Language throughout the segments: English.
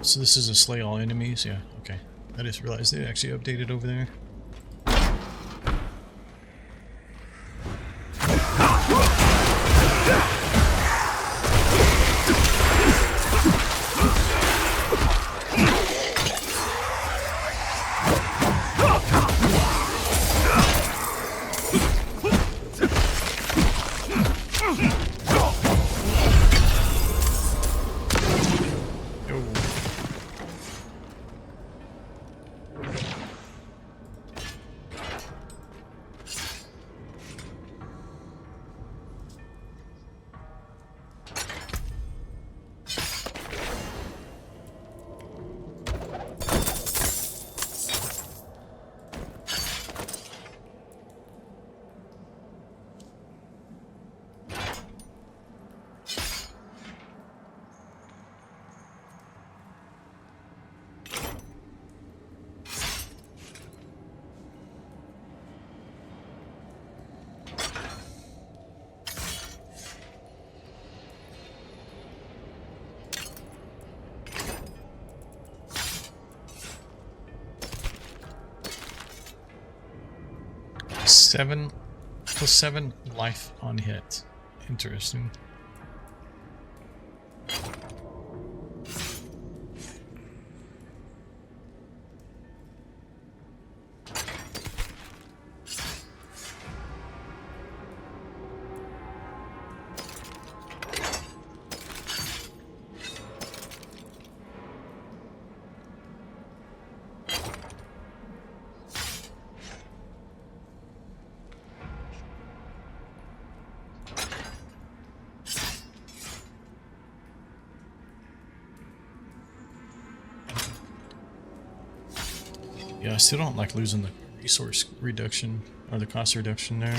So this is a slay all enemies? Yeah, okay. I just realized they actually updated over there. +7 life on hit. Interesting. Yeah, I still don't like losing the resource reduction, or the cost reduction there.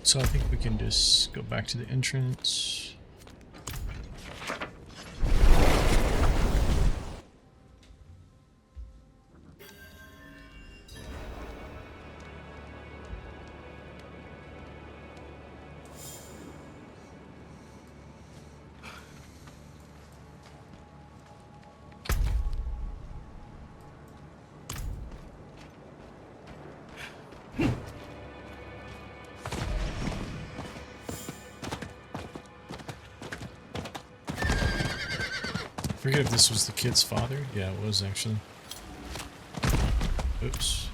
So I think we can just go back to the entrance. I forget if this was the kid's father. Yeah, it was actually. Oops.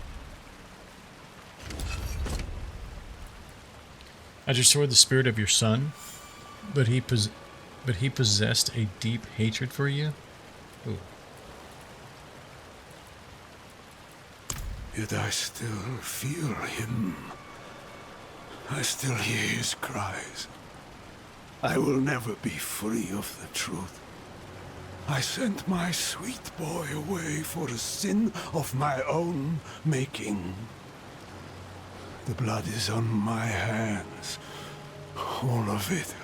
I restored the spirit of your son, but he possessed a deep hatred for you. Ooh. Yet I still feel him. I still hear his cries. I will never be free of the truth. I sent my sweet boy away for a sin of my own making. The blood is on my hands. All of it.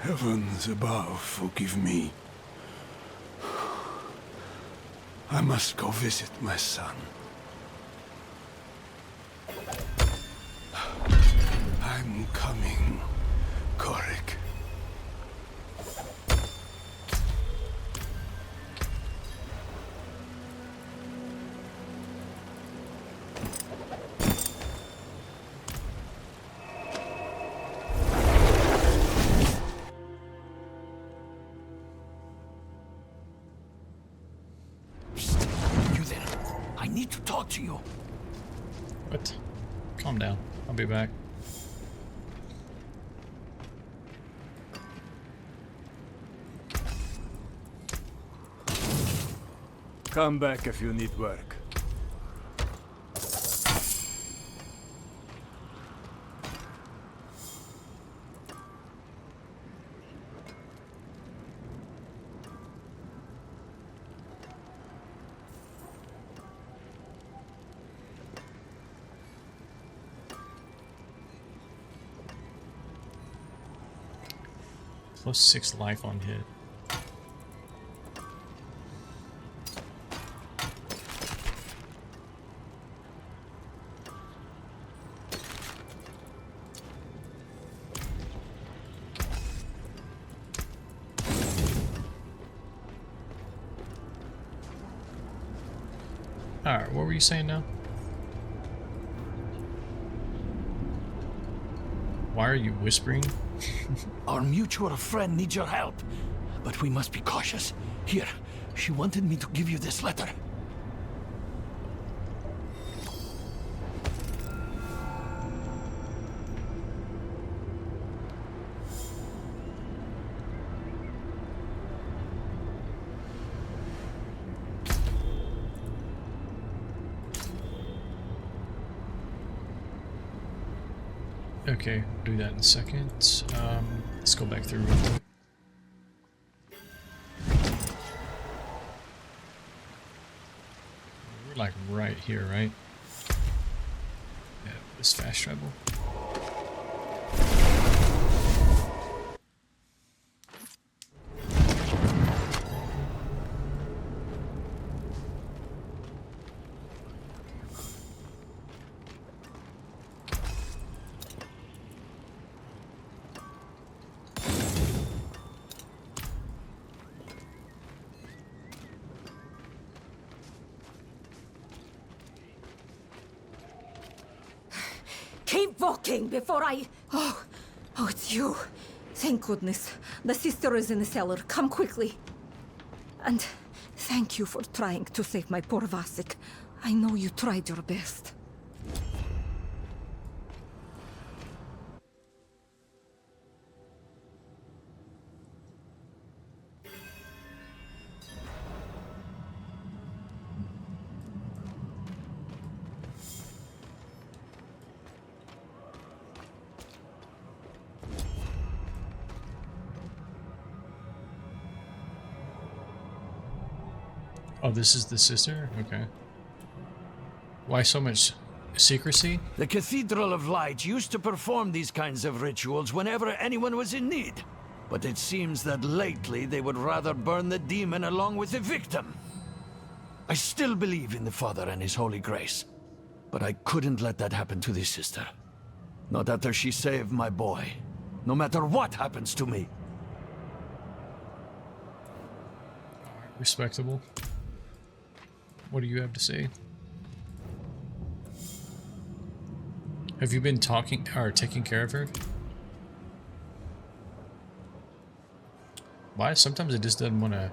Heavens above, forgive me. I must go visit my son. I'm coming, Korik. You there? I need to talk to you. What? Calm down. I'll be back. Come back if you need work. Plus 6 life on hit. Alright, what were you saying now? Why are you whispering? Our mutual friend needs your help, but we must be cautious. Here, she wanted me to give you this letter. Okay, we'll do that in a second. Let's go back through real quick. We're like right here, right? Yeah, this fast travel. Keep walking before I... Oh, it's you. Thank goodness. The sister is in the cellar. Come quickly. And thank you for trying to save my poor Vasek. I know you tried your best. Oh, this is the sister? Okay. Why so much secrecy? The Cathedral of Light used to perform these kinds of rituals whenever anyone was in need. But it seems that lately they would rather burn the demon along with the victim. I still believe in the Father and his holy grace. But I couldn't let that happen to this sister. Not after she saved my boy. No matter what happens to me. Respectable. What do you have to say? Have you been talking or taking care of her? Why? Sometimes it just doesn't want to.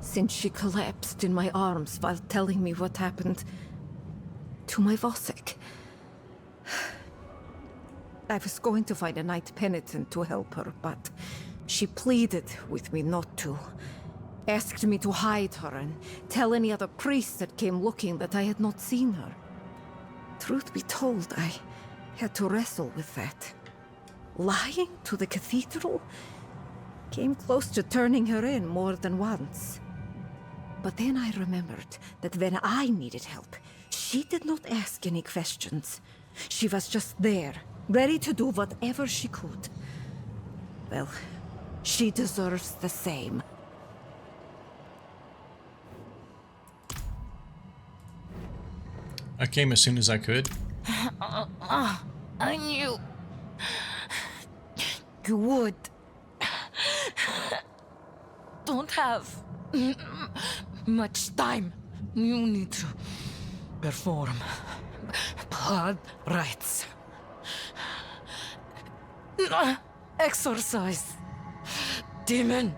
Since she collapsed in my arms while telling me what happened to my Vasek. I was going to find a knight penitent to help her, but she pleaded with me not to. Asked me to hide her and tell any other priests that came looking that I had not seen her. Truth be told, I had to wrestle with that. Lying to the cathedral came close to turning her in more than once. But then I remembered that when I needed help, she did not ask any questions. She was just there, ready to do whatever she could. Well, she deserves the same. I came as soon as I could. I knew you would. Don't have much time. You need to perform blood rites. Exorcise. Demon.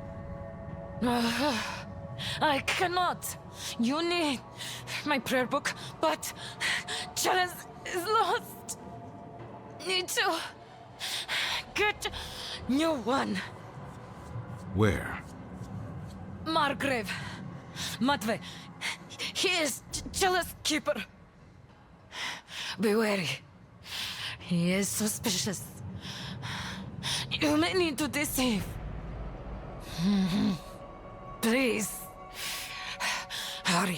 I cannot. You need my prayer book, but chalice is lost. Need to get new one. Where? Margrave. Matvey. He is chalice keeper. Be wary. He is suspicious. You may need to deceive. Please. Hurry.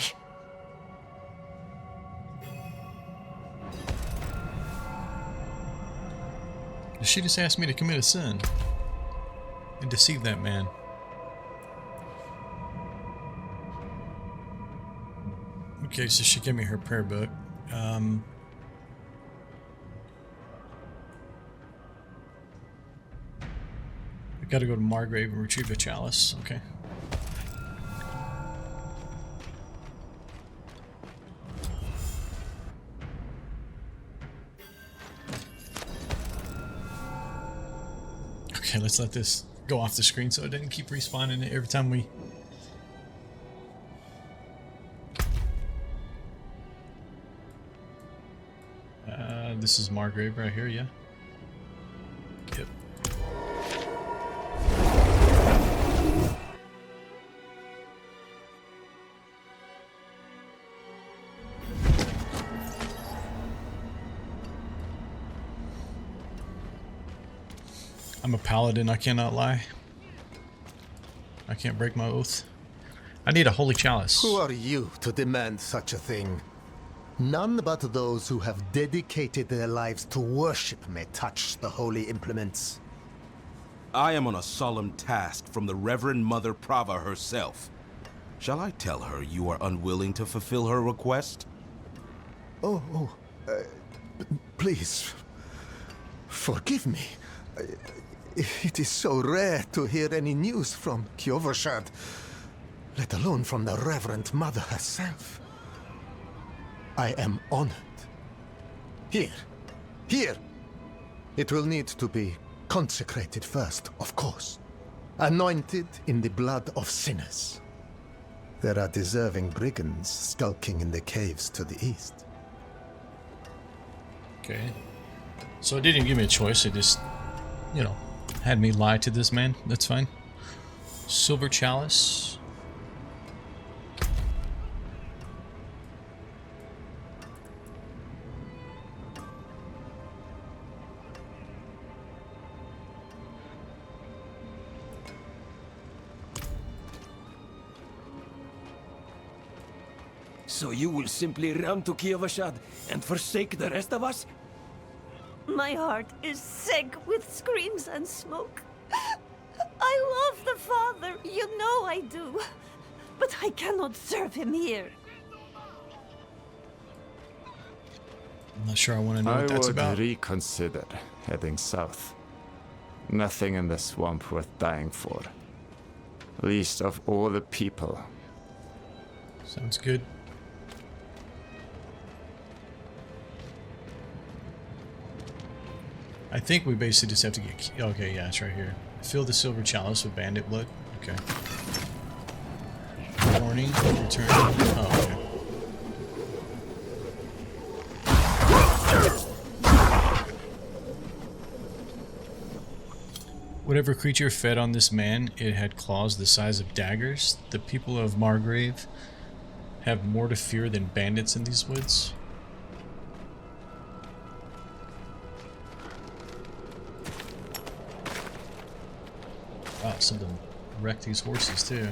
She just asked me to commit a sin and deceive that man. Okay, so she gave me her prayer book. I gotta go to Margrave and retrieve the chalice. Okay. Okay, let's let this go off the screen so it doesn't keep respawning it every time we... this is Margrave right here, yeah? Yep. I'm a paladin, I cannot lie. I can't break my oath. I need a holy chalice. Who are you to demand such a thing? None but those who have dedicated their lives to worship may touch the holy implements. I am on a solemn task from the Reverend Mother Prava herself. Shall I tell her you are unwilling to fulfill her request? Please, forgive me. It is so rare to hear any news from Kiovershad, let alone from the Reverend Mother herself. I am honored. Here. It will need to be consecrated first, of course. Anointed in the blood of sinners. There are deserving brigands skulking in the caves to the east. Okay. So it didn't give me a choice, it just, you know, had me lie to this man. That's fine. Silver chalice. So you will simply run to Kiev-Ashad and forsake the rest of us? My heart is sick with screams and smoke. I love the Father, you know I do. But I cannot serve him here. I'm not sure I want to know what that's about. I would reconsider heading south. Nothing in the swamp worth dying for. Least of all the people. Sounds good. I think we basically just have to get... Okay, yeah, it's right here. Fill the silver chalice with bandit blood. Okay. Warning, return. Oh, okay. Whatever creature fed on this man, it had claws the size of daggers. The people of Margrave have more to fear than bandits in these woods. Wow, something wrecked these horses too.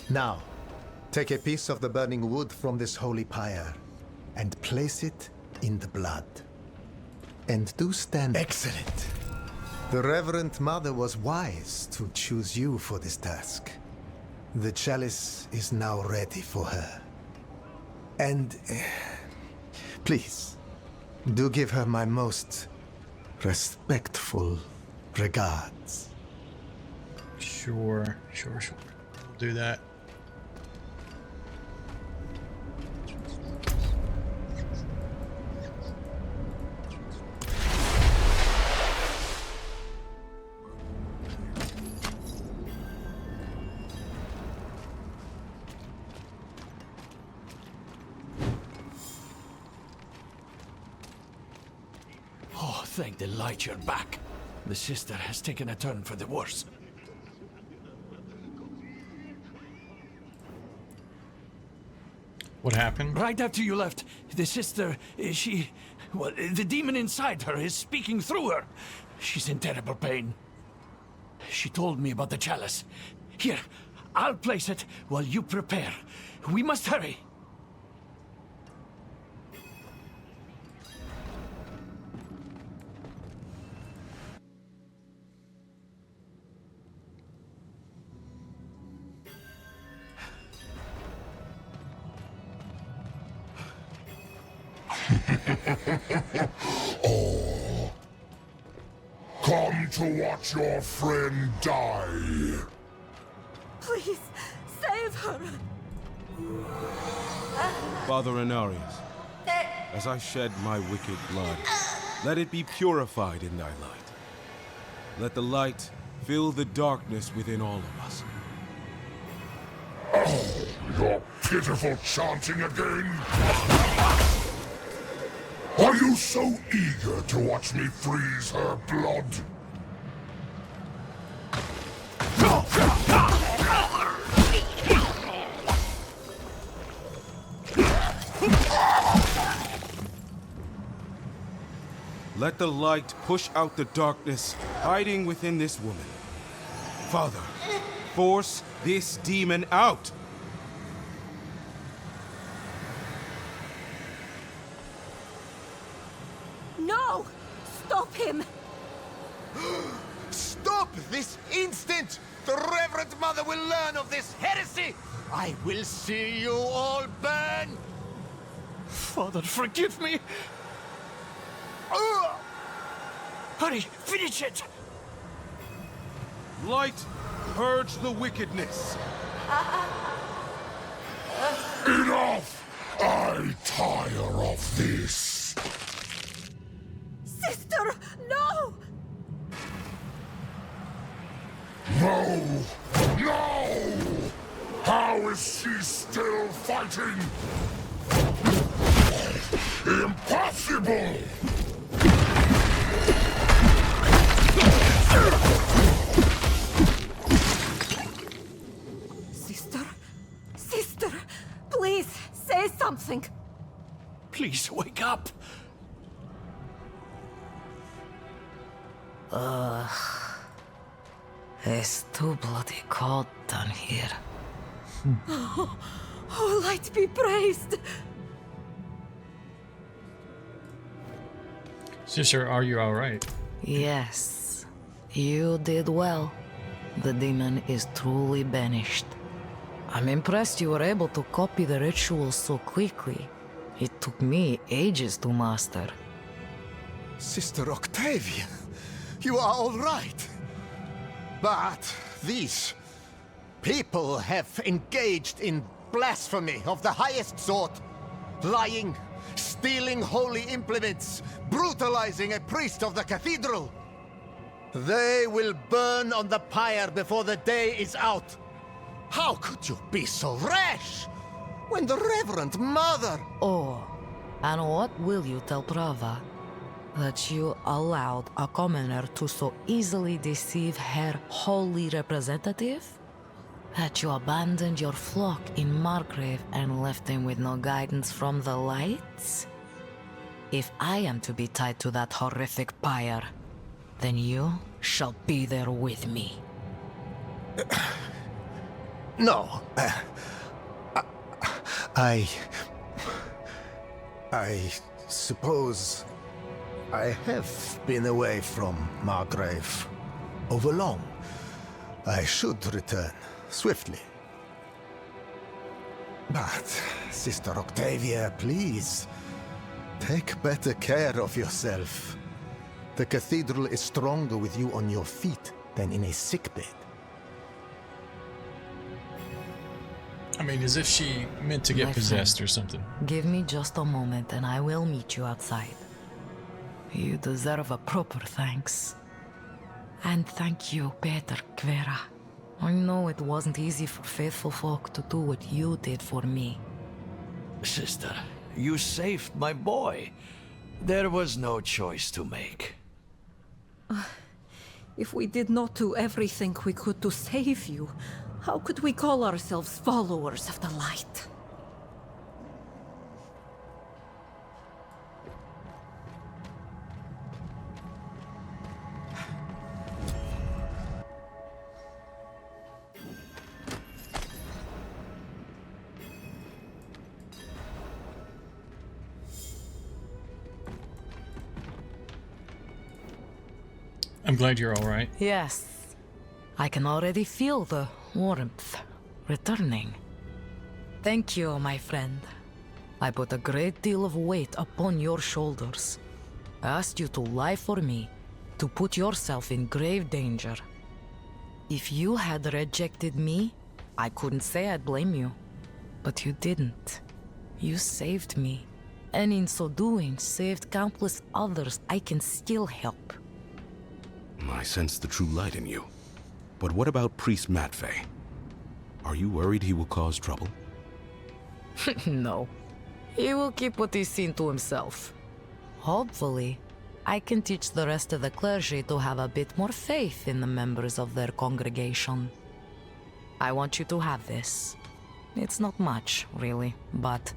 Now, take a piece of the burning wood from this holy pyre and place it in the blood. And do stand. Excellent. The Reverend Mother was wise to choose you for this task. The chalice is now ready for her. And please, do give her my most respectful regards. Sure. We'll do that. Oh, thank the light you're back. The sister has taken a turn for the worse. What happened? Right after you left, the sister, well, the demon inside her is speaking through her. She's in terrible pain. She told me about the chalice. Here, I'll place it while you prepare. We must hurry. Oh. Come to watch your friend die. Please, save her. Father Inarius, as I shed my wicked blood, let it be purified in thy light. Let the light fill the darkness within all of us. Oh, your pitiful chanting again? Are you so eager to watch me freeze her blood? Let the light push out the darkness hiding within this woman. Father, force this demon out! No! Stop him! Stop this instant! The Reverend Mother will learn of this heresy! I will see you all burn! Father, forgive me! Hurry, finish it! Light, purge the wickedness! Enough! I tire of this! Sister, no! No! No! How is she still fighting? Impossible! Sister, please, say something. Please, wake up. It's too bloody cold down here. Oh, light be praised! Sister, are you alright? Yes, you did well. The demon is truly banished. I'm impressed you were able to copy the ritual so quickly. It took me ages to master. Sister Octavia, you are all right. But these people have engaged in blasphemy of the highest sort. Lying, stealing holy implements, brutalizing a priest of the cathedral. They will burn on the pyre before the day is out. How could you be so rash? When the Reverend Mother... Oh, and what will you tell Prava? That you allowed a commoner to so easily deceive her holy representative? That you abandoned your flock in Margrave and left them with no guidance from the lights? If I am to be tied to that horrific pyre, then you shall be there with me. No. I suppose I have been away from Margrave overlong. I should return swiftly. But, Sister Octavia, please, take better care of yourself. The cathedral is stronger with you on your feet than in a sickbed. I mean, as if she meant to get My possessed friend, or something. Give me just a moment and I will meet you outside. You deserve a proper thanks. And thank you, Peter Kvera. I know it wasn't easy for faithful folk to do what you did for me. Sister, you saved my boy. There was no choice to make. If we did not do everything we could to save you, how could we call ourselves followers of the light? I'm glad you're alright. Yes. I can already feel the warmth returning. Thank you, my friend. I put a great deal of weight upon your shoulders. I asked you to lie for me, to put yourself in grave danger. If you had rejected me, I couldn't say I'd blame you. But you didn't. You saved me. And in so doing, saved countless others I can still help. I sense the true light in you. But what about Priest Matvey? Are you worried he will cause trouble? No. He will keep what he's seen to himself. Hopefully, I can teach the rest of the clergy to have a bit more faith in the members of their congregation. I want you to have this. It's not much, really, but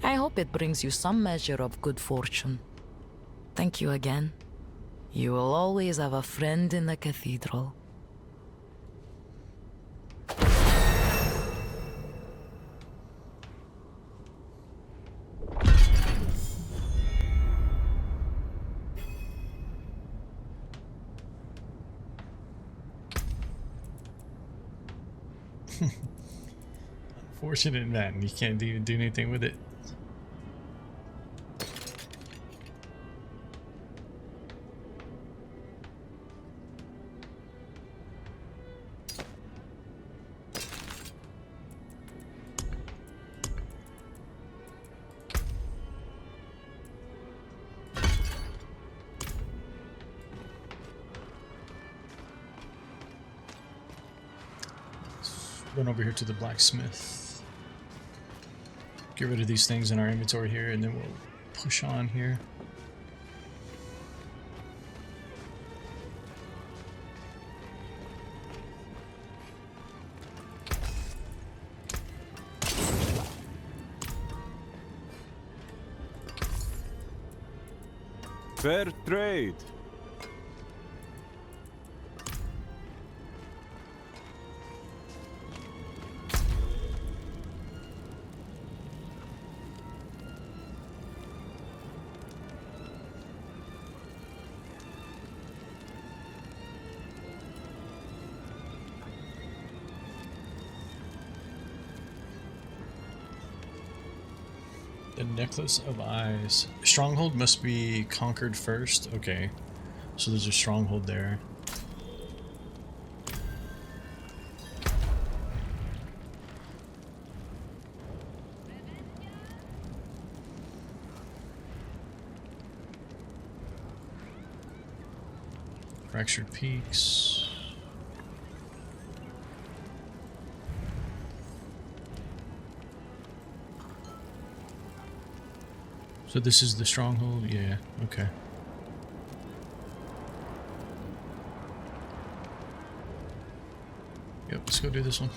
I hope it brings you some measure of good fortune. Thank you again. You will always have a friend in the cathedral. Unfortunate that, and you can't even do anything with it. Run over here to the blacksmith. Get rid of these things in our inventory here, and then we'll push on here. Fair trade. The Necklace of Eyes. Stronghold must be conquered first. Okay. So there's a stronghold there. Fractured Peaks. So this is the stronghold? Yeah, okay. Yep, let's go do this one.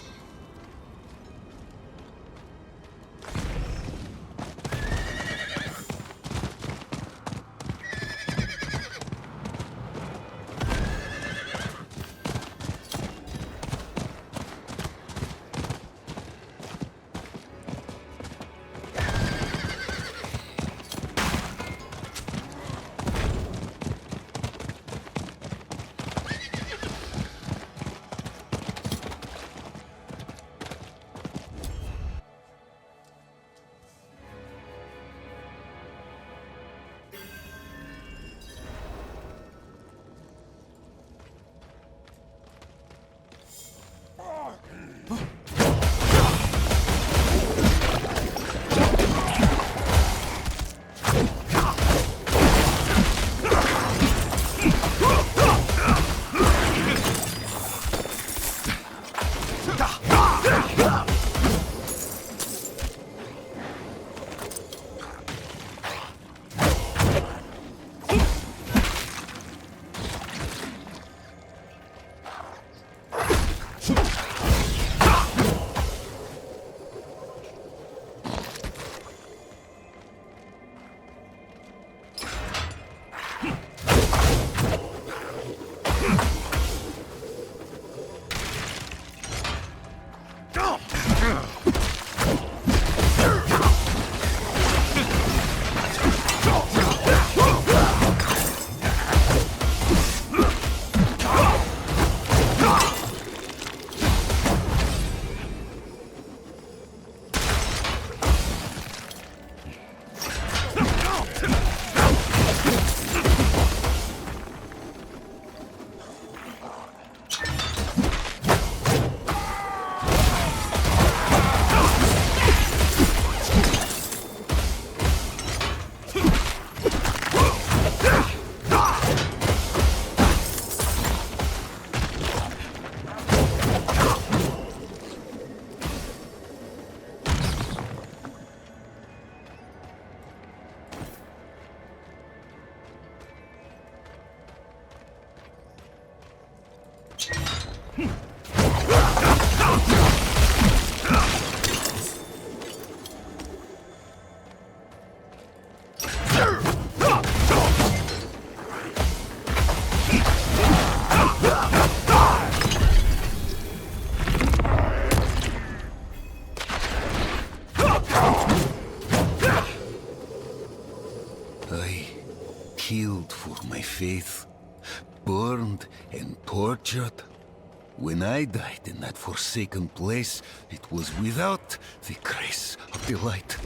Killed for my faith, burned and tortured. When I died in that forsaken place, it was without the grace of the light.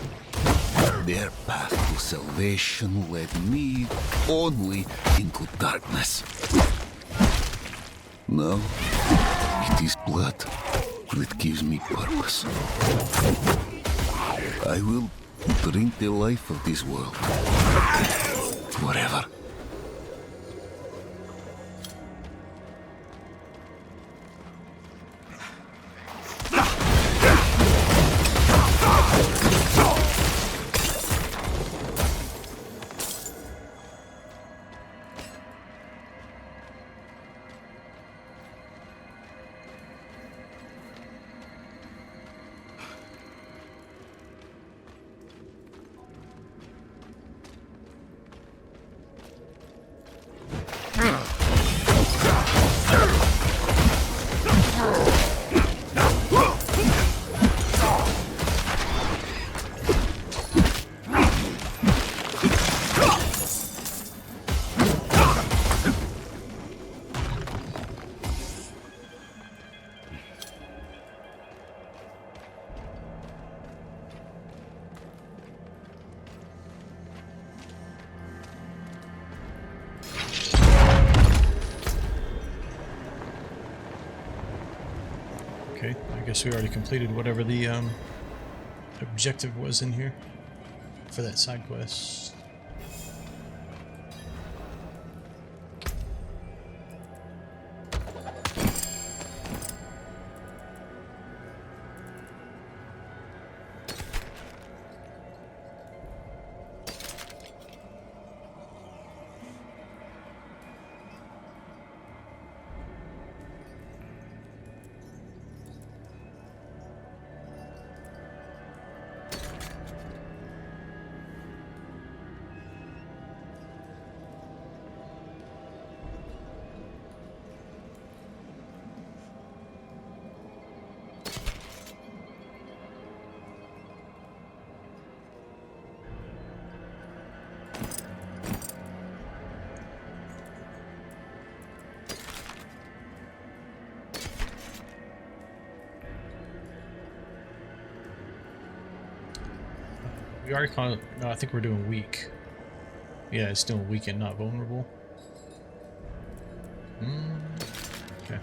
Their path to salvation led me only into darkness. Now, it is blood that gives me purpose. I will drink the life of this world. Forever. I guess we already completed whatever the objective was in here for that side quest. We already called it, no, I think we're doing weak. Yeah, it's still weak and not vulnerable. Okay.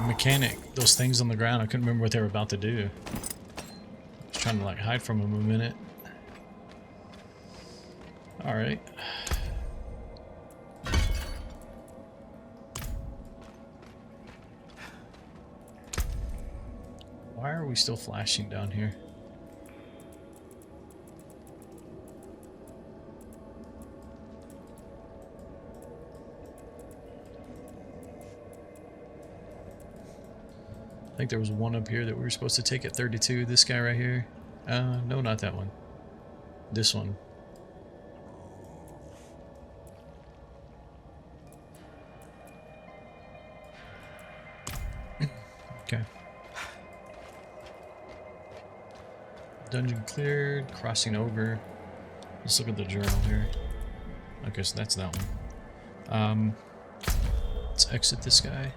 Mechanic, those things on the ground, I couldn't remember what they were about to do. I was trying to like hide from them a minute. Alright. Why are we still flashing down here? I think there was one up here that we were supposed to take at 32. This guy right here. No, not that one. This one. Okay. Dungeon cleared. Crossing over. Let's look at the journal here. Okay, so that's that one. Let's exit this guy.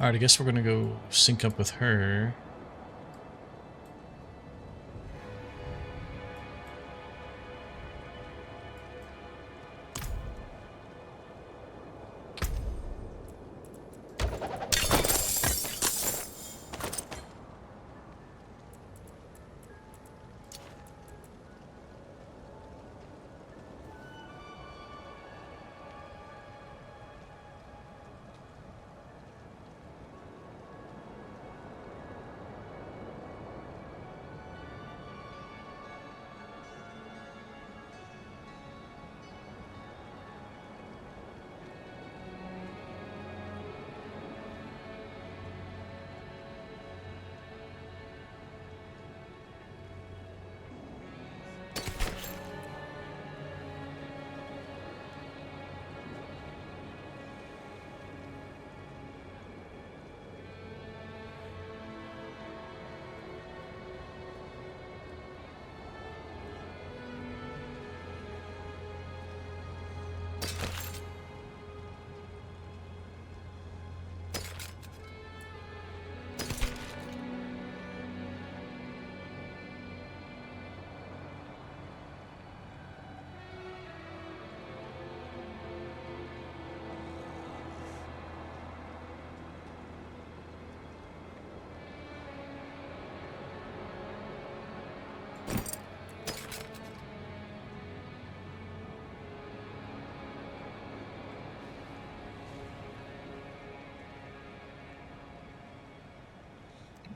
Alright, I guess we're gonna go sync up with her.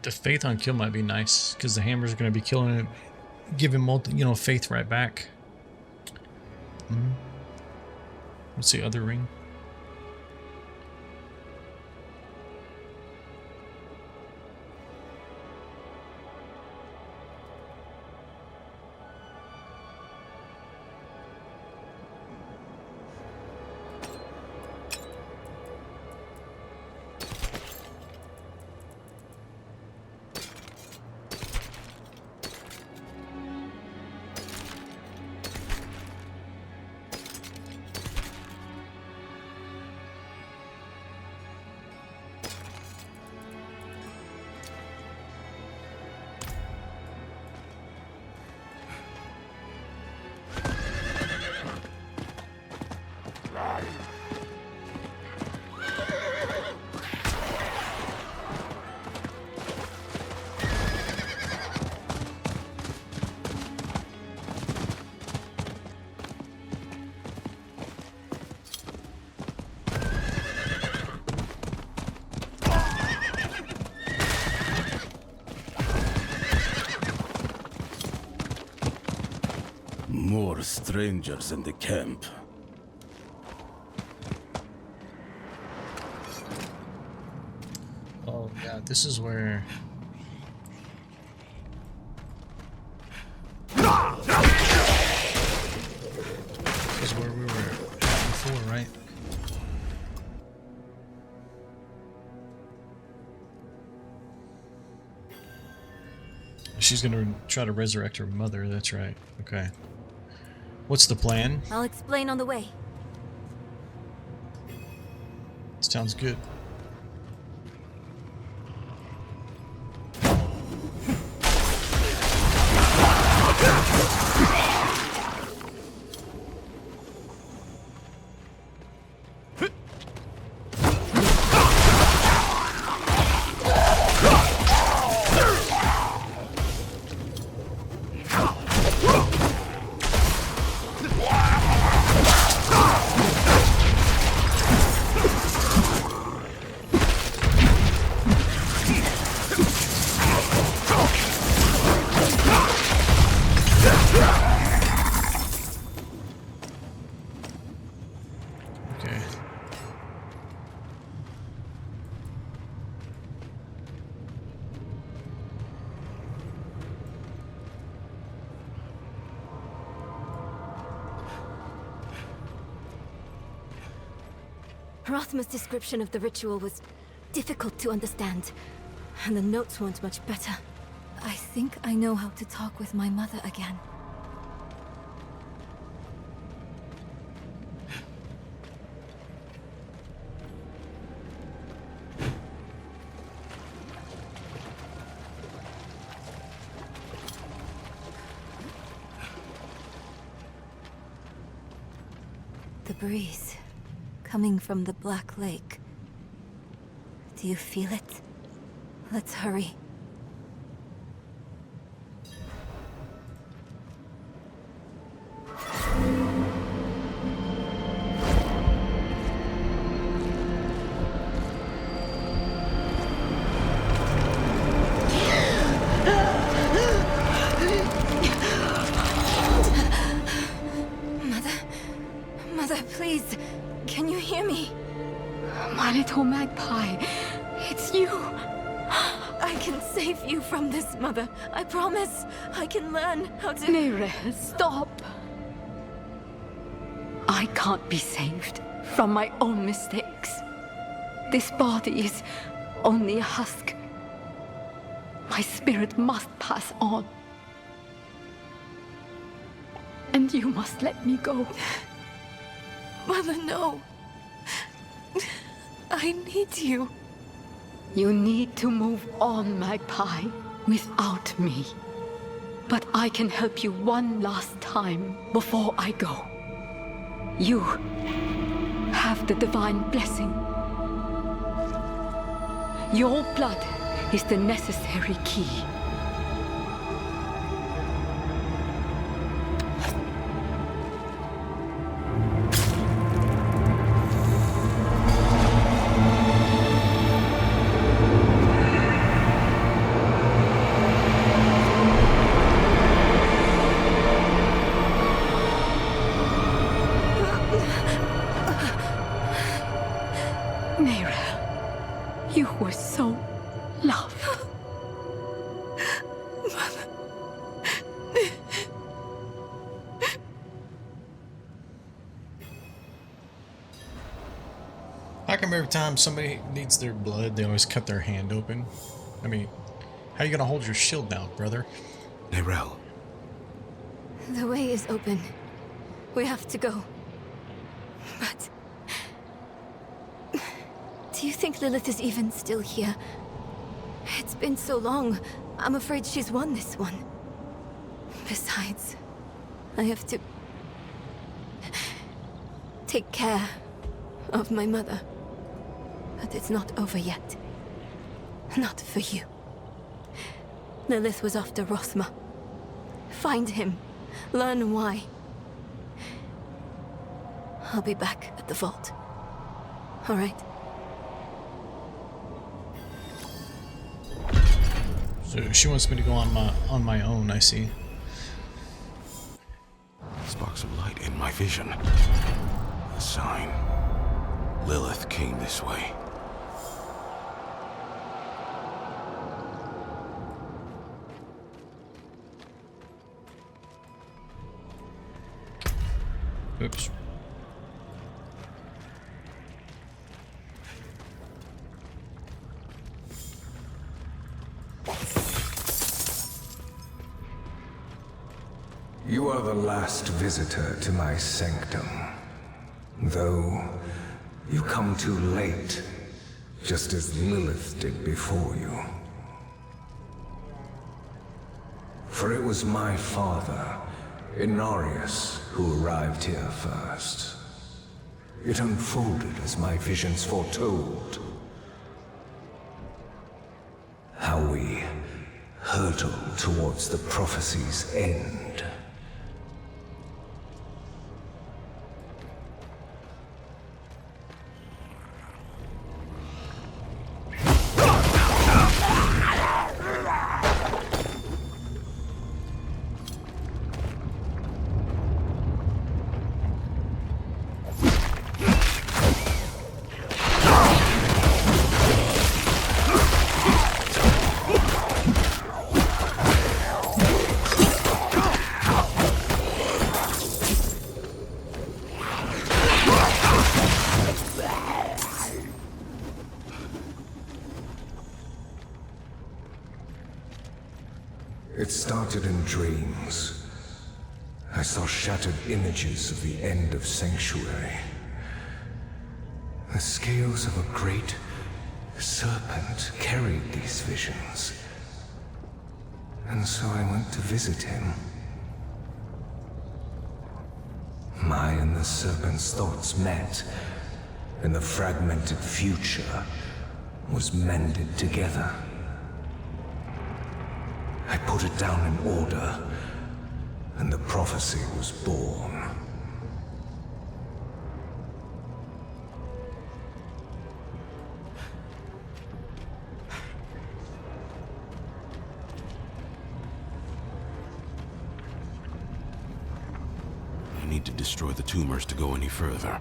The faith on kill might be nice because the hammer's going to be killing it, give him faith right back. What's the other ring? More strangers in the camp. Yeah, this is where... This is where we were at before, right? She's gonna try to resurrect her mother, that's right. Okay. What's the plan? I'll explain on the way. Sounds good. Rothma's description of the ritual was difficult to understand, and the notes weren't much better. I think I know how to talk with my mother again. The breeze, coming from the Black Lake. Do you feel it? Let's hurry. Mother, please, can you hear me? My little magpie, it's you. I can save you from this, Mother. I promise. I can learn how to... Nere, stop. I can't be saved from my own mistakes. This body is only a husk. My spirit must pass on. And you must let me go. Mother, no. I need you. You need to move on, Magpie, without me. But I can help you one last time before I go. You have the divine blessing. Your blood is the necessary key. You were so loved. Mother. How come every time somebody needs their blood, they always cut their hand open? I mean, how are you gonna hold your shield now, brother? Nerel. The way is open. We have to go. But... do you think Lilith is even still here? It's been so long. I'm afraid she's won this one. Besides, I have to... take care of my mother. But it's not over yet. Not for you. Lilith was after Rothma. Find him. Learn why. I'll be back at the vault. All right? So she wants me to go on my own, I see. Sparks of light in my vision. A sign. Lilith came this way. Oops. You are the last visitor to my sanctum. Though, you come too late, just as Lilith did before you. For it was my father, Inarius, who arrived here first. It unfolded as my visions foretold. How we hurtle towards the prophecy's end. It started in dreams. I saw shattered images of the end of Sanctuary. The scales of a great serpent carried these visions. And so I went to visit him. My and the serpent's thoughts met, and the fragmented future was mended together. I put it down in order, and the prophecy was born. I need to destroy the tumors to go any further.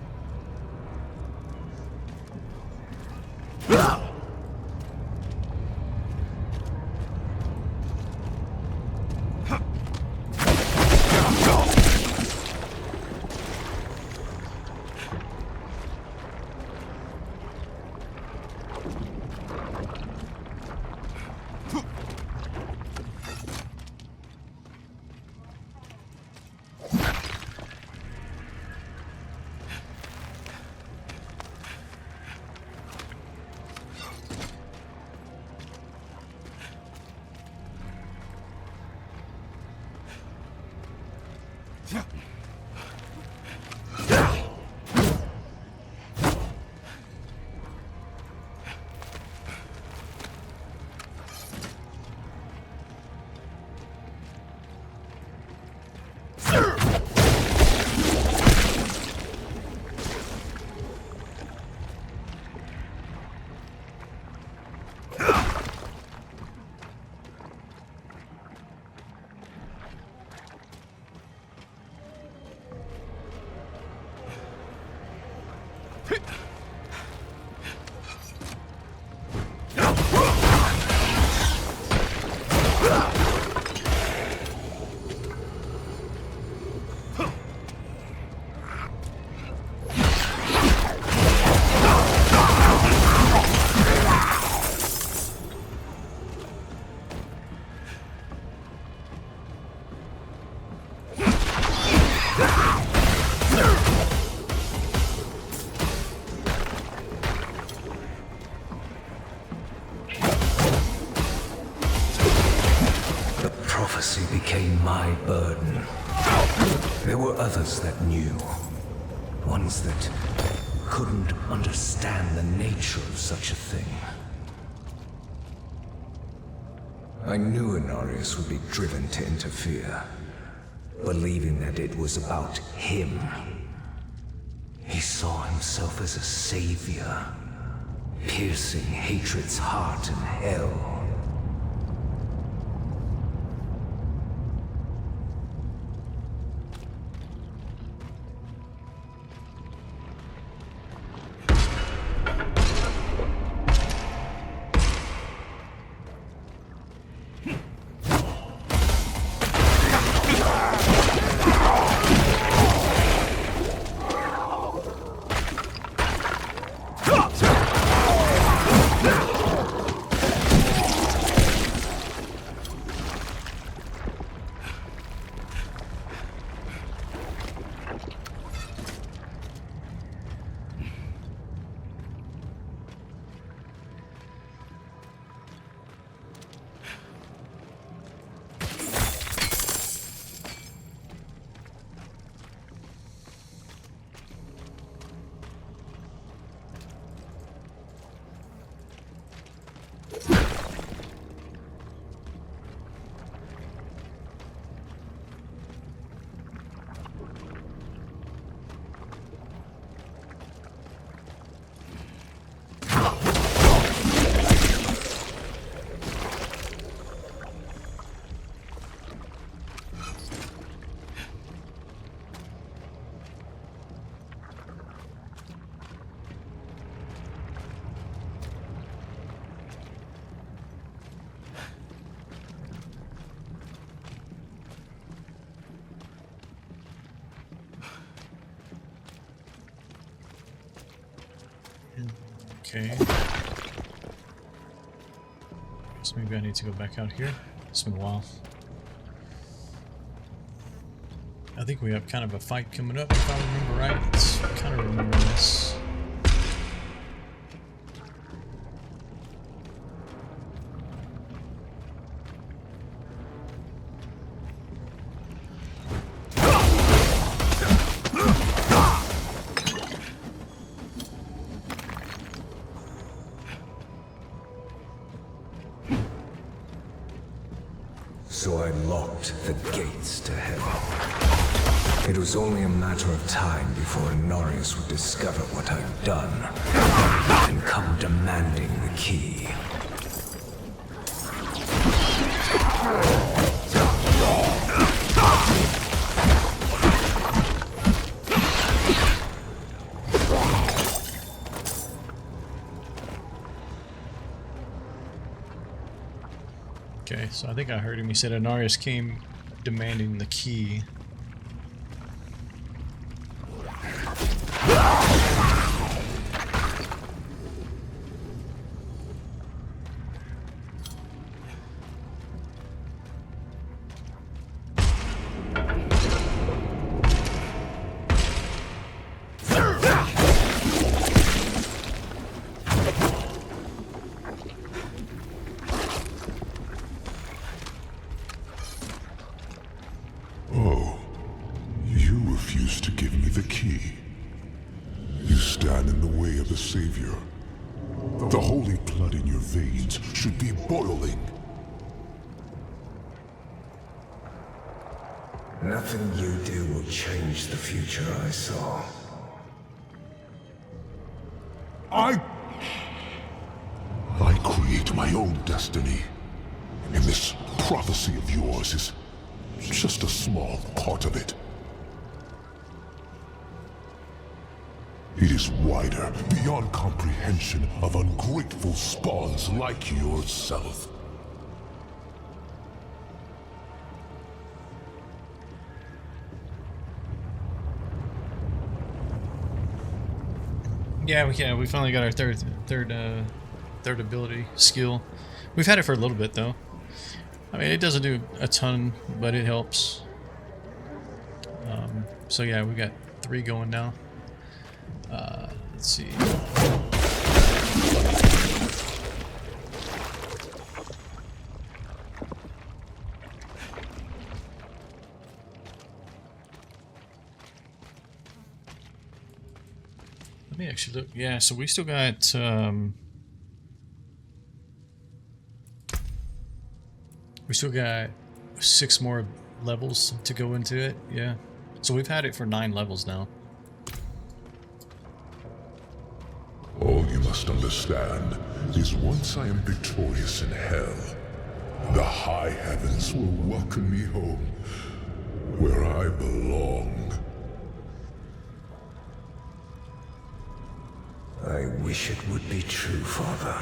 Became my burden. There were others that knew. Ones that couldn't understand the nature of such a thing. I knew Inarius would be driven to interfere, believing that it was about him. He saw himself as a savior, piercing hatred's heart in hell. Okay. So maybe I need to go back out here. It's been a while. I think we have kind of a fight coming up, if I remember right. I kind of remember this. So I locked the gates to heaven. It was only a matter of time before Anarius would discover what I'd done and come demanding the key. Okay, so I think I heard him. He said Anarius came demanding the key. Oh, you refuse to give me the key. You stand in the way of the Savior. The holy blood in your veins should be boiling. Nothing you do will change the future I saw. I create my own destiny. And this prophecy of yours is just a small part of it. It is wider, beyond comprehension of ungrateful spawns like yourself. Yeah, we finally got our third ability skill. We've had it for a little bit though. I mean, it doesn't do a ton, but it helps. So yeah, we got 3 going now. Let's see. Let me actually look. Yeah, so we still got we still got 6 more levels to go into it. Yeah, so we've had it for 9 levels now. All you must understand is once I am victorious in hell, the high heavens will welcome me home, where I belong. I wish it would be true, Father.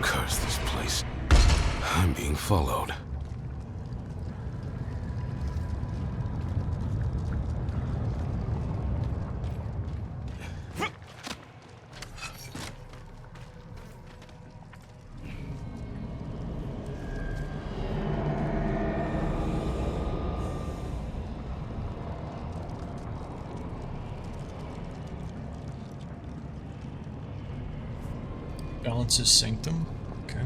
Curse this place. I'm being followed. Balances Sanctum. Okay.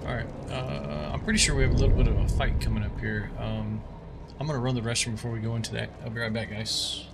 Alright. I'm pretty sure we have a little bit of a fight coming up here. I'm going to run the restroom before we go into that. I'll be right back, guys.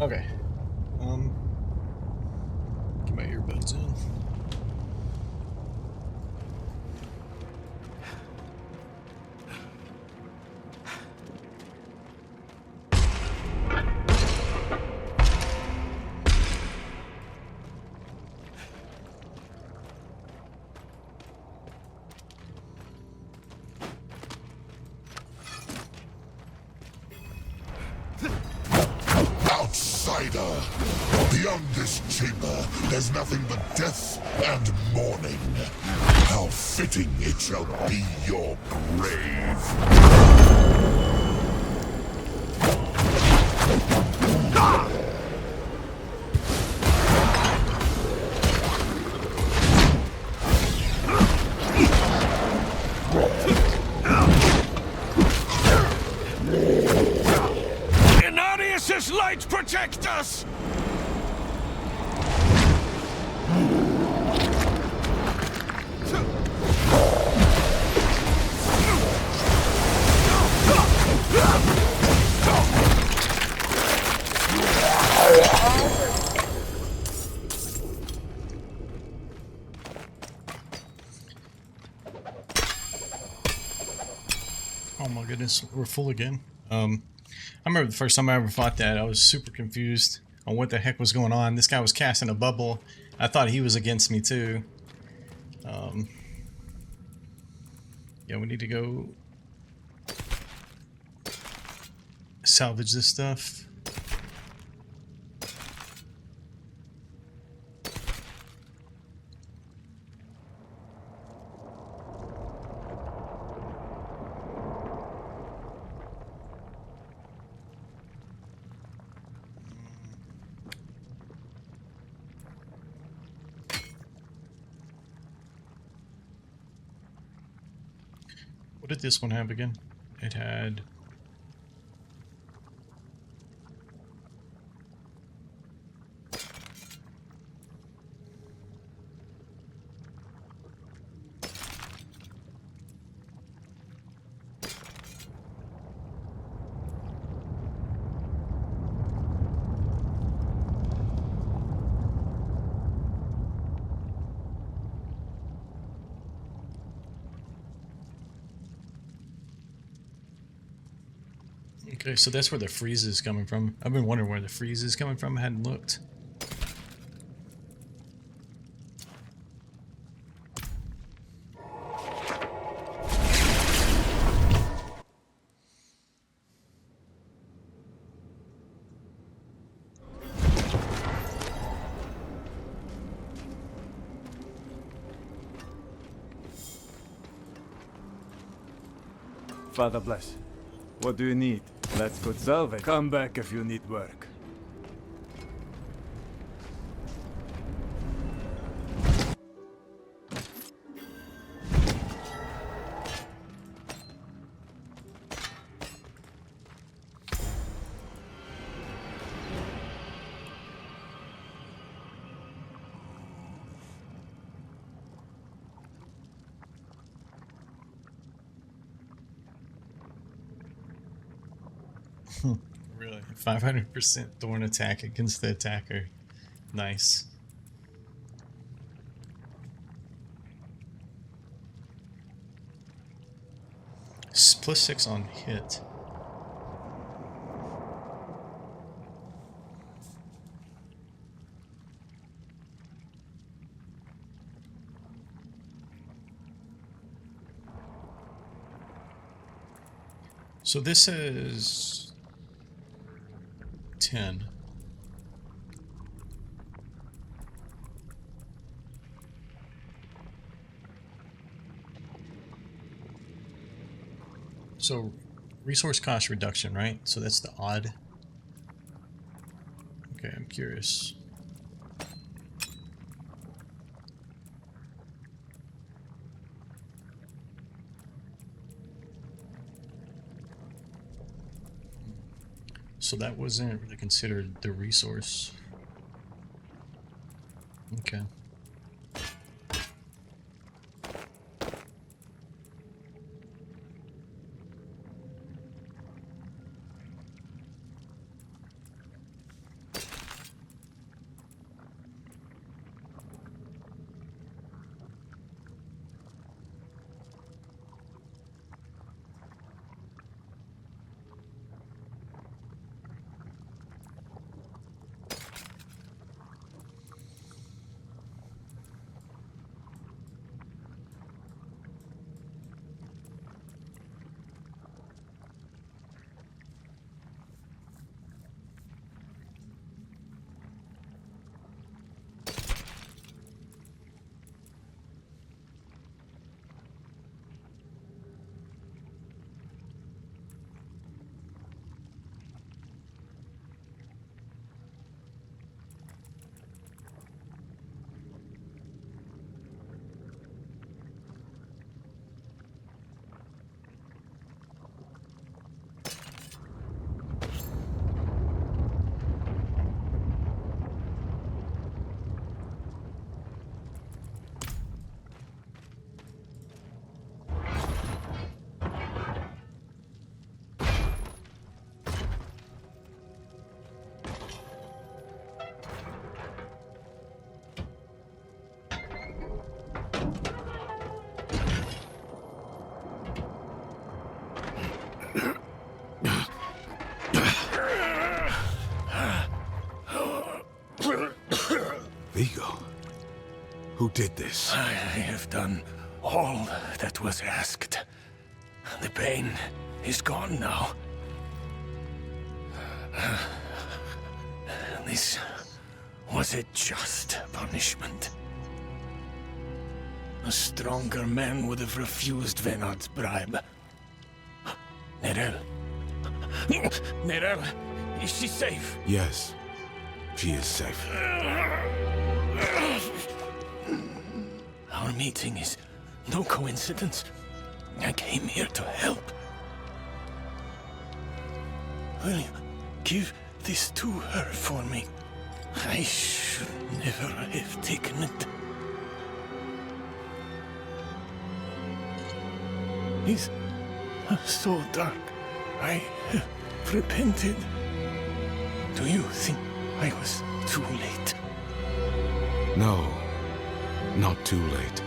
Okay. Get my earbuds in. Outsider! Beyond this chamber, there's nothing but death and mourning. How fitting it shall be your grave. Inarius' light protect us! Oh my goodness, we're full again. I remember the first time I ever fought that, I was super confused on what the heck was going on. This guy was casting a bubble. I thought he was against me too. Yeah, we need to go salvage this stuff. What did this one have again? It had... Okay, so that's where the freeze is coming from. I've been wondering where the freeze is coming from. I hadn't looked. Father bless. What do you need? Let's go solve it. Come back if you need work. Really? 500% thorn attack against the attacker. Nice. +6 on hit. So this is 10. So resource cost reduction, right? So that's the odd. Okay, I'm curious. So that wasn't really considered the resource. Okay. Vigo, who did this? I have done all that was asked. The pain is gone now. This was a just punishment. A stronger man would have refused Venard's bribe. Nerel. Nerel, is she safe? Yes, she is safe. Our meeting is no coincidence. I came here to help. Will you give this to her for me? I should never have taken it. It's so dark. I have repented. Do you think I was too late? No, not too late.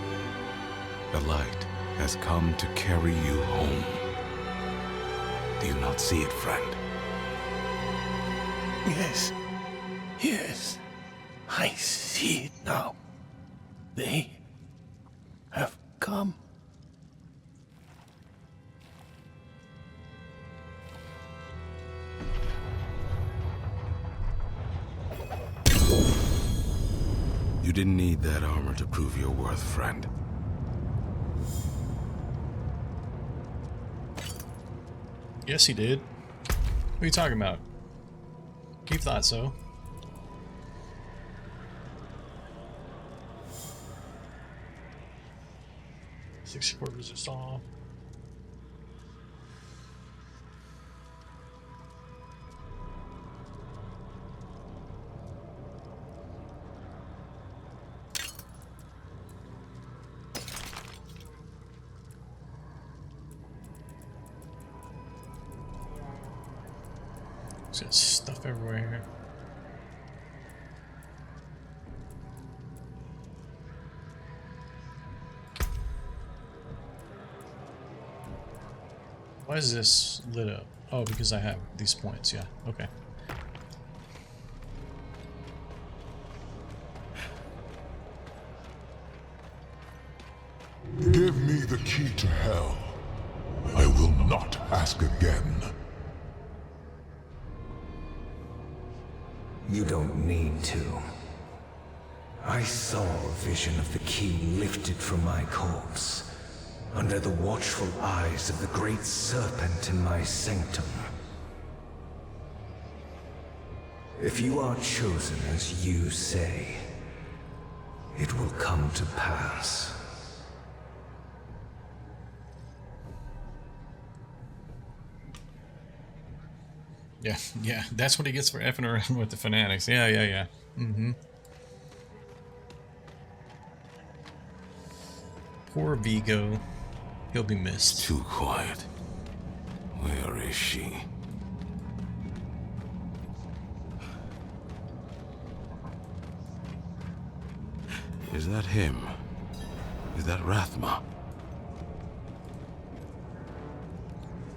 The light has come to carry you home. Do you not see it, friend? Yes. Yes. I see it now. They have come. You didn't need that armor to prove your worth, friend. Yes, he did. What are you talking about? Keith thought so. Quarters of saw. There's got stuff everywhere here. Why is this lit up? Oh, because I have these points, yeah. Okay. Give me the key to hell. I will not ask again. You don't need to. I saw a vision of the key lifted from my corpse, under the watchful eyes of the great serpent in my sanctum. If you are chosen as you say, it will come to pass. Yeah, that's what he gets for effing around with the fanatics. Yeah. Mm-hmm. Poor Vigo. He'll be missed. Too quiet. Where is she? Is that him? Is that Rathma?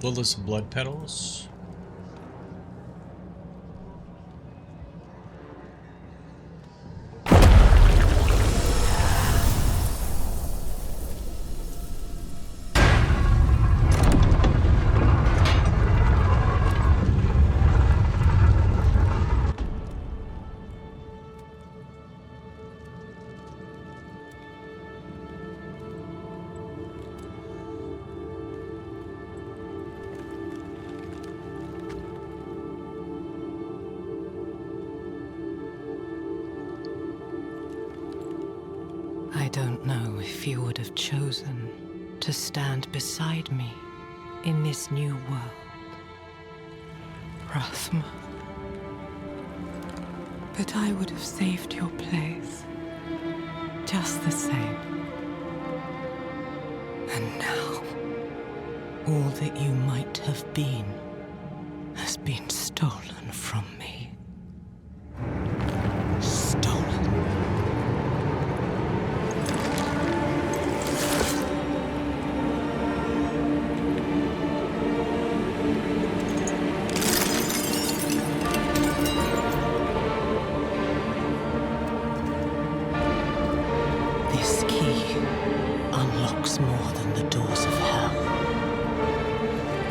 Lilith's blood petals. I don't know if you would have chosen to stand beside me in this new world, Rathma. But I would have saved your place, just the same. And now, all that you might have been has been stolen from me. Stolen.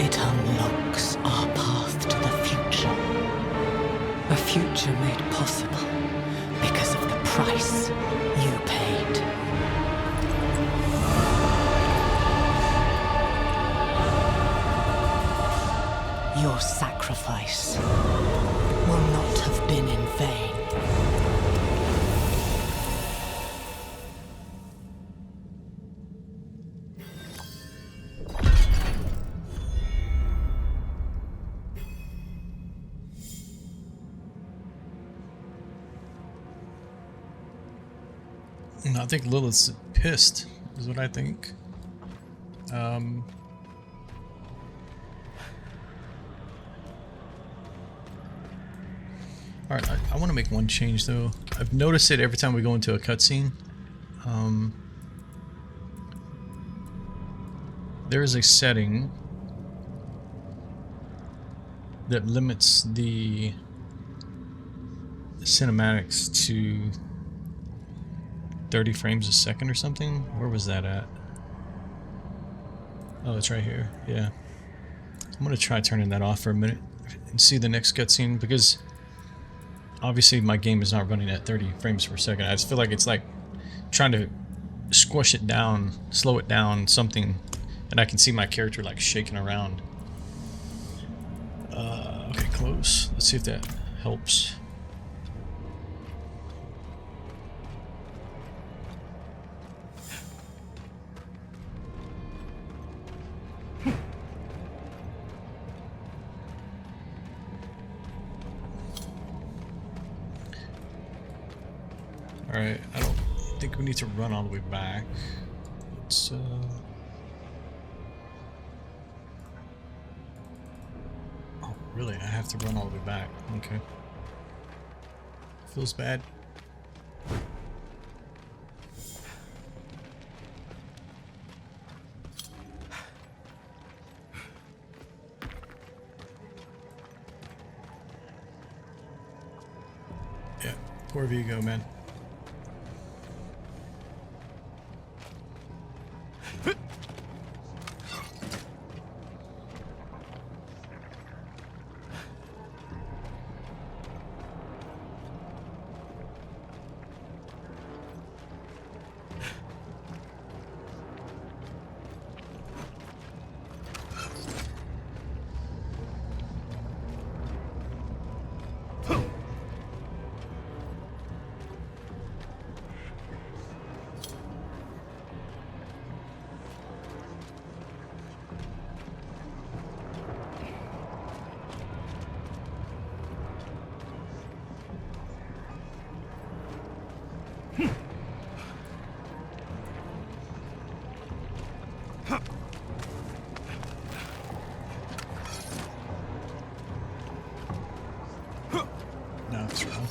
It unlocks our path to the future. A future made possible because of the price you paid. Your sacrifice will not have been in vain. I think Lilith's pissed, is what I think. Alright, I want to make one change though. I've noticed it every time we go into a cutscene. There is a setting that limits the cinematics to 30 frames a second or something. Where was that at? Oh, it's right here. Yeah. I'm gonna try turning that off for a minute and see the next cutscene, because obviously my game is not running at 30 frames per second. I just feel like it's like trying to squash it down, slow it down, something, and I can see my character like shaking around. Okay, close. Let's see if that helps. Alright, I don't think we need to run all the way back. Let's, oh, really? I have to run all the way back. Okay. Feels bad. Yeah, poor Vigo, man. No, it's wrong.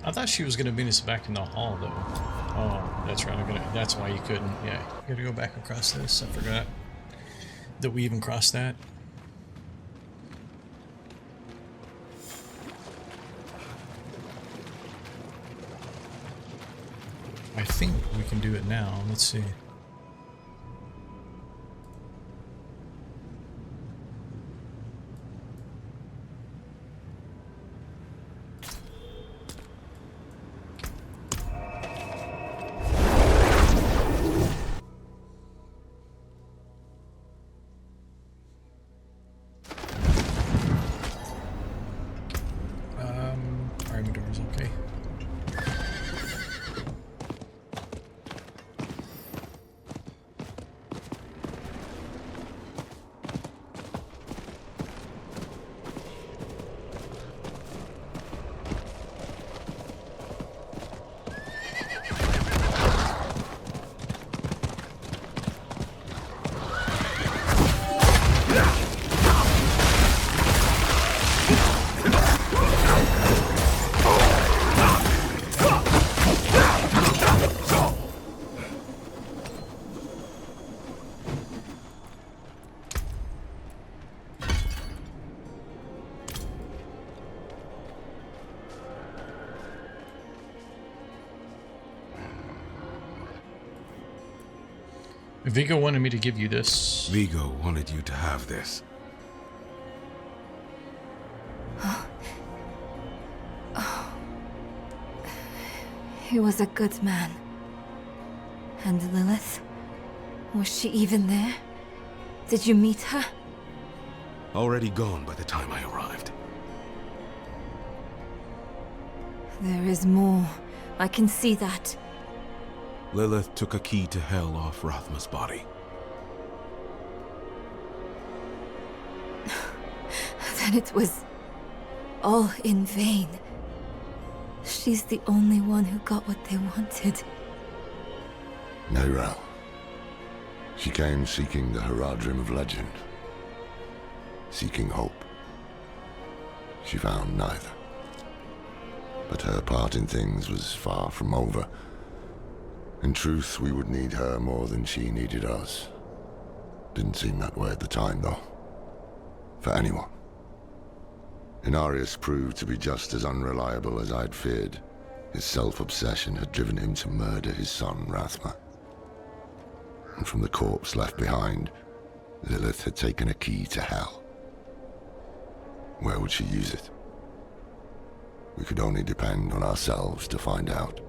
I thought she was gonna meet us back in the hall, though. Oh, that's right. That's why you couldn't. Yeah, you gotta go back across this. I forgot that we even crossed that. I think we can do it now. Let's see. Army doors, okay. Vigo wanted me to give you this. Vigo wanted you to have this. He was a good man. And Lilith? Was she even there? Did you meet her? Already gone by the time I arrived. There is more. I can see that. Lilith took a key to hell off Rathma's body. Then it was all in vain. She's the only one who got what they wanted. No, she came seeking the Haradrim of legend. Seeking hope. She found neither. But her part in things was far from over. In truth, we would need her more than she needed us. Didn't seem that way at the time, though. For anyone. Inarius proved to be just as unreliable as I'd feared. His self-obsession had driven him to murder his son, Rathma. And from the corpse left behind, Lilith had taken a key to hell. Where would she use it? We could only depend on ourselves to find out.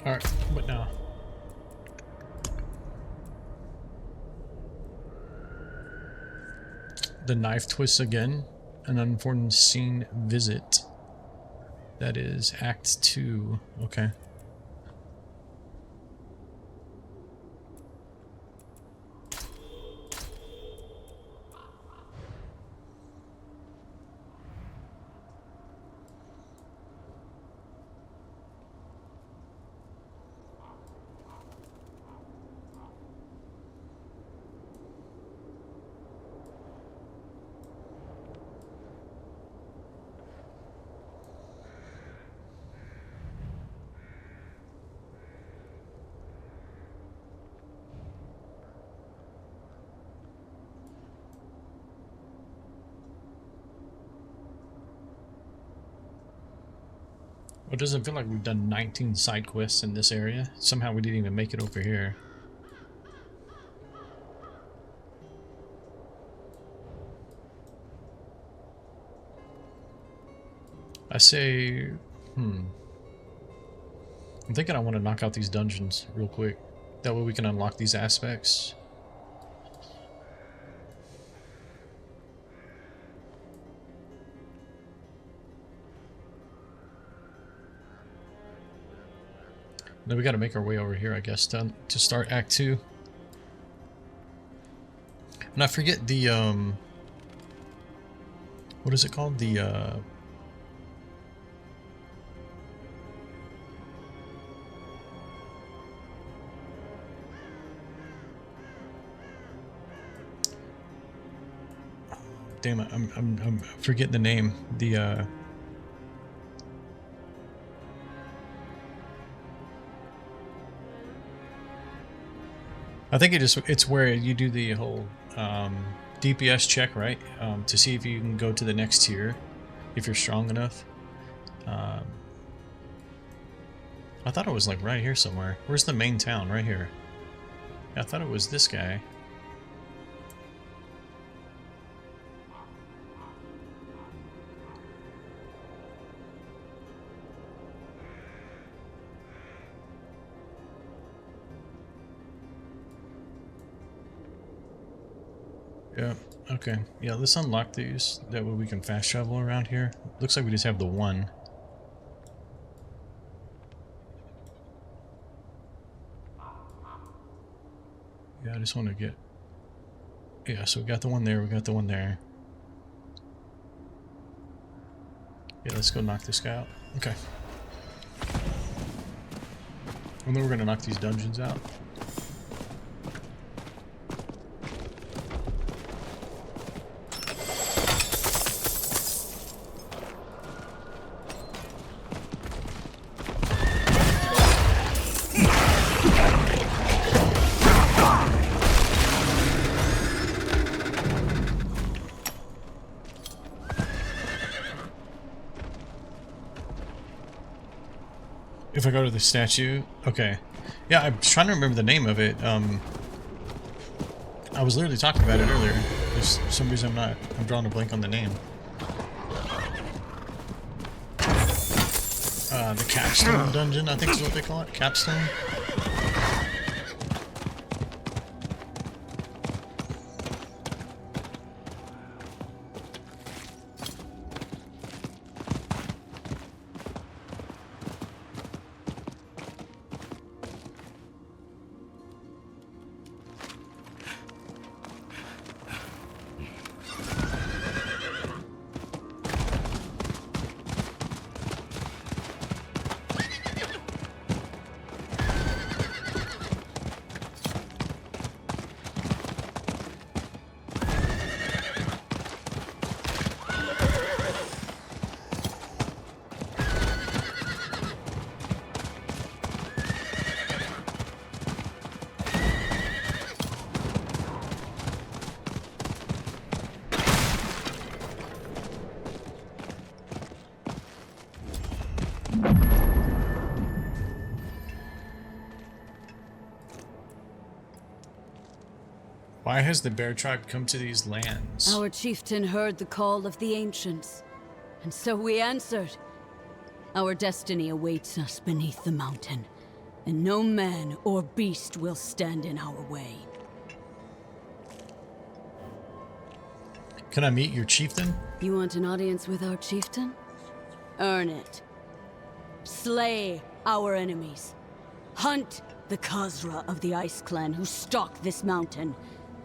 Alright, what now? The knife twists again. An unforeseen visit. That is Act 2. Okay. It doesn't feel like we've done 19 side quests in this area. Somehow we didn't even make it over here. I say, I'm thinking I want to knock out these dungeons real quick. That way we can unlock these aspects. Then we got to make our way over here, I guess, to start Act 2. And I forget the, what is it called? The, damn it, I'm forgetting the name. The, I think it's where you do the whole DPS check, right? To see if you can go to the next tier, if you're strong enough. I thought it was like right here somewhere. Where's the main town? Right here. I thought it was this guy. Yeah, okay. Yeah, let's unlock these. That way we can fast travel around here. Looks like we just have the one. Yeah, I just want to get... Yeah, so we got the one there, we got the one there. Yeah, let's go knock this guy out. Okay. And then we're gonna knock these dungeons out. If I go to the statue, okay. Yeah, I'm trying to remember the name of it. I was literally talking about it earlier. There's for some reason I'm drawing a blank on the name. The Capstone Dungeon, I think is what they call it. Capstone. Why has the bear tribe come to these lands? Our chieftain heard the call of the ancients, and so we answered. Our destiny awaits us beneath the mountain, and no man or beast will stand in our way. Can I meet your chieftain? You want an audience with our chieftain? Earn it. Slay our enemies. Hunt the Khazra of the Ice Clan who stalk this mountain.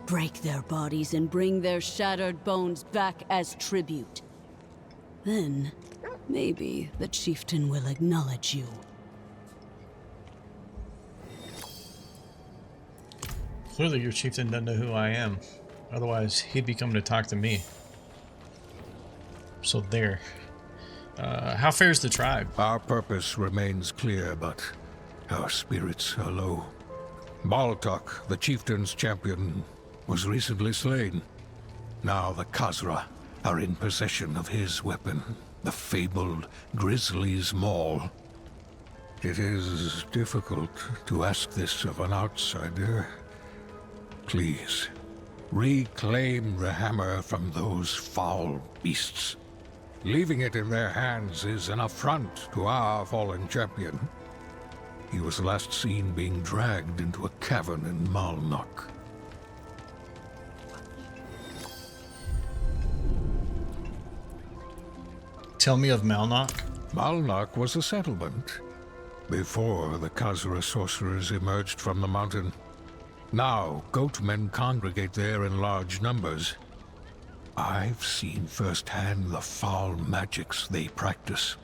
Break their bodies and bring their shattered bones back as tribute. Then, maybe the chieftain will acknowledge you. Clearly your chieftain doesn't know who I am. Otherwise, he'd be coming to talk to me. So there. How fares the tribe? Our purpose remains clear, but our spirits are low. Baltok, the chieftain's champion, was recently slain. Now the Khazra are in possession of his weapon, the fabled Grizzly's Maul. It is difficult to ask this of an outsider. Please, reclaim the hammer from those foul beasts. Leaving it in their hands is an affront to our fallen champion. He was last seen being dragged into a cavern in Malnok. Tell me of Malnok. Malnok was a settlement before the Khazra sorcerers emerged from the mountain. Now, goatmen congregate there in large numbers. I've seen firsthand the foul magics they practice.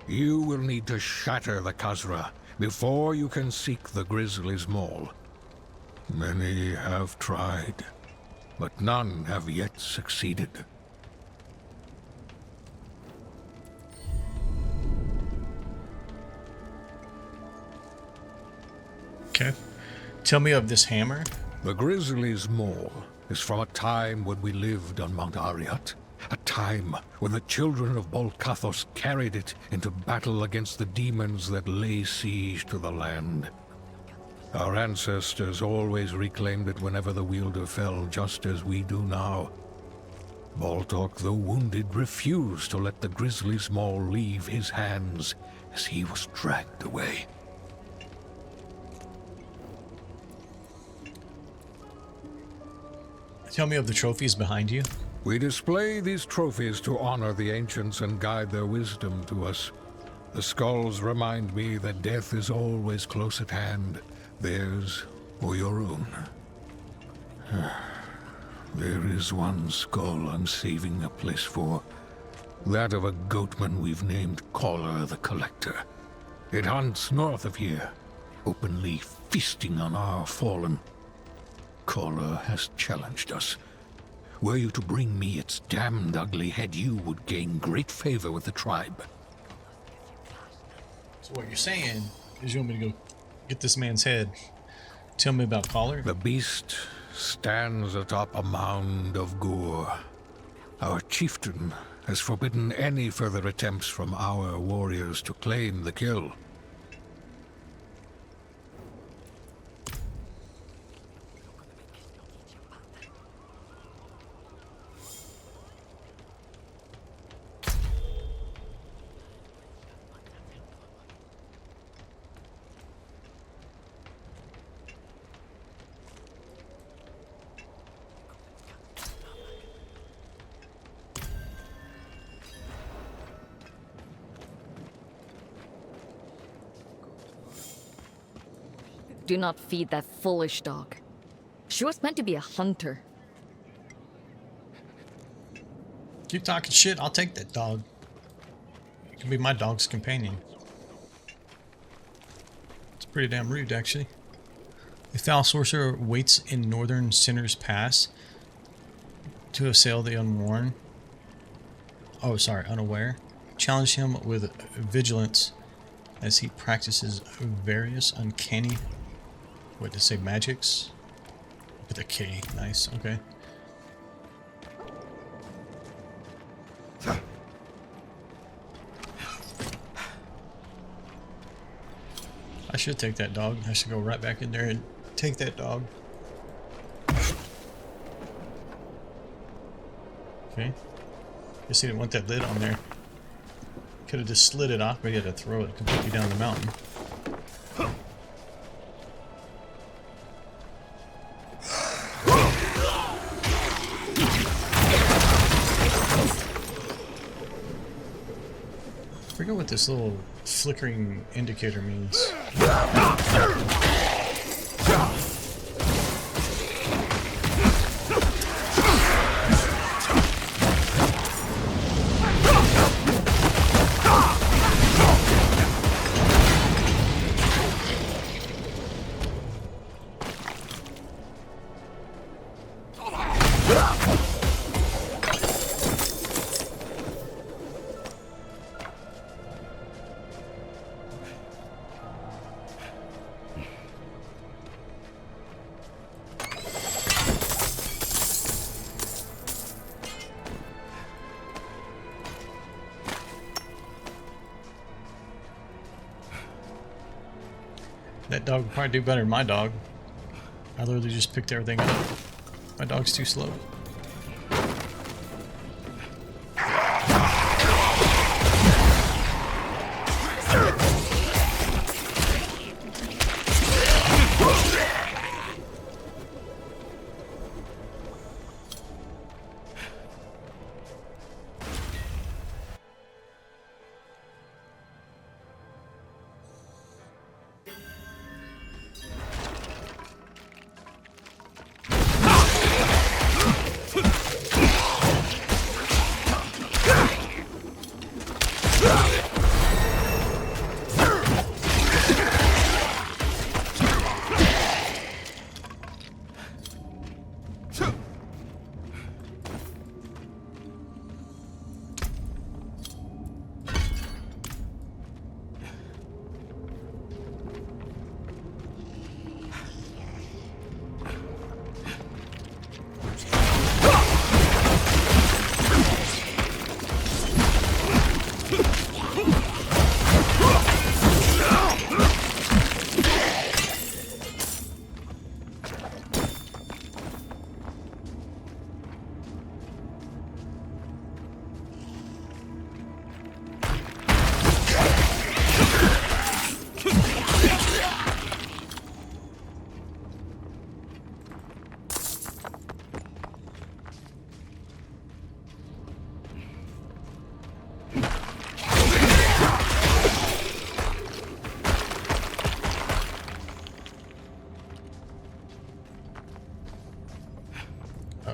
You will need to shatter the Khazra before you can seek the Grizzly's Maul. Many have tried, but none have yet succeeded. Okay. Tell me of this hammer. The Grizzly's Maul is from a time when we lived on Mount Ariat. A time when the children of Bolkathos carried it into battle against the demons that lay siege to the land. Our ancestors always reclaimed it whenever the wielder fell, just as we do now. Baltok, though wounded, refused to let the grisly Maul leave his hands as he was dragged away. Tell me of the trophies behind you. We display these trophies to honor the ancients and guide their wisdom to us. The skulls remind me that death is always close at hand, theirs or your own. There is one skull I'm saving a place for. That of a goatman we've named Caller the Collector. It hunts north of here, openly feasting on our fallen. Caller has challenged us. Were you to bring me its damned ugly head, you would gain great favor with the tribe. So what you're saying is you want me to go get this man's head. Tell me about Caller? The beast stands atop a mound of gore. Our chieftain has forbidden any further attempts from our warriors to claim the kill. Do not feed that foolish dog. She was meant to be a hunter. Keep talking shit, I'll take that dog. It can be my dog's companion. It's pretty damn rude, actually. The foul sorcerer waits in northern Sinner's Pass to assail the unworn. Oh, sorry, unaware. Challenge him with vigilance as he practices various uncanny, what to say, magics? With a K, nice, okay. I should take that dog. I should go right back in there and take that dog. Okay. Guess he didn't want that lid on there. Could have just slid it off, but he had to throw it completely down the mountain. I forget what this little flickering indicator means. That dog would probably do better than my dog. I literally just picked everything up. My dog's too slow.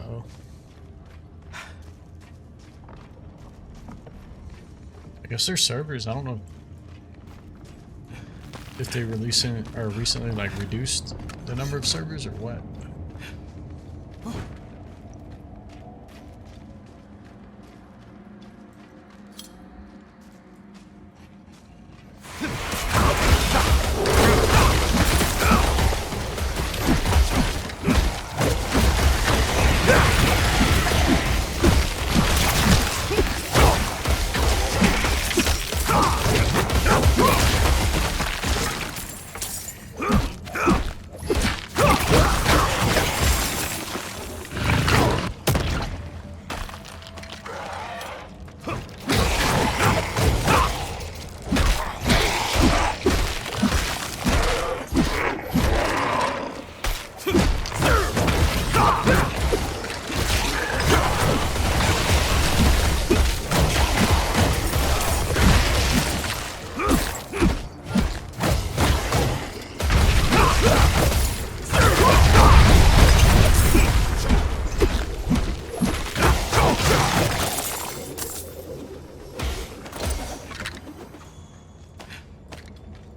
Uh-oh. I guess their servers, I don't know if they releasing or recently like reduced the number of servers or what.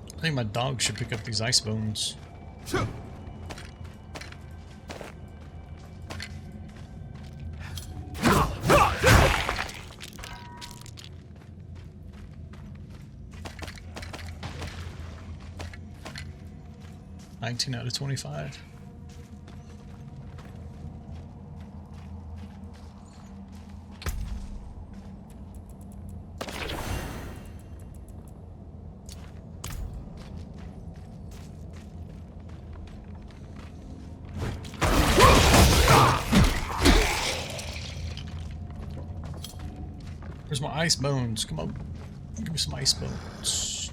I think my dog should pick up these ice bones. "19 out of 25. Where's my ice bones? Come on. Give me some ice bones.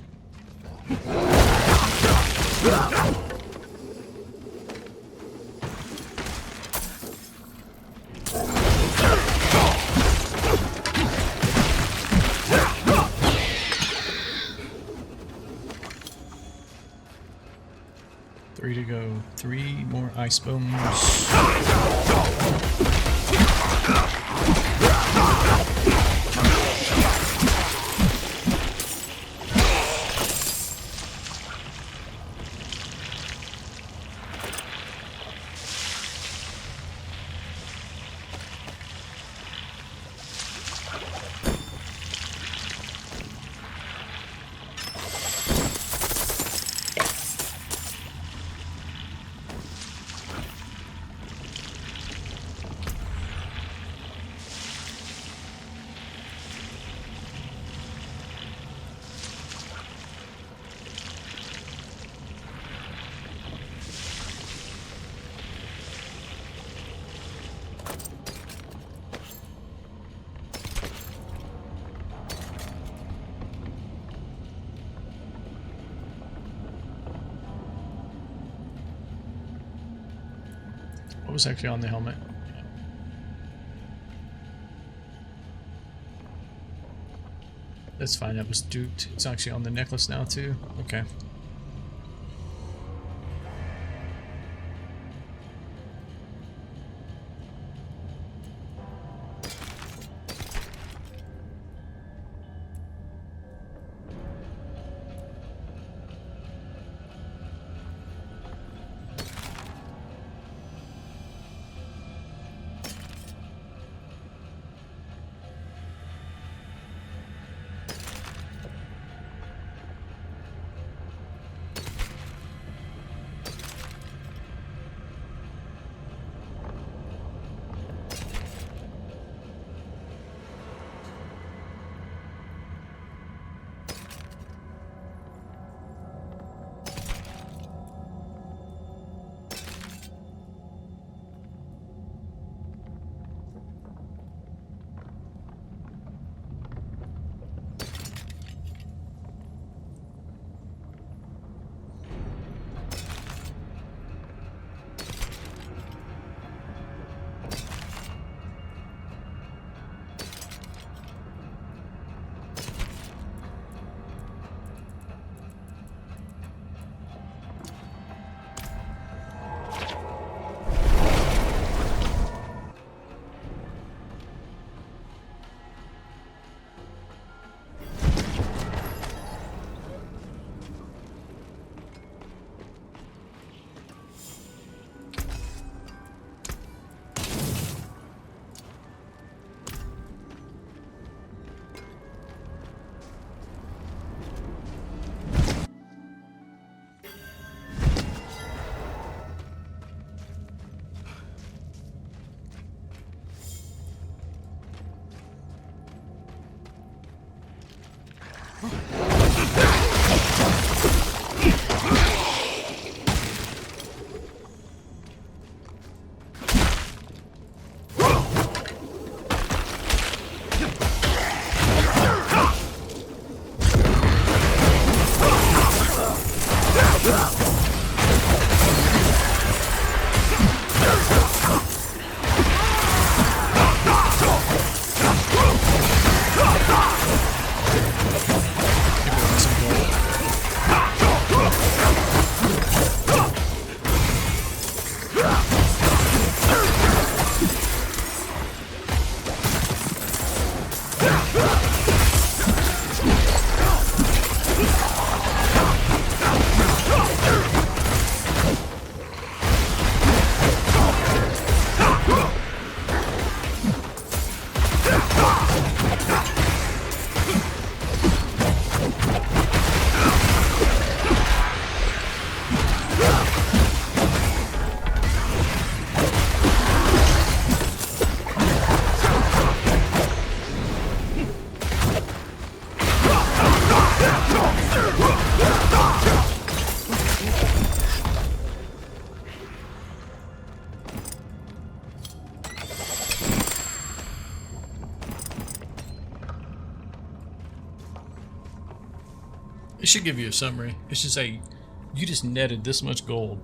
Three to go. 3 more ice bones. What was actually on the helmet? That's fine, that was duped. It's actually on the necklace now too. Okay. should give you a summary. It should say, you just netted this much gold.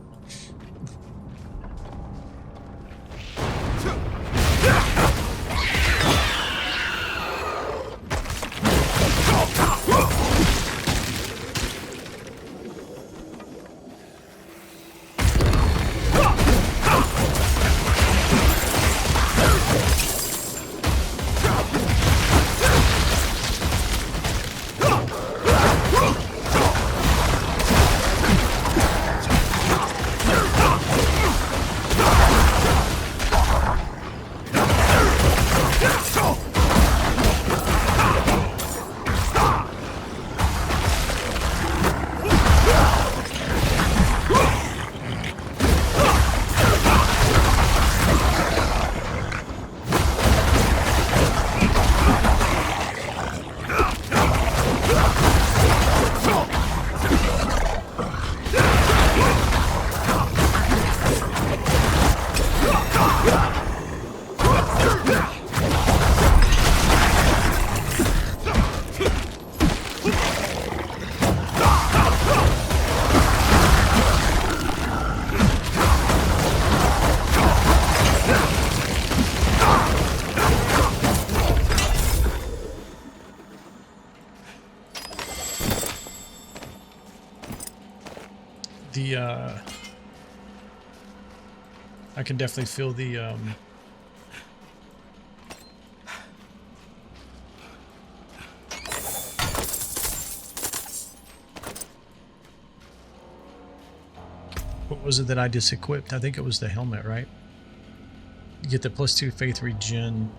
I can definitely feel the what was it that I just equipped? I think it was the helmet, right? You get the +2 faith regen,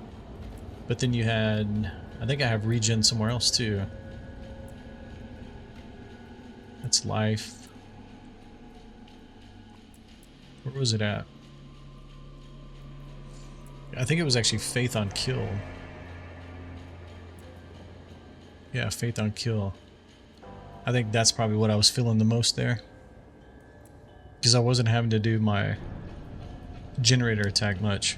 but then you had, I think I have regen somewhere else too. That's life. Where was it at? I think it was actually faith on kill. Yeah, faith on kill. I think that's probably what I was feeling the most there. Because I wasn't having to do my generator attack much.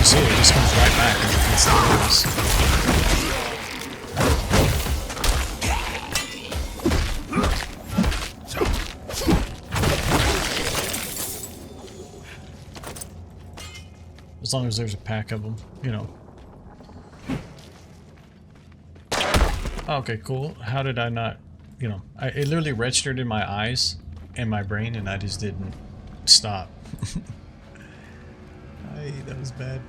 See, it just comes right back and hits the walls. As long as there's a pack of them, you know. Okay, cool. How did I not, you know, it literally registered in my eyes and my brain and I just didn't stop. That was bad.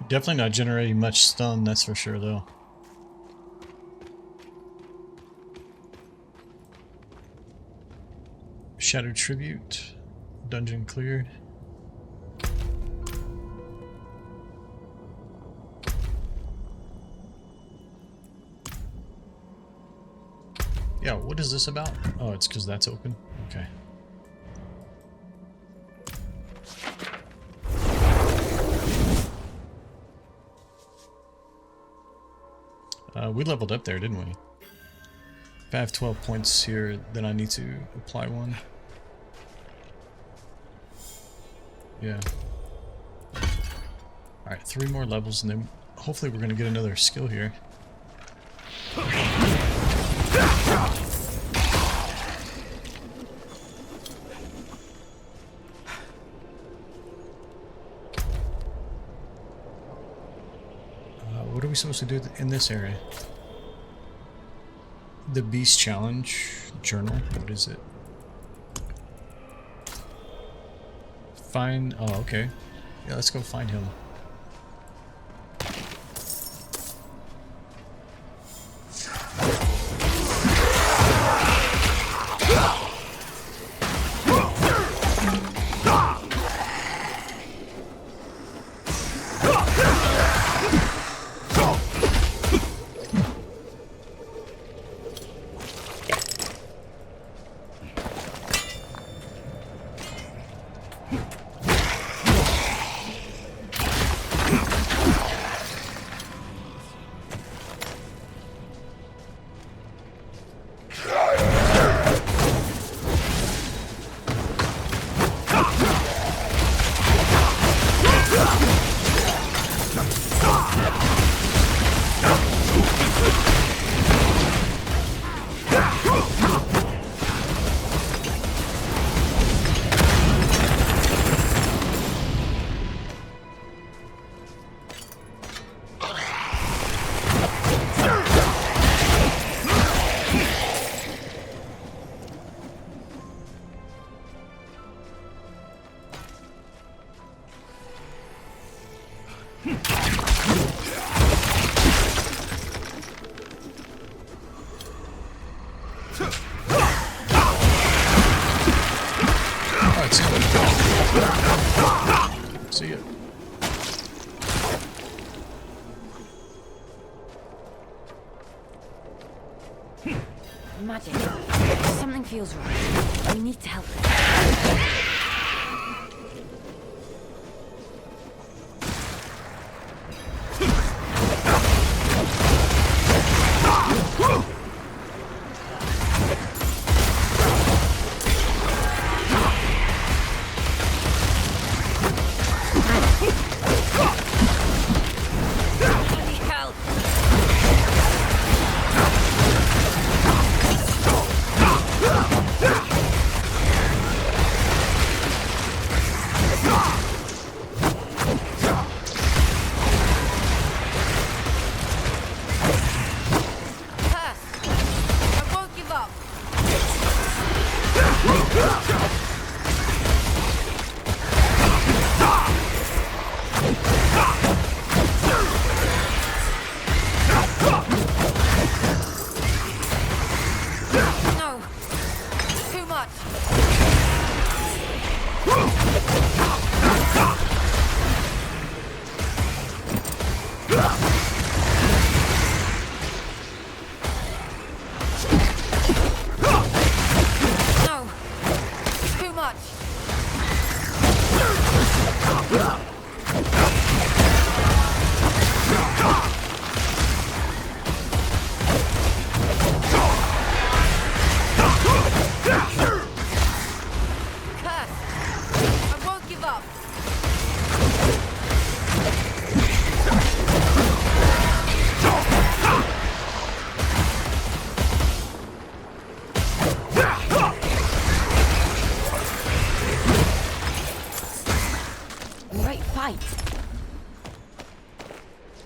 Definitely not generating much stun, that's for sure, though. Shattered Tribute. Dungeon cleared. Yeah, what is this about? Oh, it's because that's open? Okay. We leveled up there, didn't we? If I have 12 points here, then I need to apply one. Yeah. Alright, 3 more levels, and then hopefully we're going to get another skill here. What are we supposed to do in this area? The Beast Challenge Journal? What is it? Find... Oh, okay. Yeah, let's go find him. See ya. Magic. Something feels wrong. We need to help.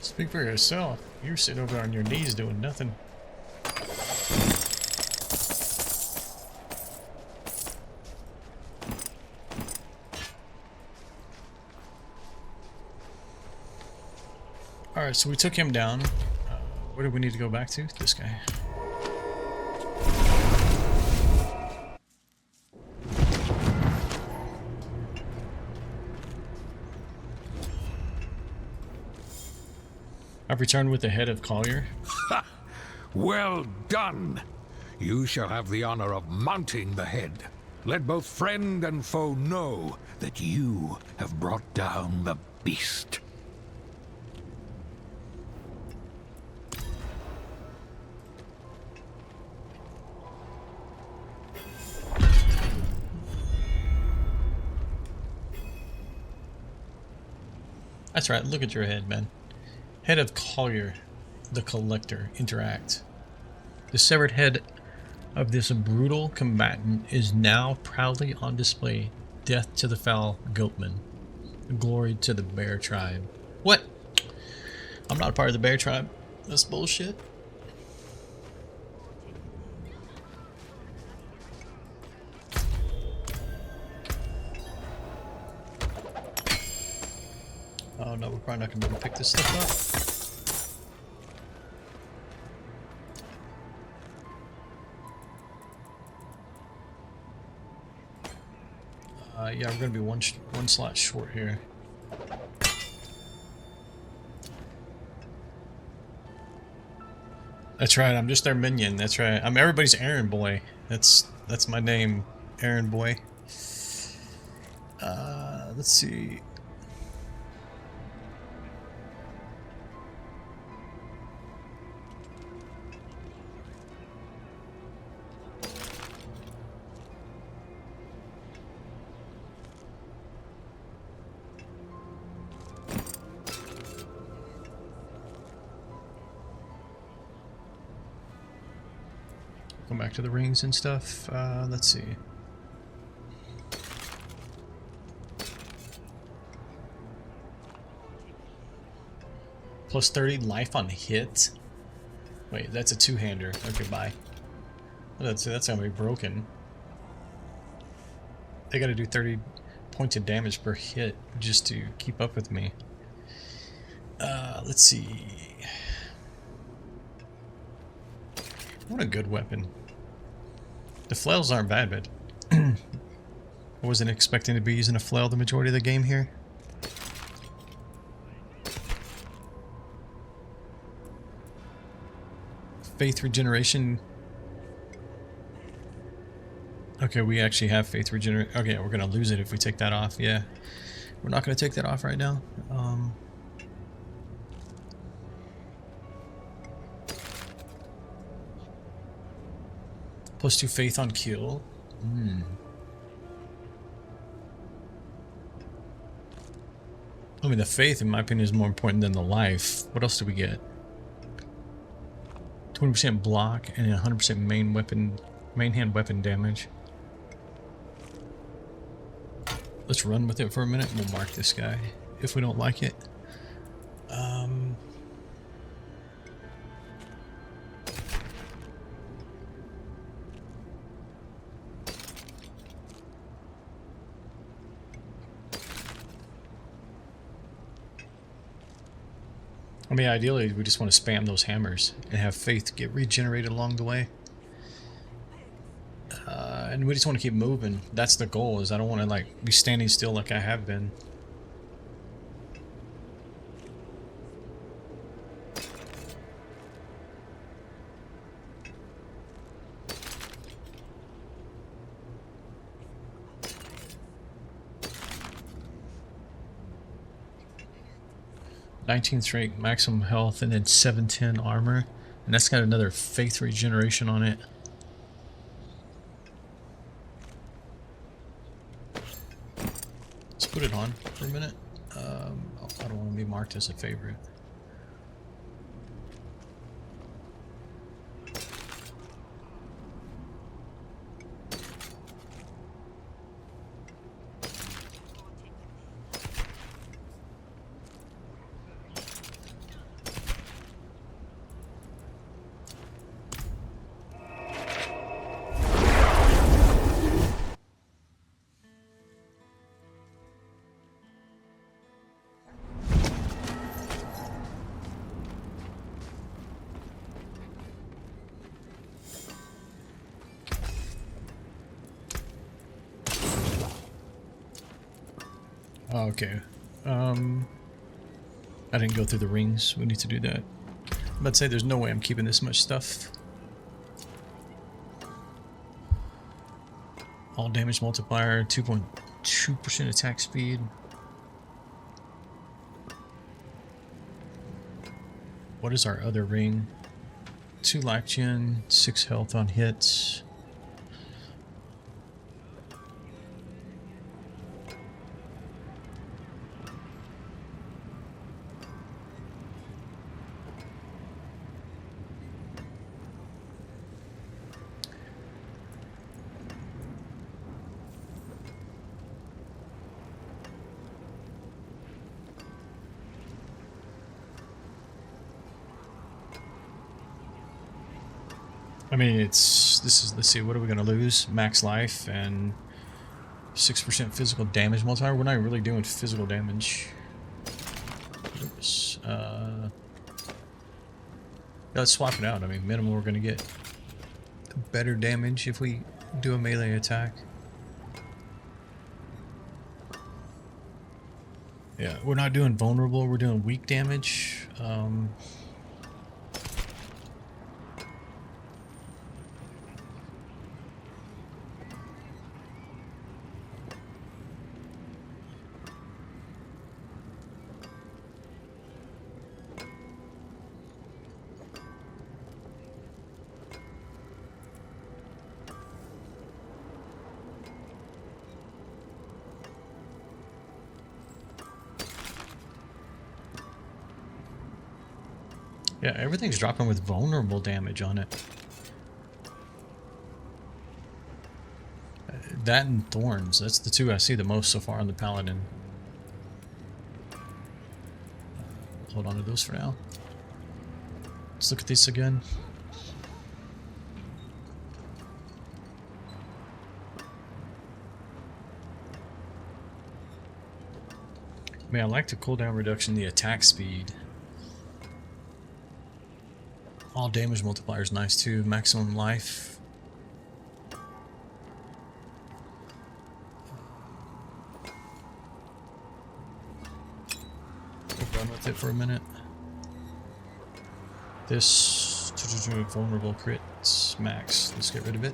Speak for yourself. You're sitting over on your knees doing nothing. Alright, so we took him down. Where do we need to go back to? This guy. I've returned with the head of Collier. Ha! Well done! You shall have the honor of mounting the head. Let both friend and foe know that you have brought down the beast. That's right, look at your head, man. Head of Collier, the Collector, interact. The severed head of this brutal combatant is now proudly on display. Death to the foul goatman. Glory to the bear tribe. What? I'm not a part of the bear tribe. That's bullshit. Oh no, we're probably not gonna be able to pick this stuff up. Yeah, we're gonna be one slot short here. That's right, I'm just their minion. That's right. I'm everybody's errand boy. That's my name, errand boy. Let's see. Go back to the rings and stuff. Let's see. Plus 30 life on hit. Wait, that's a two-hander. Okay, bye. That's gonna be broken. They gotta do 30 points of damage per hit just to keep up with me. Let's see. What a good weapon. The flails aren't bad, but I wasn't expecting to be using a flail the majority of the game here. Faith regeneration. Okay, we actually have faith regeneration. Okay, we're gonna lose it if we take that off. Yeah, we're not gonna take that off right now. Plus 2 faith on kill. I mean, the faith, in my opinion, is more important than the life. What else do we get? 20% block and 100% main hand weapon damage. Let's run with it for a minute and we'll mark this guy if we don't like it. I mean, ideally, we just want to spam those hammers and have faith get regenerated along the way. And we just want to keep moving. That's the goal, is I don't want to, like, be standing still like I have been. (19th rank, maximum health, and then 710 armor, and that's got another faith regeneration on it. Let's put it on for a minute. I don't want to be marked as a favorite. Okay. I didn't go through the rings. We need to do that. I'm about to say there's no way I'm keeping this much stuff. All damage multiplier, 2.2% attack speed. What is our other ring? 2 life gen, 6 health on hits. I mean, let's see, what are we going to lose? Max life and 6% physical damage multiplier. We're not really doing physical damage. Oops. Let's swap it out. I mean, minimum we're gonna get better damage if we do a melee attack. Yeah, we're not doing vulnerable, we're doing weak damage. Yeah, everything's dropping with vulnerable damage on it. That and thorns, that's the two I see the most so far on the Paladin. Hold on to those for now. Let's look at these again. Man, I like the cooldown reduction, the attack speed. All damage multiplier is nice too. Maximum life. We'll run with it for a minute. This vulnerable crits max. Let's get rid of it.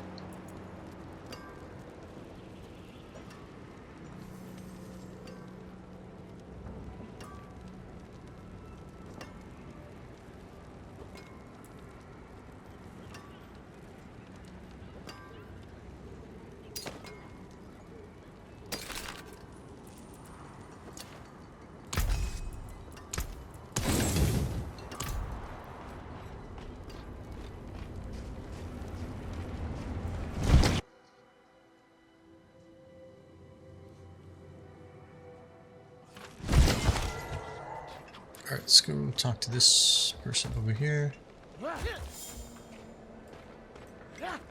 Alright, let's go talk to this person over here.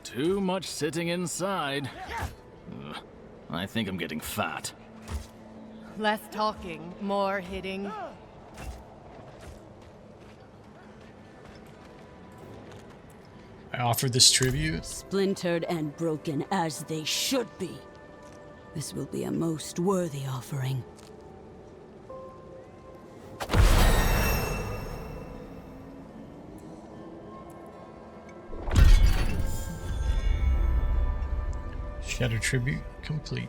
Too much sitting inside. Ugh, I think I'm getting fat. Less talking, more hitting. I offered this tribute. Splintered and broken as they should be. This will be a most worthy offering. Shadow tribute complete.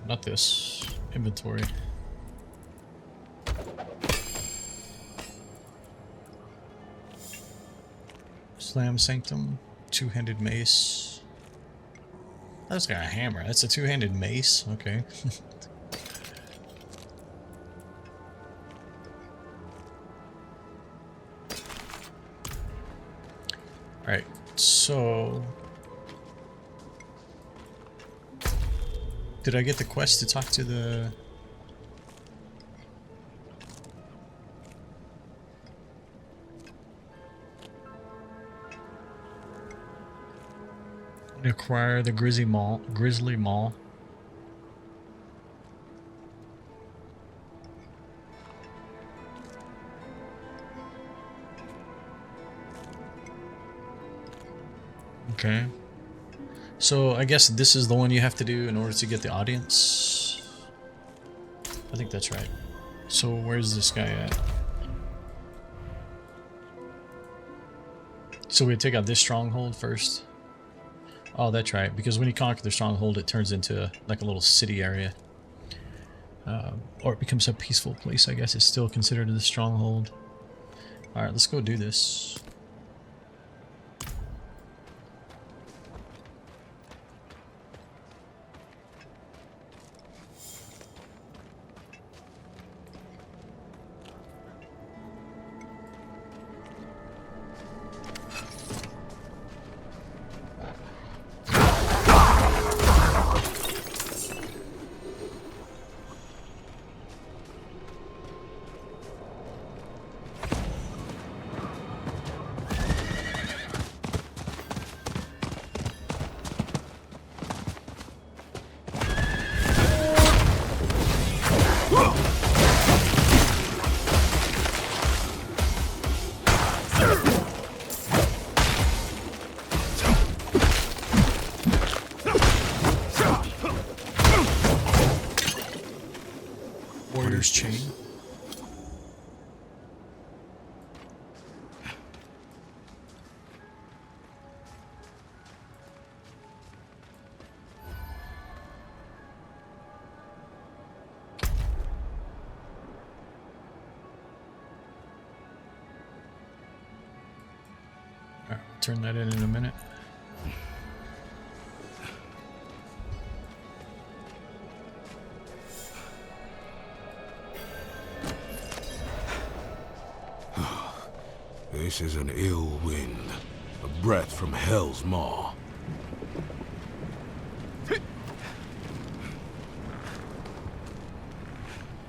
Not this. Inventory. Slam Sanctum. Two-handed mace. That's got a hammer. That's a two-handed mace. Okay. Alright, so... Did I get the quest to talk to the... Acquire the Grizzly Maul. Okay. So I guess this is the one you have to do in order to get the audience. I think that's right. So where's this guy at? So we take out this stronghold first. Oh, that's right. Because when you conquer the stronghold, it turns into like a little city area. Or it becomes a peaceful place, I guess. It's still considered the stronghold. Alright, let's go do this. Warrior's Chain. Alright, we'll turn that in a minute. This is an ill wind, a breath from hell's maw.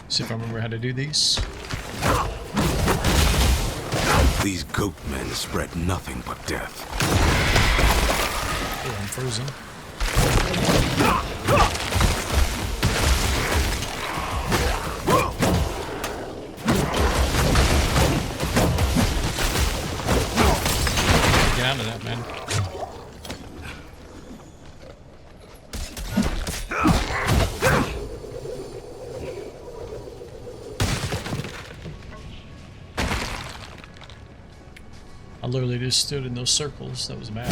See if I remember how to do these. These goat men spread nothing but death. Oh, I'm frozen. Get out of that, man. I literally just stood in those circles. That was bad.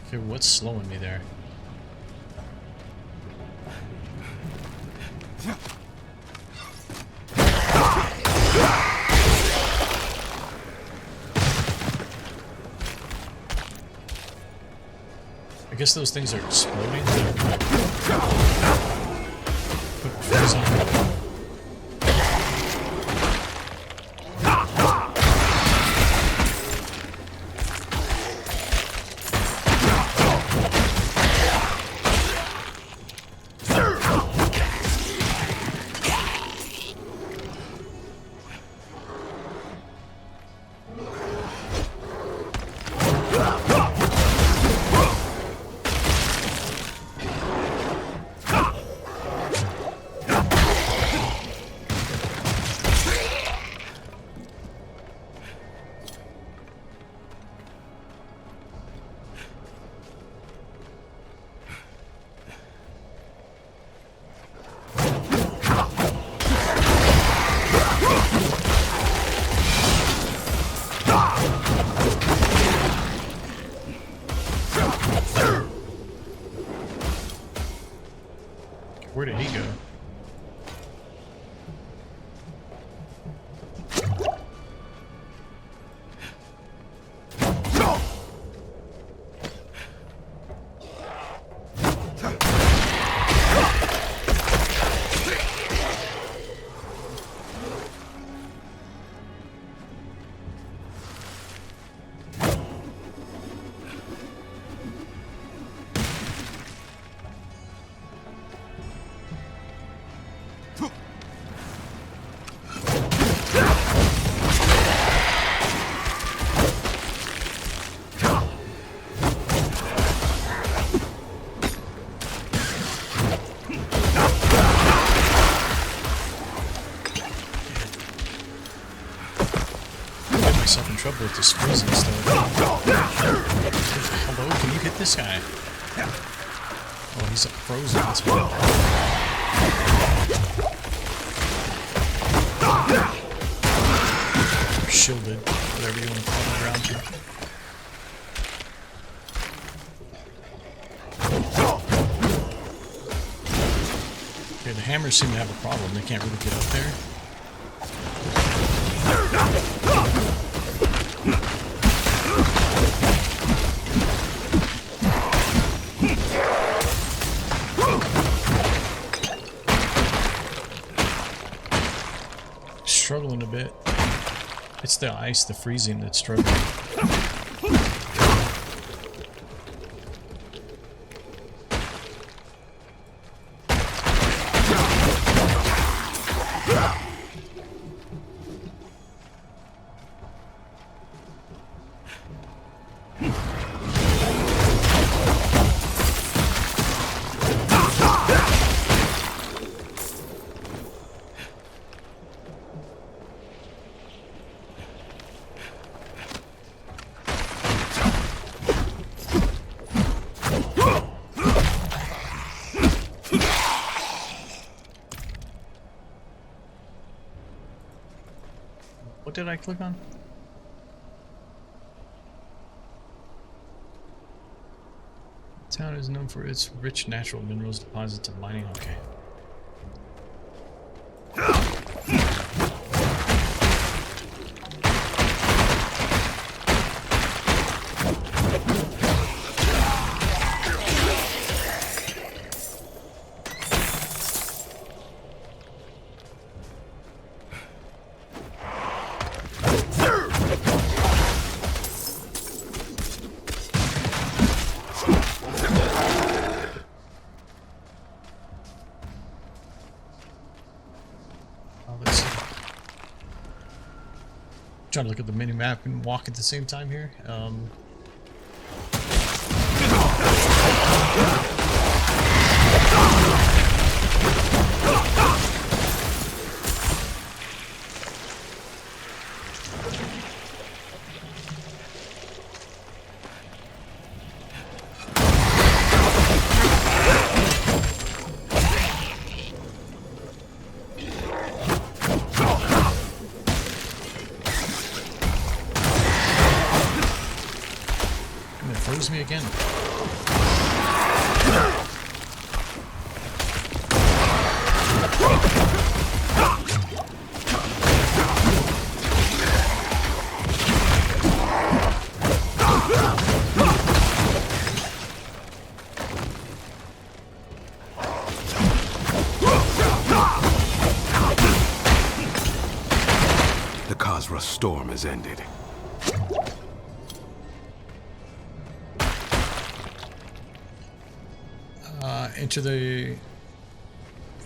Okay, what's slowing me there? I guess those things are exploding. Put freeze on it. Where did he go? Myself in trouble with this freezing stuff. Hello, can you hit this guy? Oh, he's frozen. That's weird. Shielded, whatever you want to call it around here. Okay, the hammers seem to have a problem. They can't really get up there. Struggling a bit. It's the ice, the freezing that's struggling. What did I click on? The town is known for its rich natural minerals, deposits, and mining. Okay. Trying to look at the mini map and walk at the same time here. Me again. The Khazra storm has ended. Enter the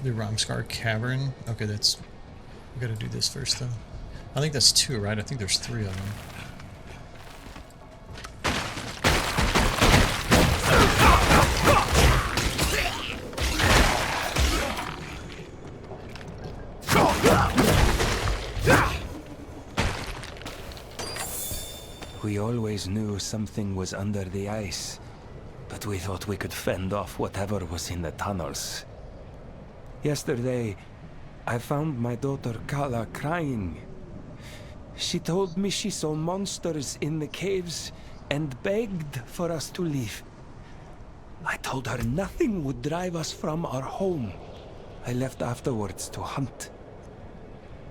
Ramskar cavern. Okay, that's, we gotta do this first though. I think that's 2, right? I think there's 3 of them. We always knew something was under the ice, but we thought we could fend off whatever was in the tunnels. Yesterday, I found my daughter Kala crying. She told me she saw monsters in the caves and begged for us to leave. I told her nothing would drive us from our home. I left afterwards to hunt.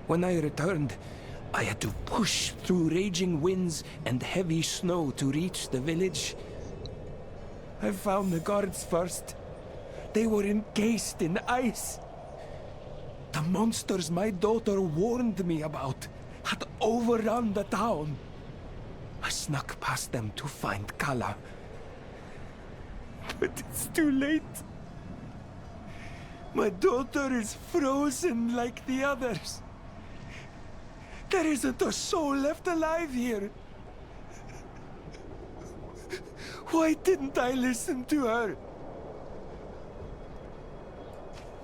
When I returned, I had to push through raging winds and heavy snow to reach the village. I found the guards first. They were encased in ice. The monsters my daughter warned me about had overrun the town. I snuck past them to find Kala. But it's too late. My daughter is frozen like the others. There isn't a soul left alive here. Why didn't I listen to her?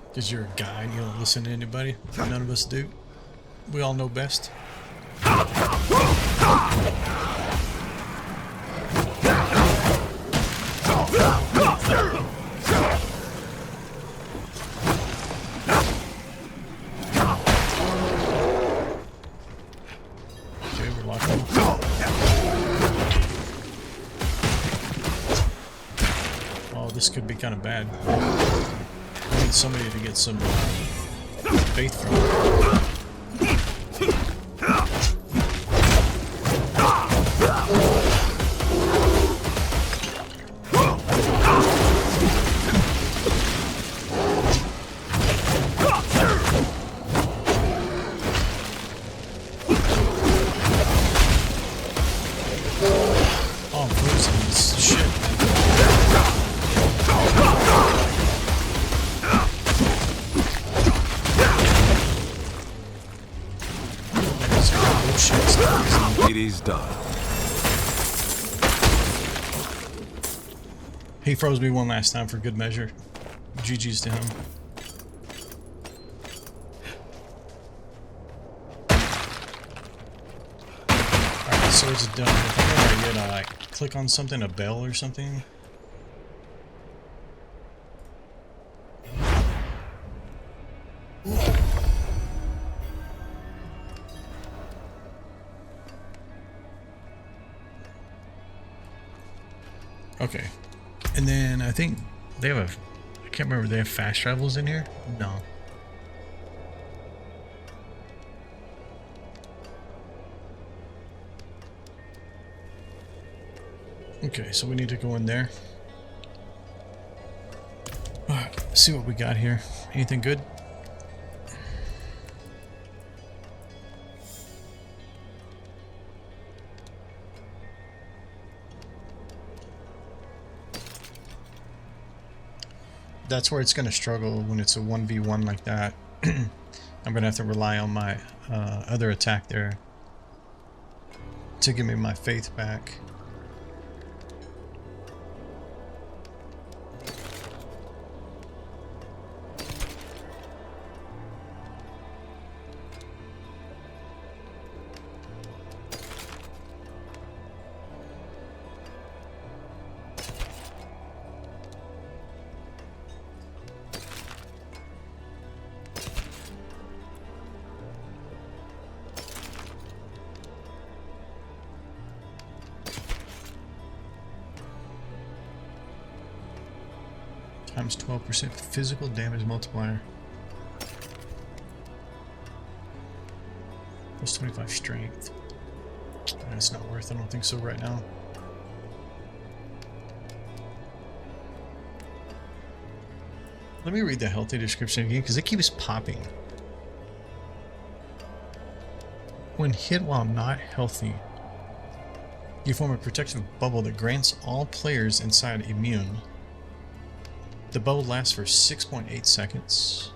Because you're a guy and you don't listen to anybody. None of us do. We all know best. This could be kind of bad. I need somebody to get some faith from. Oh, I'm frozen. This is shit. It is done. He froze me one last time for good measure. GG's to him. Alright, so it's done. If I ever get like click on something, a bell or something. Okay. And then I think they have I can't remember, they have fast travels in here? No. Okay, so we need to go in there. Alright, let's see what we got here. Anything good? That's where it's going to struggle when it's a 1v1 like that. I'm going to have to rely on my other attack there to give me my faith back. Times 12% physical damage multiplier. Plus 25 strength. That's not worth it, I don't think so right now. Let me read the healthy description again because it keeps popping. When hit while not healthy, you form a protective bubble that grants all players inside immune. The bubble lasts for 6.8 seconds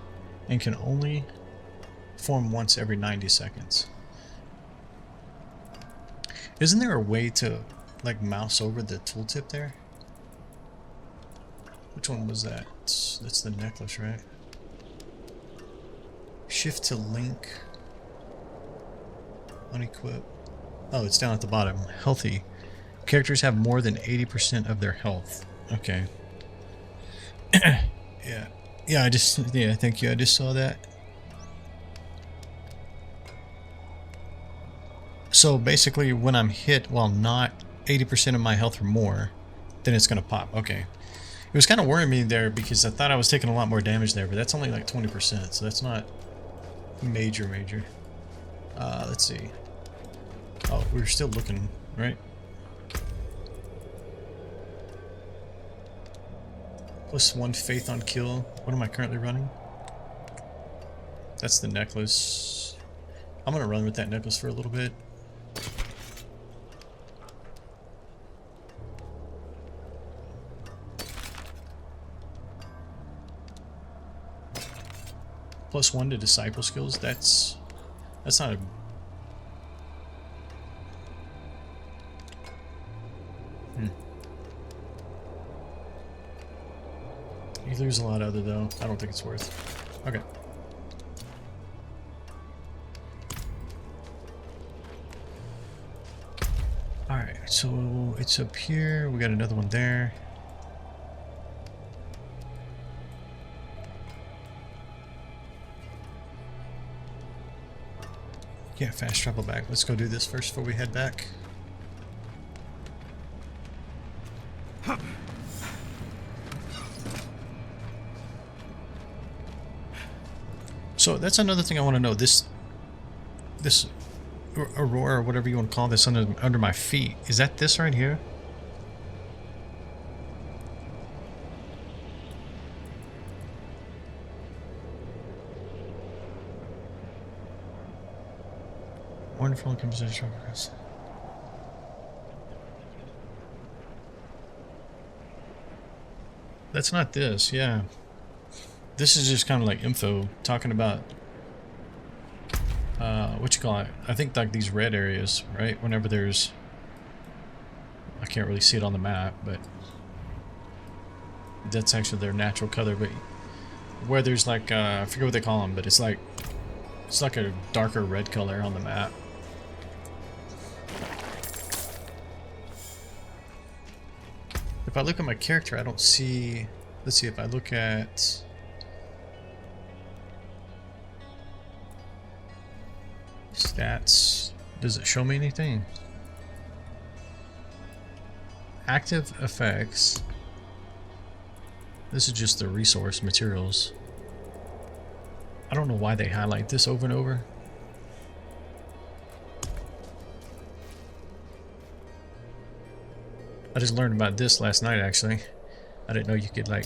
and can only form once every 90 seconds. Isn't there a way to like mouse over the tooltip there? Which one was that? That's the necklace, right? Shift to link. Unequip. Oh, it's down at the bottom. Healthy. Characters have more than 80% of their health. Okay. Yeah, thank you. I just saw that. So basically when I'm hit while not 80% of my health or more, then it's gonna pop. Okay. It was kind of worrying me there because I thought I was taking a lot more damage there, but that's only like 20%, so that's not major. Let's see. Oh, we're still looking, right? Plus 1 faith on kill. What am I currently running? That's the necklace. I'm gonna run with that necklace for a little bit. Plus 1 to disciple skills. That's not a... You lose a lot of other though. I don't think it's worth. Okay. Alright, so it's up here. We got another one there. Yeah, fast travel back. Let's go do this first before we head back. So that's another thing I want to know. This aurora, or whatever you want to call this, under my feet. Is that this right here? Wonderful composition. That's not this, yeah. This is just kind of like info talking about what you call it? I think like these red areas, right? Whenever there's, I can't really see it on the map, but that's actually their natural color. But where there's like I forget what they call them, but it's like a darker red color on the map. If I look at my character, I don't see. Let's see if I look at. Stats. Does it show me anything? active effects. This is just the resource materials. I don't know why they highlight this over and over. I just learned about this last night, actually. I didn't know you could, like,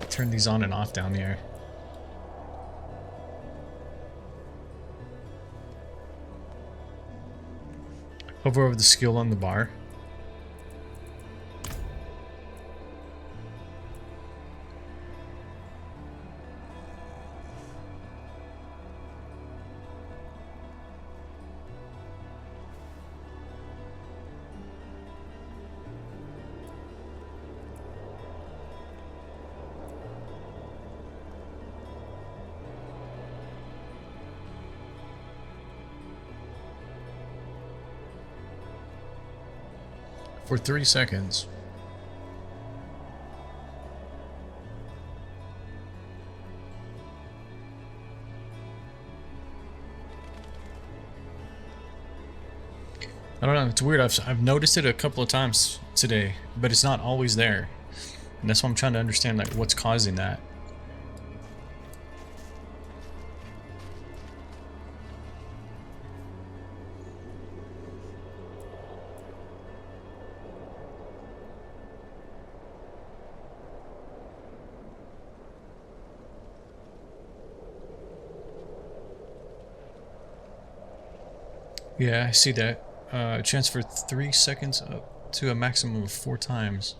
turn these on and off down here. Hover over the skill on the bar. For 3 seconds. I don't know, it's weird. I've noticed it a couple of times today, but it's not always there. And that's why I'm trying to understand, like, what's causing that. Yeah, I see that. Chance for 3 seconds up to a maximum of 4 times.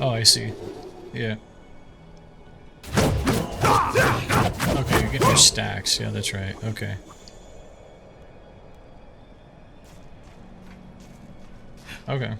Oh, I see. Yeah. Okay, you get your stacks. Yeah, that's right. Okay. Okay.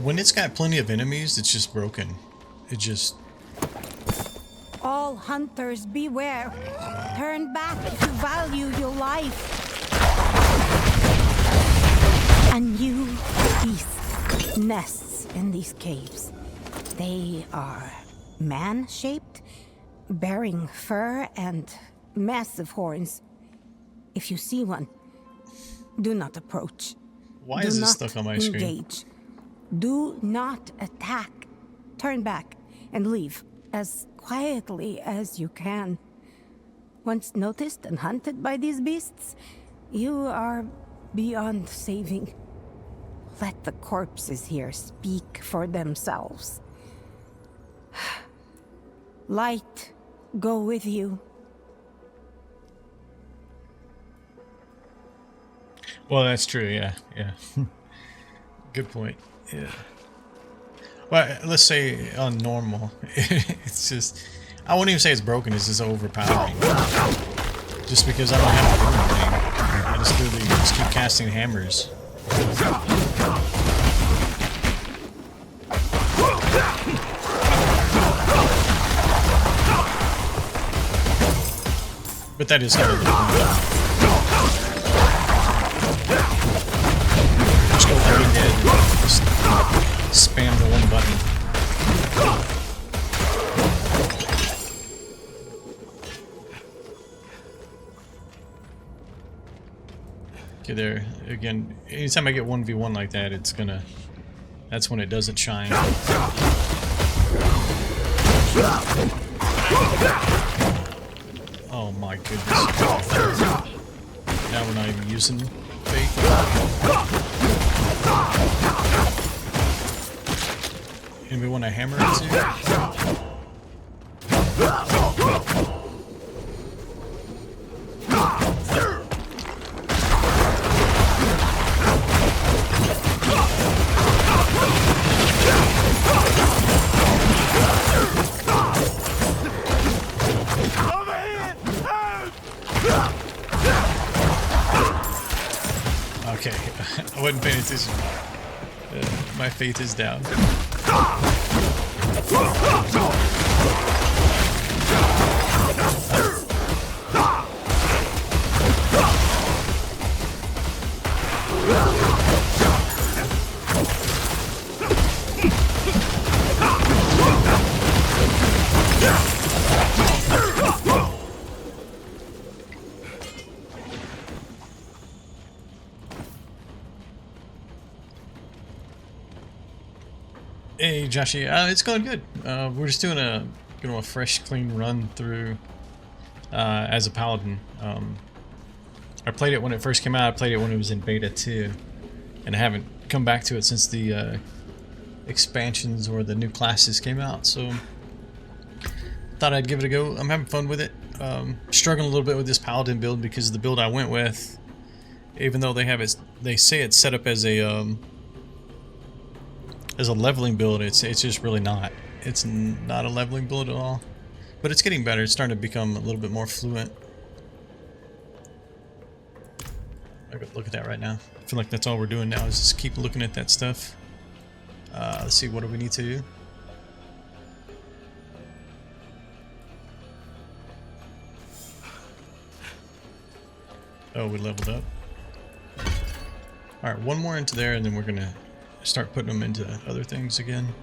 When it's got plenty of enemies, it's just broken. It just... All hunters beware. Turn back if you value your life. A new beast nests in these caves. They are man-shaped, bearing fur and massive horns. If you see one, do not approach. Why is this stuck on my screen? Engage. Do not attack. Turn back and leave as quietly as you can. Once noticed and hunted by these beasts, you are beyond saving. Let the corpses here speak for themselves. Light, go with you. Well, that's true, yeah. Good point. Yeah. Well, let's say on normal, it's just, I wouldn't even say it's broken, it's just overpowering. Just because I don't have to do anything. I just literally just keep casting hammers. But that is kind of the point. Just go right dead. Just spam the one button. Okay, there again. Anytime I get 1v1 like that, it's gonna. That's when it doesn't shine. Oh my goodness. Now we're not even using faith. Anybody want a hammer into? wasn't paying attention. My faith is down. Hey Joshy, it's going good. We're just doing a fresh, clean run through as a paladin. I played it when it first came out. I played it when it was in beta too, and I haven't come back to it since the expansions or the new classes came out. So thought I'd give it a go. I'm having fun with it. Struggling a little bit with this paladin build because the build I went with, even though they say it's set up as a leveling build, it's just really not. It's not a leveling build at all. But it's getting better. It's starting to become a little bit more fluent. I could look at that right now. I feel like that's all we're doing now is just keep looking at that stuff. Let's see, what do we need to do? Oh, we leveled up. Alright, one more into there and then we're gonna start putting them into other things again.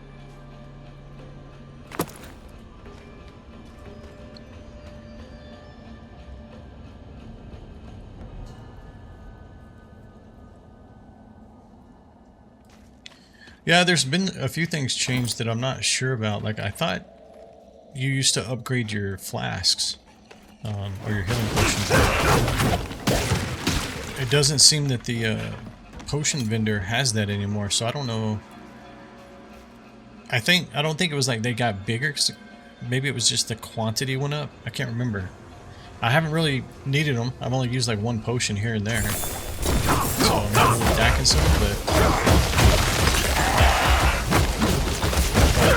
Yeah, there's been a few things changed that I'm not sure about. Like, I thought you used to upgrade your flasks or your healing potions. It doesn't seem that the potion vendor has that anymore, so I don't know. I don't think it was like they got bigger, 'cause maybe it was just the quantity went up. I can't remember. I haven't really needed them. I've only used like one potion here and there, so I'm not really stacking some, but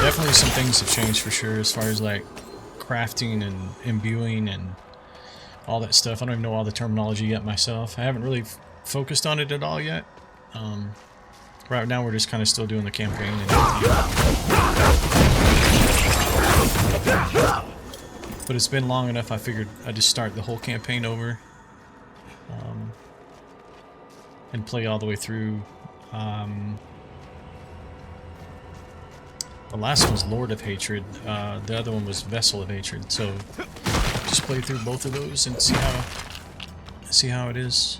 definitely some things have changed for sure as far as like crafting and imbuing and all that stuff. I don't even know all the terminology yet myself. I haven't really focused on it at all yet. Right now we're just kind of still doing the campaign and but it's been long enough I figured I'd just start the whole campaign over and play all the way through. The last one was Lord of Hatred, the other one was Vessel of Hatred, so just play through both of those and see how it is.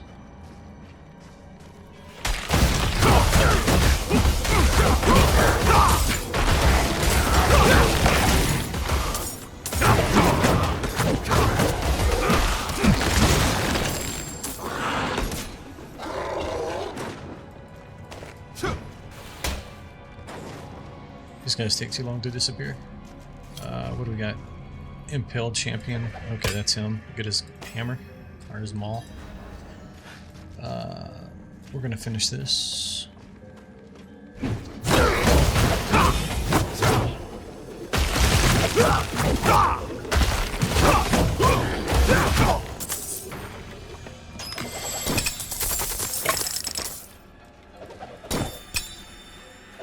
These guys take too long to disappear. What do we got? Impaled Champion. Okay, that's him. Get his hammer or his maul. We're gonna finish this.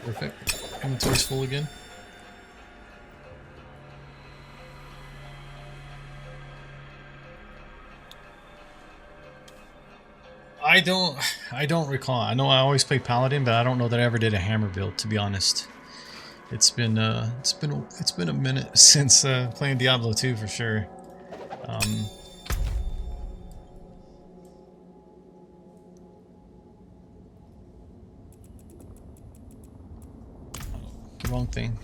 Perfect. Inventory's full again. I don't recall. I know I always played Paladin, but I don't know that I ever did a hammer build, to be honest. It's been a minute since playing Diablo 2 for sure. The wrong thing.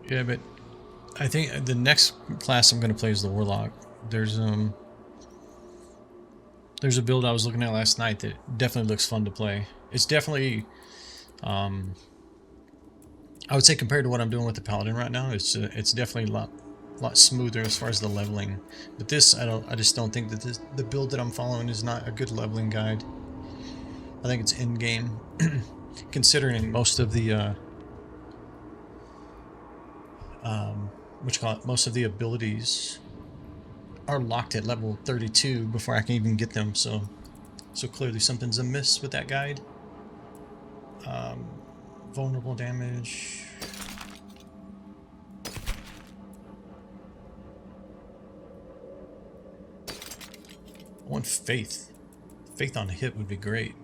Yeah, but I think the next class I'm going to play is the Warlock. There's a build I was looking at last night that definitely looks fun to play. It's definitely, I would say compared to what I'm doing with the Paladin right now, it's definitely a lot smoother as far as the leveling. But this, I just don't think that the build that I'm following is not a good leveling guide. I think it's Endgame, considering most of the most of the abilities are locked at level 32 before I can even get them. So clearly something's amiss with that guide. Vulnerable damage. I want faith. Faith on a hit would be great.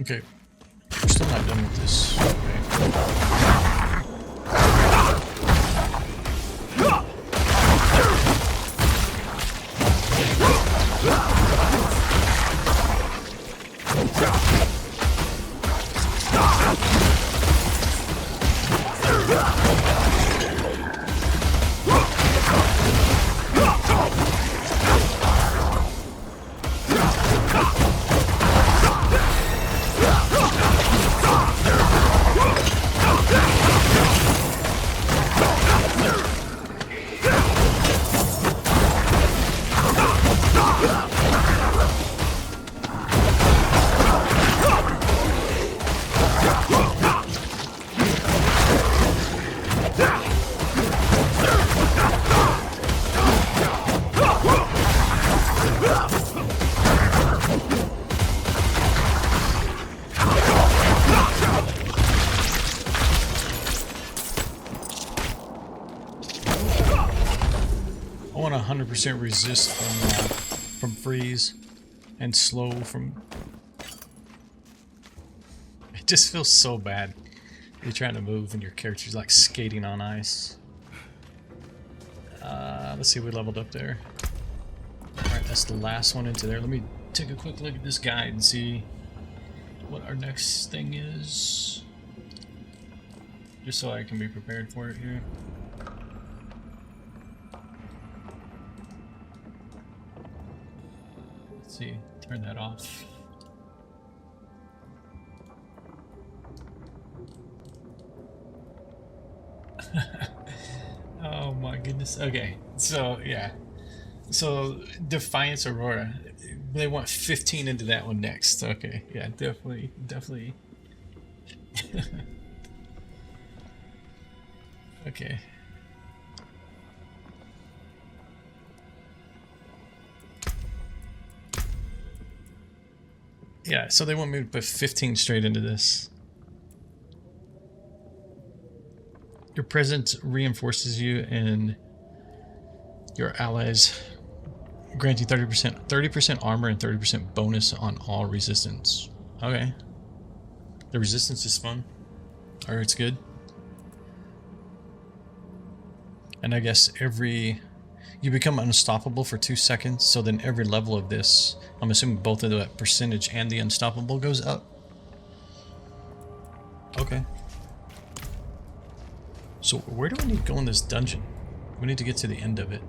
Okay, we're still not done with this. I want 100% resist from freeze and slow from. It just feels so bad. You're trying to move and your character's like skating on ice. Let's see, we leveled up there. Alright, that's the last one into there. Let me take a quick look at this guide and see what our next thing is. Just so I can be prepared for it here. Let's see, turn that off. Oh my goodness. Okay, so yeah. So Defiance Aurora. They want 15 into that one next. Okay, yeah, definitely. Okay. Yeah, so they want me to put 15 straight into this. Your presence reinforces you and your allies, granting 30% armor and 30% bonus on all resistance. Okay. The resistance is fun. Or it's good. And I guess you become unstoppable for 2 seconds, so then every level of this, I'm assuming both of the percentage and the unstoppable goes up. Okay. So where do we need to go in this dungeon? We need to get to the end of it.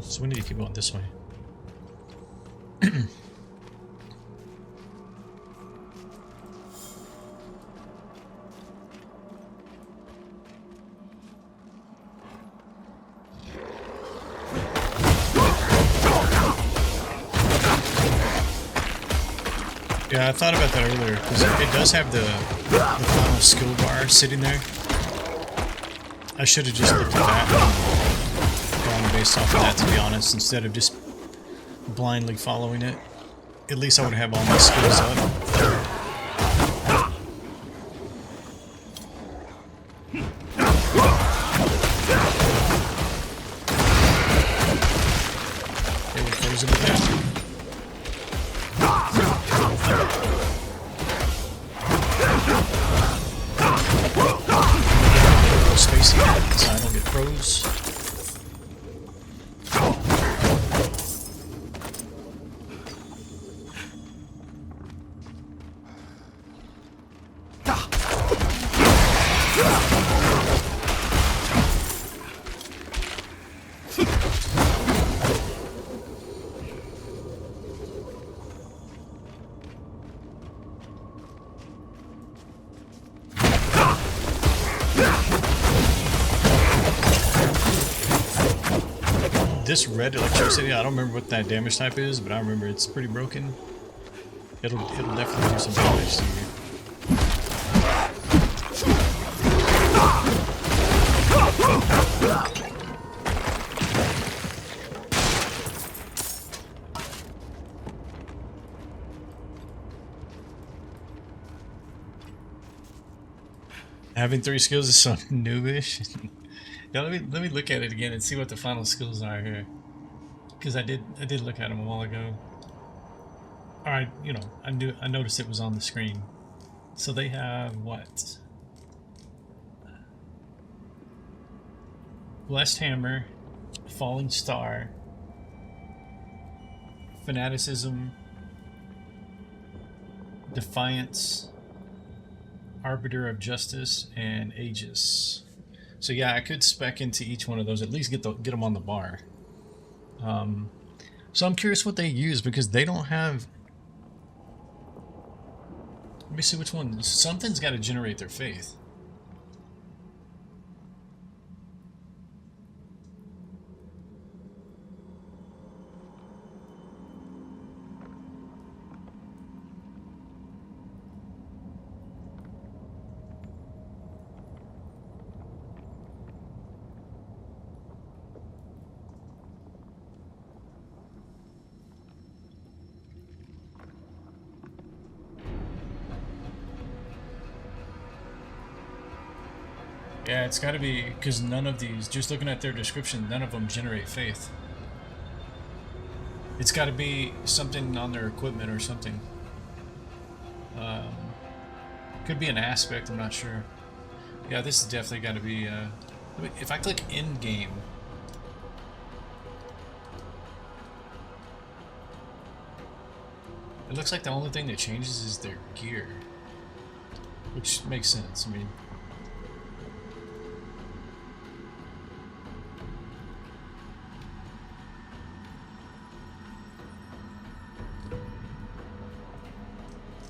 So we need to keep going this way. Yeah, I thought about that earlier, because it does have the final skill bar sitting there. I should have just looked at that and gone based off of that, to be honest, instead of just blindly following it. At least I would have all my skills up. skills. This red electricity, I don't remember what that damage type is, but I remember it's pretty broken. It'll definitely do some damage to you. Having 3 skills is so noobish. Yeah, let me look at it again and see what the final skills are here, because I did look at them a while ago. All right, you know, I noticed it was on the screen. So they have what? Blessed Hammer, Falling Star, Fanaticism, Defiance, Arbiter of Justice, and Aegis. So yeah, I could spec into each one of those, at least get them on the bar. So I'm curious what they use, because they don't have... Let me see which one. Something's got to generate their faith. Yeah, it's got to be, because none of these, just looking at their description, none of them generate faith. It's got to be something on their equipment or something. Could be an aspect, I'm not sure. Yeah, this has definitely got to be, if I click Endgame, it looks like the only thing that changes is their gear, which makes sense. I mean,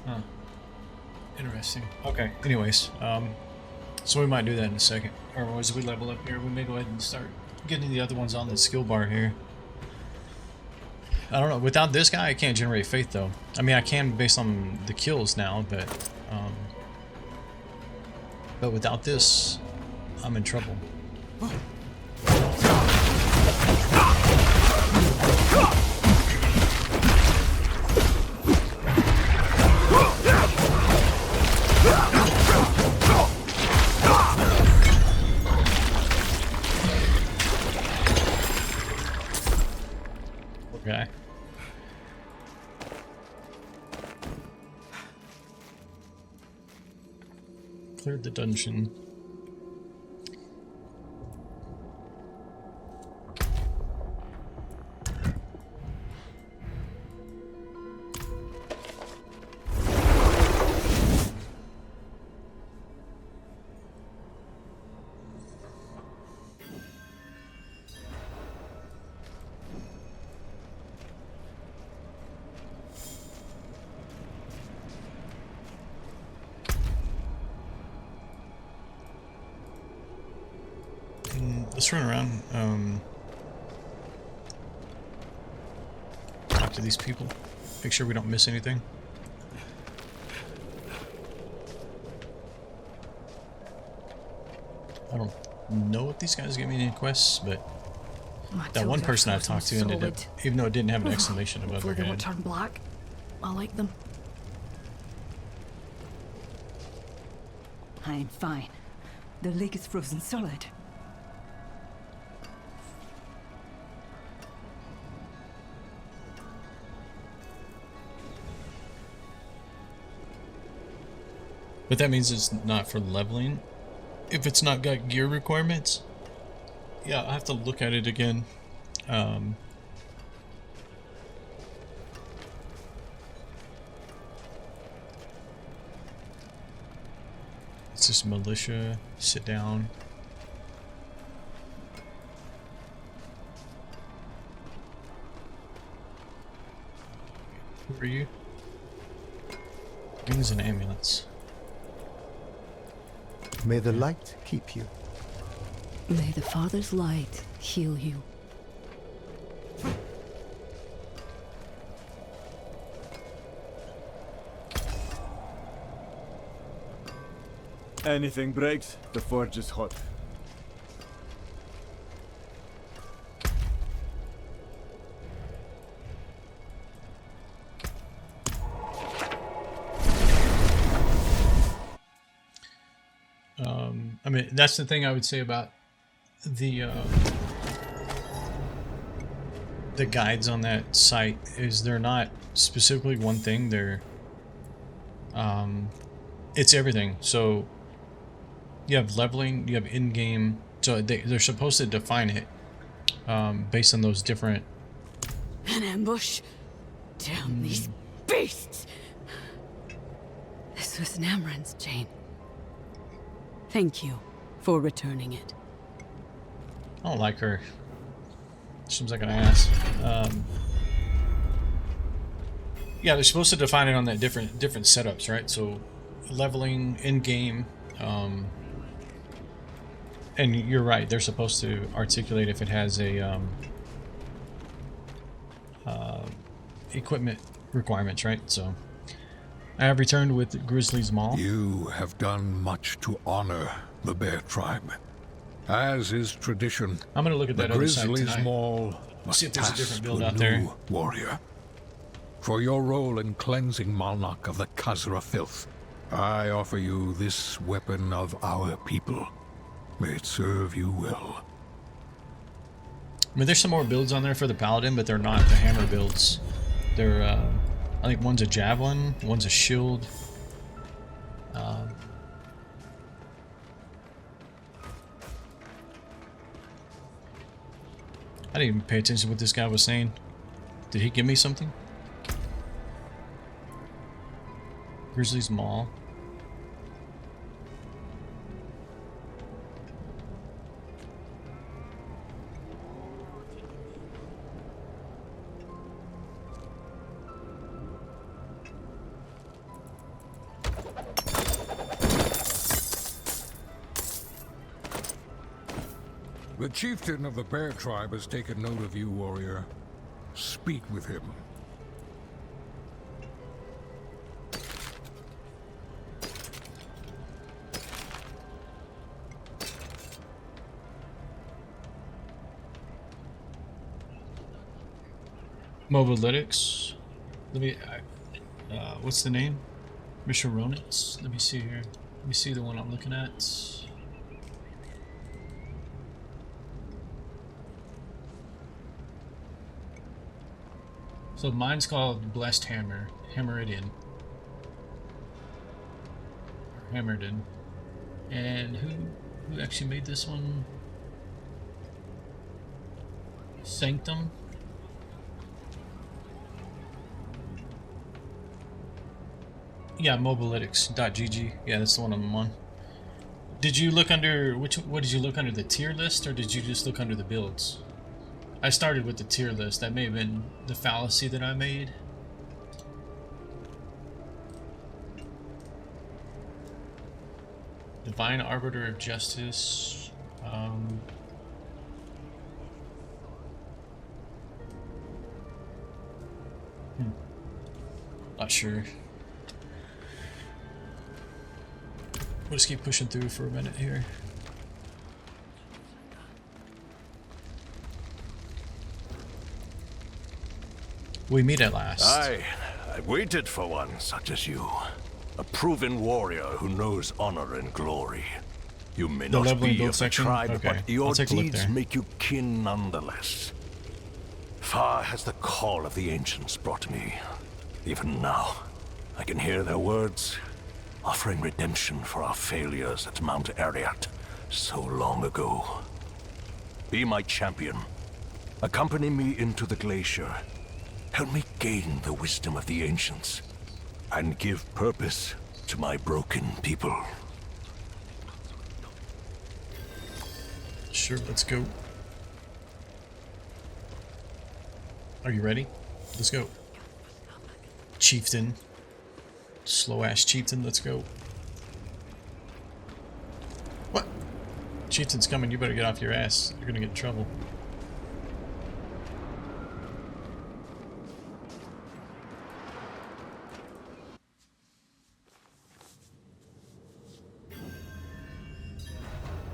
huh. Interesting. Okay, anyways, so we might do that in a second. Or as we level up here, we may go ahead and start getting the other ones on the skill bar here. I don't know, without this guy I can't generate faith though. I mean, I can based on the kills now, but without this, I'm in trouble. Okay. Cleared the dungeon. Let's run around, talk to these people, make sure we don't miss anything. I don't know if these guys give me any quests, but that one person I talked to ended up, even though it didn't have an exclamation above their Hopefully they won't head. turn black. I like them. I'm fine. The lake is frozen solid. But that means it's not for leveling. If it's not got gear requirements, Yeah, I have to look at it again. It's just militia. Sit down. Who are you? Rings and amulets. May the light keep you. May the Father's light heal you. Anything breaks, the forge is hot. I mean, that's the thing I would say about the guides on that site is they're not specifically one thing. They're it's everything. So you have leveling, you have in-game. So they're supposed to define it based on those different. An ambush? Damn these beasts! This was Namran's chain. Thank you for returning it. I don't like her. Seems like an ass. Yeah, they're supposed to define it on that different setups, right? So leveling in game, and you're right. They're supposed to articulate if it has a equipment requirements, right? So I have returned with Grizzly's Maul. You have done much to honor the Bear Tribe. As is tradition, I'm gonna look at that other side Grizzly's tonight. Maul must See if there's a pass different to build a out new there. warrior. For your role in cleansing Malnak of the Khazra filth, I offer you this weapon of our people. May it serve you well. I mean, there's some more builds on there for the Paladin, but they're not the hammer builds. They're, I think one's a javelin, one's a shield. I didn't even pay attention to what this guy was saying. Did he give me something? Grizzly's Maul. The chieftain of the Bear Tribe has taken note of you, warrior. Speak with him. Mobalytics. Let me. What's the name? Misharonitz. Let me see here. Let me see the one I'm looking at. So mine's called Blessed Hammer, Hammerdin. Hammerdin. And who actually made this one? Sanctum. Yeah, mobalytics.gg. Yeah, that's the one I'm on. Did you look under what did you look under, the tier list, or did you just look under the builds? I started with the tier list. That may have been the fallacy that I made. Divine Arbiter of Justice. Not sure. We'll just keep pushing through for a minute here. We meet at last. I waited for one such as you. A proven warrior who knows honor and glory. You may The not leveling be build of the section? tribe, Okay, but your I'll take a look deeds there. make you kin nonetheless. Far has the call of the ancients brought me. Even now, I can hear their words, offering redemption for our failures at Mount Ariat so long ago. Be my champion. Accompany me into the glacier. Help me gain the wisdom of the ancients. And give purpose to my broken people. Sure, let's go. Are you ready? Let's go. Chieftain. Slow ass chieftain, let's go. What? Chieftain's coming, you better get off your ass. You're gonna get in trouble.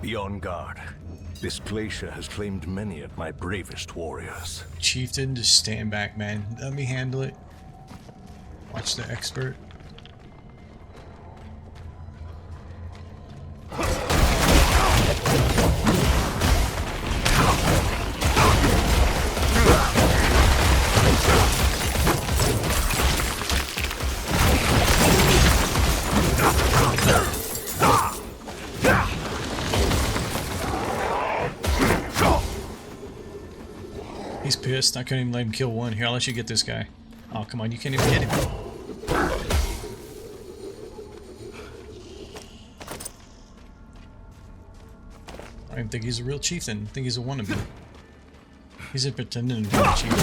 Be on guard. This glacier has claimed many of my bravest warriors. Chieftain, just stand back, man. Let me handle it. Watch the expert. He's pissed. I couldn't even let him kill one. Here, I'll let you get this guy. Oh, come on. You can't even hit him. I don't even think he's a real chieftain. I think he's a wannabe. He's in pretending to be a chieftain.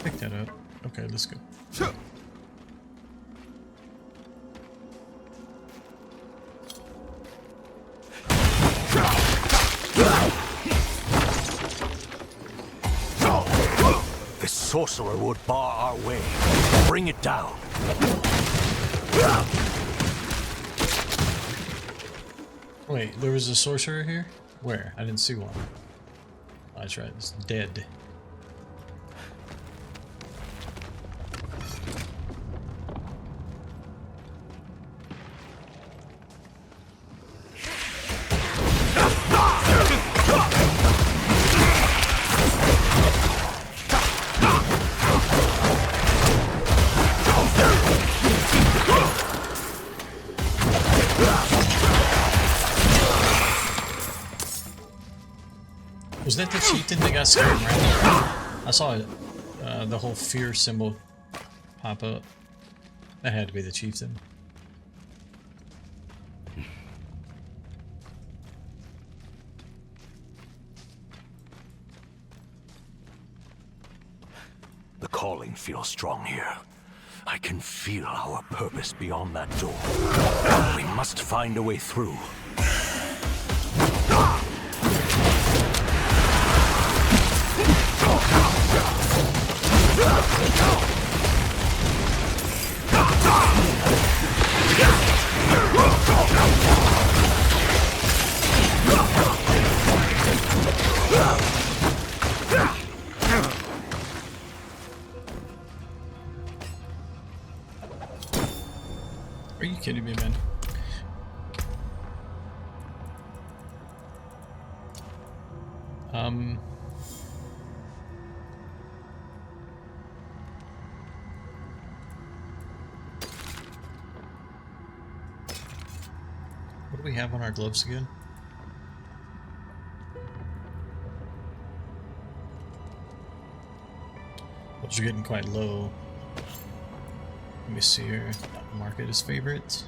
Pick that up. Okay, let's go. This sorcerer would bar our way. Bring it down. Wait, there was a sorcerer here? Where? I didn't see one. Oh, that's right, it's dead. Was that the chieftain that got scared around? I saw the whole fear symbol pop up. That had to be the chieftain. The calling feels strong here. I can feel our purpose beyond that door. We must find a way through. Are you kidding me, man? What do we have on our gloves again? Those are getting quite low. Let me see here. Mark it as favorite.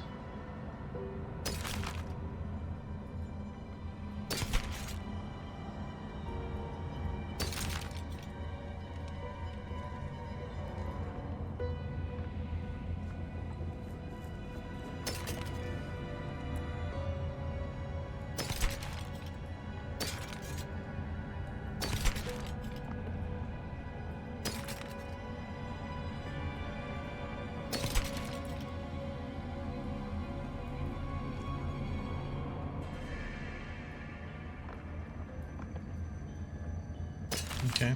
Okay.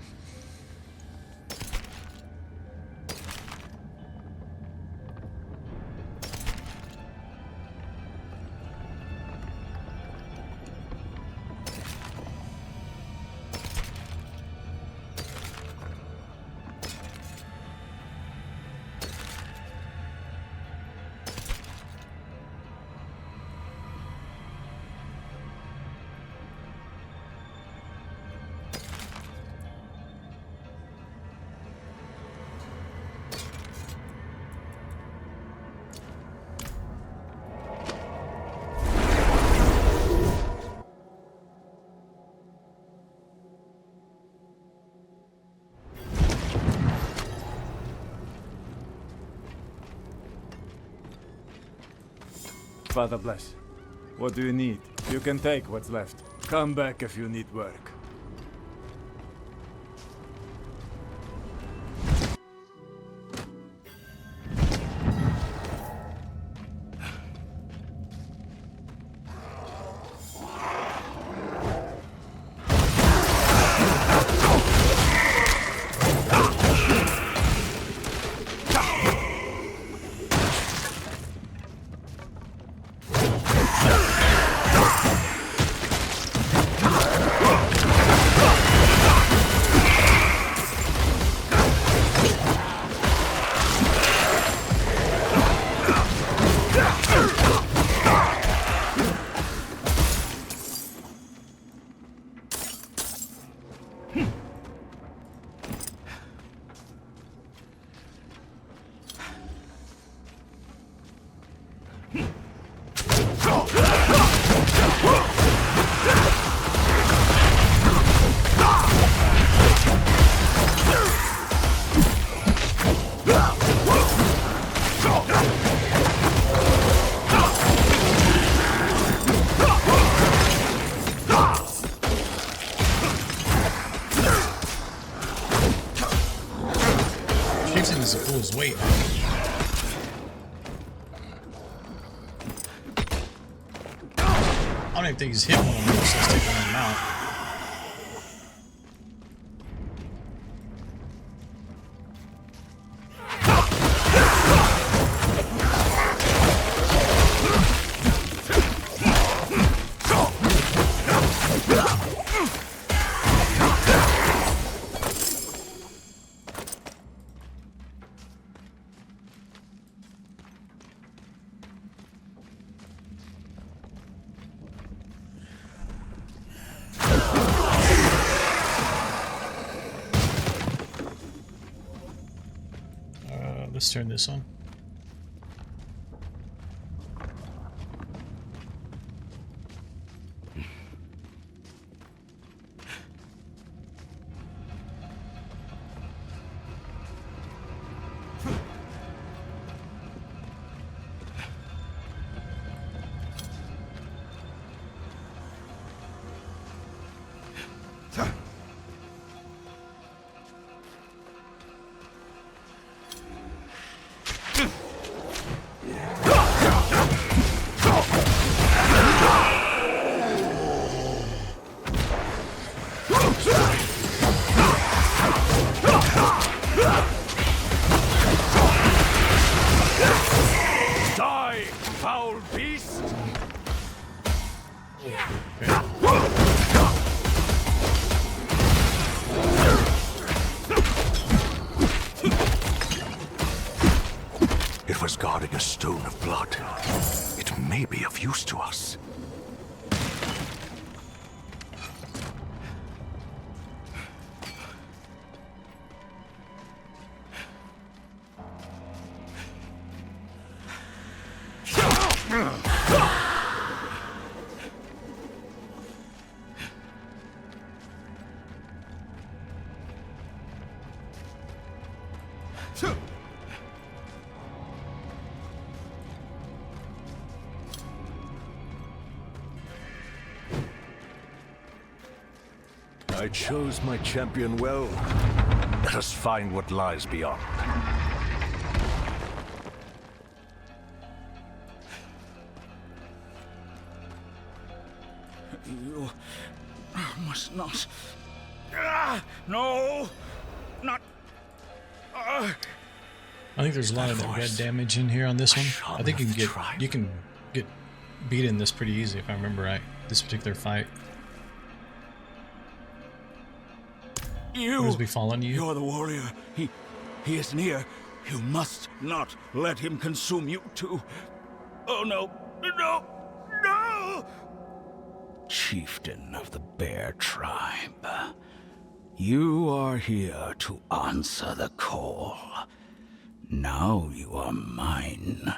Father bless. What do you need? You can take what's left. Come back if you need work. Is a fool's weight. I don't even think he's hit one of them, so let's take one of them out. Let's turn this on. It was guarding a stone of blood. It may be of use to us. I chose my champion well. Let us find what lies beyond. You must not. No! Not. I think there's a lot of that red damage in here on this one. I think you can get beat in this pretty easy if I remember right. This particular fight. You be following you? You're the warrior. He is near. You must not let him consume you too. Oh no. No! No! Chieftain of the Bear Tribe. You are here to answer the call. Now you are mine,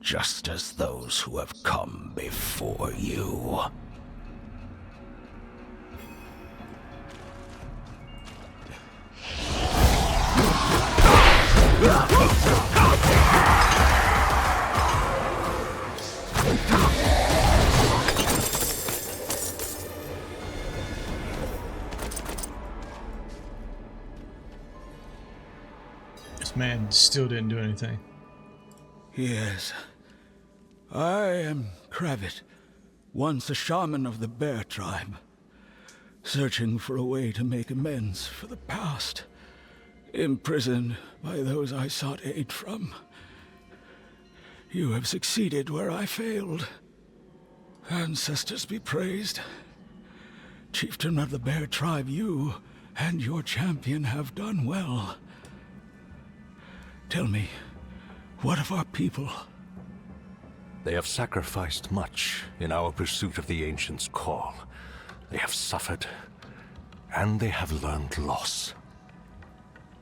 just as those who have come before you. This man still didn't do anything. Yes. I am Kravit, once a shaman of the Bear Tribe, searching for a way to make amends for the past, imprisoned by those I sought aid from. You have succeeded where I failed. Ancestors be praised. Chieftain of the Bear Tribe, you and your champion have done well. Tell me, what of our people? They have sacrificed much in our pursuit of the Ancient's call. They have suffered, and they have learned loss.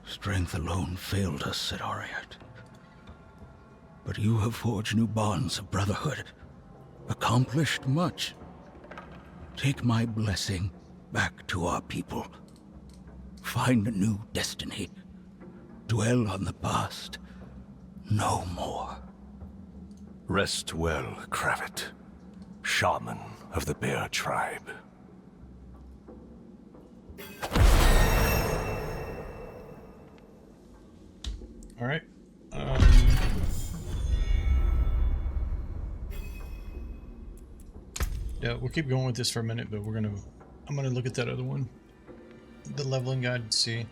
Strength alone failed us, said Ariat. But you have forged new bonds of brotherhood, accomplished much. Take my blessing back to our people. Find a new destiny. Dwell on the past. No more. Rest well, Kravit, shaman of the Bear Tribe. All right. Yeah, we'll keep going with this for a minute, but I'm gonna look at that other one, the leveling guide, and see.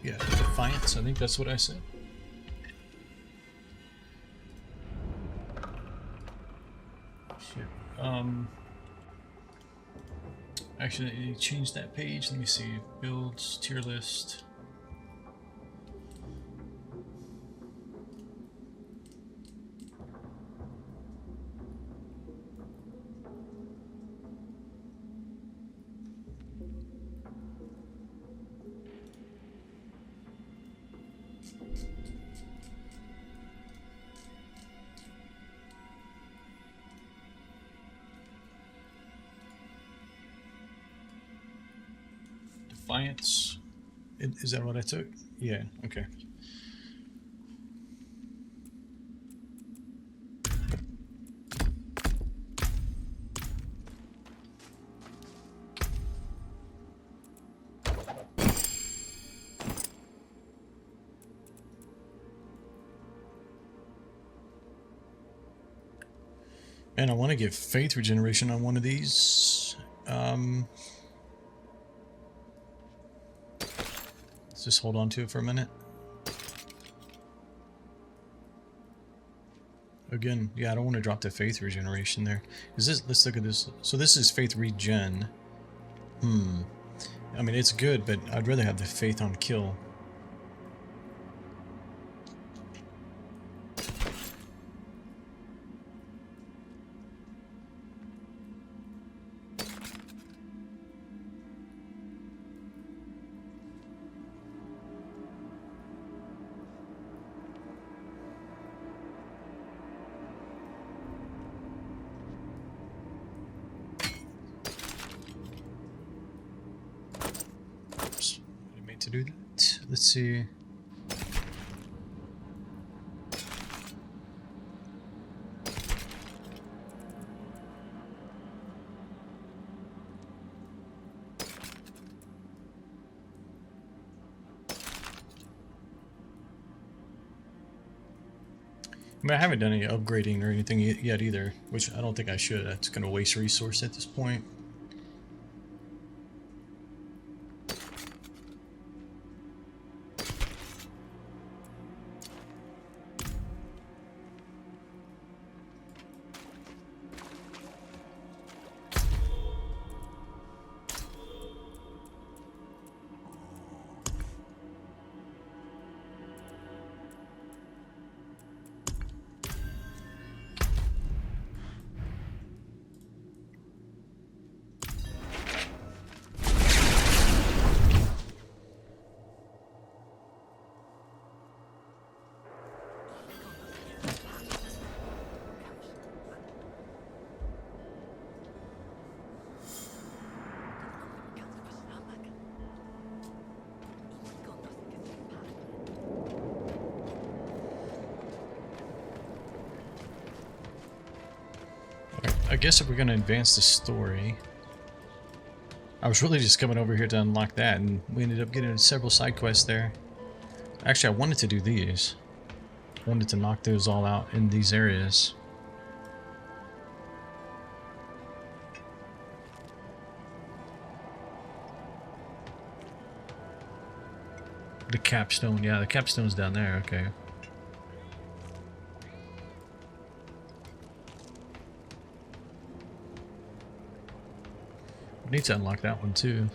Yeah, Defiance, I think that's what I said. Shit. Actually, change that page. Let me see. Builds, tier list. Defiance. Is that what I took? Yeah, okay. Man, I want to get faith regeneration on one of these. Let's just hold on to it for a minute. Again, yeah, I don't want to drop the faith regeneration there. Is this? Let's look at this. So this is faith regen. I mean, it's good, but I'd rather have the faith on kill. To do that. Let's see. I mean, I haven't done any upgrading or anything yet either, which I don't think I should. That's going to waste resource at this point. I guess if we're going to advance the story, I was really just coming over here to unlock that, and we ended up getting several side quests there. Actually, I wanted to do these. I wanted to knock those all out in these areas. The capstone, yeah, the capstone's down there, okay. I need to unlock that one too.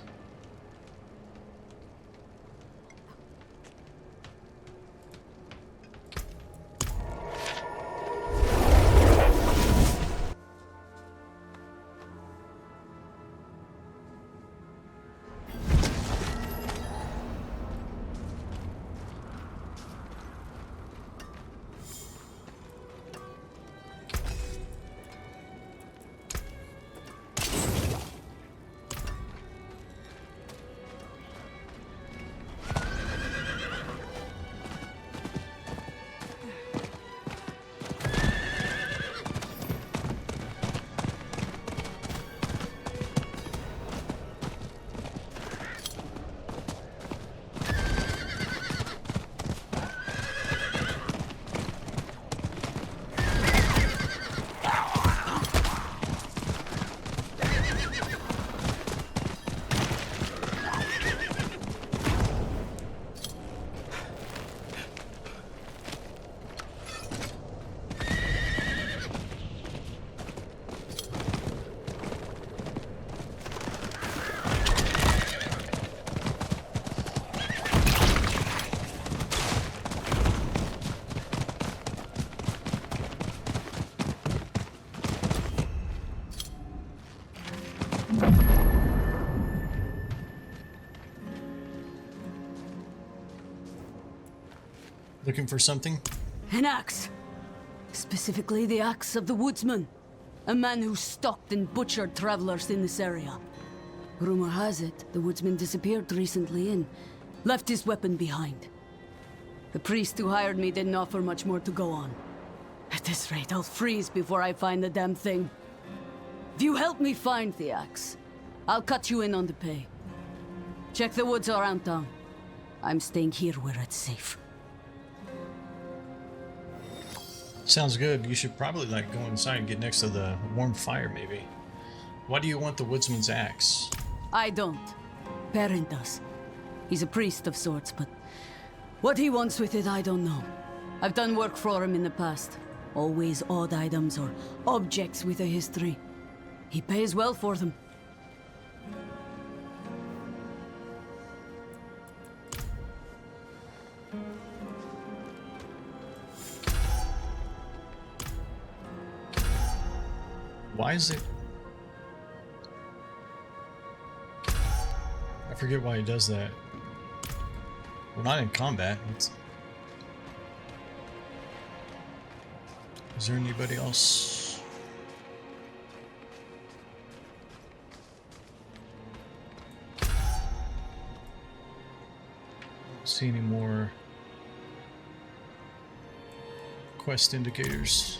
Looking for something? An axe. Specifically the axe of the woodsman. A man who stalked and butchered travelers in this area. Rumor has it, the woodsman disappeared recently and left his weapon behind. The priest who hired me didn't offer much more to go on. At this rate, I'll freeze before I find the damn thing. If you help me find the axe, I'll cut you in on the pay. Check the woods around town. I'm staying here where it's safe. Sounds good. You should probably like go inside and get next to the warm fire maybe. Why do you want the woodsman's axe? I don't. Perrin does. He's a priest of sorts, but what he wants with it, I don't know. I've done work for him in the past. Always odd items or objects with a history. He pays well for them. Why is it? I forget why he does that. We're not in combat. Is there anybody else? I don't see any more quest indicators.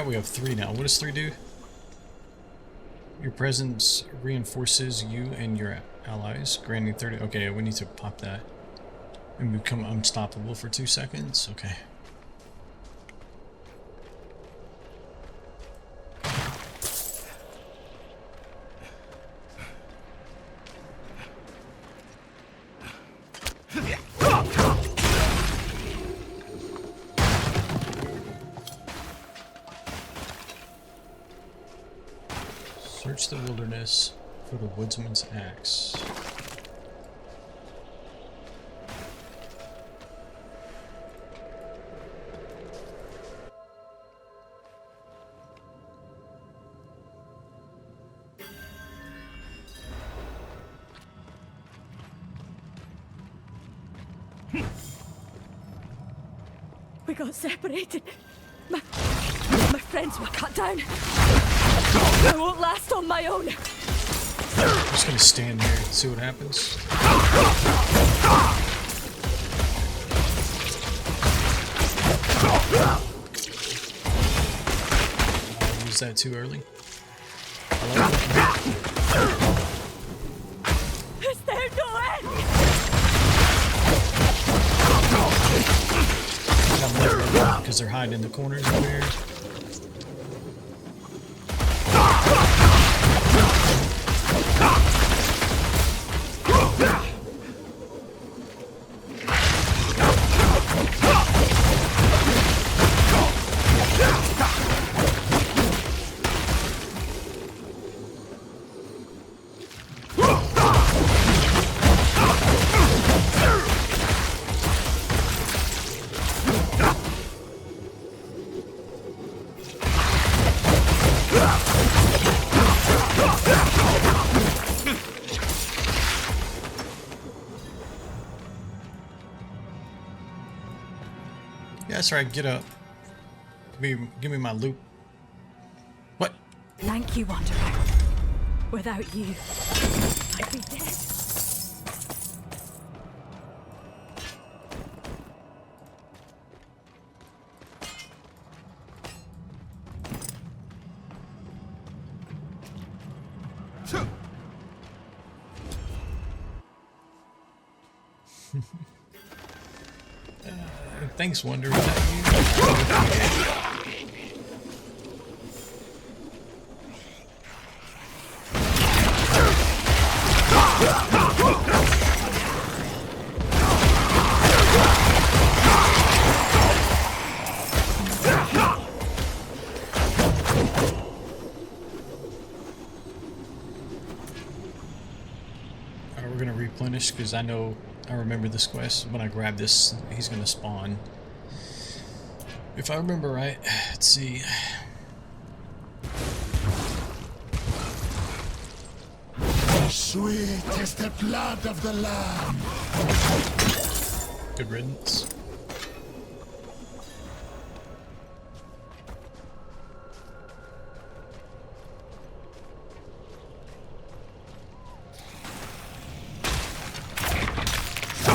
We have 3 now. What does 3 do? Your presence reinforces you and your allies, granting 30. Okay, we need to pop that and become unstoppable for 2 seconds. Okay. Search the wilderness for the woodsman's axe. We got separated. My friends were cut down. I won't last on my own. I'm just gonna stand here and see what happens. I used that too early. Is there no end? Because they're hiding in the corners over here. Yeah, that's right. Get up. Give me my loot. What? Thank you, Wanderer. Without you, I'd be dead. Thanks, Wonder. Is that you? Alright, we're gonna replenish because I remember this quest. When I grab this, he's gonna spawn. If I remember right, let's see. Sweet is the blood of the Lamb. Good riddance.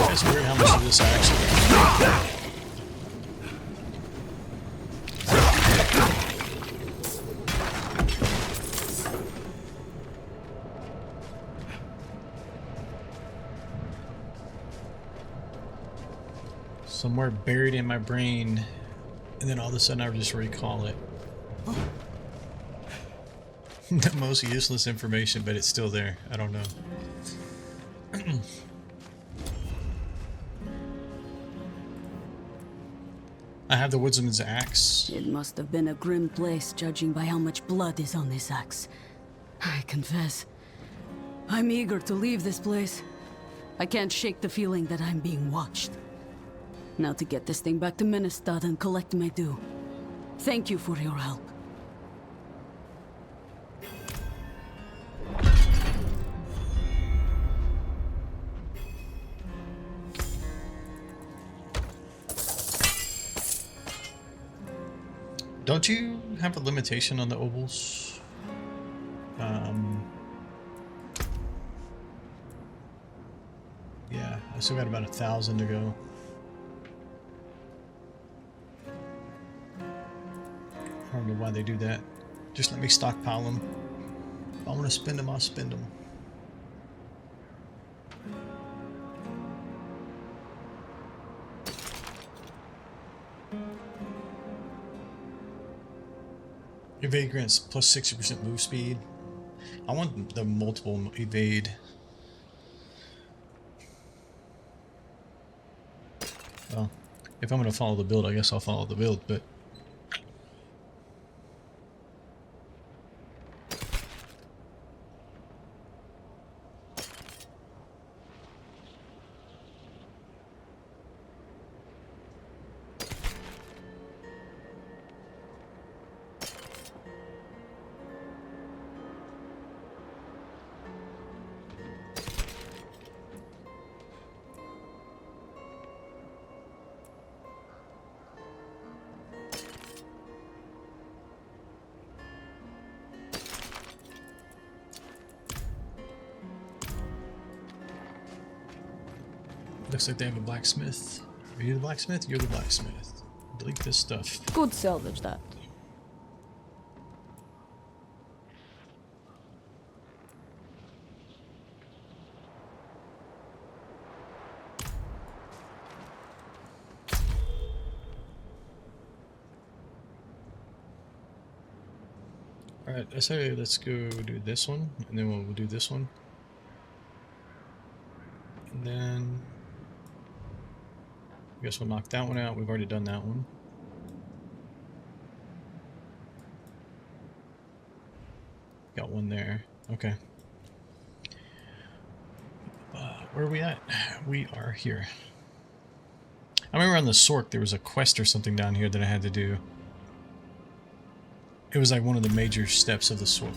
It's weird how much of this I actually. Somewhere buried in my brain, and then all of a sudden I just recall it. The most useless information, but it's still there. I don't know. I have the woodsman's axe. It must have been a grim place, judging by how much blood is on this axe. I confess, I'm eager to leave this place. I can't shake the feeling that I'm being watched. Now to get this thing back to Ministad and collect my due. Thank you for your help. Don't you have a limitation on the ovals? Yeah, I still got about 1,000 to go. I don't know why they do that. Just let me stockpile them. If I want to spend them, I'll spend them. Evade grants plus 60% move speed. I want the multiple evade. Well, if I'm going to follow the build, I guess I'll follow the build, but... Looks like they have a blacksmith. Are you the blacksmith? You're the blacksmith. Delete this stuff. Good salvage that. Alright, I say let's go do this one, and then we'll do this one. And then I guess we'll knock that one out. We've already done that one. Got one there. Okay. Where are we at? We are here. I remember on the Sork there was a quest or something down here that I had to do. It was like one of the major steps of the Sork.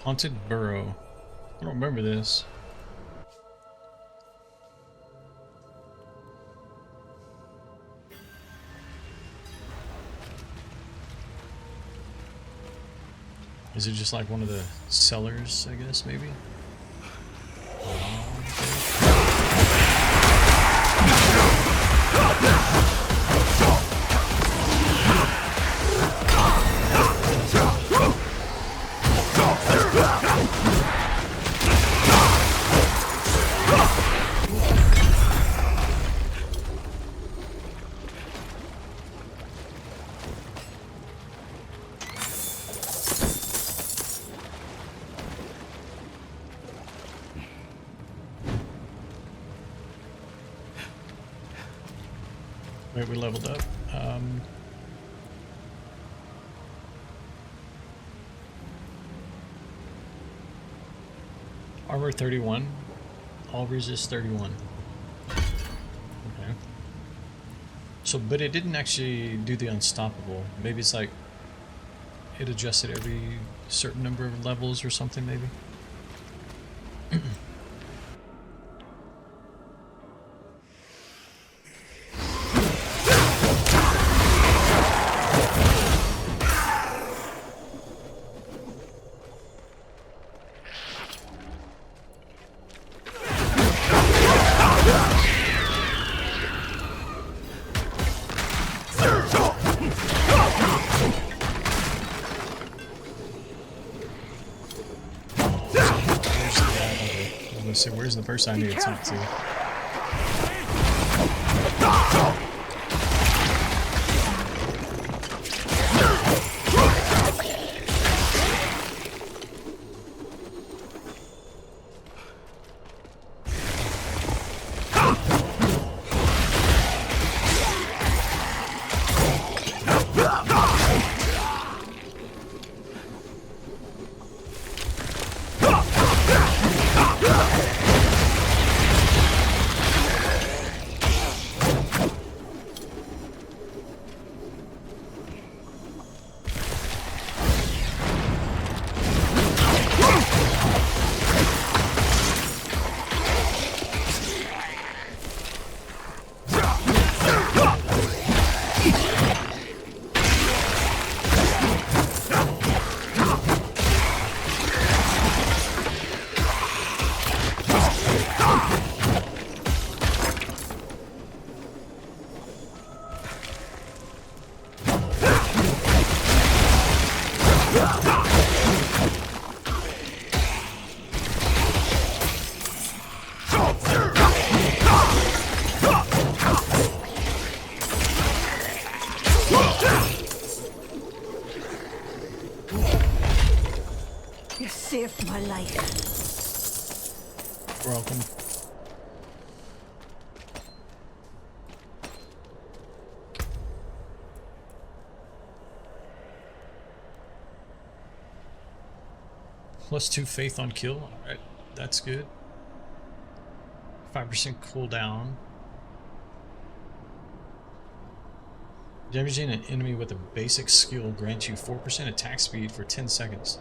Haunted Burrow. I don't remember this. Is it just like one of the cellars, I guess, maybe? Wait, we leveled up. Armor 31. All resist 31. Okay. So, but it didn't actually do the unstoppable. Maybe it's like it adjusted every certain number of levels or something, maybe? So where's the person I need to talk to? saved my life. Welcome. +2 faith on kill. Alright, that's good. 5% cooldown. Damaging an enemy with a basic skill grants you 4% attack speed for 10 seconds.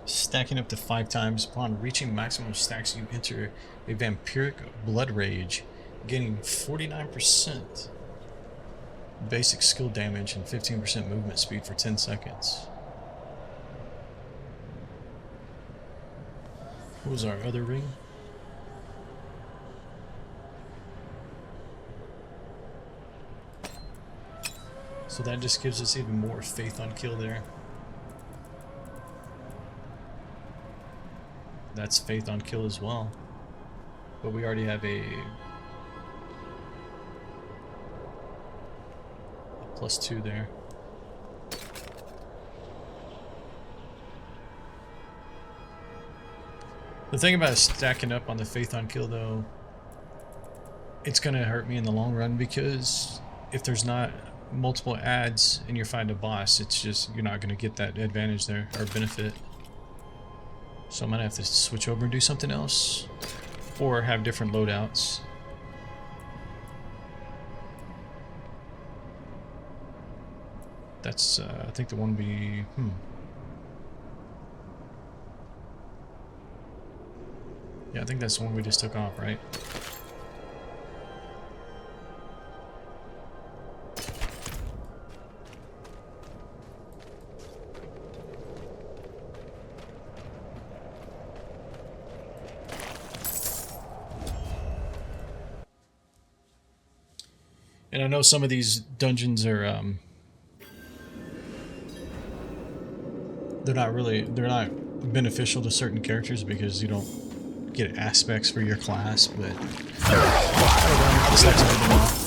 Stacking up to 5 times. Upon reaching maximum stacks, you enter a vampiric blood rage, gaining 49% basic skill damage and 15% movement speed for 10 seconds. What was our other ring? So that just gives us even more faith on kill there. That's faith on kill as well. But we already have a +2 there. The thing about stacking up on the faith on kill though, it's gonna hurt me in the long run, because if there's not multiple adds and you're fighting a boss, it's just, you're not gonna get that advantage there, or benefit. So I'm gonna have to switch over and do something else, or have different loadouts. That's I think the one we yeah, I think that's the one we just took off, right? And I know some of these dungeons are they're not beneficial to certain characters because you don't get aspects for your class, but this next one.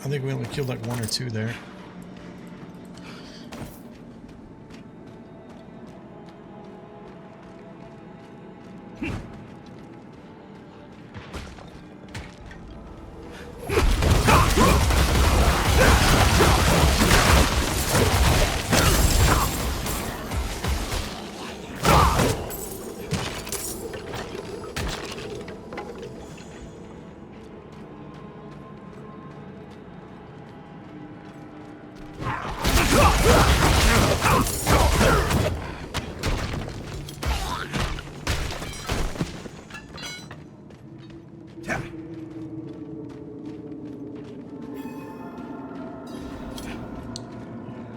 I think we only killed like 1 or 2 there.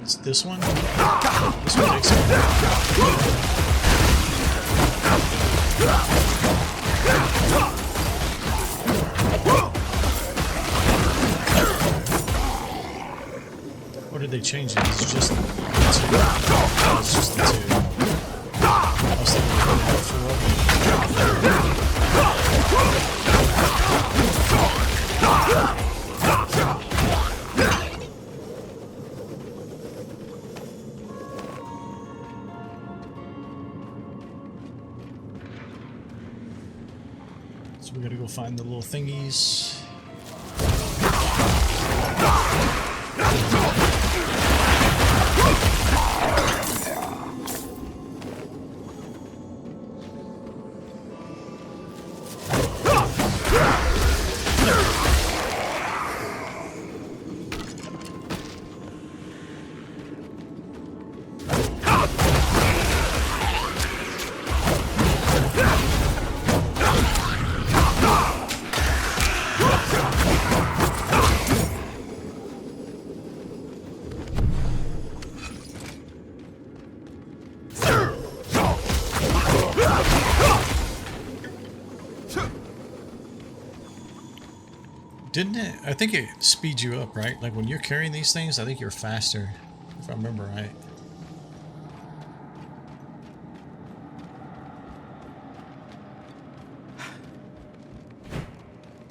It's this one? This one takes Or did they change it? It's just the 2. Oh, it's just the 2. I was thinking we had 4 of them. So we gotta go find the little thingies. Didn't it? I think it speeds you up, right? Like when you're carrying these things, I think you're faster, if I remember right.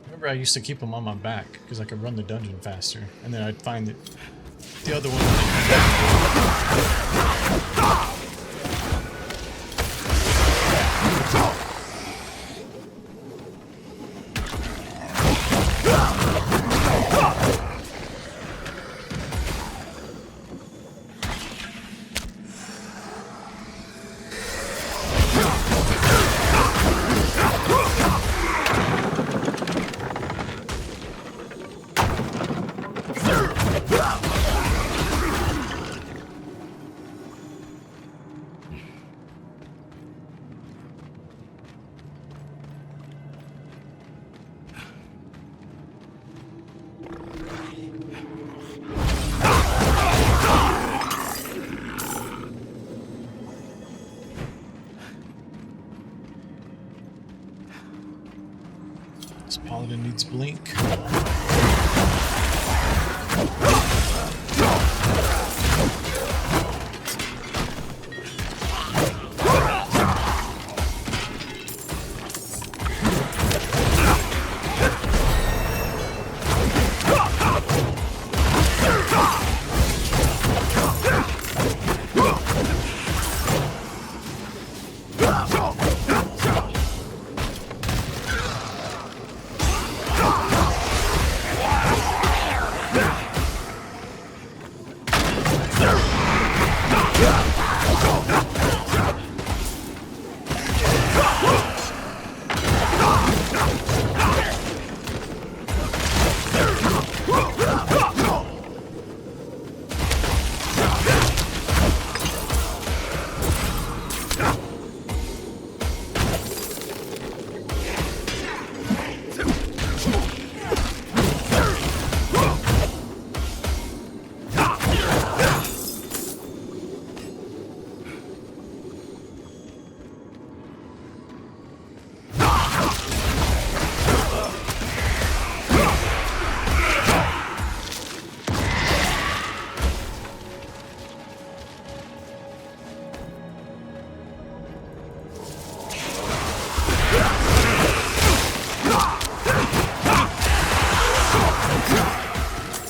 Remember, I used to keep them on my back because I could run the dungeon faster, and then I'd find that the other one.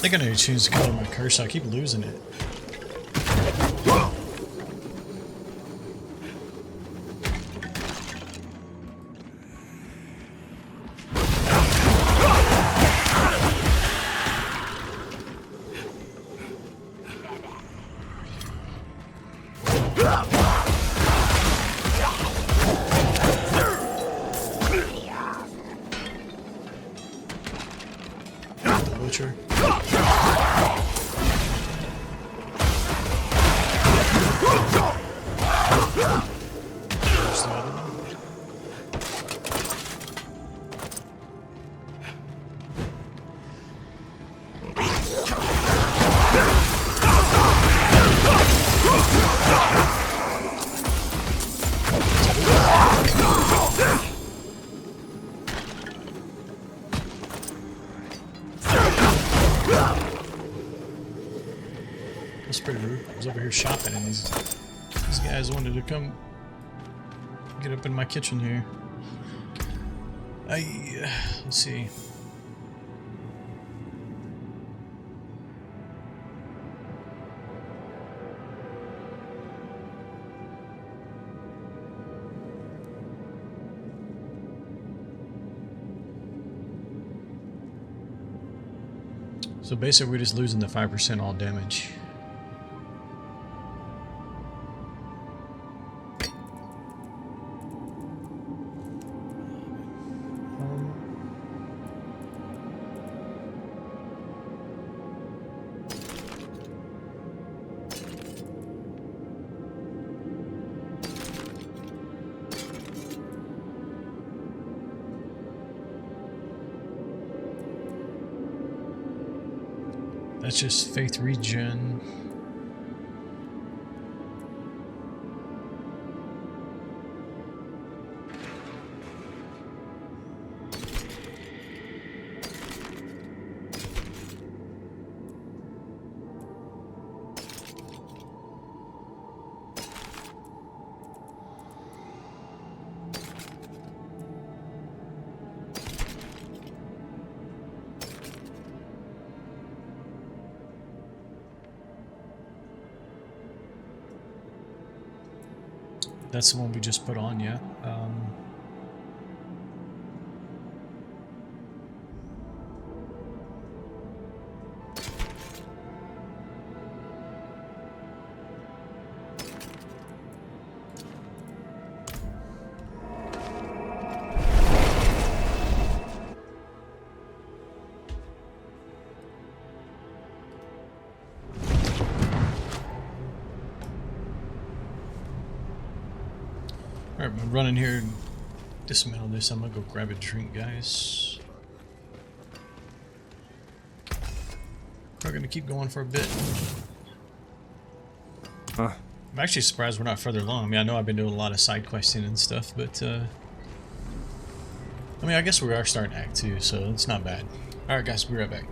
think I need to choose the color of my curse. I keep losing it. The butcher. There's the other one. That's pretty rude. I was over here shopping and these guys wanted to come get up in my kitchen here. Let's see. So basically we're just losing the 5% all damage. That's just faith regen. That's the one we just put on, yeah. Alright, I'm running here and dismantle this. I'm gonna go grab a drink, guys. We're gonna keep going for a bit. Huh? I'm actually surprised we're not further along. I mean, I know I've been doing a lot of side questing and stuff, but I mean, I guess we are starting Act 2, so it's not bad. Alright guys, we'll be right back.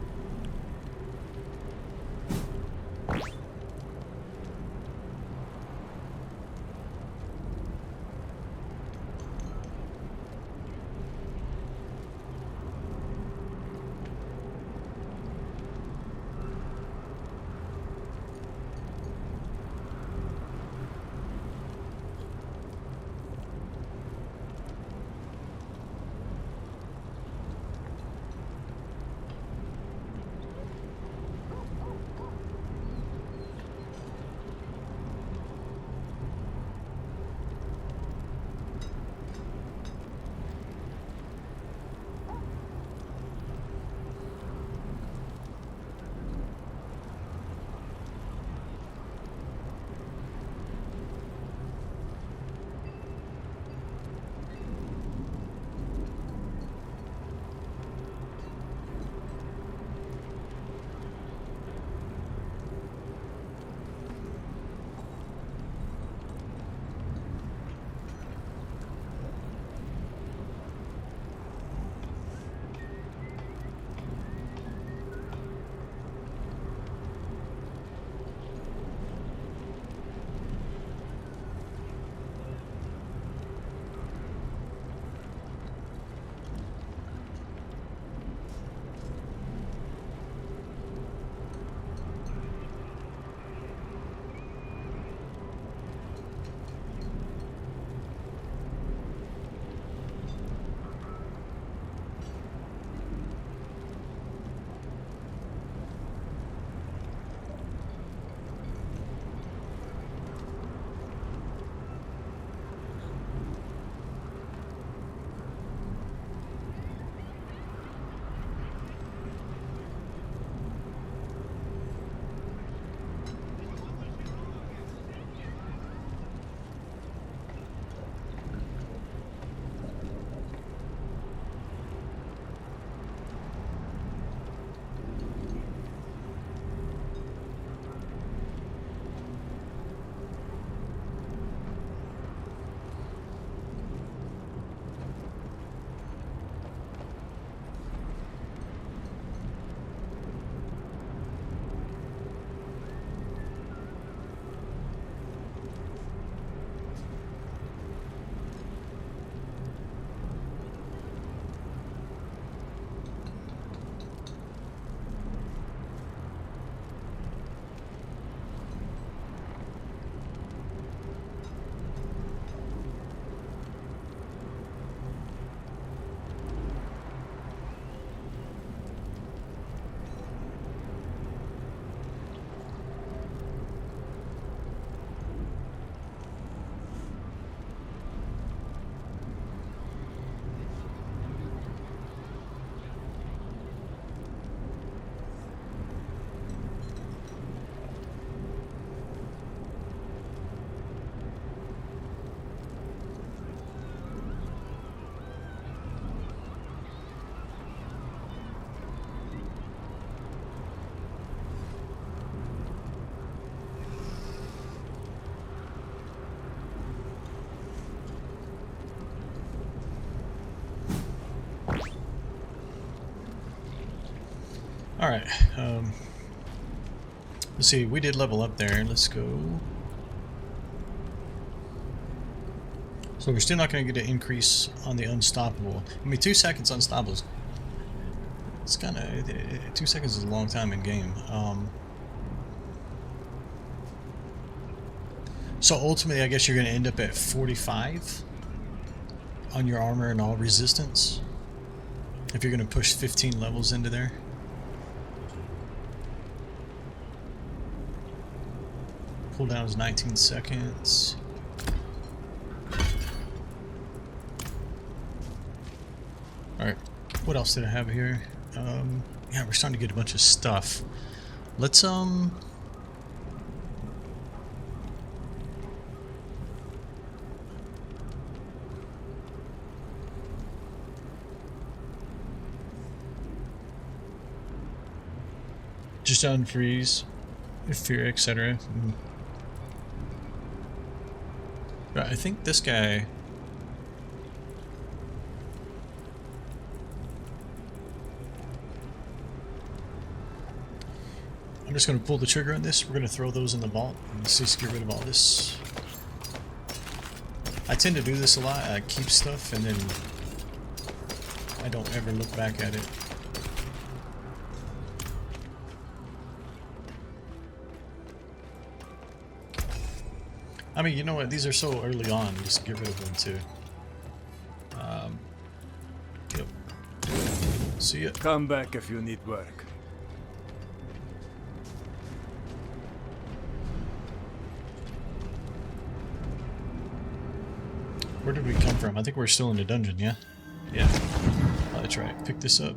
Alright, let's see, we did level up there. Let's go. So we're still not going to get an increase on the unstoppable. I mean, 2 seconds unstoppable. It's kind of 2 seconds is a long time in game. So ultimately, I guess you're going to end up at 45 on your armor and all resistance if you're going to push 15 levels into there. Cooldown is 19 seconds. Alright, what else did I have here? Yeah, we're starting to get a bunch of stuff. Let's, just unfreeze, fear, etc. But I think this guy... I'm just going to pull the trigger on this. We're going to throw those in the vault. Let's just get rid of all this. I tend to do this a lot. I keep stuff and then I don't ever look back at it. I mean, you know what? These are so early on. Just get rid of them too. Yep. See ya. Come back if you need work. Where did we come from? I think we're still in the dungeon, yeah? Yeah. Oh, that's right. Pick this up.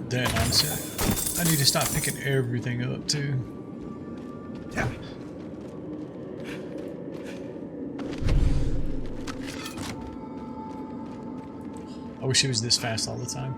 That nonsense. I need to stop picking everything up too. I wish it was this fast all the time.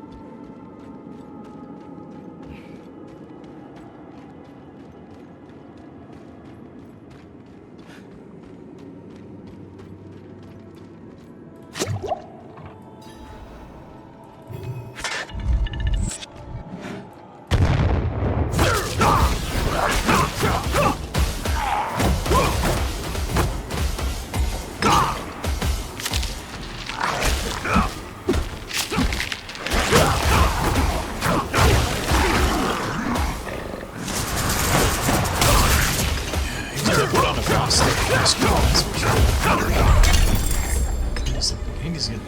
He needs to get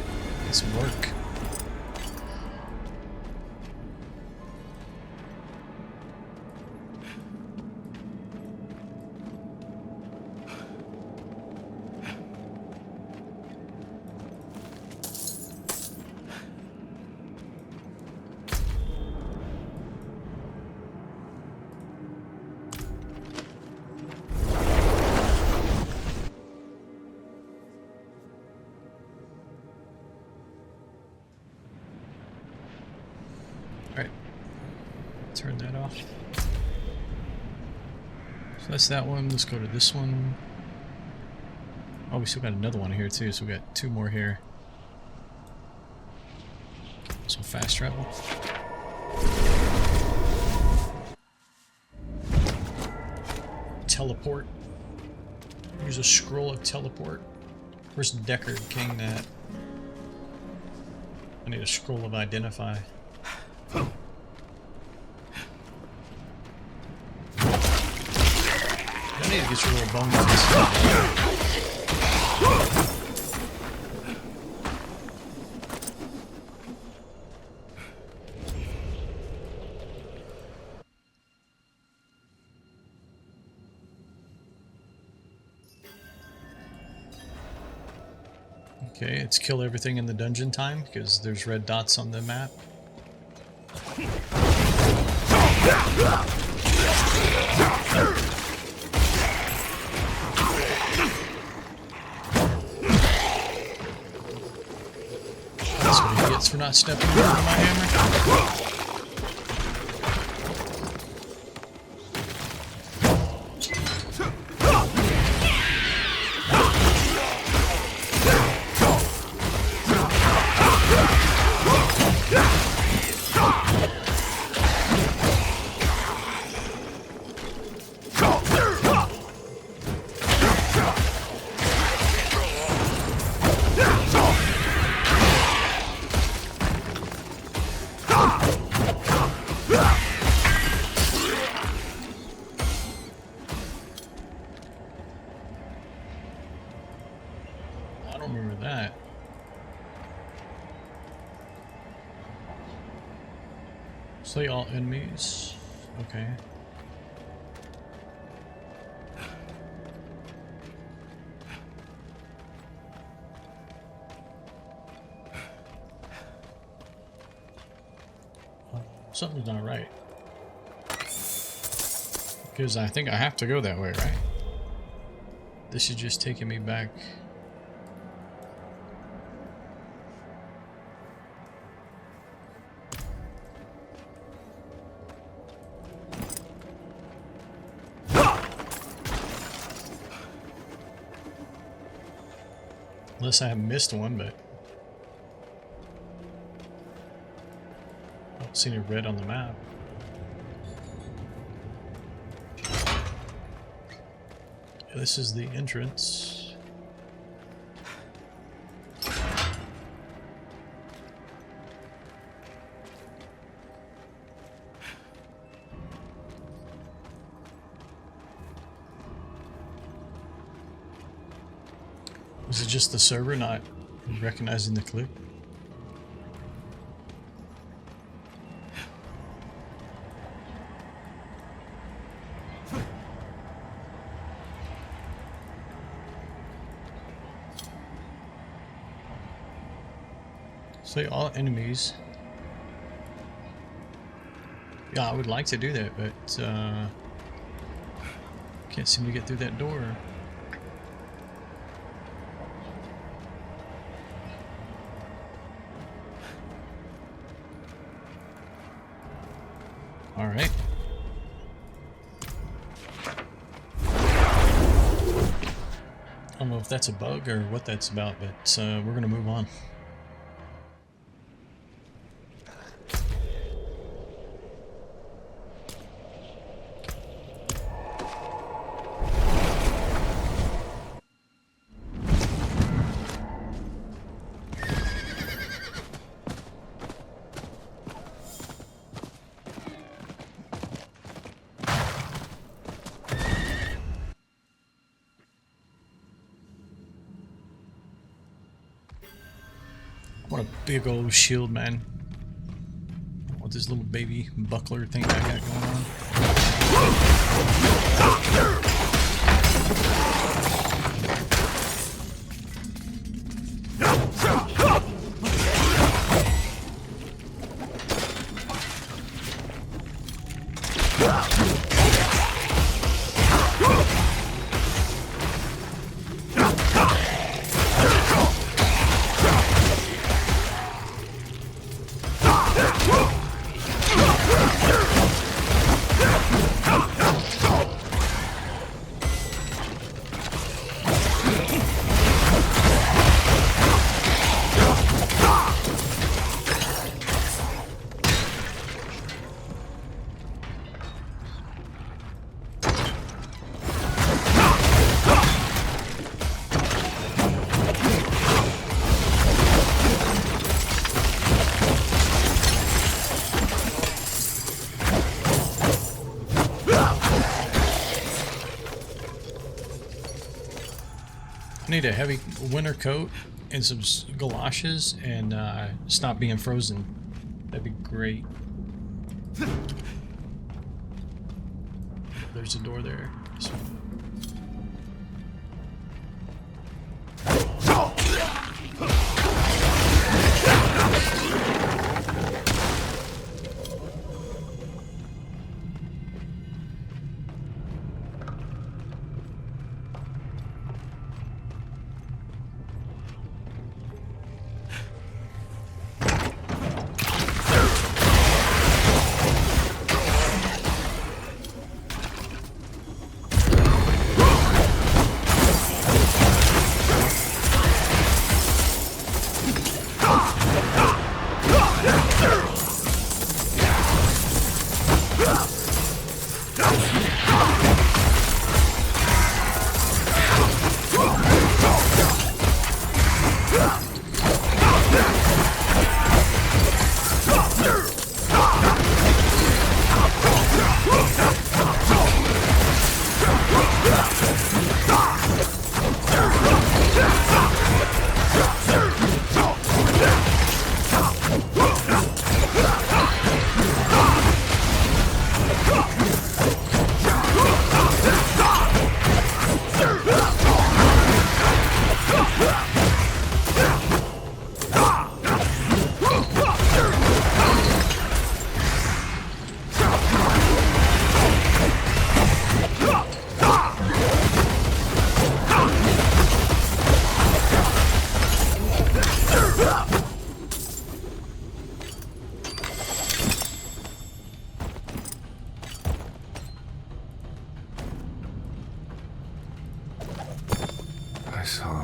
some work. Alright, turn that off. So that's that one. Let's go to this one. Oh, we still got another one here too, so we got 2 more here. So fast travel. Teleport. Use a scroll of teleport. Where's Deckard King at? I need a scroll of identify. I need to get your little bones. Okay, it's kill everything in the dungeon time because there's red dots on the map. That's what he gets for not stepping over my hammer. Slay all enemies. Okay. Something's not right. Because I think I have to go that way, right? This is just taking me back. Unless I have missed one, but I don't see any red on the map. This is the entrance. Was it just the server not recognizing the clip? Slay all enemies. Yeah, I would like to do that, but can't seem to get through that door. All right. I don't know if that's a bug or what that's about, but we're gonna move on. What a big old shield, man. What this little baby buckler thing I got going on. I need a heavy winter coat and some galoshes and stop being frozen. That'd be great. There's a door there. So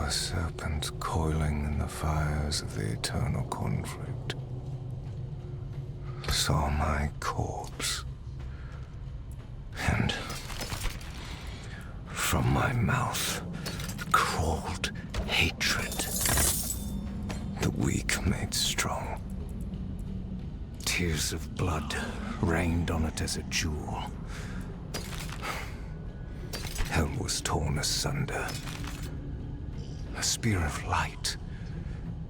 a serpent coiling in the fires of the eternal conflict. Saw my corpse. And from my mouth crawled hatred. The weak made strong. Tears of blood rained on it as a jewel. Hell was torn asunder. A spear of light,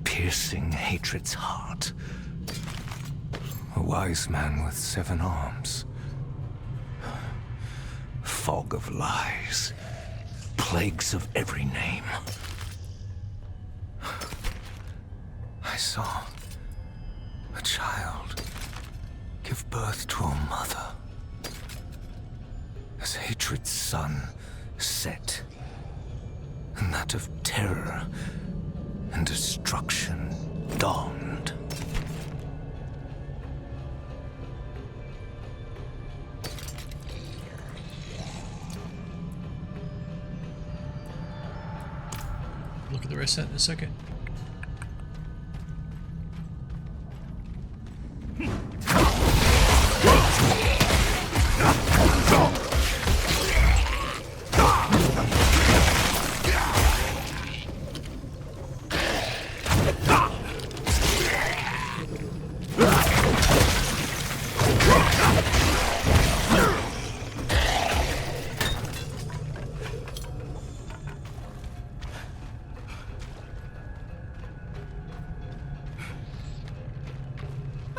piercing hatred's heart. A wise man with 7 arms. Fog of lies. Plagues of every name. I saw a child give birth to a mother. As hatred's sun set, and that of terror and destruction dawned. Look at the rest of that in a second.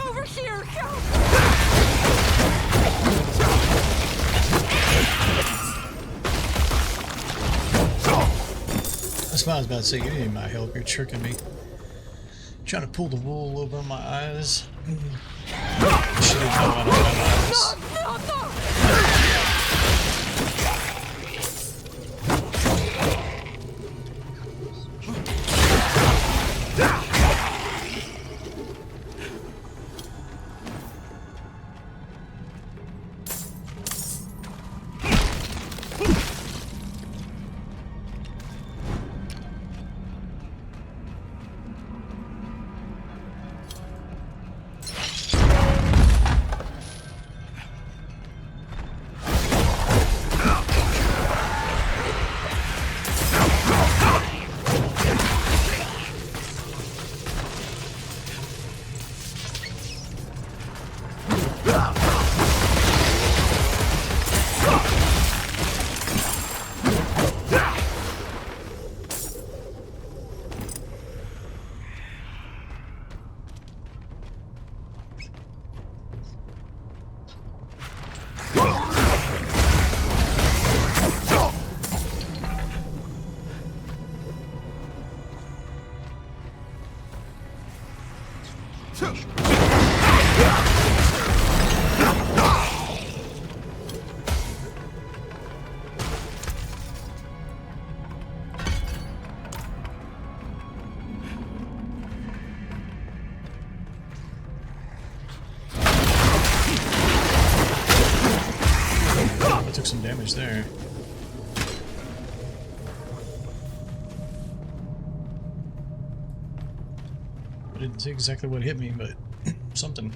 Over here, help! That's what I was about to say. You didn't need my help. You're tricking me. Trying to pull the wool over my eyes. Should have come out of my eyes. Took some damage there. I didn't see exactly what hit me, but something.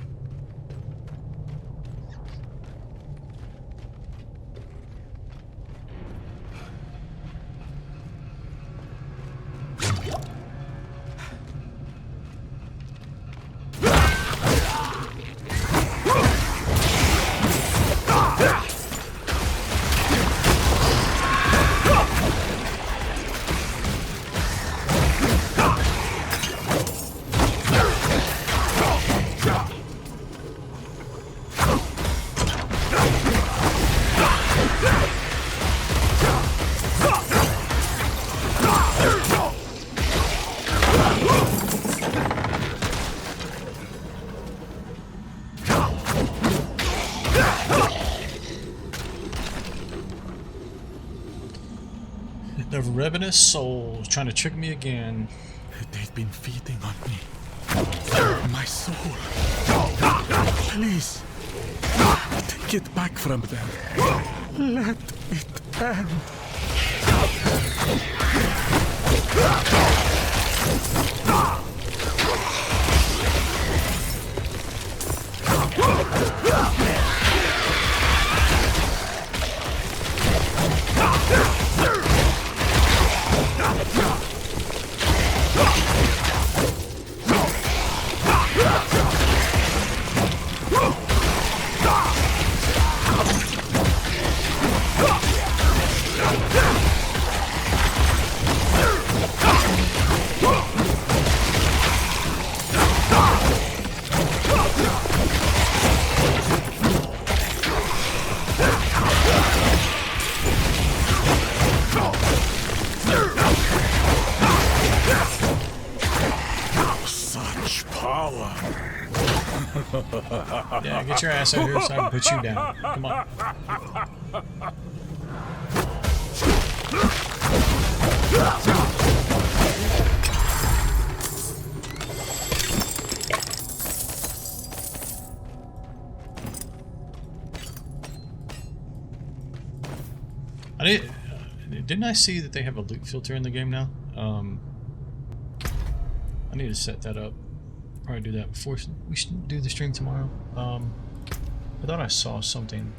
The ravenous soul trying to trick me again. They've been feeding on me. My soul. Please. Take it back from them. Let it end. Yeah, get your ass out here so I can put you down. Come on. Didn't I see that they have a loot filter in the game now? I need to set that up. Probably do that before we should do the stream tomorrow. I thought I saw something.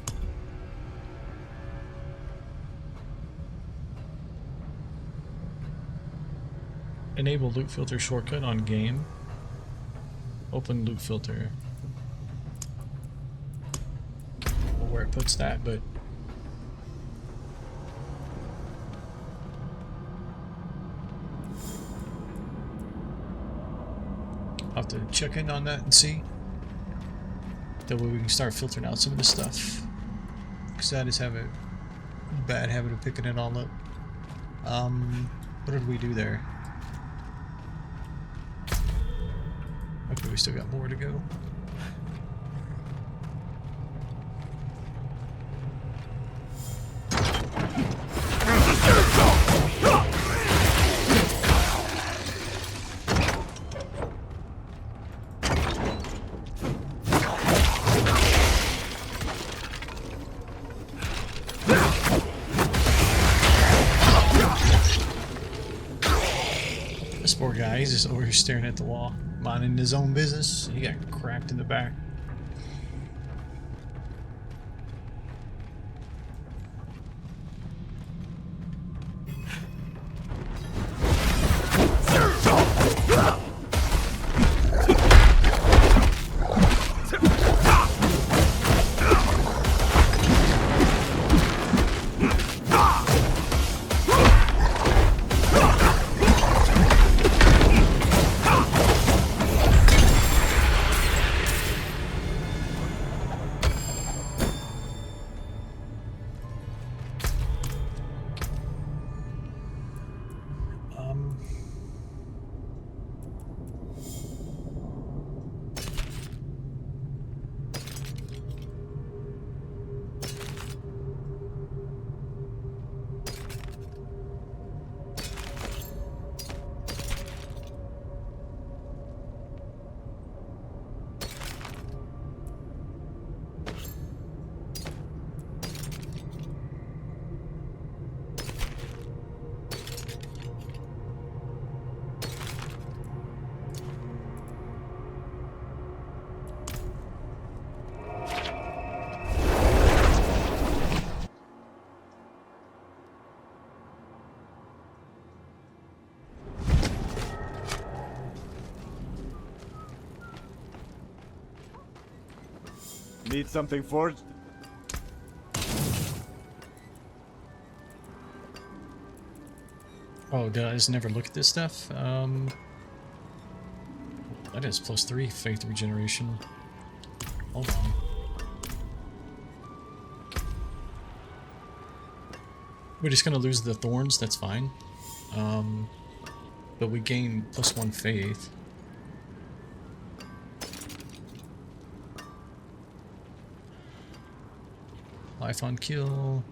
Enable loot filter shortcut on game. Open loot filter. I don't know where it puts that, but I'll have to check in on that and see. That way we can start filtering out some of this stuff. Because I just have a bad habit of picking it all up. What did we do there? Okay, we still got more to go. He's just over here staring at the wall, minding his own business. He got cracked in the back. Need something forged? Oh, did I just never look at this stuff? That is +3 faith regeneration. Hold on. We're just gonna lose the thorns, that's fine. But we gain +1 faith. Life on kill.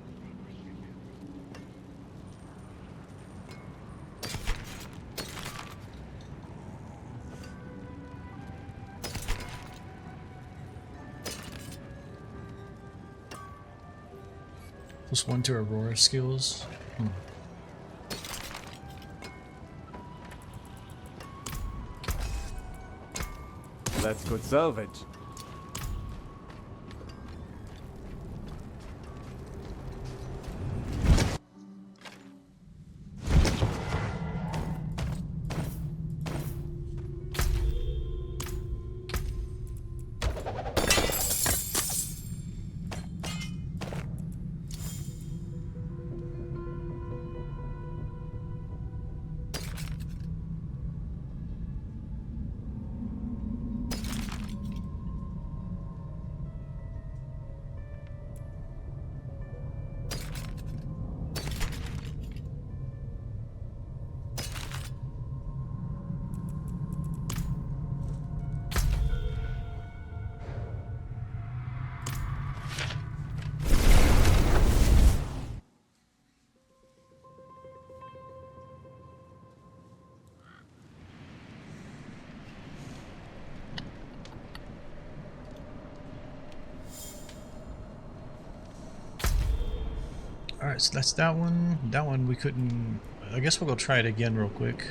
+1 to Aurora skills. That's good salvage. Alright, so that's that one. That one we couldn't... I guess we'll go try it again real quick.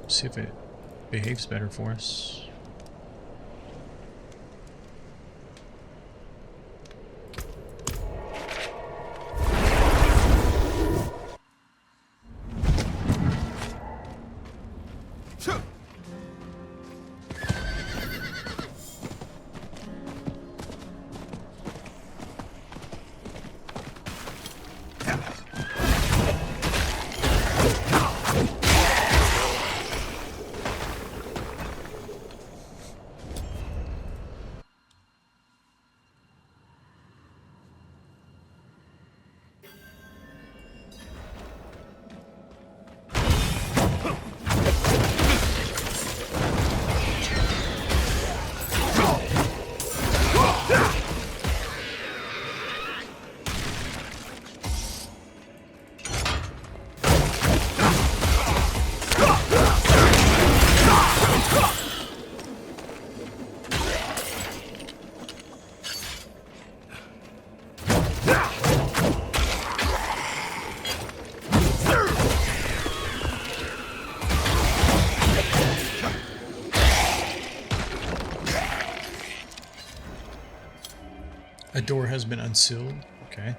See if it behaves better for us. A door has been unsealed. Okay.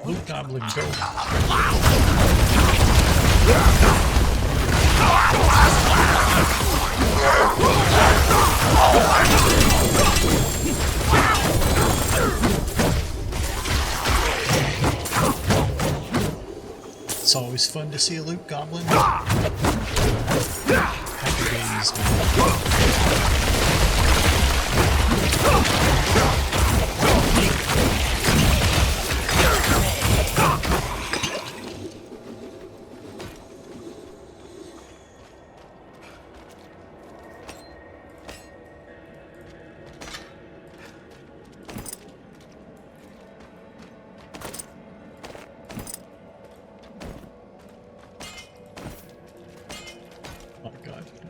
Loot Goblin, go. It's always fun to see a loot goblin. Happy days, man.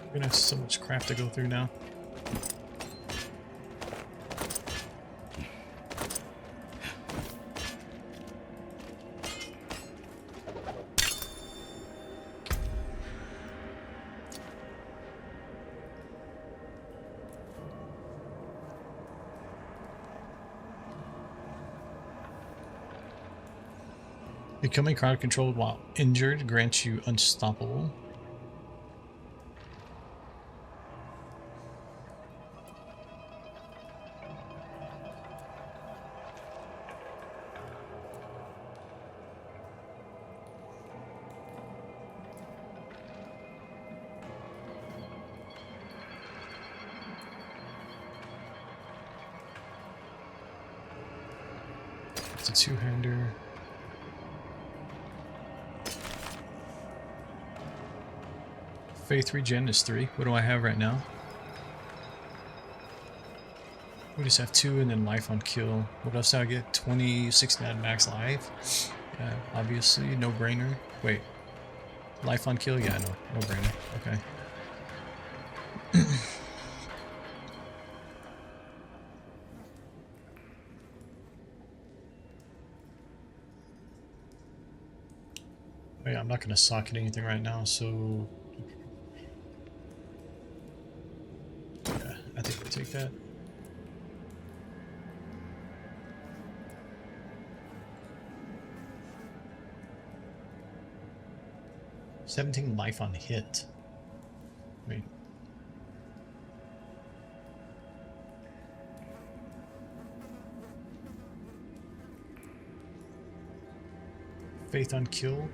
We're gonna have so much crap to go through now. Becoming crowd controlled while injured grants you unstoppable. It's a two-hander. Faith regen is 3. What do I have right now? We just have 2 and then life on kill. What else do I get? 20, 69 max life. Yeah, obviously, no brainer. Wait. Life on kill? Yeah, no brainer. Okay. yeah, I'm not going to socket anything right now, so yeah, I think we'll take that. $17 life on hit. Wait. Faith on kill.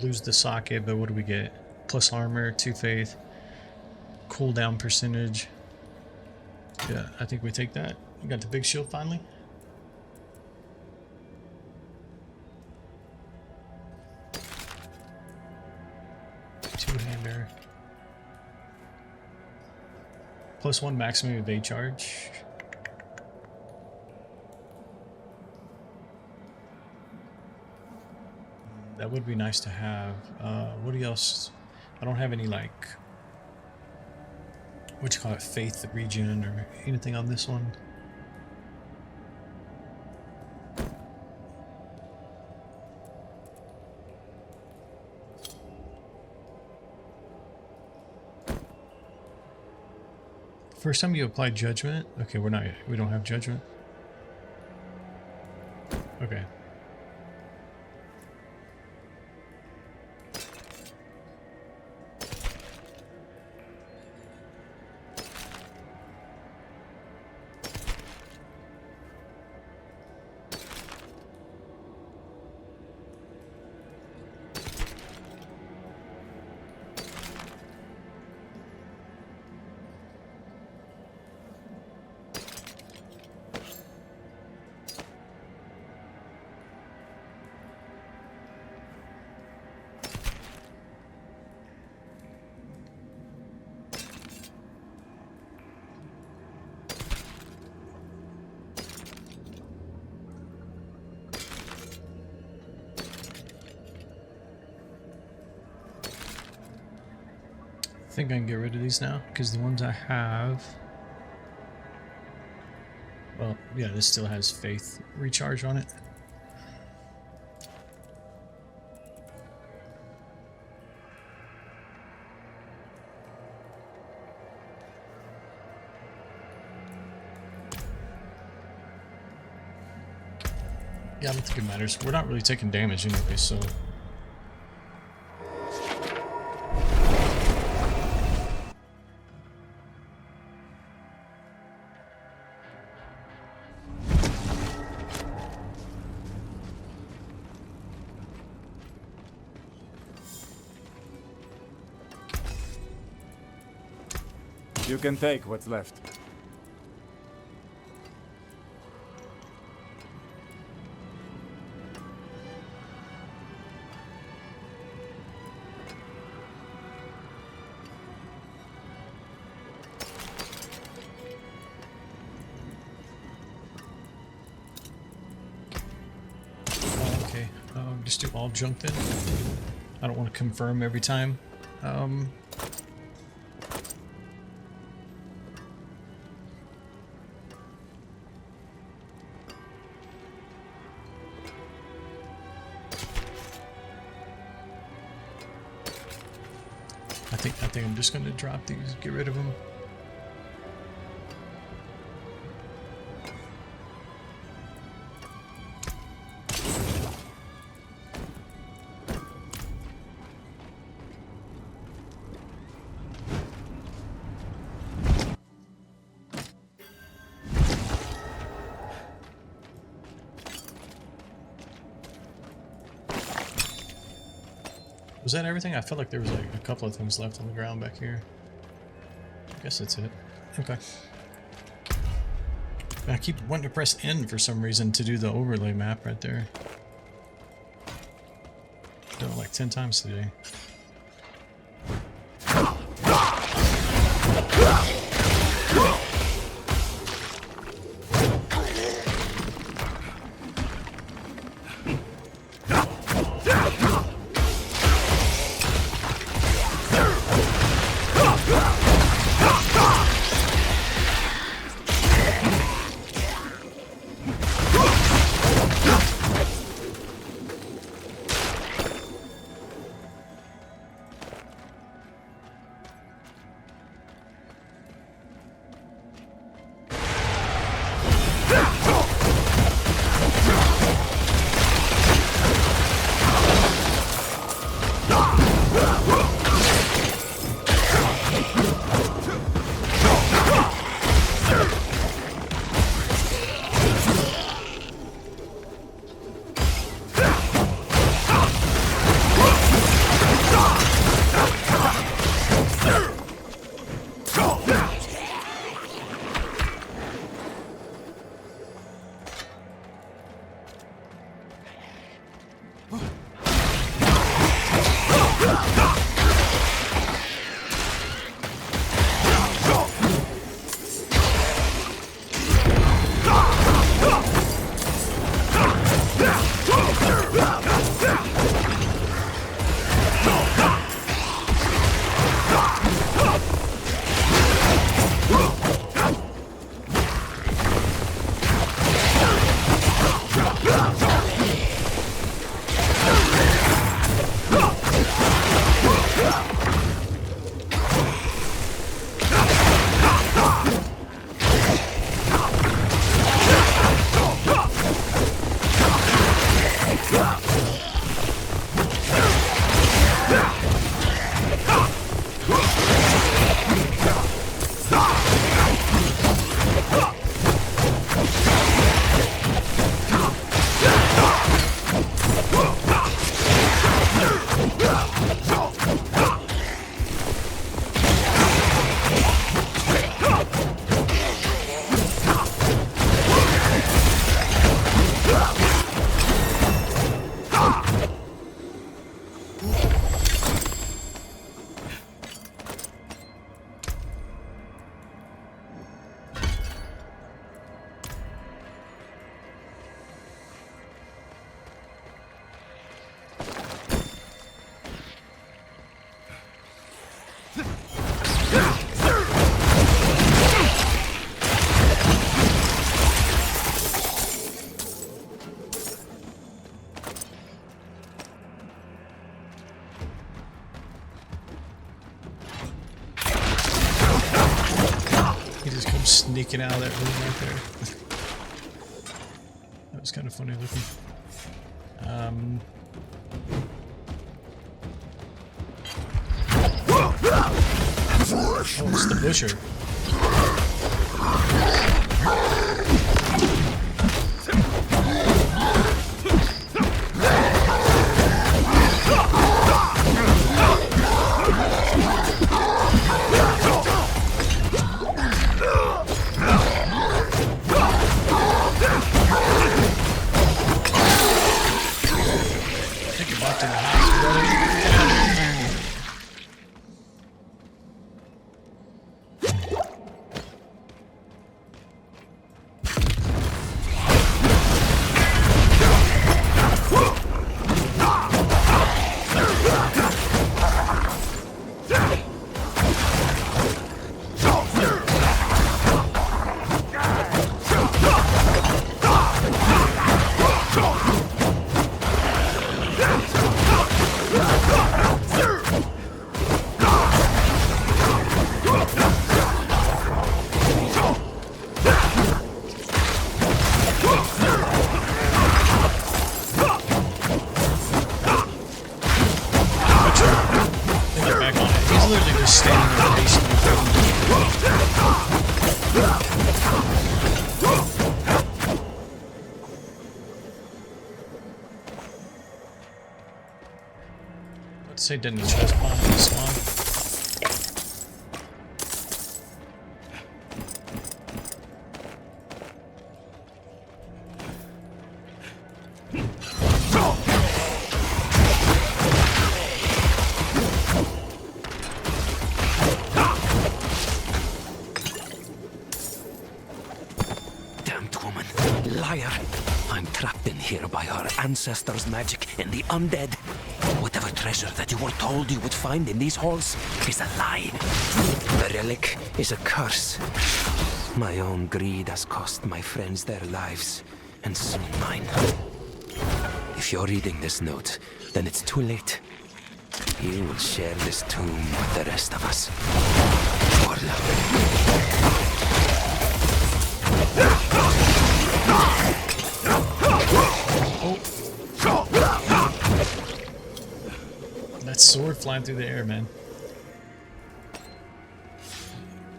Lose the socket, but what do we get? Plus armor, 2 faith, cooldown percentage. Yeah, I think we take that. We got the big shield finally. Two-hander. +1 maximum evade charge. That would be nice to have. What else? I don't have any, like, what you call it, faith regen or anything on this one. First time you apply judgment. Okay, we don't have judgment. Okay. I think I can get rid of these now, because the ones I have... Well, yeah, this still has faith recharge on it. Yeah, I don't think it matters. We're not really taking damage anyway, so... You can take what's left. Okay, just do all junk then. I don't want to confirm every time. I think I'm just going to drop these, get rid of them. Was that everything? I felt like there was like a couple of things left on the ground back here. I guess that's it. Okay. I keep wanting to press N for some reason to do the overlay map right there. Done it like 10 times today. I'm sneaking out of that room right there. That was kind of funny looking. Oh, it's the Butcher. Take it back to the house, brother. Let's say didn't chest bomb spawn. Damned woman. Liar. I'm trapped in here by our ancestors' magic and the undead. Whatever treasure that you were told you would find in these halls is a lie. The relic is a curse. My own greed has cost my friends their lives, and soon mine. If you're reading this note, then it's too late. You will share this tomb with the rest of us. Orla. That sword flying through the air, man.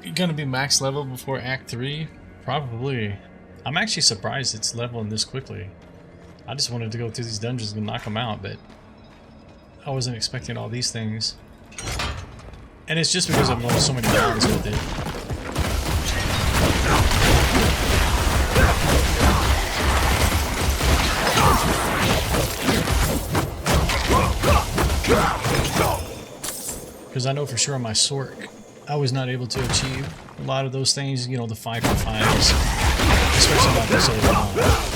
You gonna be max level before Act 3? Probably. I'm actually surprised it's leveling this quickly. I just wanted to go through these dungeons and knock them out, but I wasn't expecting all these things. And it's just because I've known so many rounds with it. Because I know for sure on my Sork, I was not able to achieve a lot of those things, you know, the 5x5s, especially not this early on.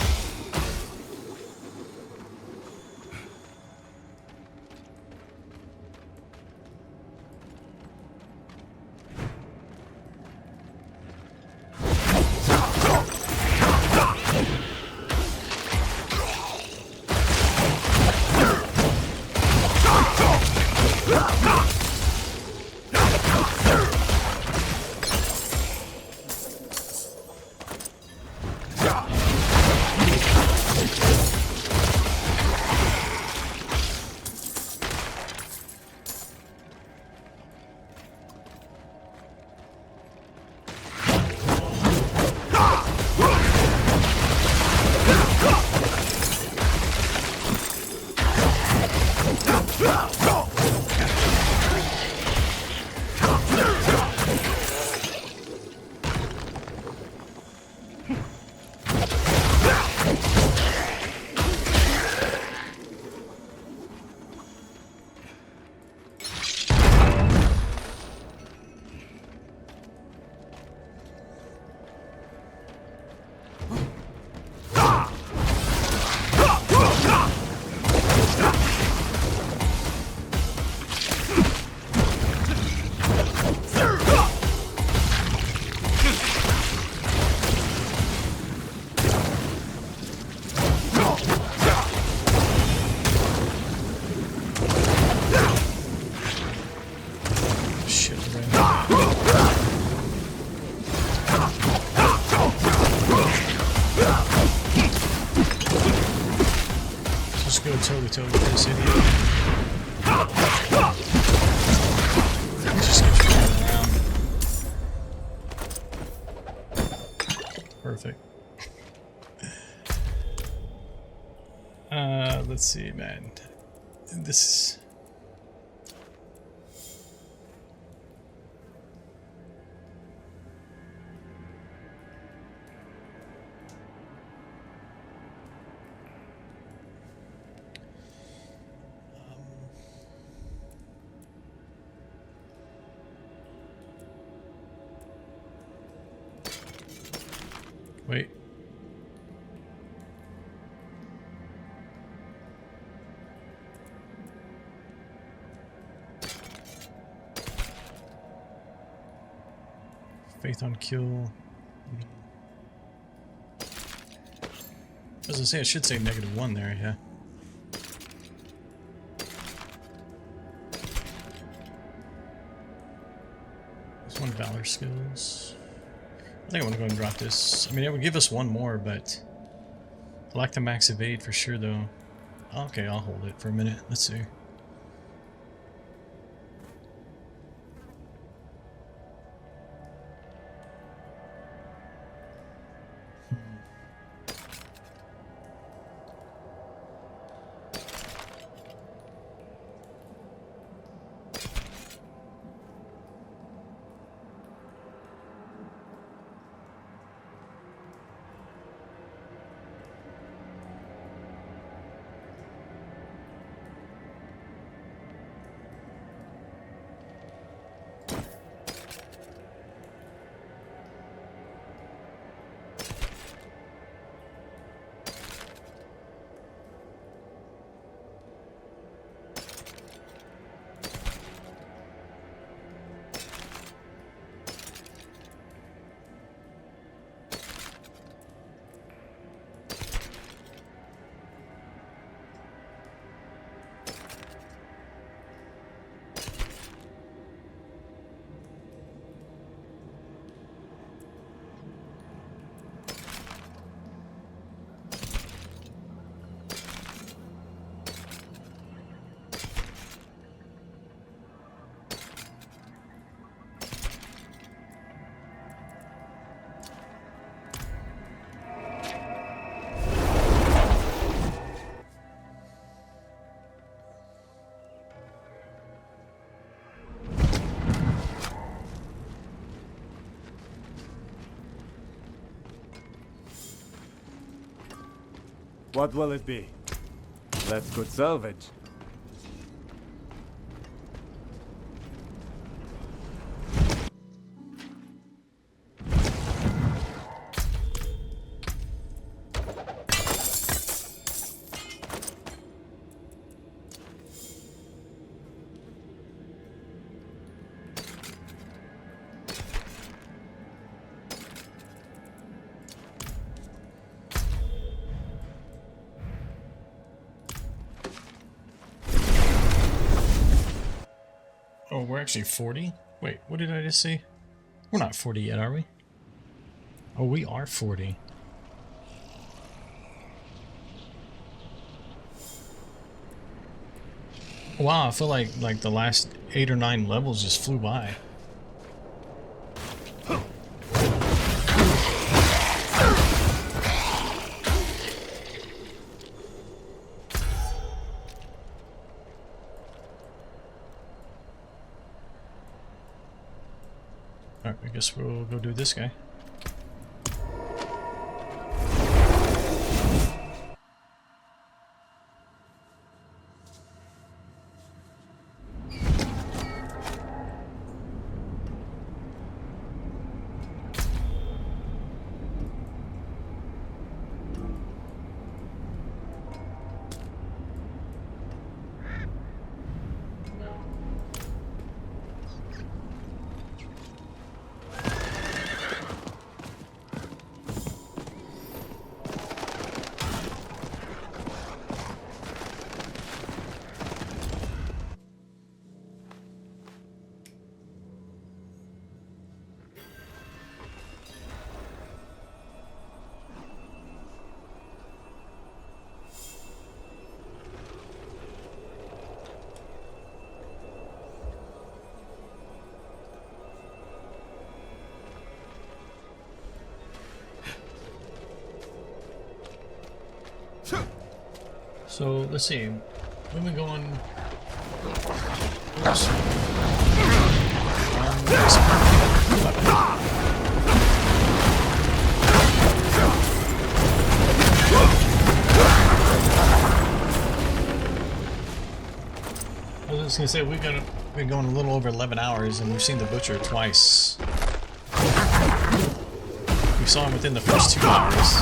totally this idiot. He just keeps running around. Perfect. Let's see, man. This. Wait. Faith on kill. As I say, I should say -1 there, yeah. There's 1 Valor skills. I think I'm gonna go ahead and drop this. I mean, it would give us 1 more, but I like the max evade for sure, though. Okay, I'll hold it for a minute. Let's see. What will it be? Let's go salvage. Oh, we're actually 40? Wait, what did I just say? We're not 40 yet, are we? Oh, we are 40. Wow, I feel like the last 8 or 9 levels just flew by. Alright, I guess we'll go do this guy. So let's see. We've been going. Oops. I was just gonna say we've been going a little over 11 hours, and we've seen the butcher twice. We saw him within the first 2 hours.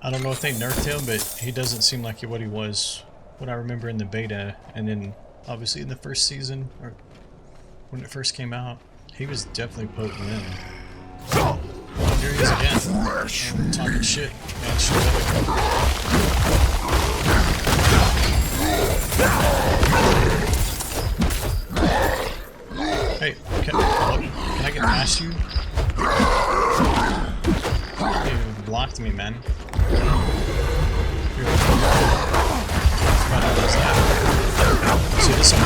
I don't know if they nerfed him, but he doesn't seem like what he was, what I remember in the beta, and then obviously in the first season, or when it first came out, he was definitely potent then. Oh, here he is again. Talking shit. Man, shit. Hey, can I get past you? You blocked me, man. See, this one.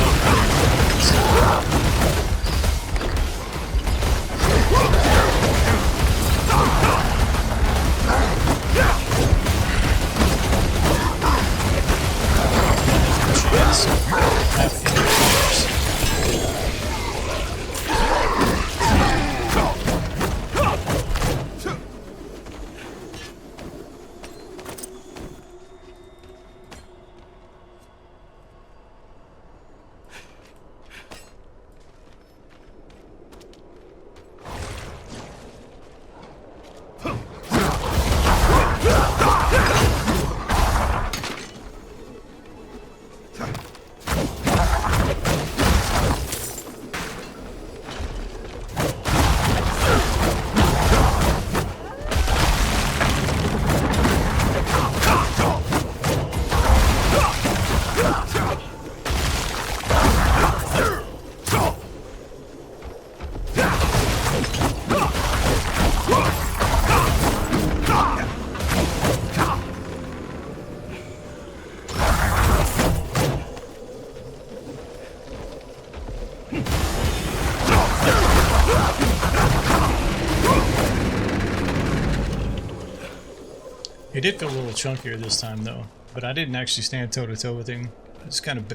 He did feel a little chunkier this time though, but I didn't actually stand toe to toe with him. I just kind of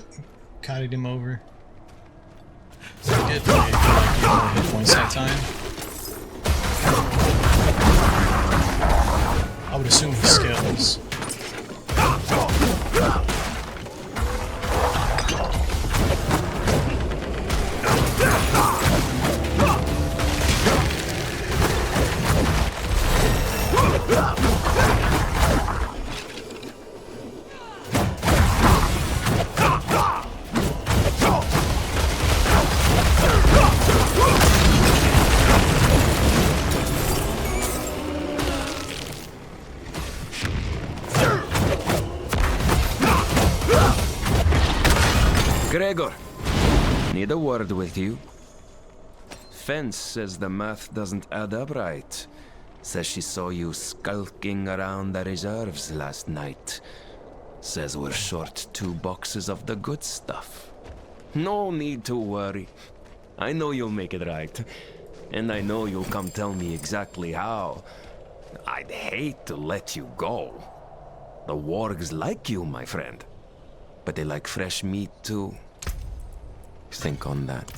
kited him over. So he did like hit points that time. I would assume he scales. Gregor, need a word with you. Fence says the math doesn't add up right. Says she saw you skulking around the reserves last night. Says we're short 2 boxes of the good stuff. No need to worry. I know you'll make it right. And I know you'll come tell me exactly how. I'd hate to let you go. The wargs like you, my friend. But they like fresh meat too. Think on that.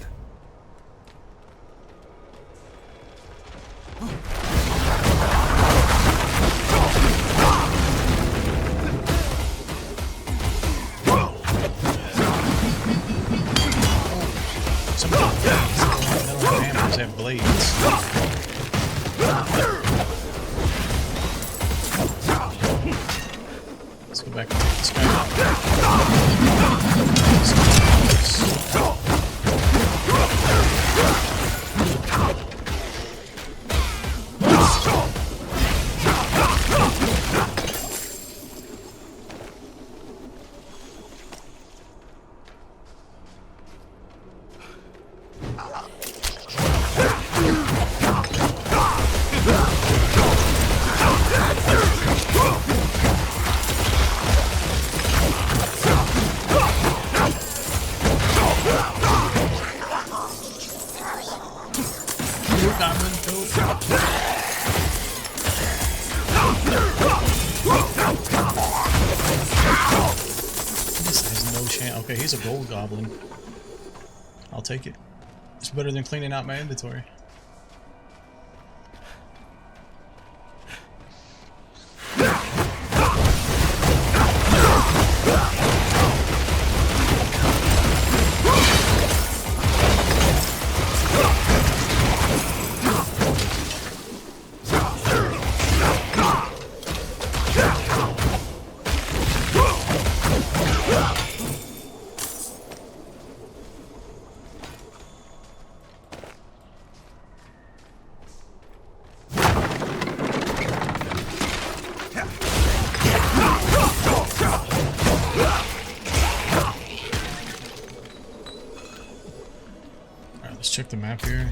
Some of the hammers have blades. Let's go back and take this guy out. Okay, he's a gold goblin. I'll take it. It's better than cleaning out my inventory. Check the map here.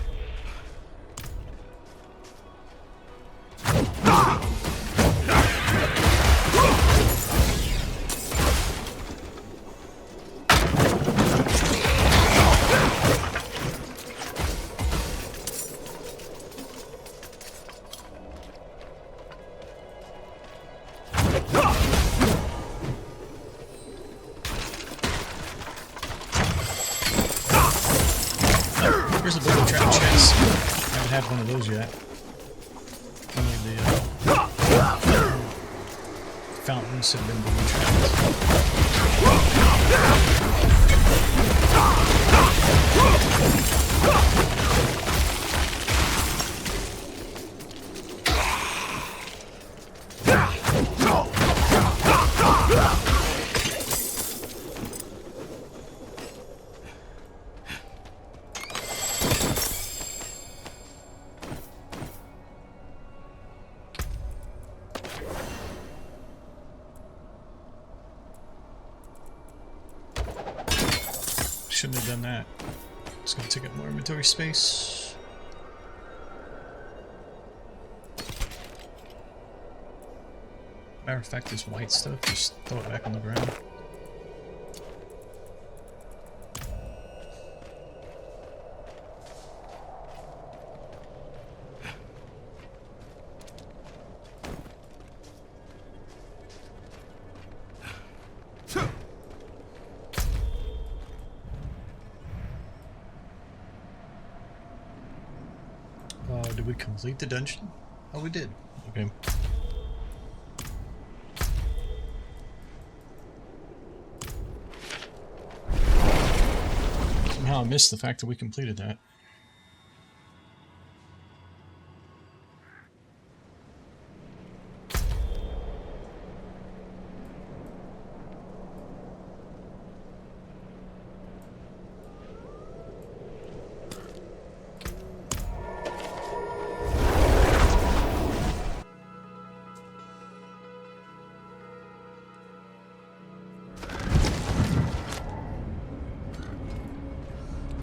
Here's a booby trap chest. Haven't had one of those yet. Only the fountains have been booby Shouldn't have done that. It's gonna take up more inventory space. Matter of fact, this white stuff, just throw it back on the ground. Did we complete the dungeon? Oh, we did. Okay. Somehow I missed the fact that we completed that.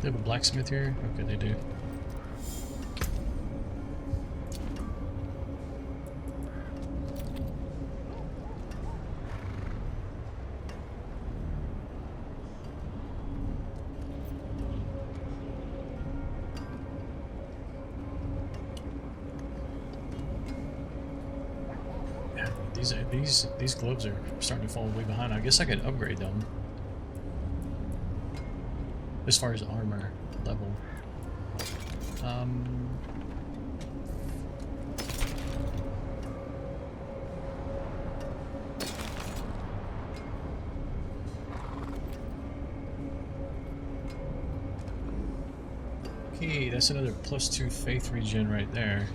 They have a blacksmith here? Okay, they do. Yeah, these gloves are starting to fall way behind. I guess I could upgrade them. As far as armor level. Okay, that's another +2 faith regen right there.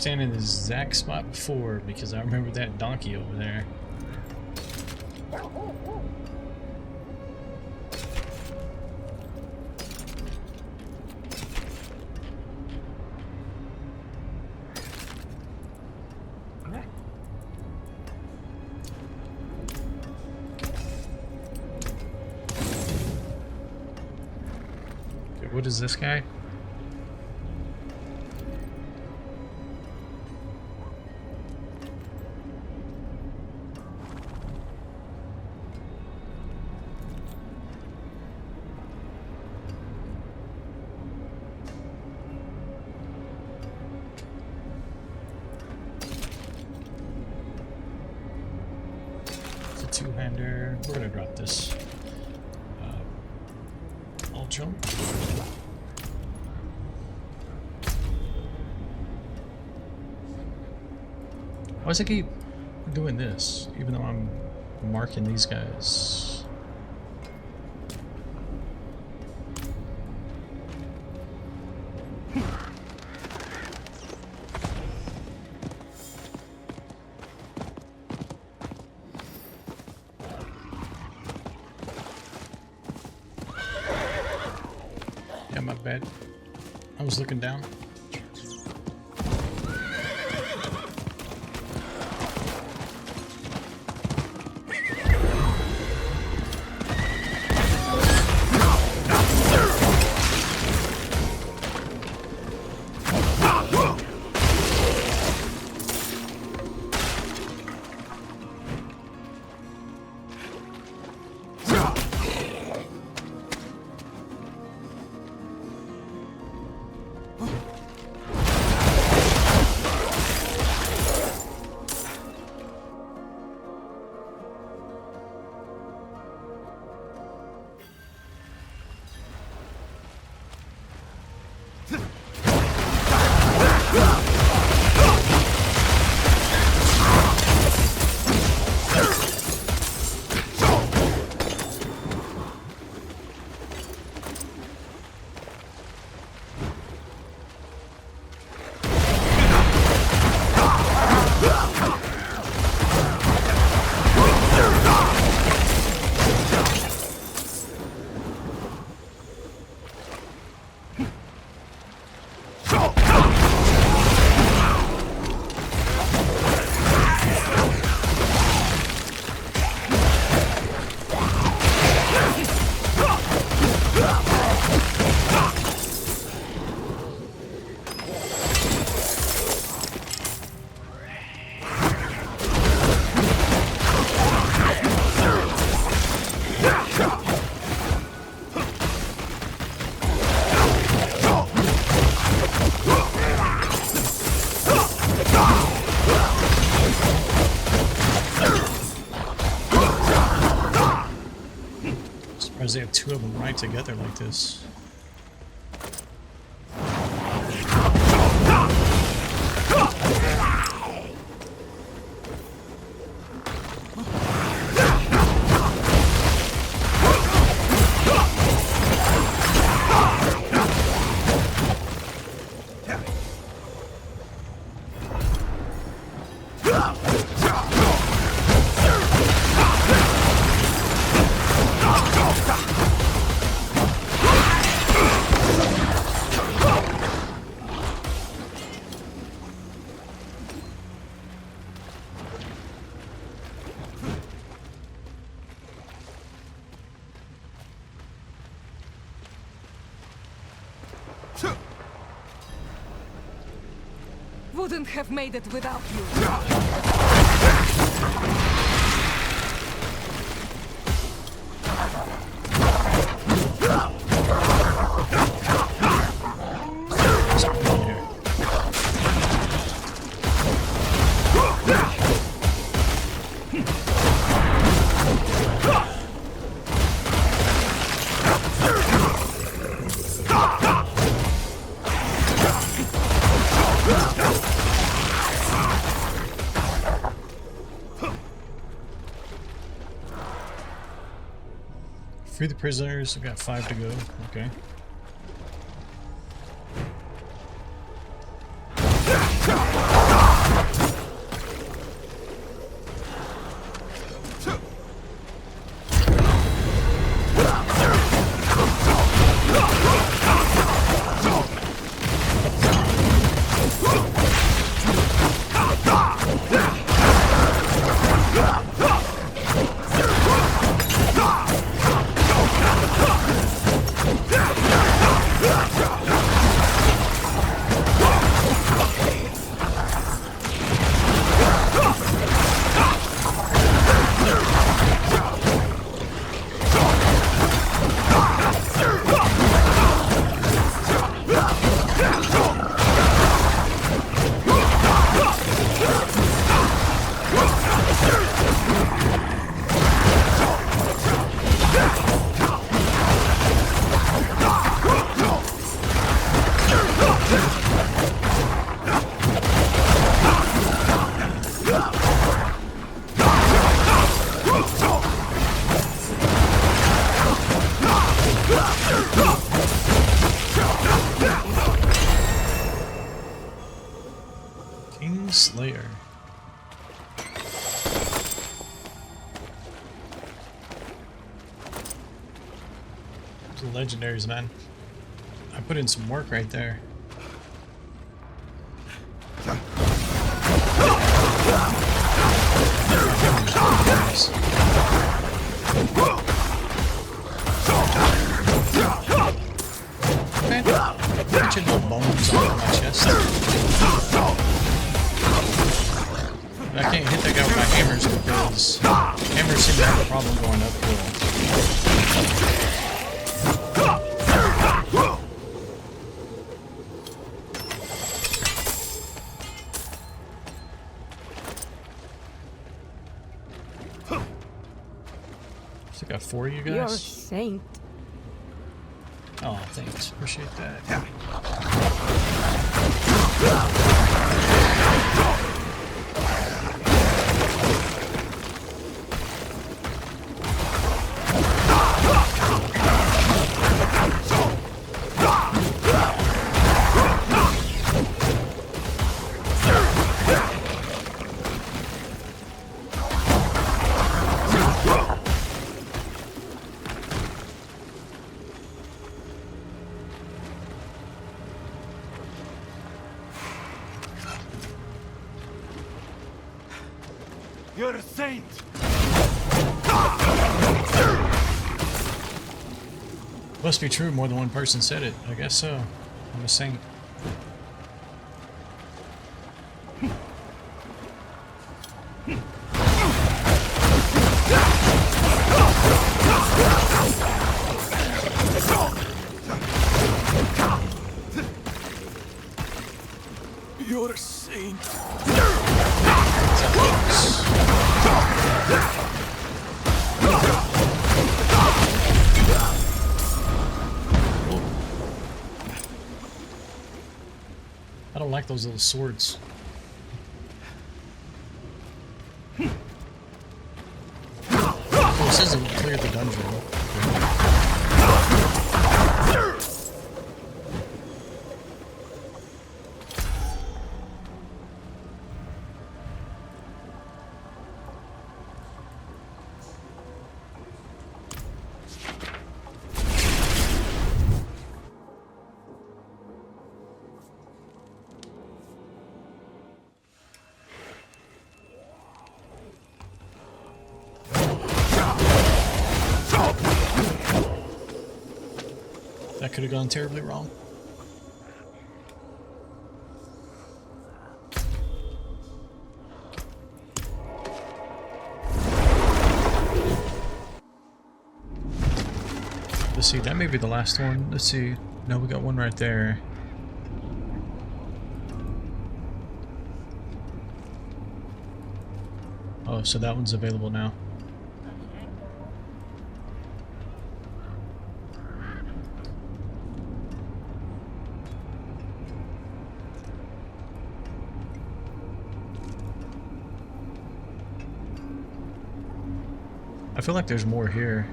standing in the exact spot before because I remember that donkey over there. Okay, what is this guy? Two-hander. We're gonna drop this. I'll jump. Why does it keep doing this, even though I'm marking these guys? My bad. I was looking down. They have two of them right together like this. Wouldn't have made it without you. Free the prisoners. We've got 5 to go. Okay. Kingslayer. The legendaries, man. I put in some work right there. Man, put your little bones on my chest. I can't hit that guy with my hammers because hammers seem to have a problem going uphill. So I got 4 of you guys. You're a saint. Oh, thanks. Appreciate that. You're a saint! Must be true, more than one person said it. I guess so. I'm a saint. You're a saint. I don't like those little swords. Oh, it says it cleared the dungeon. That could have gone terribly wrong. Let's see, that may be the last one. Let's see. No, we got one right there. Oh, so that one's available now. I feel like there's more here.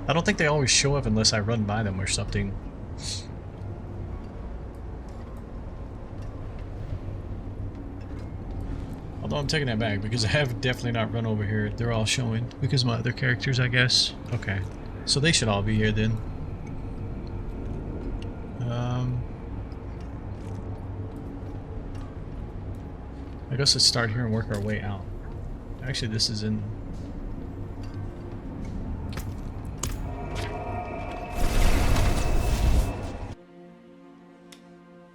I don't think they always show up unless I run by them or something. Although I'm taking that back because I have definitely not run over here. They're all showing because my other characters, I guess. Okay. So they should all be here then. I guess let's start here and work our way out. Actually, this is in...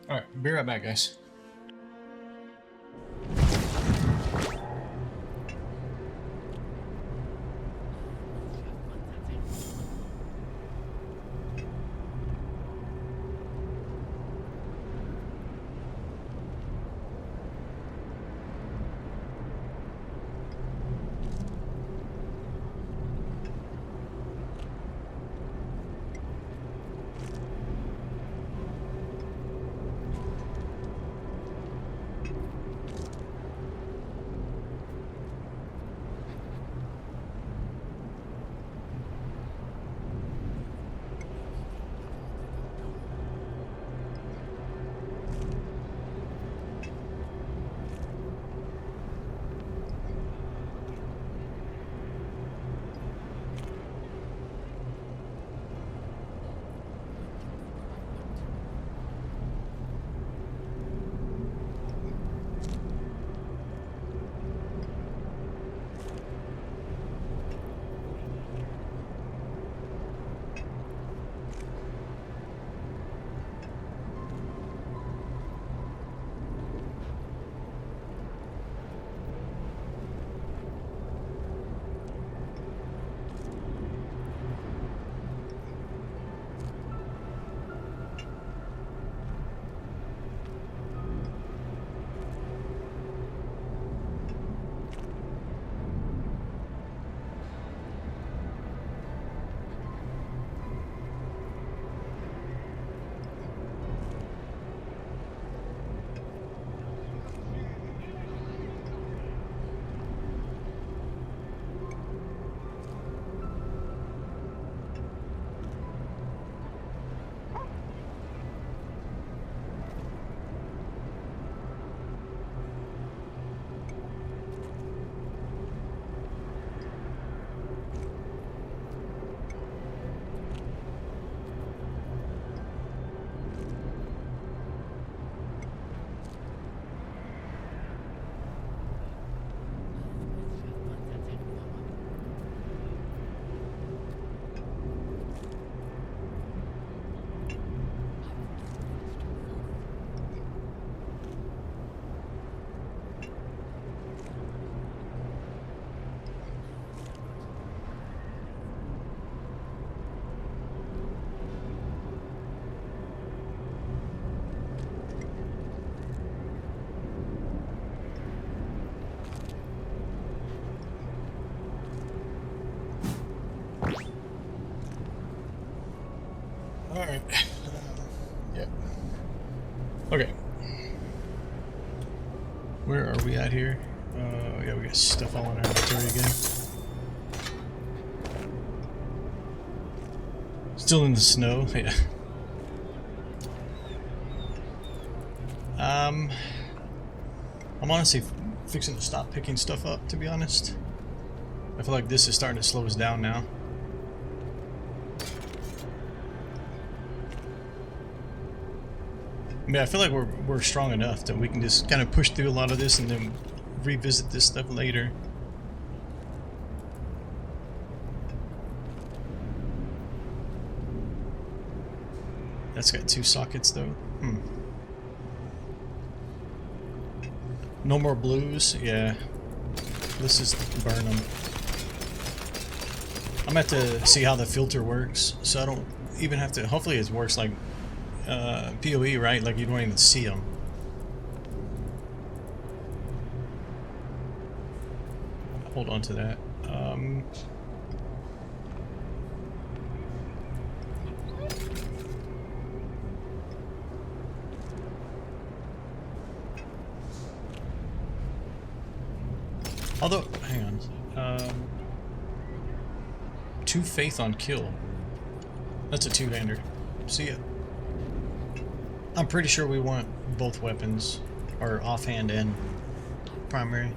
Alright, be right back, guys. Where are we at here? Yeah, we got stuff all in our inventory again. Still in the snow, yeah. I'm honestly fixing to stop picking stuff up, to be honest. I feel like this is starting to slow us down now. I mean, I feel like we're strong enough that we can just kind of push through a lot of this and then revisit this stuff later. That's got 2 sockets though. No more blues? Yeah. Let's just burn them. I'm gonna have to see how the filter works, so I don't even have to. Hopefully it works like PoE, right? Like you don't even see them. Hold on to that. Although, hang on. 2 faith on kill. That's a 2-hander. See ya. I'm pretty sure we want both weapons, or offhand and primary.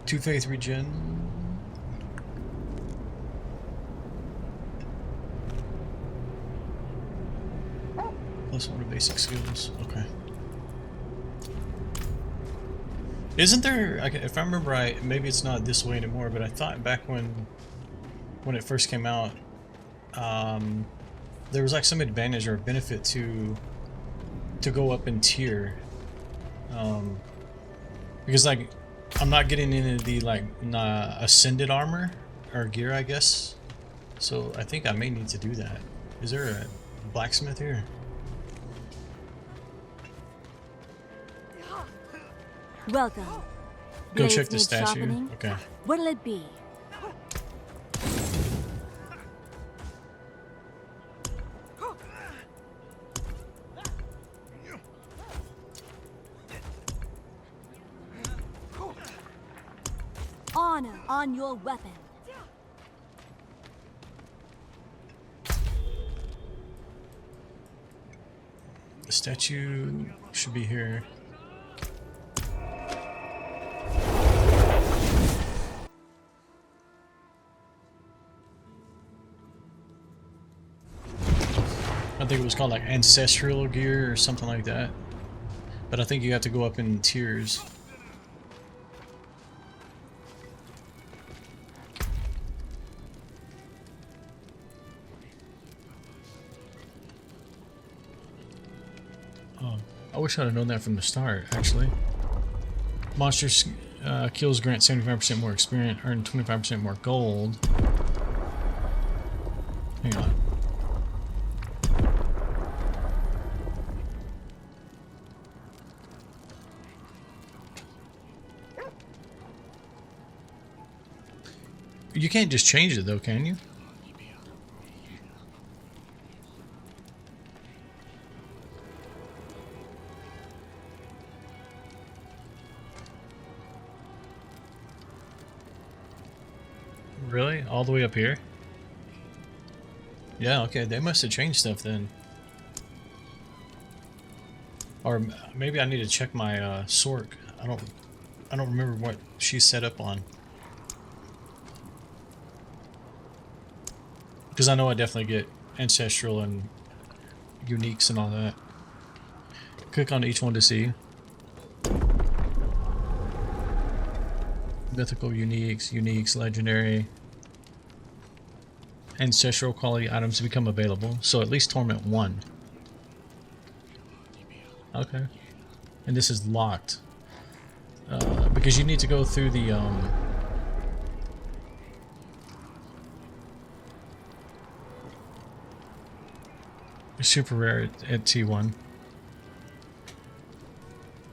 2 faith regen. Plus 1 of basic skills. Okay. Isn't there, if I remember right, maybe it's not this way anymore, but I thought back when it first came out, there was like some advantage or benefit to go up in tier, because like I'm not getting into the like ascended armor or gear, I guess, so I think I may need to do that. Is there a blacksmith here? Welcome. Go check the statue. Okay. What'll it be? Honor on your weapon. The statue should be here. I think it was called like ancestral gear or something like that. But I think you have to go up in tiers. Oh, I wish I'd have known that from the start, actually. Monsters kills grant 75% more experience, earn 25% more gold. Hang on. You can't just change it though, can you? Really? All the way up here? Yeah, okay, they must have changed stuff then. Or maybe I need to check my Sork. I don't remember what she's set up on. Because I know I definitely get ancestral and uniques and all that. Click on each one to see. Mythical uniques, legendary. Ancestral quality items become available. So at least Torment 1. Okay. And this is locked. Because you need to go through the super rare at T1.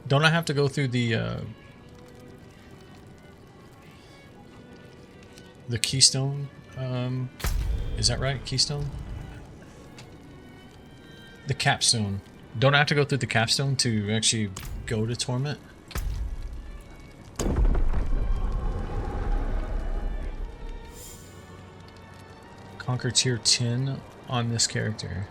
Don't I have to go through the keystone? Is that right? Keystone? The capstone. Don't I have to go through the capstone to actually go to Torment? Conquer tier 10 on this character.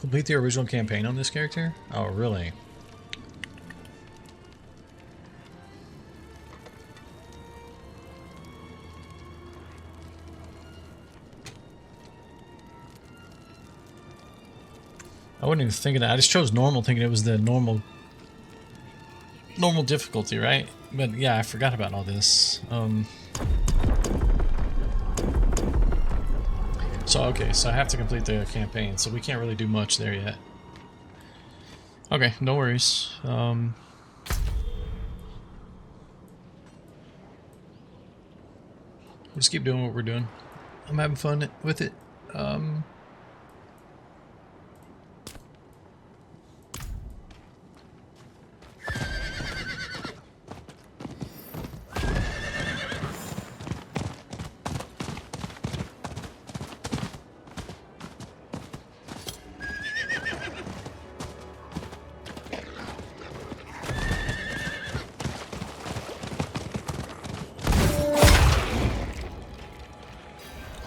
Complete the original campaign on this character? Oh, really? I wasn't even thinking that. I just chose normal thinking it was the normal difficulty, right? But yeah, I forgot about all this. So okay, so I have to complete the campaign, so we can't really do much there yet. Okay, no worries. Just keep doing what we're doing. I'm having fun with it.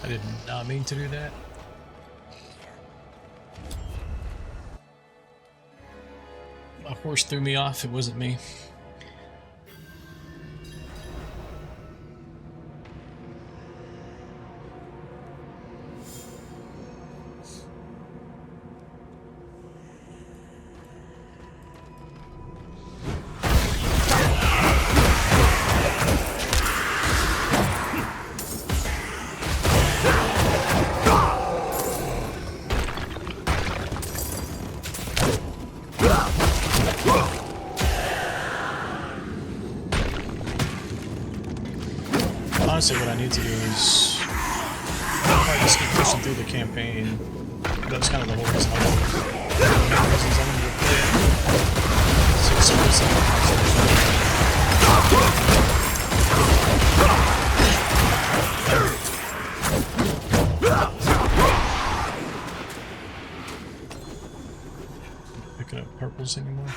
I did not mean to do that. My horse threw me off. It wasn't me. Honestly, what I need to do is probably just keep pushing through the campaign. That's kind of the whole reason I wanted to play it. So it's not picking up purples anymore.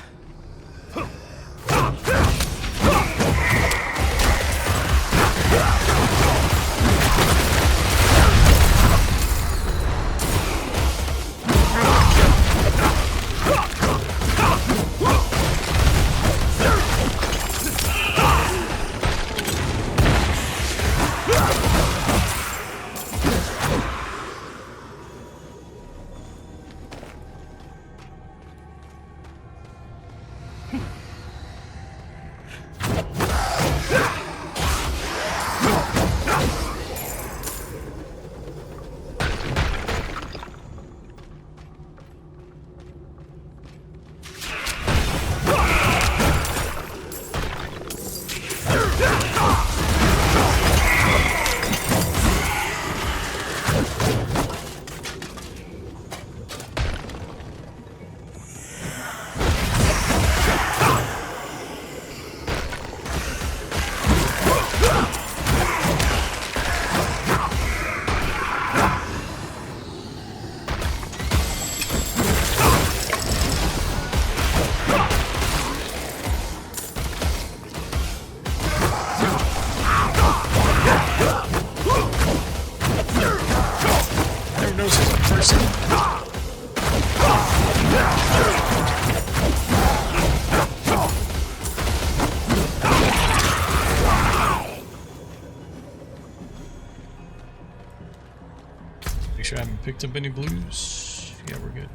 Make sure I haven't picked up any blues. Yeah, we're good.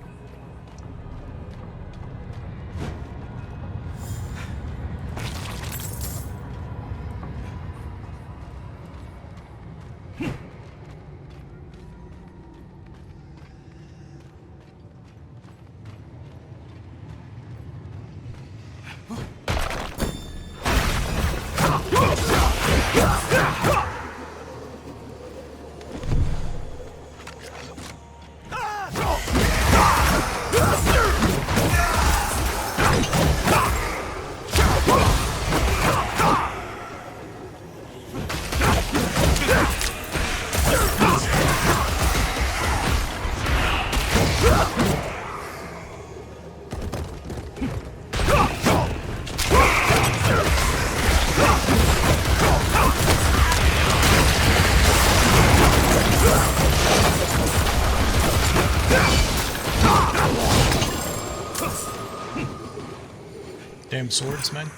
Damn swords, man.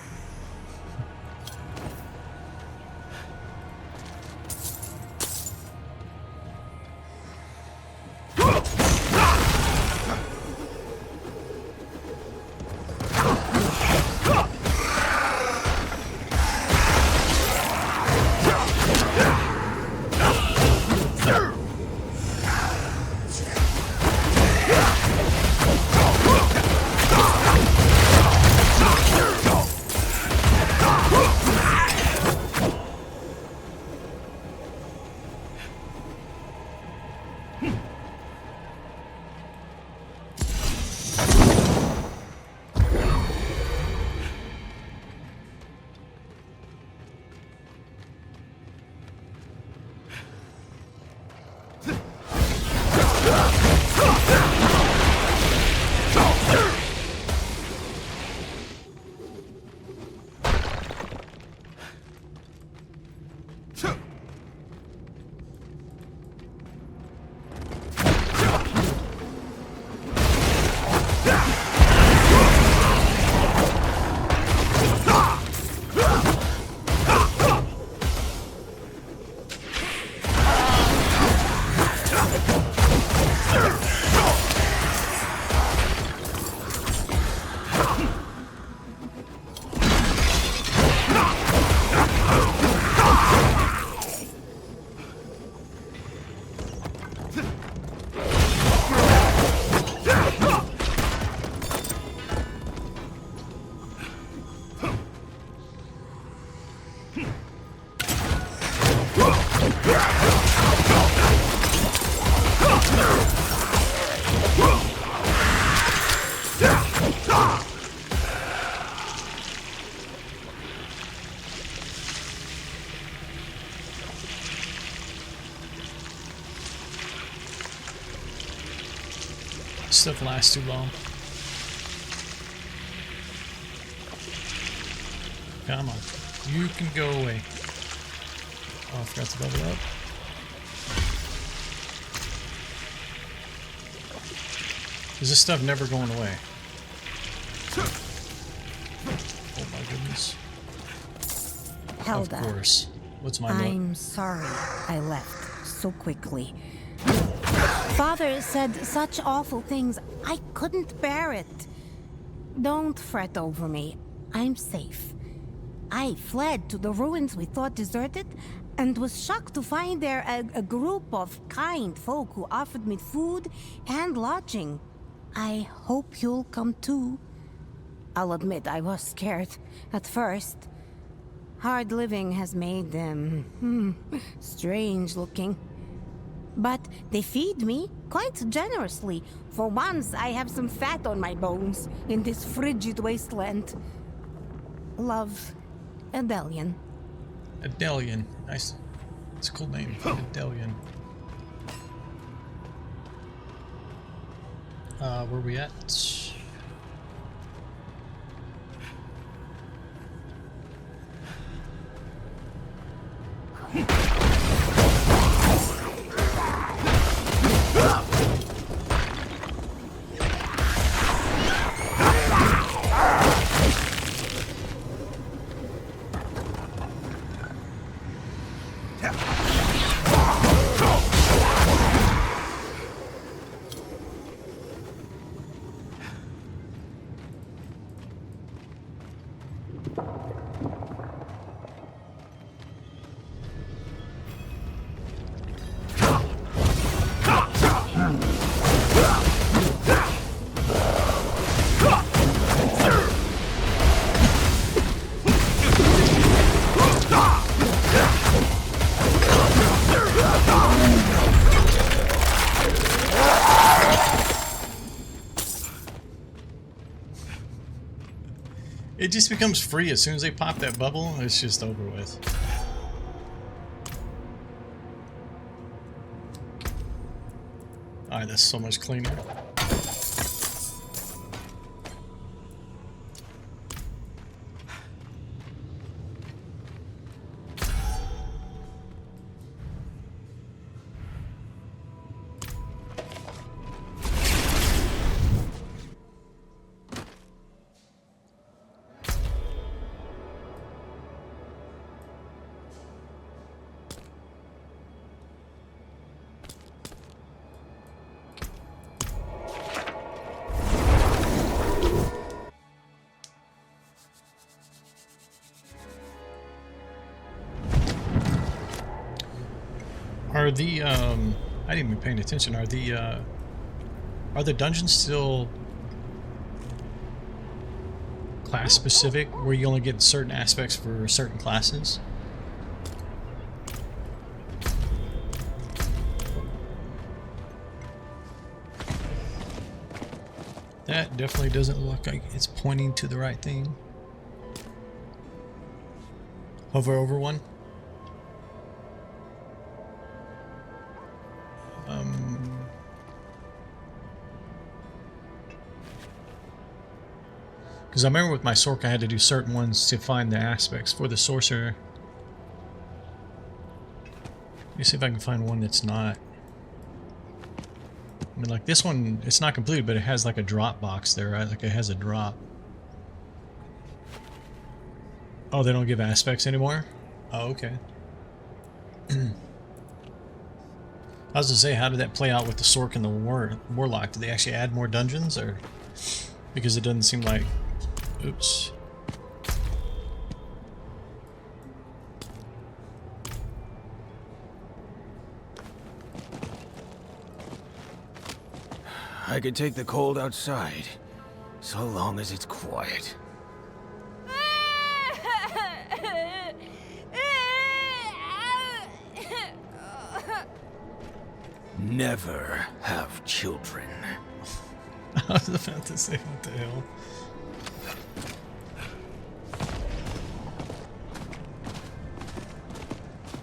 Stuff lasts too long. Come on. You can go away. Oh, I forgot to level up. Is this stuff never going away? Oh my goodness. Helda. Of course. What's my I'm note? sorry I left so quickly. Father said such awful things. I couldn't bear it. Don't fret over me. I'm safe. I fled to the ruins we thought deserted and was shocked to find there a group of kind folk who offered me food and lodging. I hope you'll come too. I'll admit I was scared at first. Hard living has made them strange looking. But they feed me quite generously. For once, I have some fat on my bones in this frigid wasteland. Love, Adelian. Adelian. Nice. It's a cool name. Adelian. Where we at? It just becomes free as soon as they pop that bubble. It's just over with. Alright, that's so much cleaner. Are the I didn't even pay attention. Are the dungeons still class specific, where you only get certain aspects for certain classes? That definitely doesn't look like it's pointing to the right thing. Hover over one. Because I remember with my Sork I had to do certain ones to find the aspects for the sorcerer. Let me see if I can find one that's not. I mean, like this one, it's not completed, but it has like a drop box there, right? Like it has a drop. Oh, they don't give aspects anymore? Oh, okay. I was gonna say, how did that play out with the Sork and the Warlock? Did they actually add more dungeons, or because it doesn't seem like... Oops. I could take the cold outside, so long as it's quiet. Never have children. I was about to say, what the hell?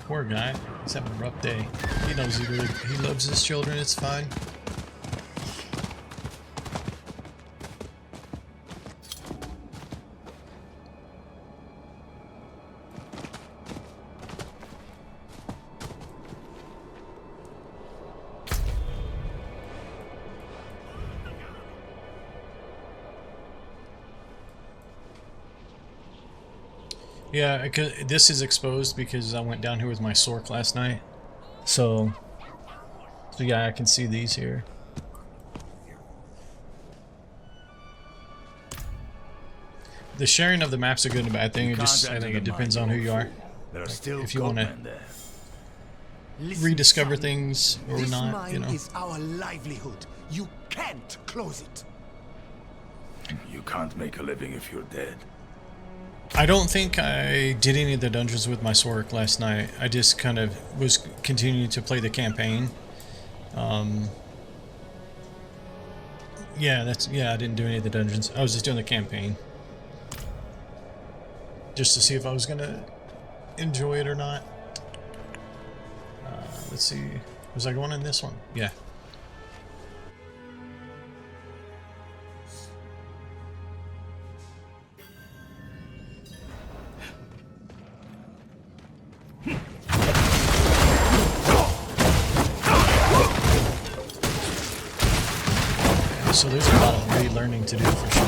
Poor guy. He's having a rough day. He knows he loves his children. It's fine. Yeah, this is exposed because I went down here with my Sork last night. So yeah, I can see these here. The sharing of the map's a good and bad thing. I think it depends on who you are. Like, if you want to rediscover things or not, you know. This mine is our livelihood. You can't close it. You can't make a living if you're dead. I don't think I did any of the dungeons with my Sork last night. I just kind of was continuing to play the campaign. Yeah, I didn't do any of the dungeons. I was just doing the campaign. Just to see if I was gonna enjoy it or not. Let's see. Was I going in this one? Yeah. So there's a lot of relearning to do for sure.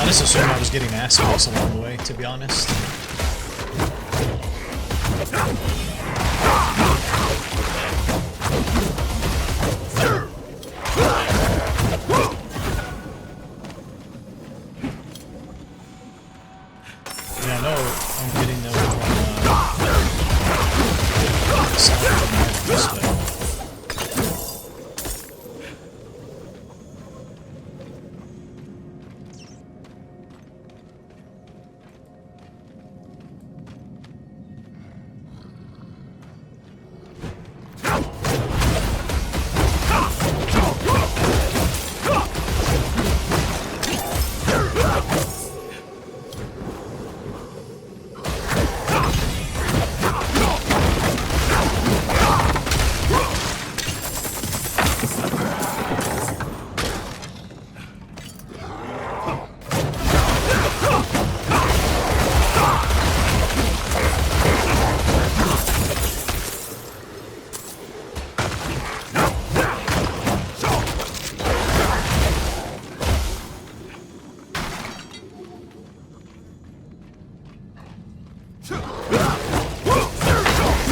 I just assumed I was getting aspects along the way, to be honest. Yeah, I know I'm getting them from South America.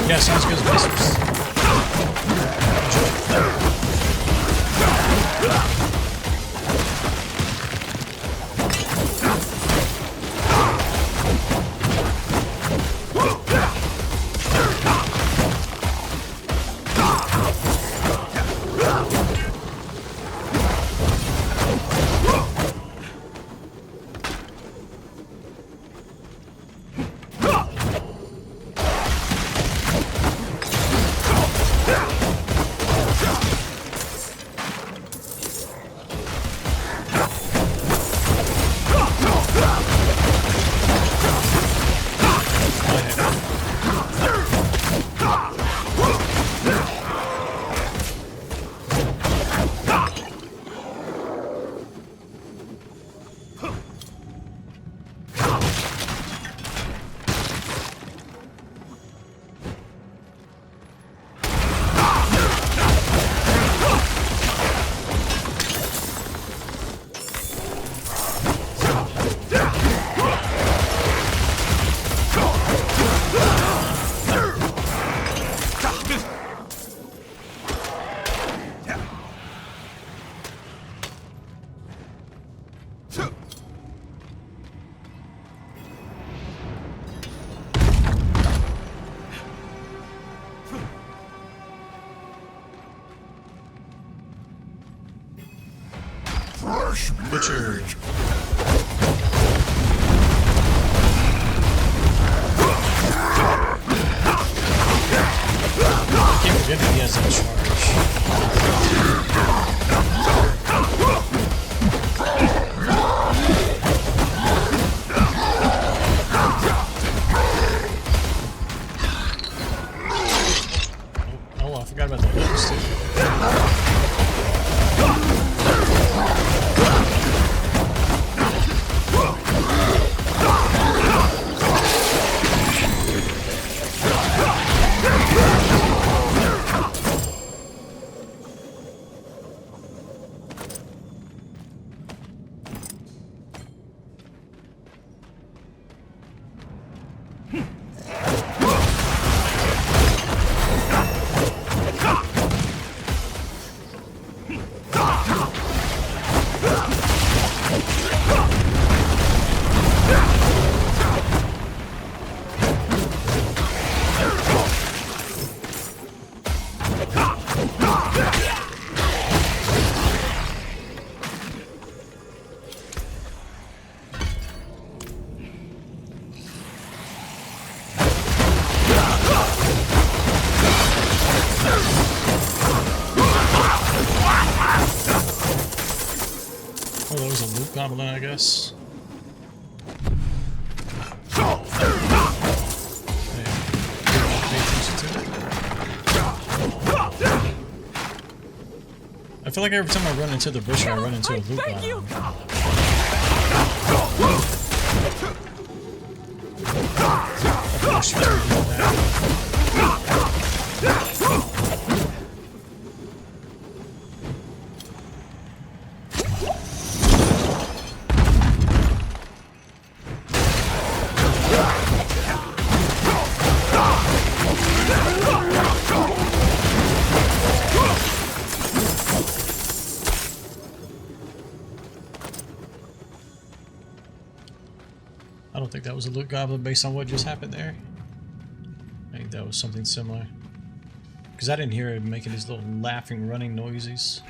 Yeah, sounds good as business. fresh Butcher. I can't forget that he has that charge. Oh, I forgot about the lips too. Oh, that was a loot goblin, I guess. I feel like every time I run into the butcher, I run into a loot goblin. I don't think that was a loot goblin based on what just happened there. I think that was something similar. Because I didn't hear him making his little laughing, running noises.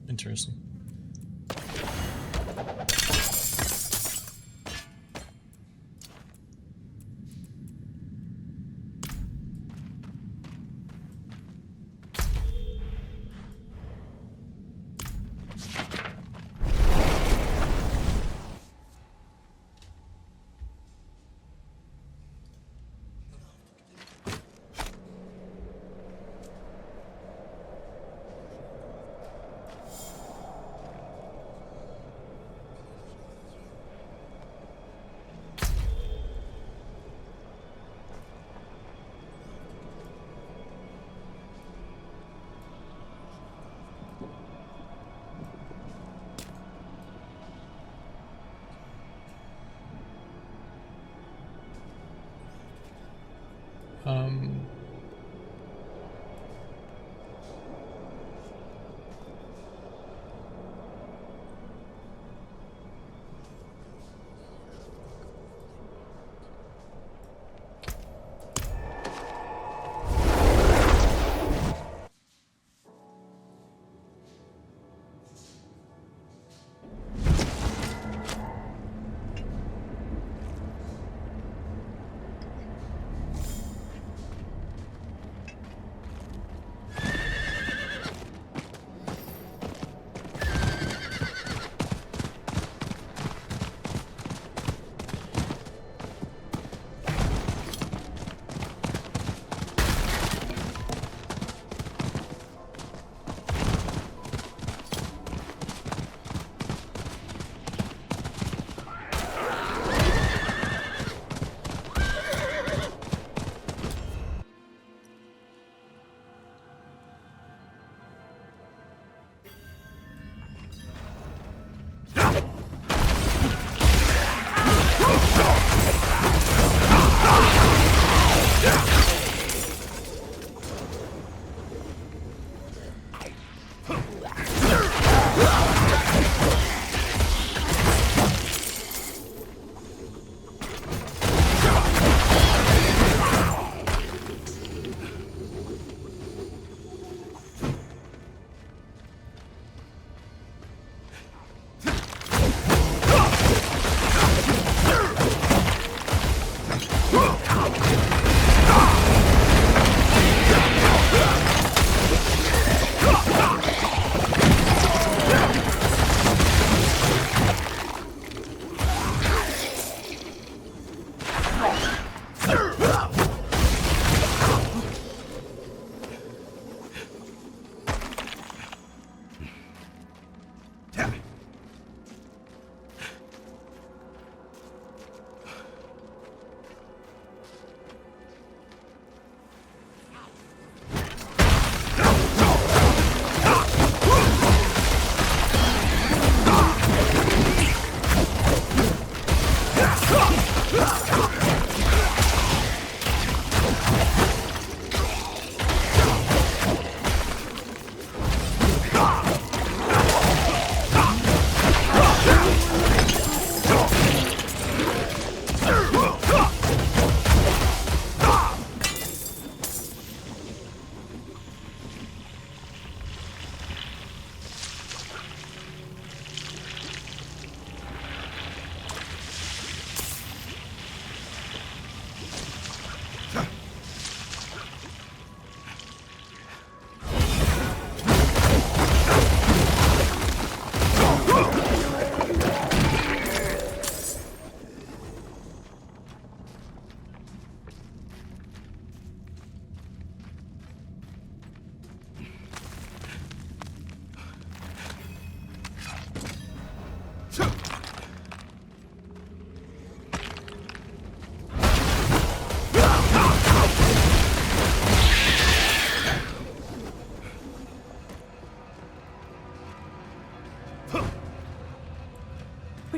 Interesting.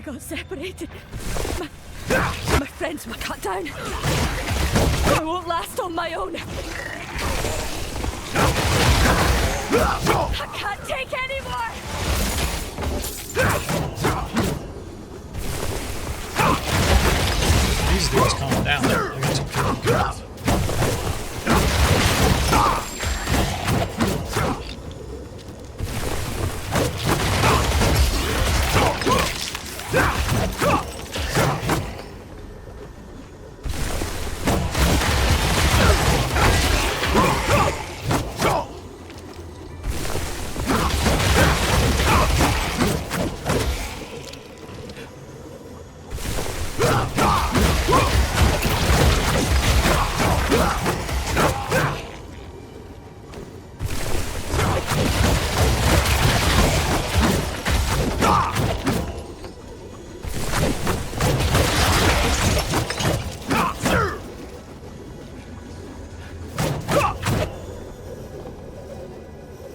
got separated. My friends were cut down. I won't last on my own. I can't take any more. These dudes calm down. I got some killing.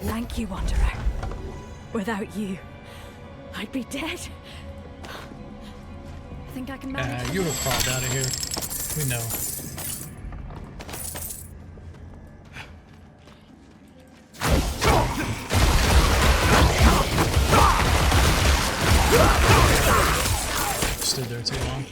Thank you, Wanderer. Without you, I'd be dead. I think I can manage. You would have crawled out of here. We know. Stood there too long.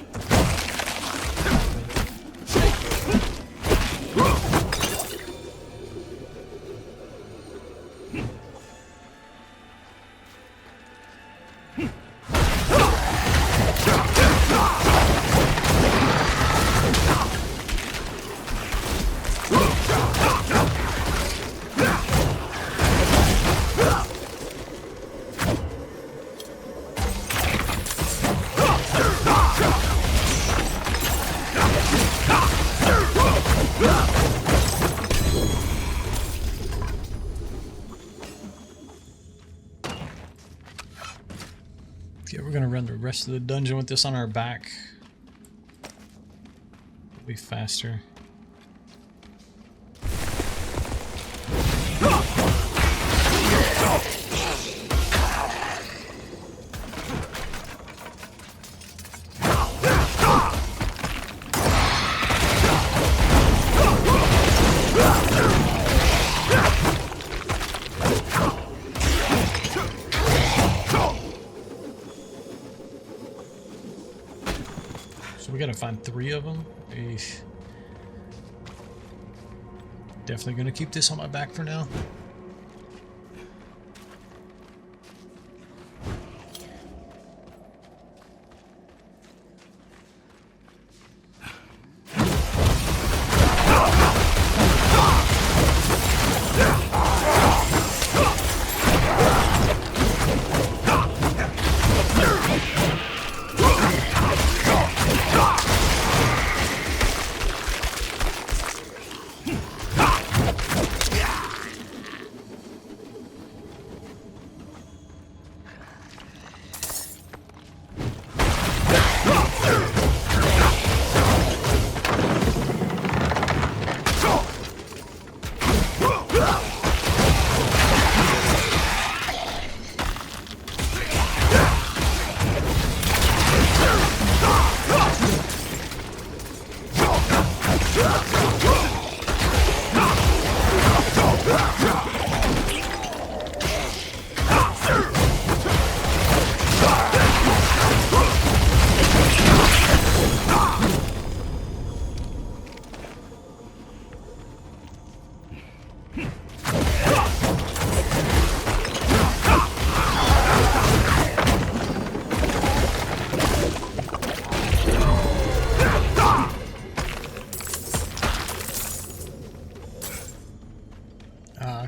Yeah, we're gonna run the rest of the dungeon with this on our back. It'll be faster. So we gotta find 3 of them. Eesh. Definitely gonna keep this on my back for now.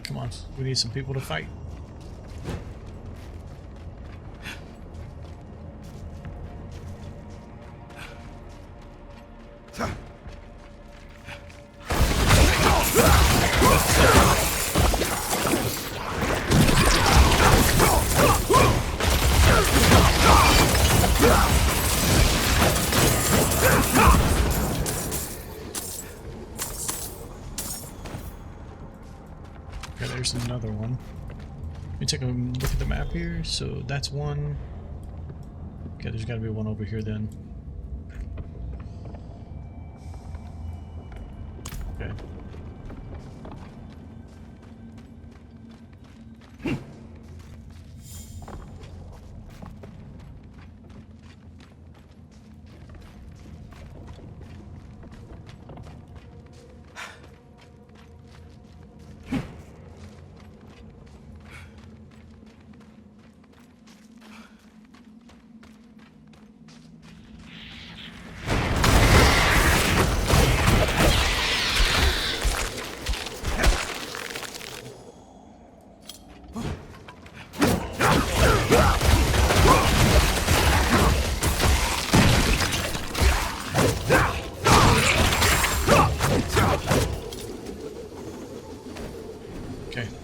Come on, we need some people to fight. There's another one. Let me take a look at the map here. So that's one. Okay, there's got to be one over here then. Okay.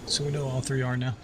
So we know all three are now.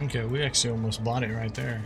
Okay, we actually almost bought it right there.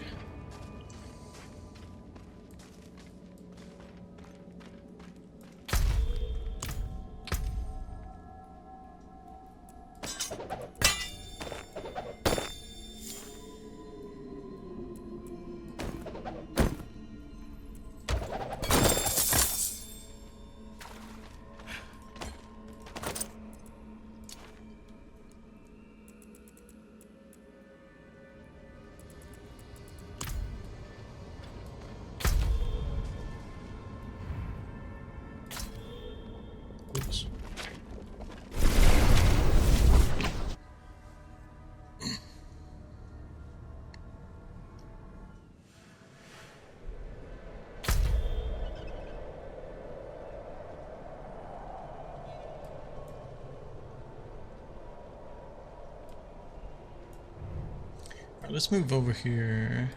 Oops. Alright, let's move over here.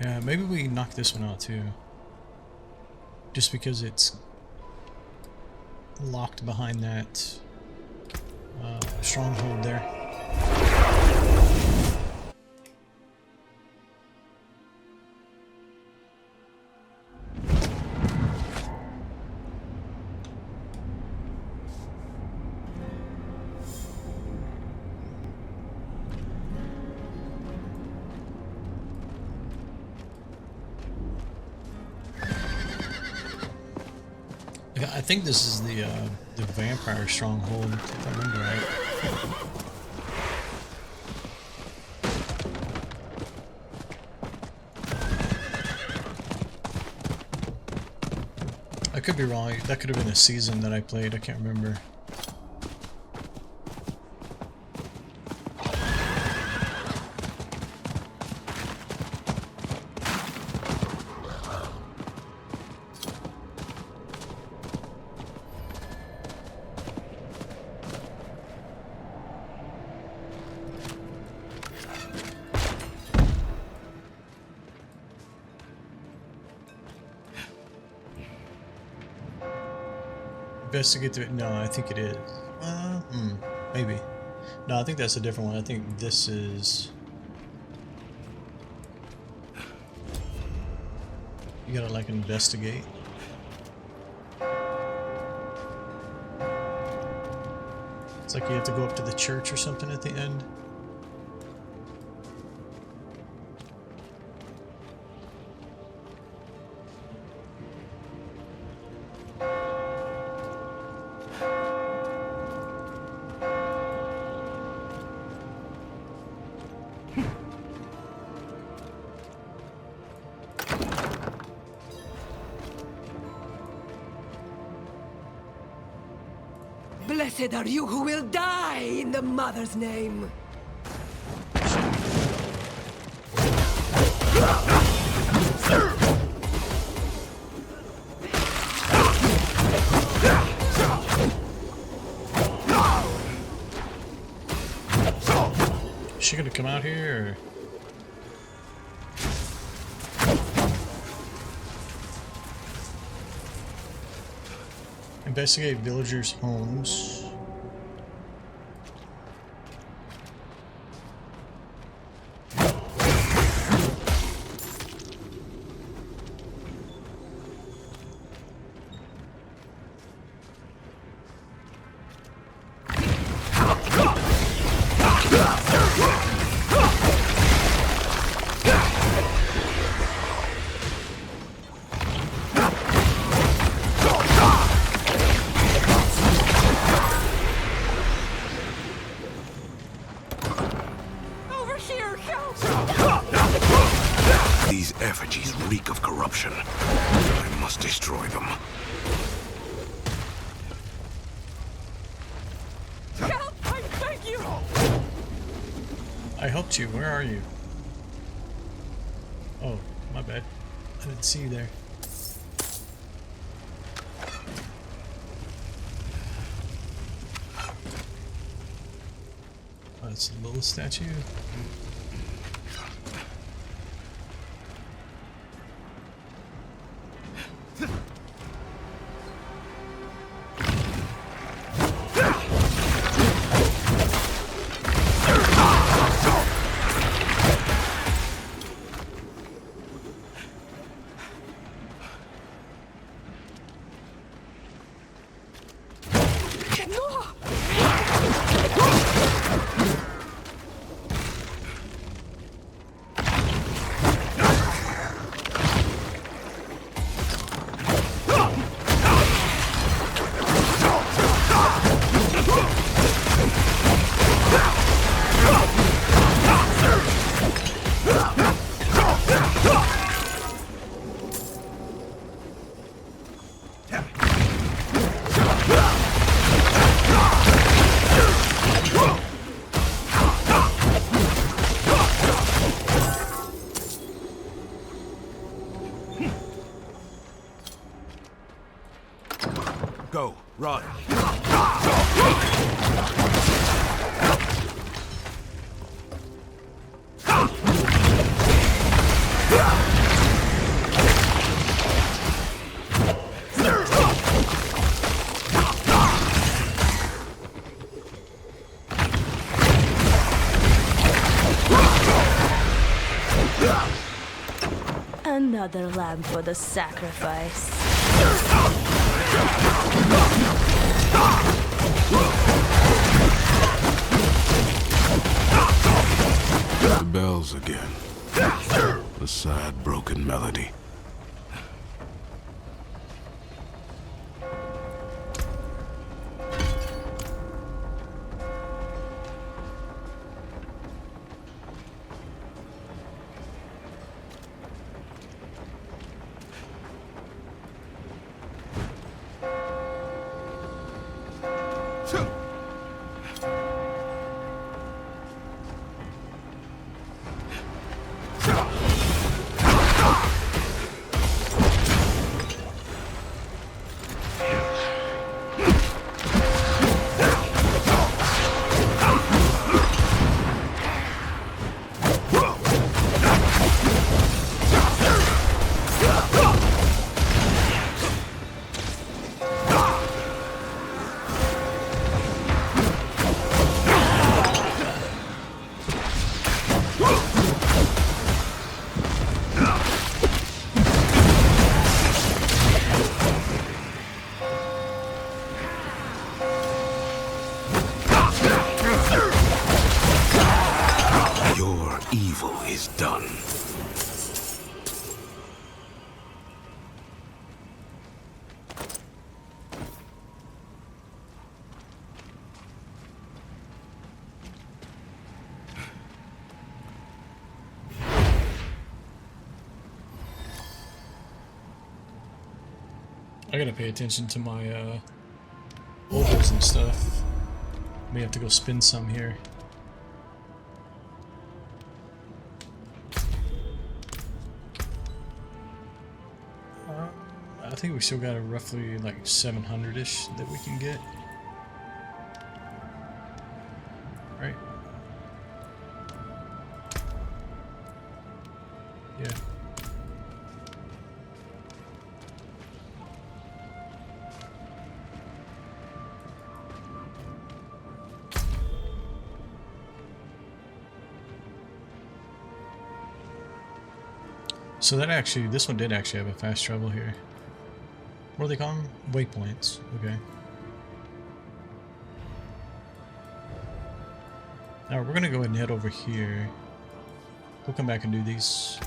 Yeah, maybe we knock this one out too. Just because it's locked behind that stronghold there. I think this is the vampire stronghold, if I remember right. I could be wrong. That could have been a season that I played. I can't remember. Investigate the... No, I think it is. Maybe. No, I think that's a different one. I think this is... You gotta, like, investigate. It's like you have to go up to the church or something at the end. Blessed are you who will die in the Mother's name. Is she gonna come out here, or? Investigate villagers' homes. These effigies reek of corruption. I must destroy them. Help! I beg you! I helped you. Where are you? Oh, my bad. I didn't see you there. Oh, that's a little statue. Go, run. Another lamb for the sacrifice. The bells again. The sad, broken melody. I gotta pay attention to my ovals and stuff. May have to go spin some here. I think we still got a roughly like 700-ish that we can get. Right? Yeah. So that actually, this one did actually have a fast travel here. What do they call them? Waypoints. Okay. Now we're gonna go ahead and head over here. We'll come back and do these.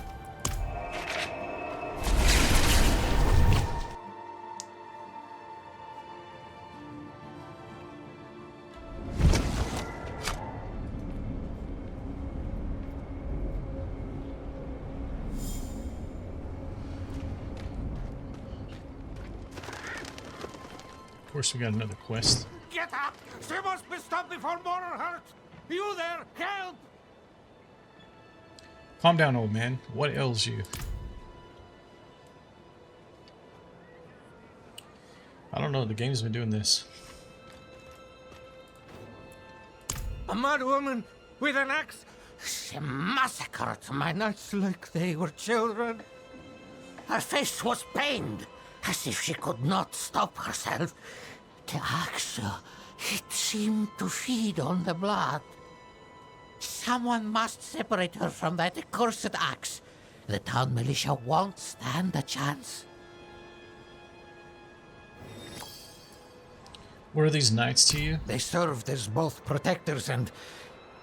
Of course, we got another quest. Get up! She must be stopped before more are hurt! You there, help! Calm down, old man. What ails you? I don't know. The game's been doing this. A mad woman with an axe. She massacred my knights like they were children. Her face was pained, as if she could not stop herself. The axe, it seemed to feed on the blood. Someone must separate her from that accursed axe. The town militia won't stand a chance. What are these knights to you? They served as both protectors and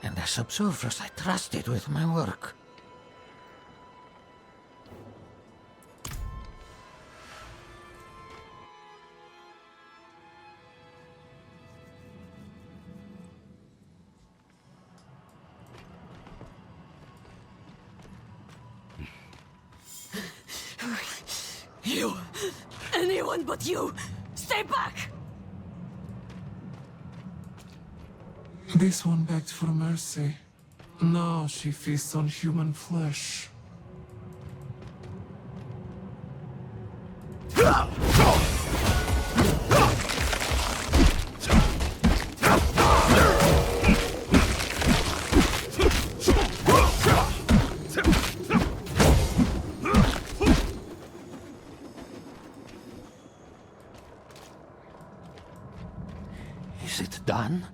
as observers I trusted with my work. You! Anyone but you! Stay back! This one begged for mercy. Now she feasts on human flesh. Is it done?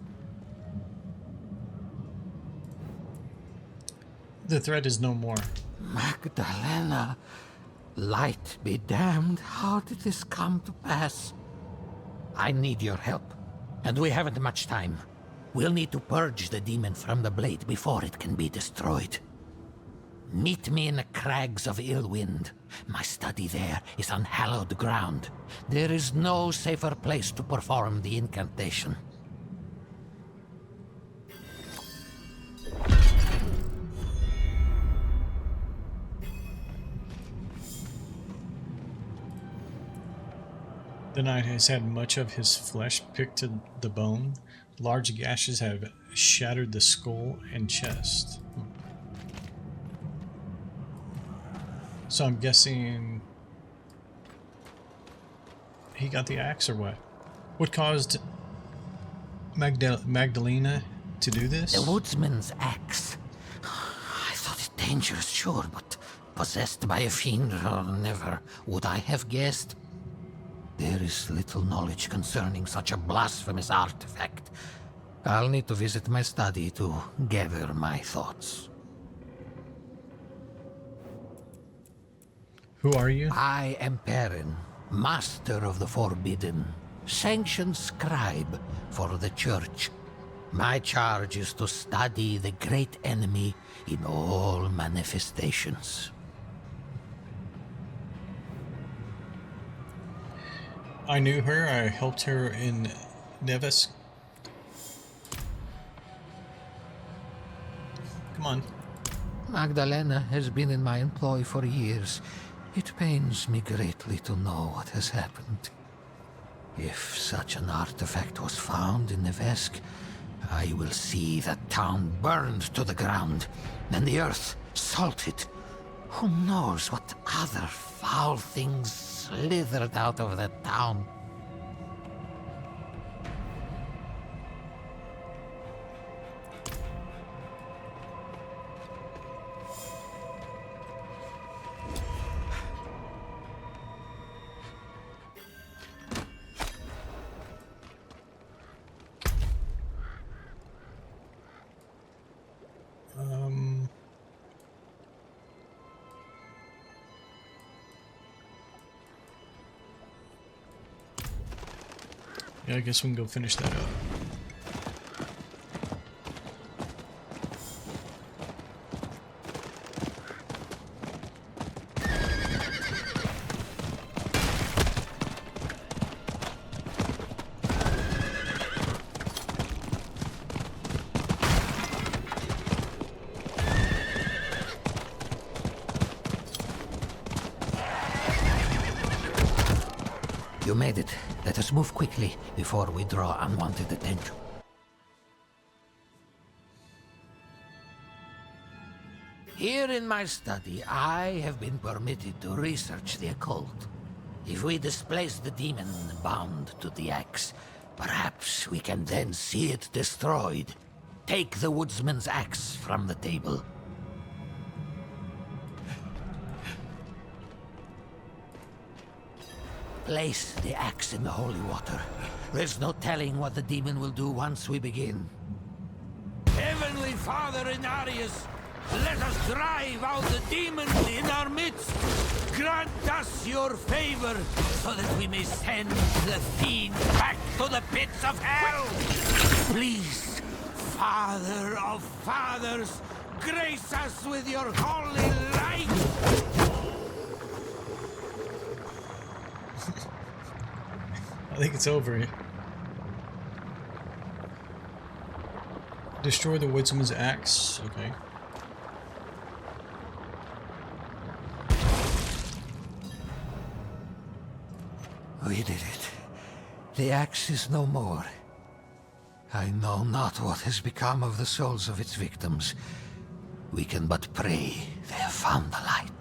The threat is no more. Magdalena, light be damned, how did this come to pass? I need your help, and we haven't much time. We'll need to purge the demon from the blade before it can be destroyed. Meet me in the crags of Illwind. My study there is on hallowed ground. There is no safer place to perform the incantation. The knight has had much of his flesh picked to the bone. Large gashes have shattered the skull and chest. So I'm guessing he got the axe or what? What caused Magdalena to do this? The woodsman's axe. I thought it dangerous, sure, but possessed by a fiend, never would I have guessed. There is little knowledge concerning such a blasphemous artifact. I'll need to visit my study to gather my thoughts. Who are you? I am Perrin, master of the forbidden, sanctioned scribe for the church. My charge is to study the great enemy in all manifestations. I knew her. I helped her in Nevis. Come on. Magdalena has been in my employ for years. It pains me greatly to know what has happened. If such an artifact was found in the Vesk, I will see the town burned to the ground, and the earth salted. Who knows what other foul things slithered out of the town? Yeah, I guess we can go finish that up. You made it. Let us move quickly before we draw unwanted attention. Here in my study, I have been permitted to research the occult. If we displace the demon bound to the axe, perhaps we can then see it destroyed. Take the woodsman's axe from the table. Place the axe in the holy water. There's no telling what the demon will do once we begin. Heavenly Father Inarius, let us drive out the demon in our midst. Grant us your favor, so that we may send the fiend back to the pits of hell. Please, Father of Fathers, grace us with your holy light. I think it's over. Destroy the woodsman's axe. Okay. We did it. The axe is no more. I know not what has become of the souls of its victims. We can but pray they have found the light.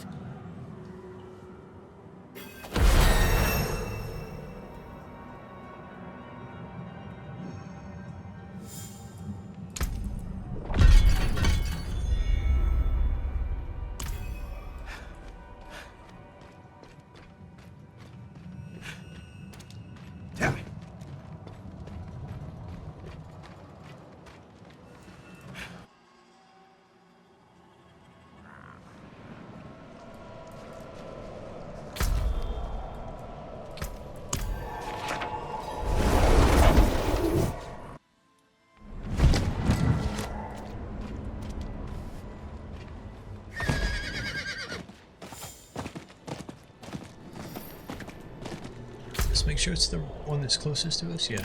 Make sure it's the one that's closest to us. Yeah.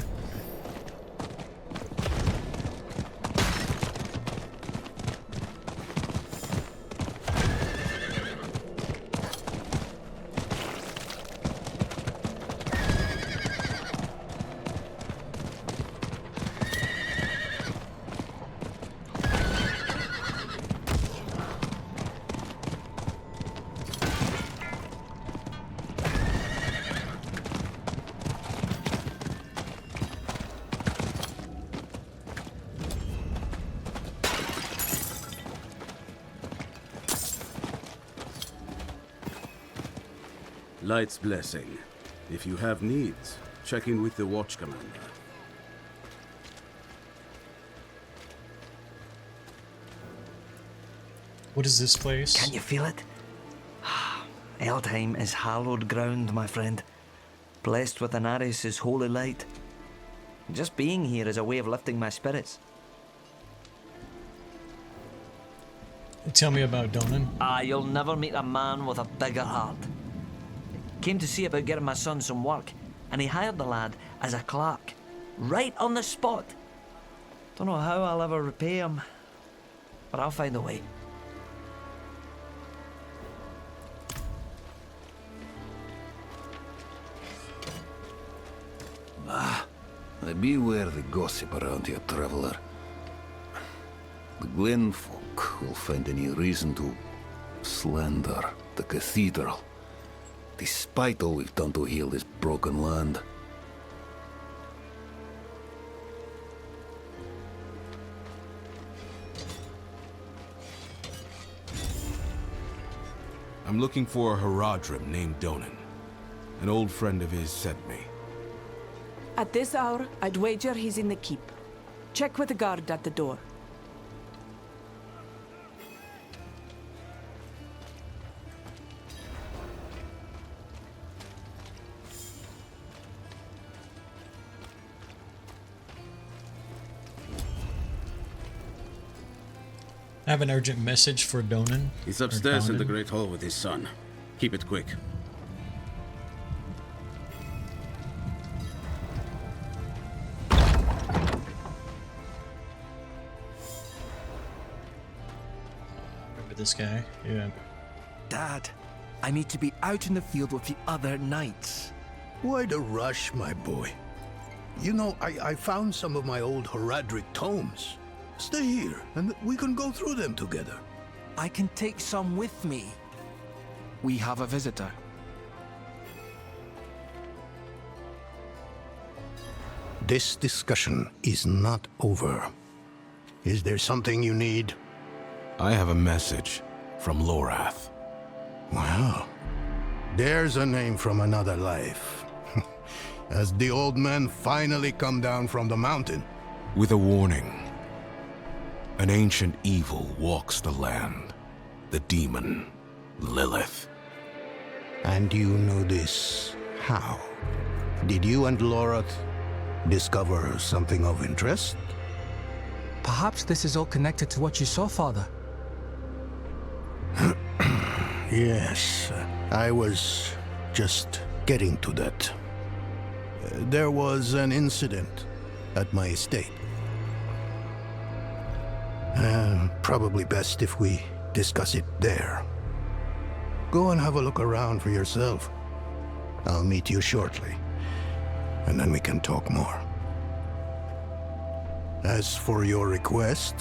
Light's blessing. If you have needs, check in with the watch commander. What is this place? Can you feel it? Eldheim is hallowed ground, my friend. Blessed with Inarius' holy light. Just being here is a way of lifting my spirits. Tell me about Donan. You'll never meet a man with a bigger heart. Came to see about getting my son some work, and he hired the lad as a clerk, right on the spot. Don't know how I'll ever repay him, but I'll find a way. Beware the gossip around here, traveler. The Glen folk will find any reason to slander the cathedral, despite all we've done to heal this broken land. I'm looking for a Haradrim named Donan. An old friend of his sent me. At this hour, I'd wager he's in the keep. Check with the guard at the door. I have an urgent message for Donan. He's upstairs in the Great Hall with his son. Keep it quick. Remember this guy? Yeah. Dad, I need to be out in the field with the other knights. Why the rush, my boy? You know, I found some of my old Haradric tomes. Stay here, and we can go through them together. I can take some with me. We have a visitor. This discussion is not over. Is there something you need? I have a message from Lorath. Wow. There's a name from another life. Has the old man finally come down from the mountain? With a warning. An ancient evil walks the land. The demon, Lilith. And you know this how? Did you and Lorath discover something of interest? Perhaps this is all connected to what you saw, Father. Yes, I was just getting to that. There was an incident at my estate. Probably best if we discuss it there. Go and have a look around for yourself. I'll meet you shortly, and then we can talk more. As for your request,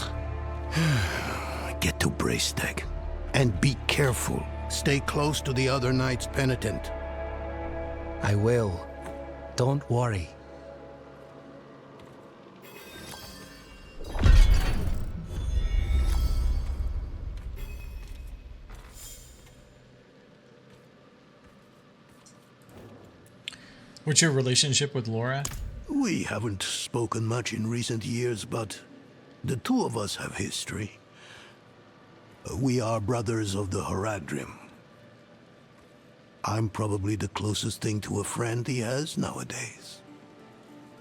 get to Braystag. And be careful. Stay close to the other knight's penitent. I will. Don't worry. What's your relationship with Laura? We haven't spoken much in recent years, but the two of us have history. We are brothers of the Haradrim. I'm probably the closest thing to a friend he has nowadays.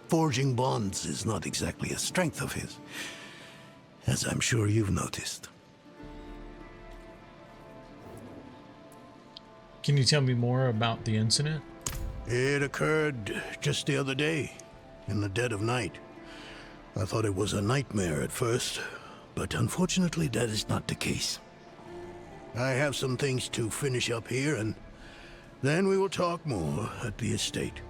Forging bonds is not exactly a strength of his, as I'm sure you've noticed. Can you tell me more about the incident? It occurred just the other day, in the dead of night. I thought it was a nightmare at first, but unfortunately that is not the case. I have some things to finish up here, and then we will talk more at the estate.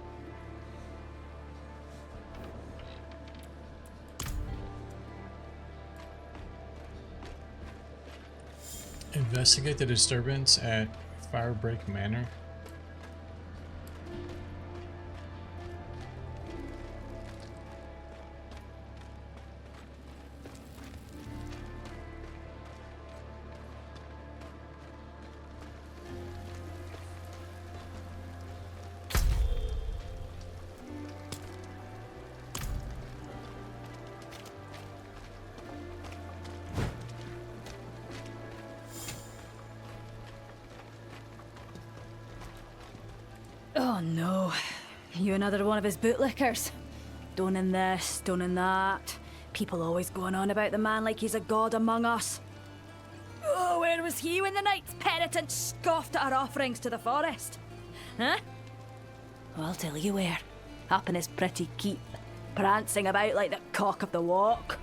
Investigate the disturbance at Firebreak Manor. Oh no. You another one of his bootlickers? Stoning this, stoning that. People always going on about the man like he's a god among us. Oh, where was he when the knight's penitent scoffed at our offerings to the forest? Huh? Well, I'll tell you where. Up in his pretty keep, prancing about like the cock of the walk.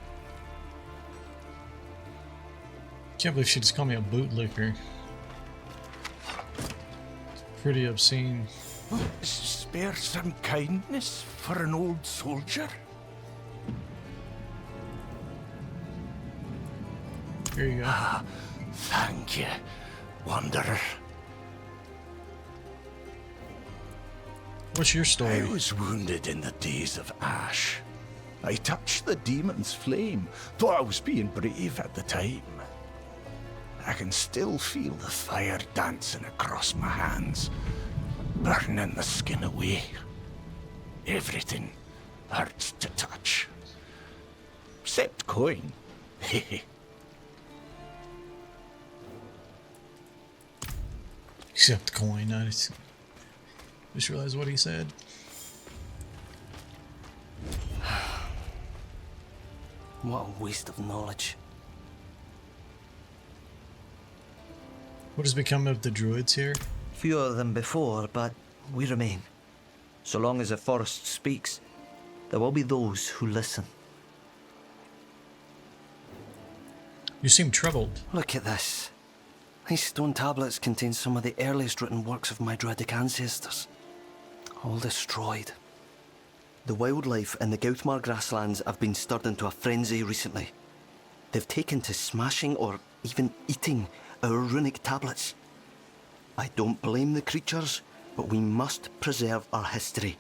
Can't believe she just called me a bootlicker. It's pretty obscene. Spare some kindness for an old soldier? Here you go. Thank you, Wanderer. What's your story? I was wounded in the days of Ash. I touched the demon's flame, thought I was being brave at the time. I can still feel the fire dancing across my hands, burning the skin away. Everything hurts to touch. Except coin. Except coin. I just realized what he said. What a waste of knowledge. What has become of the druids here? Fewer than before, but we remain. So long as the forest speaks, there will be those who listen. You seem troubled. Look at this. These stone tablets contain some of the earliest written works of my Druidic ancestors. All destroyed. The wildlife in the Gauthmar grasslands have been stirred into a frenzy recently. They've taken to smashing or even eating our runic tablets. I don't blame the creatures, but we must preserve our history.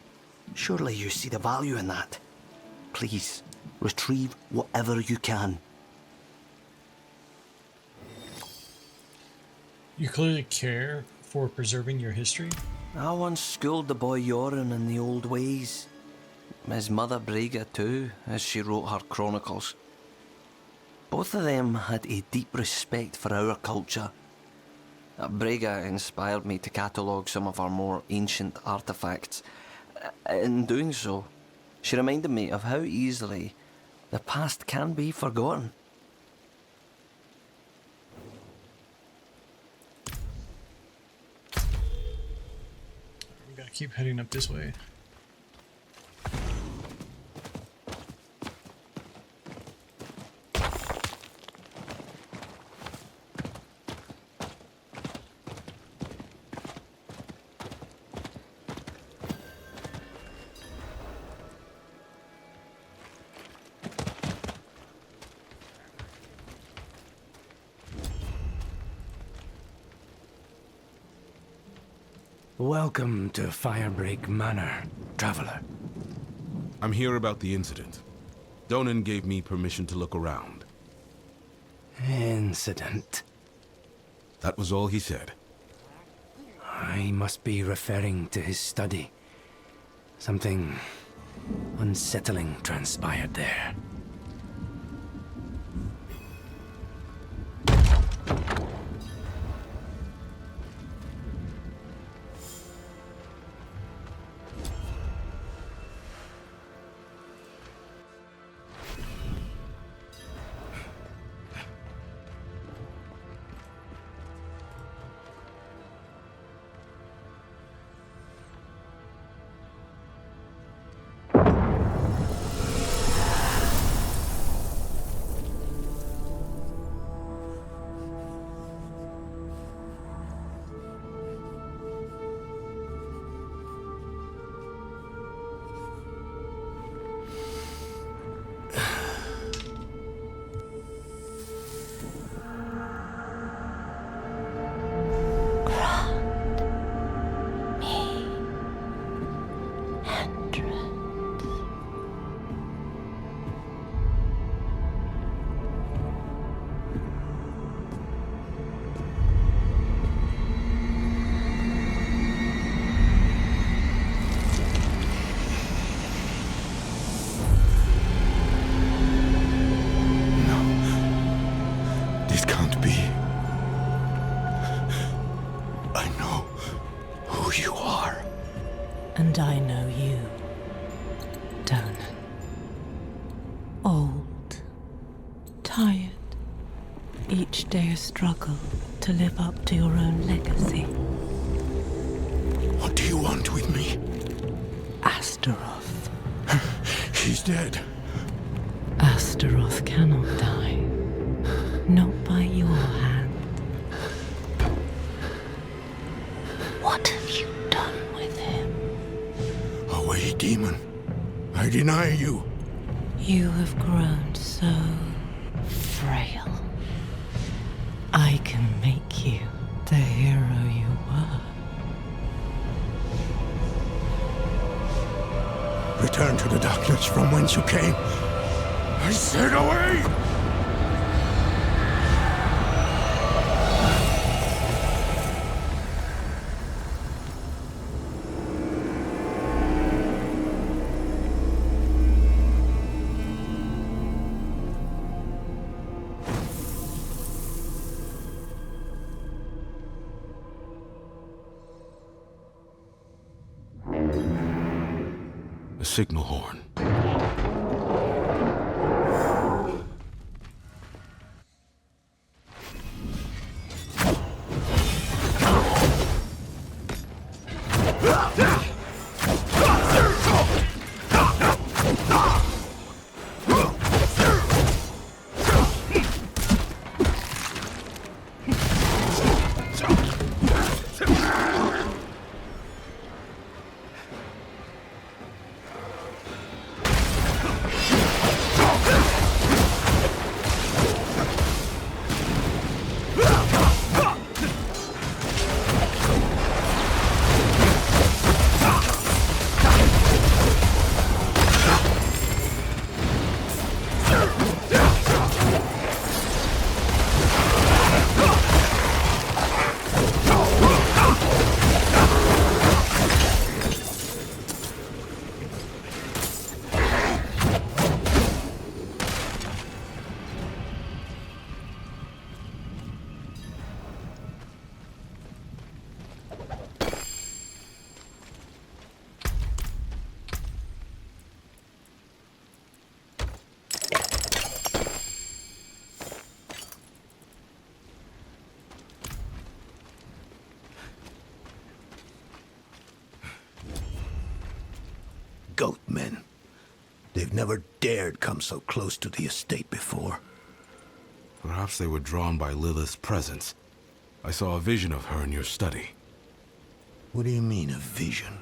Surely you see the value in that. Please, retrieve whatever you can. You clearly care for preserving your history? I once schooled the boy Yoren in the old ways. His mother Bryode too, as she wrote her chronicles. Both of them had a deep respect for our culture. Bryode inspired me to catalogue some of our more ancient artefacts. In doing so, she reminded me of how easily the past can be forgotten. We gotta keep heading up this way. Welcome to Firebreak Manor, traveler. I'm here about the incident. Donan gave me permission to look around. Incident? That was all he said. I must be referring to his study. Something unsettling transpired there. And I know you, Donan. Old, tired, each day a struggle to live up to your own legacy. What do you want with me? Astaroth. He's dead. Astaroth cannot die. Not by your hand. What have you done with him? Away, demon. I deny you. You have grown so frail. I can make you the hero you were. Return to the darkness from whence you came. I said away! A signal horn. Goatmen. They've never dared come so close to the estate before. Perhaps they were drawn by Lilith's presence. I saw a vision of her in your study. What do you mean, a vision?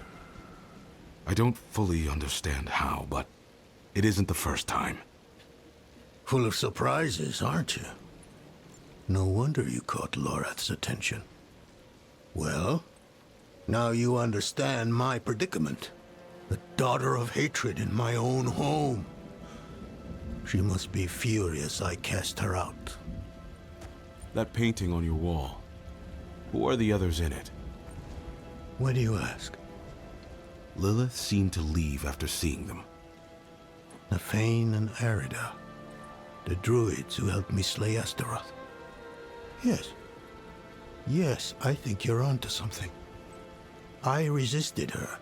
I don't fully understand how, but it isn't the first time. Full of surprises, aren't you? No wonder you caught Lorath's attention. Well, now you understand my predicament. The daughter of hatred in my own home. She must be furious I cast her out. That painting on your wall. Who are the others in it? Why do you ask? Lilith seemed to leave after seeing them. Naphane and Arida. The druids who helped me slay Astaroth. Yes. Yes, I think you're onto something. I resisted her,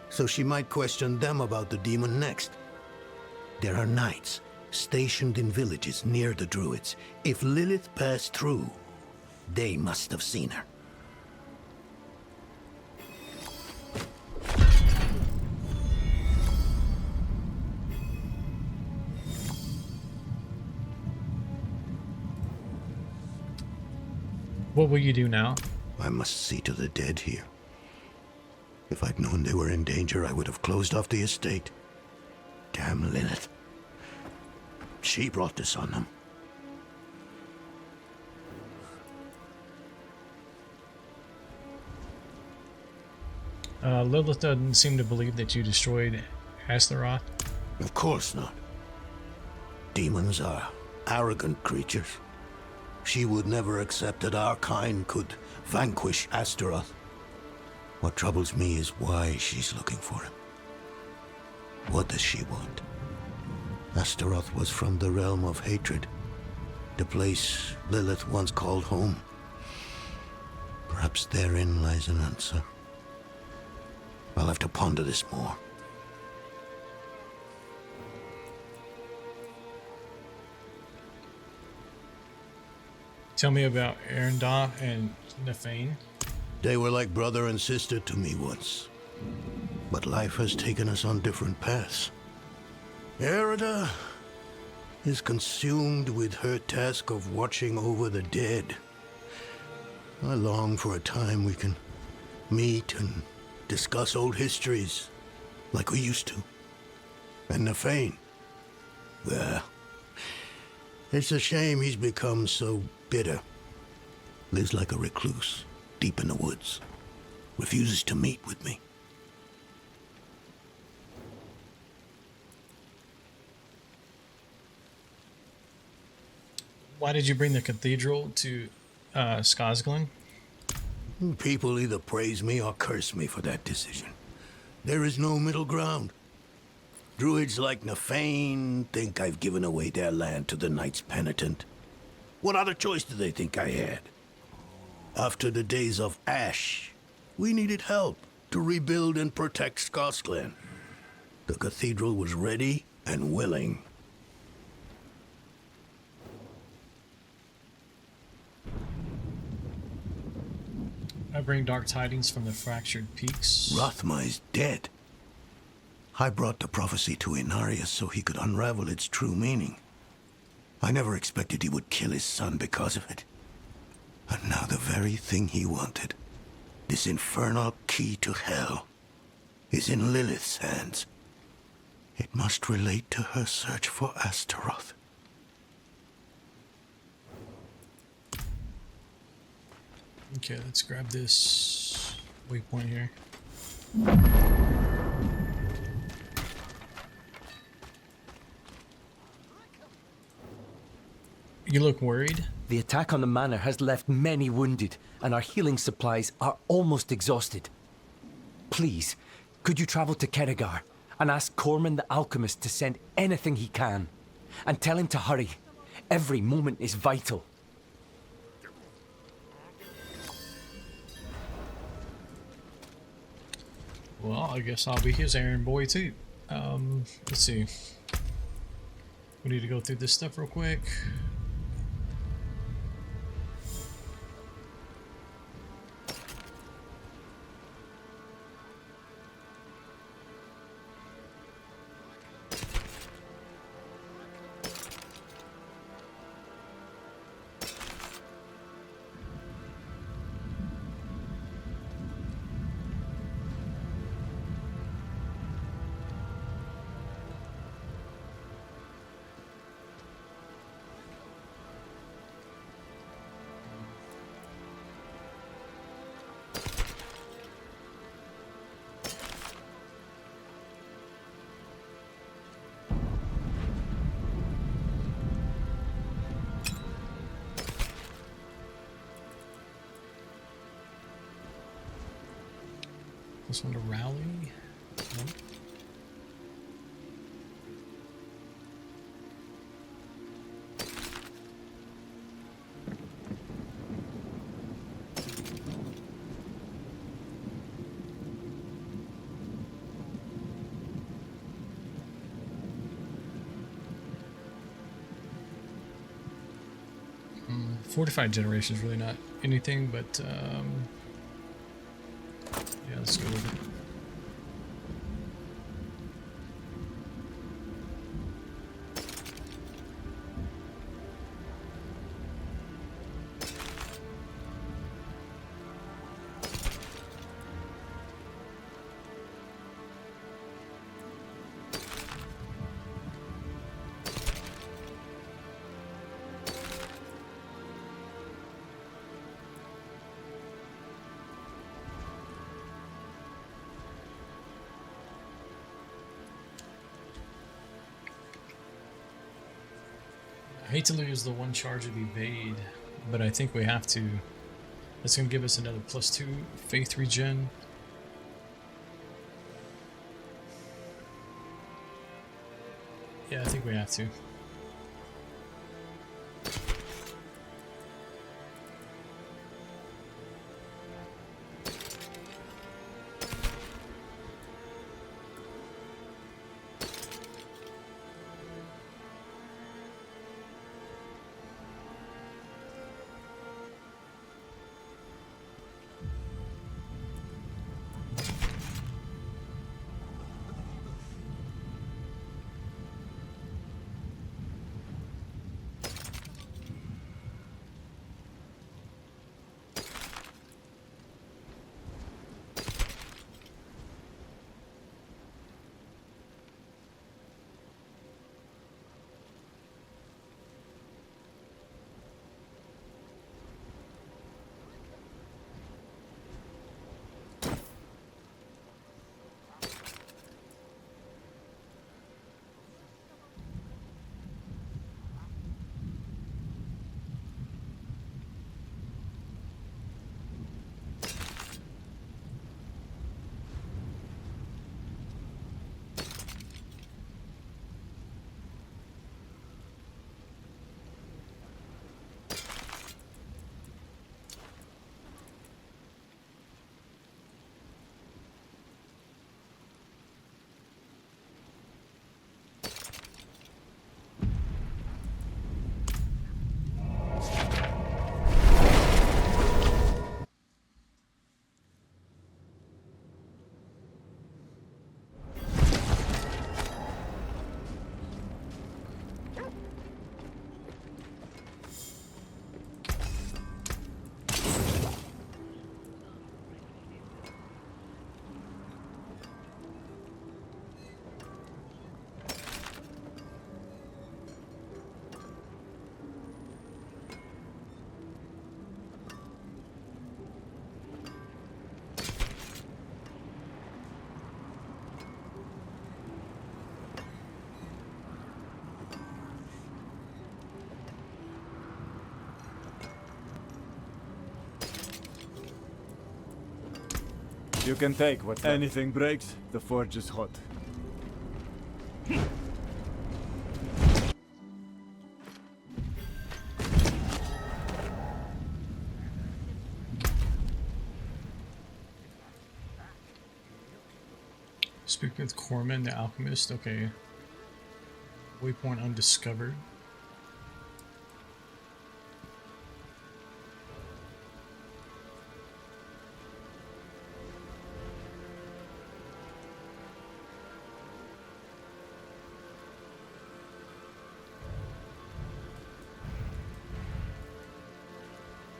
so she might question them about the demon next. There are knights stationed in villages near the druids. If Lilith passed through, they must have seen her. What will you do now? I must see to the dead here. If I'd known they were in danger, I would have closed off the estate. Damn Lilith. She brought this on them. Lilith doesn't seem to believe that you destroyed Astaroth. Of course not. Demons are arrogant creatures. She would never accept that our kind could vanquish Astaroth. What troubles me is why she's looking for him. What does she want? Astaroth was from the realm of hatred, the place Lilith once called home. Perhaps therein lies an answer. I'll have to ponder this more. Tell me about Erendar and Naphane. They were like brother and sister to me once. But life has taken us on different paths. Erida is consumed with her task of watching over the dead. I long for a time we can meet and discuss old histories like we used to. And Naphane, well, it's a shame he's become so bitter. Lives like a recluse, deep in the woods. Refuses to meet with me. Why did you bring the cathedral to Skosglen? People either praise me or curse me for that decision. There is no middle ground. Druids like Nefane think I've given away their land to the Knights Penitent. What other choice do they think I had? After the days of Ash, we needed help to rebuild and protect Skosglen. The cathedral was ready and willing. I bring dark tidings from the fractured peaks. Rathma is dead. I brought the prophecy to Inarius so he could unravel its true meaning. I never expected he would kill his son because of it. And now the very thing he wanted, this infernal key to hell, is in Lilith's hands. It must relate to her search for Astaroth. Okay, let's grab this waypoint here. You look worried? The attack on the manor has left many wounded, and our healing supplies are almost exhausted. Please, could you travel to Keregar and ask Corman the alchemist to send anything he can? And tell him to hurry. Every moment is vital. Well, I guess I'll be his errand boy too. Let's see. We need to go through this stuff real quick. This one to rally? Nope. Fortified generation is really not anything, but yeah, let's go with it. I hate to lose the one charge of evade, but I think we have to. That's going to give us another +2 faith regen. Yeah, I think we have to. You can take what anything breaks, the forge is hot. Speak with Corman, the alchemist. Okay. Waypoint undiscovered.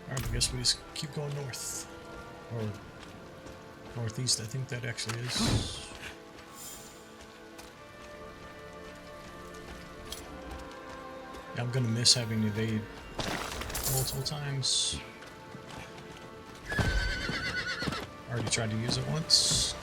Alright, I guess we just keep going north. Or northeast, I think that actually is. Yeah, I'm gonna miss having to evade multiple times. Already tried to use it once.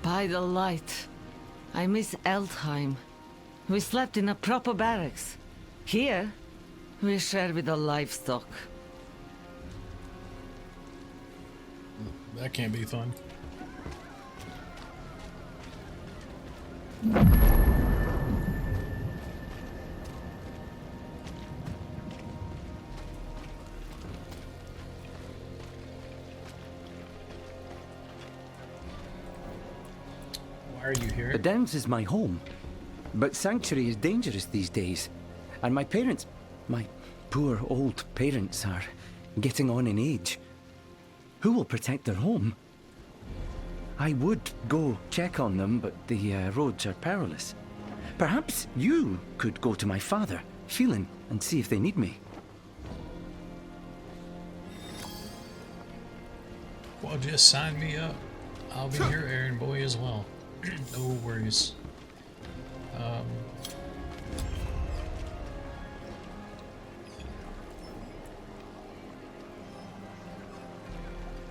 By the light, I miss Eldheim. We slept in a proper barracks. Here, we share with the livestock. That can't be fun. Why are you here? The Downs is my home, but Sanctuary is dangerous these days, and my parents, my poor old parents, are getting on in age. Who will protect their home? I would go check on them, but the roads are perilous. Perhaps you could go to my father, Phelan, and see if they need me. Well, just sign me up. I'll be your errand boy as well. No worries.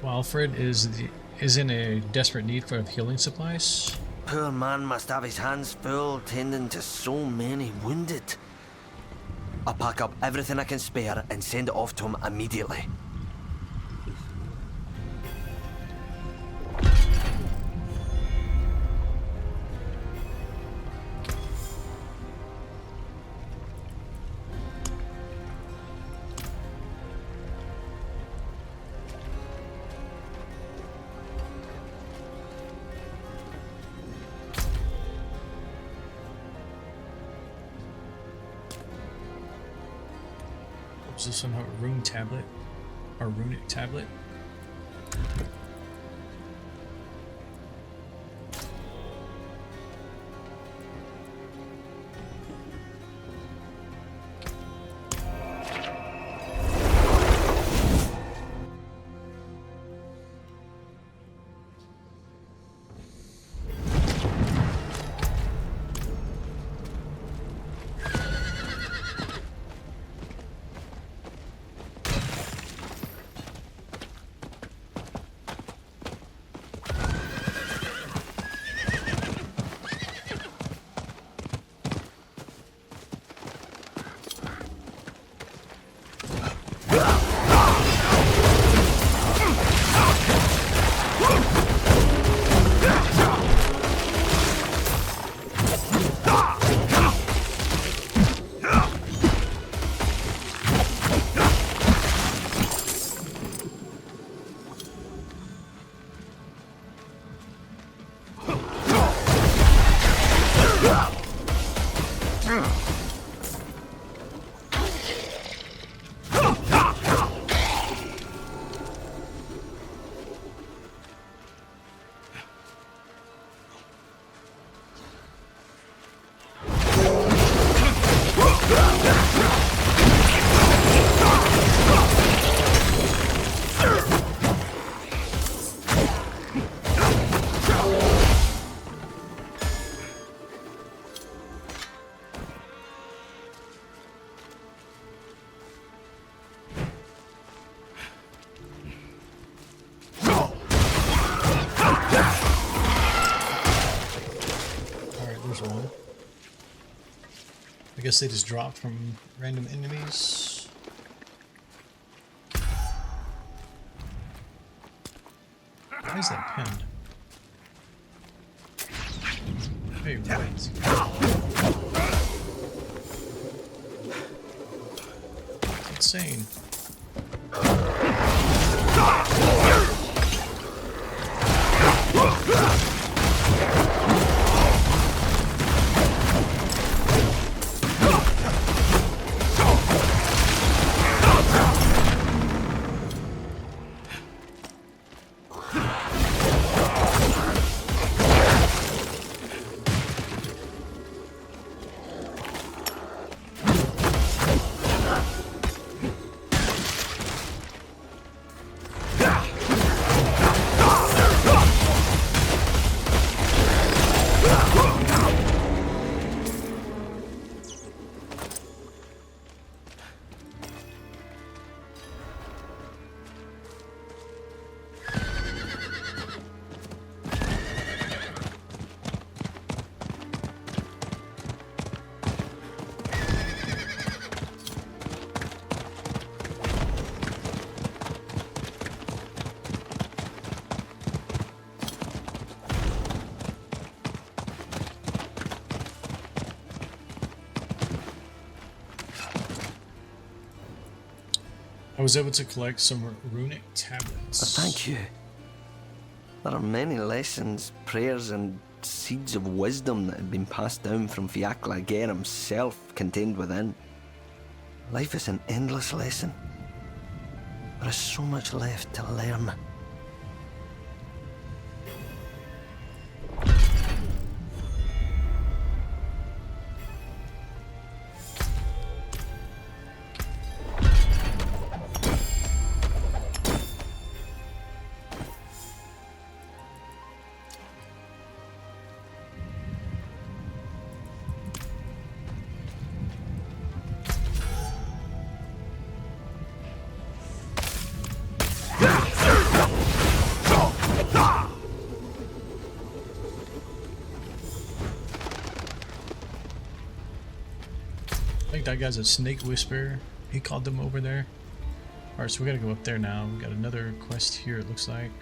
Alfred is in a desperate need for healing supplies. Poor man must have his hands full tending to so many wounded. I'll pack up everything I can spare and send it off to him immediately. Is this one a rune tablet? Or runic tablet? I guess they just drop from random enemies. Why is that pinned? Hey, wait. Insane. I was able to collect some runic tablets. Thank you. There are many lessons, prayers, and seeds of wisdom that have been passed down from Fiacla Ger himself contained within. Life is an endless lesson. There is so much left to learn. I think that guy's a snake whisperer. He called them over there. Alright, so we gotta go up there now. We got another quest here, it looks like.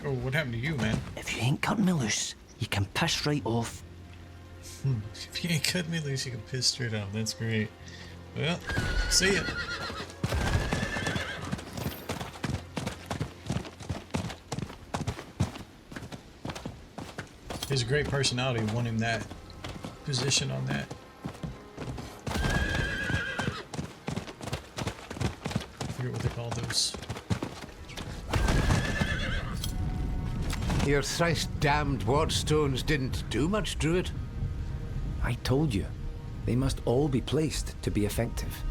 Oh, what happened to you, man? If you ain't cutting me loose, you can piss right off. If you ain't cut me loose, you can piss straight off. That's great. Well, see ya. He has a great personality wanting that position on that. I forget what they call those. Your thrice damned ward stones didn't do much, Druid. I told you. They must all be placed to be effective.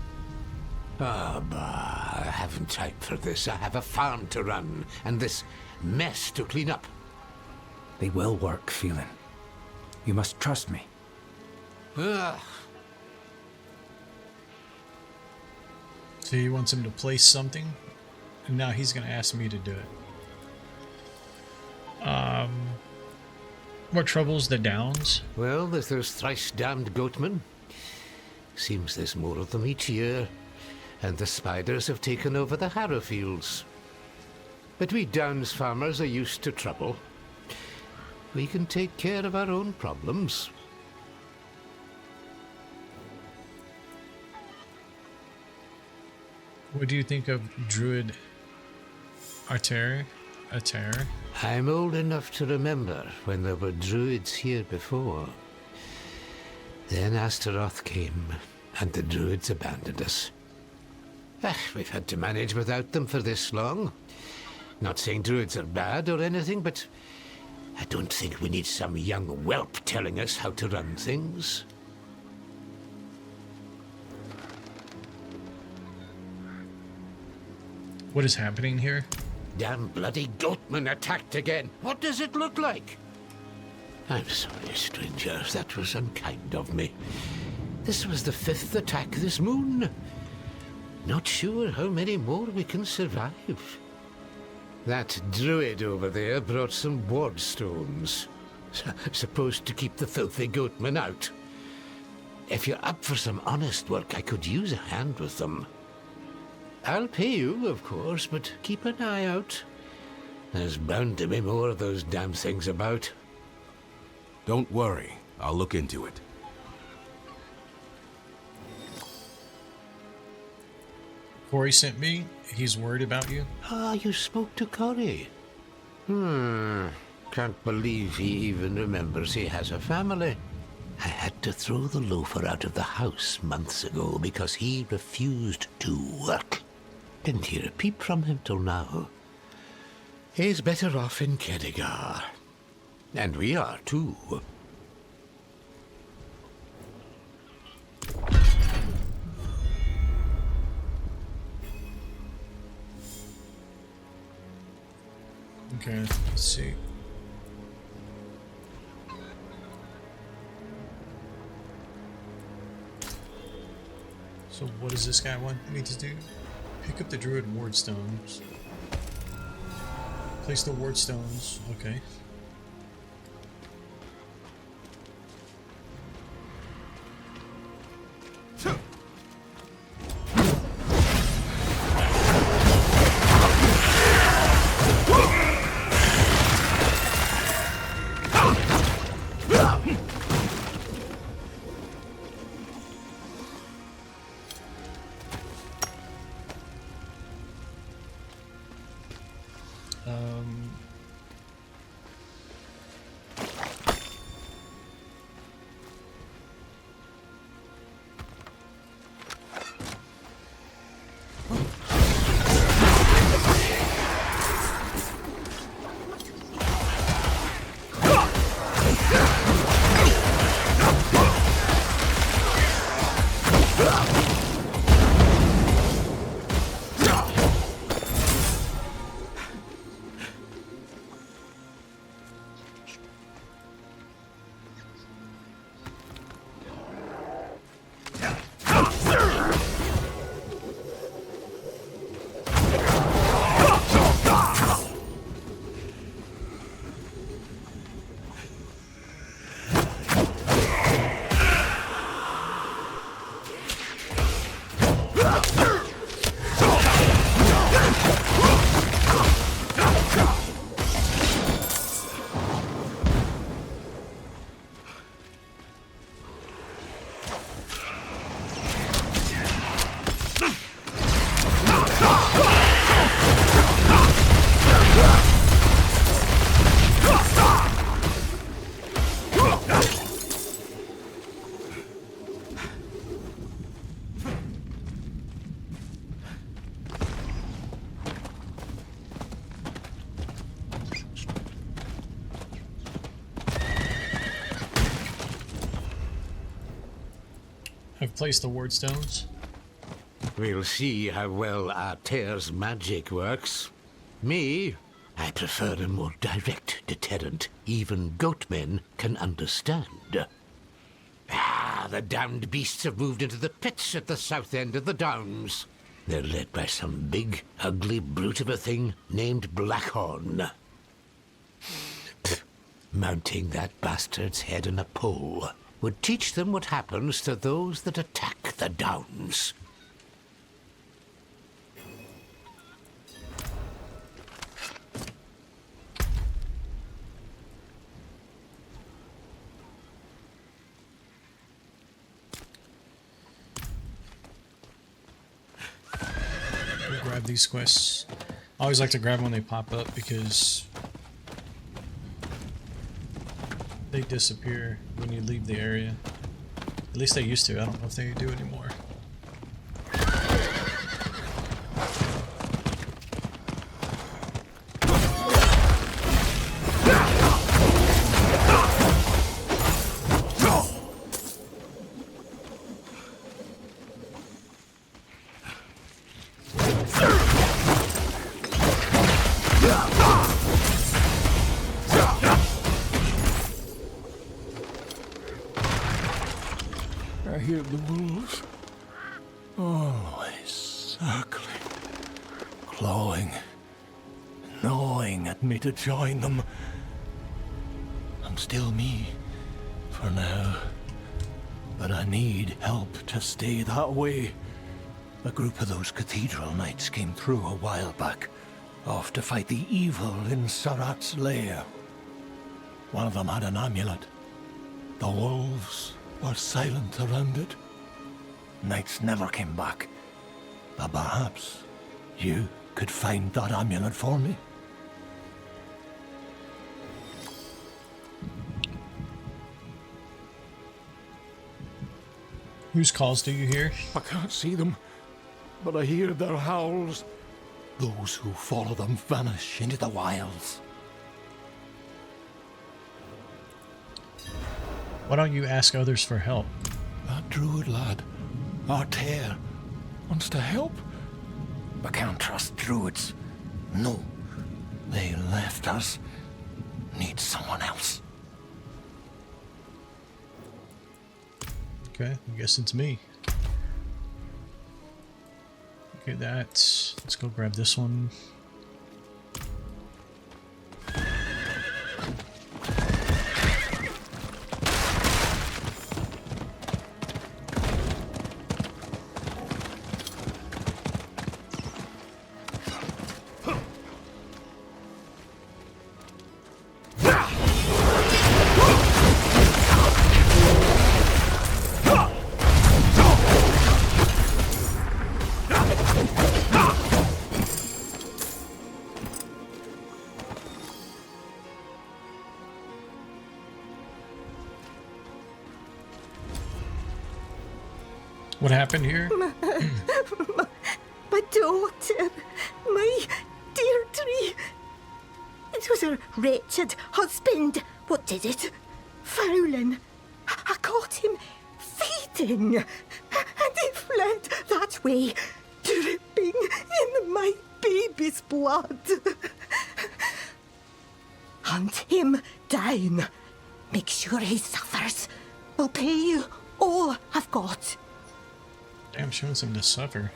Ah, bah, I haven't time for this. I have a farm to run, and this mess to clean up. They will work, Phelan. You must trust me. Ugh. So he wants him to place something, and now he's going to ask me to do it. What troubles the Downs? Well, there's those thrice damned goatmen. Seems there's more of them each year, and the spiders have taken over the harrow fields. But we Downs farmers are used to trouble. We can take care of our own problems. What do you think of Druid Arter? I'm old enough to remember when there were druids here before. Then Astaroth came, and the druids abandoned us. We've had to manage without them for this long. Not saying druids are bad or anything, but I don't think we need some young whelp telling us how to run things. What is happening here? Damn bloody goatman attacked again. What does it look like? I'm sorry, stranger. That was unkind of me. This was the 5th attack this moon. Not sure how many more we can survive. That druid over there brought some ward stones. Supposed to keep the filthy goatman out. If you're up for some honest work, I could use a hand with them. I'll pay you, of course, but keep an eye out. There's bound to be more of those damn things about. Don't worry. I'll look into it. Corey sent me. He's worried about you. Ah, you spoke to Corey. Can't believe he even remembers he has a family. I had to throw the loafer out of the house months ago because he refused to work. Didn't hear a peep from him till now. He's better off in Kedegar. And we are too. Okay, let's see. So what does this guy want me to do? Pick up the druid ward stones. Place the ward stones. Okay. I've placed the ward stones. We'll see how well Artair's magic works. Me, I prefer a more direct deterrent even goatmen can understand. Ah, the damned beasts have moved into the pits at the south end of the Downs. They're led by some big, ugly brute of a thing named Blackhorn. Pfft, mounting that bastard's head on a pole would teach them what happens to those that attack the Downs. We'll grab these quests. I always like to grab them when they pop up because they disappear when you leave the area. At least they used to. I don't know if they do anymore. the wolves. Always circling, clawing, gnawing at me to join them. I'm still me, for now. But I need help to stay that way. A group of those cathedral knights came through a while back, off to fight the evil in Sarat's lair. One of them had an amulet. The wolves were silent around it. Knights never came back. But perhaps you could find that amulet for me. Whose calls do you hear? I can't see them, but I hear their howls. Those who follow them vanish into the wilds. Why don't you ask others for help? That druid lad, Artair, wants to help. But can't trust druids. No, they left us. Need someone else. Okay, I guess it's me. Okay, let's go grab this one. What happened here? My daughter, my Deirdre. It was her wretched husband what did it. Fowling. I caught him feeding, and he fled that way, dripping in my baby's blood. Hunt him down. Make sure he suffers. I'll pay you all I've got. Damn, she wants him to suffer.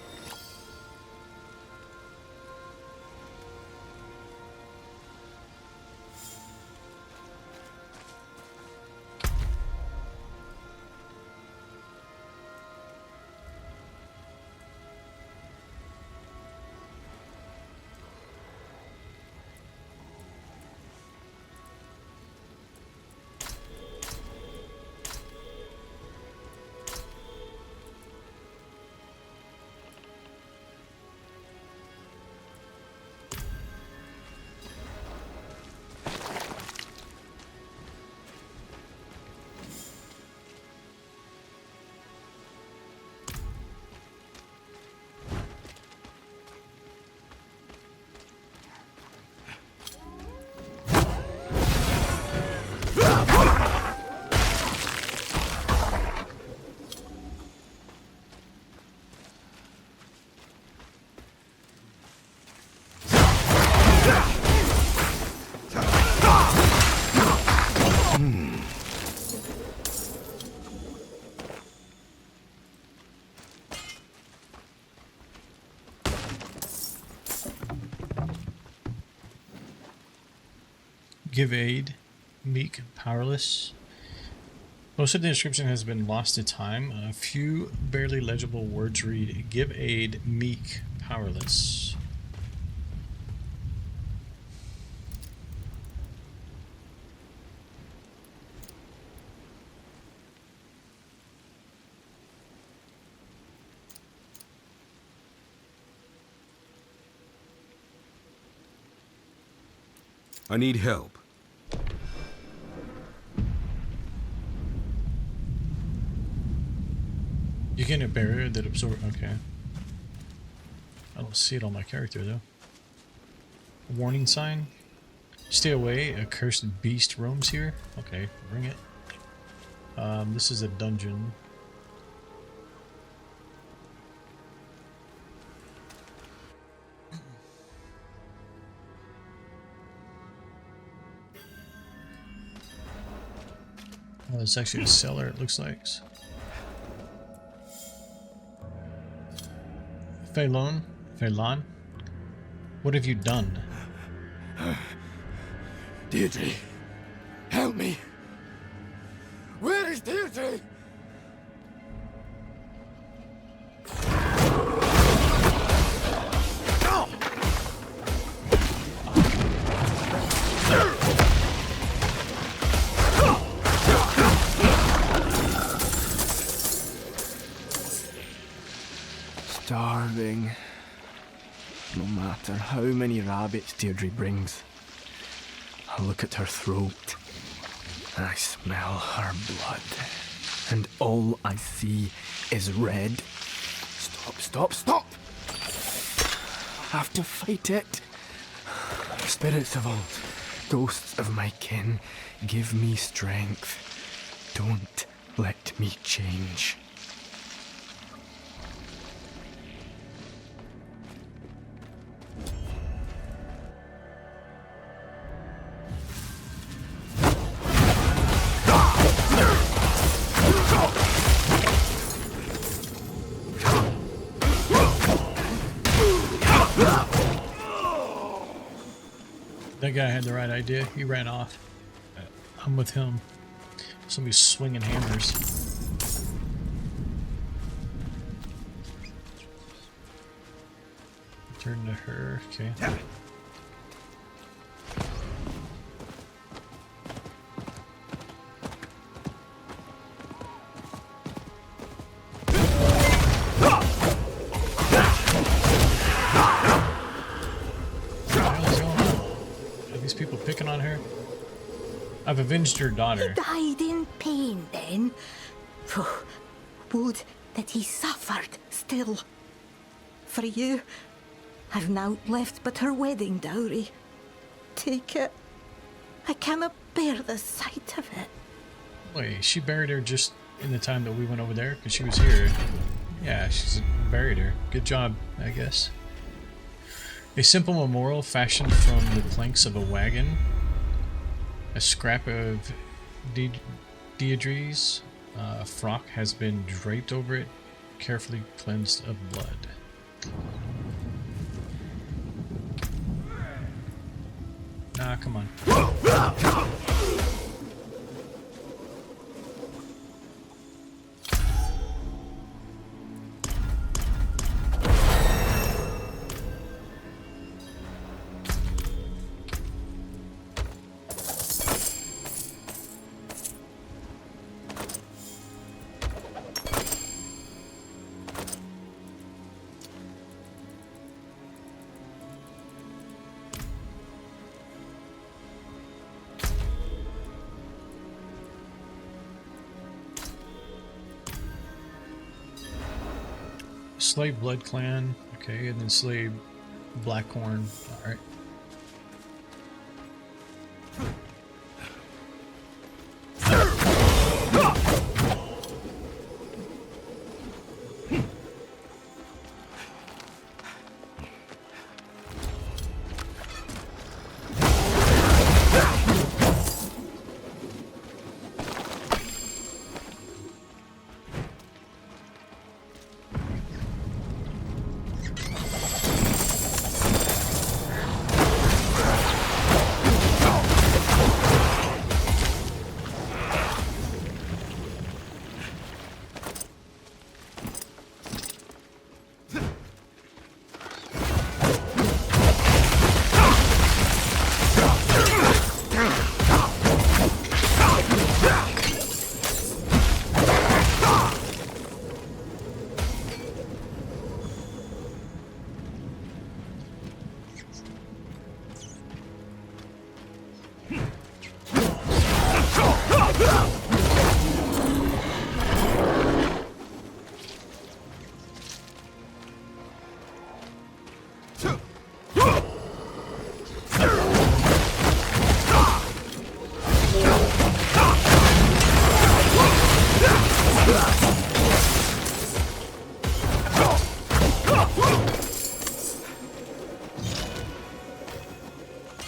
Give aid, meek, powerless. Most of the description has been lost to time. A few barely legible words read, give aid, meek, powerless. I need help. You get a barrier that absorbs. Okay. I don't see it on my character though. A warning sign. Stay away. A cursed beast roams here. Okay, bring it. This is a dungeon. Oh, it's actually a cellar. It looks like. Phelan? What have you done? Deirdre, help me. Where is Deirdre? Starving. No matter how many rabbits Deirdre brings. I look at her throat. I smell her blood. And all I see is red. Stop, stop, stop! I have to fight it. Spirits of old, ghosts of my kin, give me strength. Don't let me change. That guy had the right idea. He ran off. I'm with him. Somebody's swinging hammers. Turn to her. Okay. People picking on her. I've avenged your daughter. He died in pain then. Would that he suffered still. For you, I've naught left but her wedding dowry. Take it. I cannot bear the sight of it. Wait, she buried her just in the time that we went over there? Because she was here. Yeah, she's buried her. Good job, I guess. A simple memorial fashioned from the planks of a wagon. A scrap of Deirdre's frock has been draped over it, carefully cleansed of blood. Nah, come on. Slave Blood Clan, okay, and then Slave Blackhorn, alright.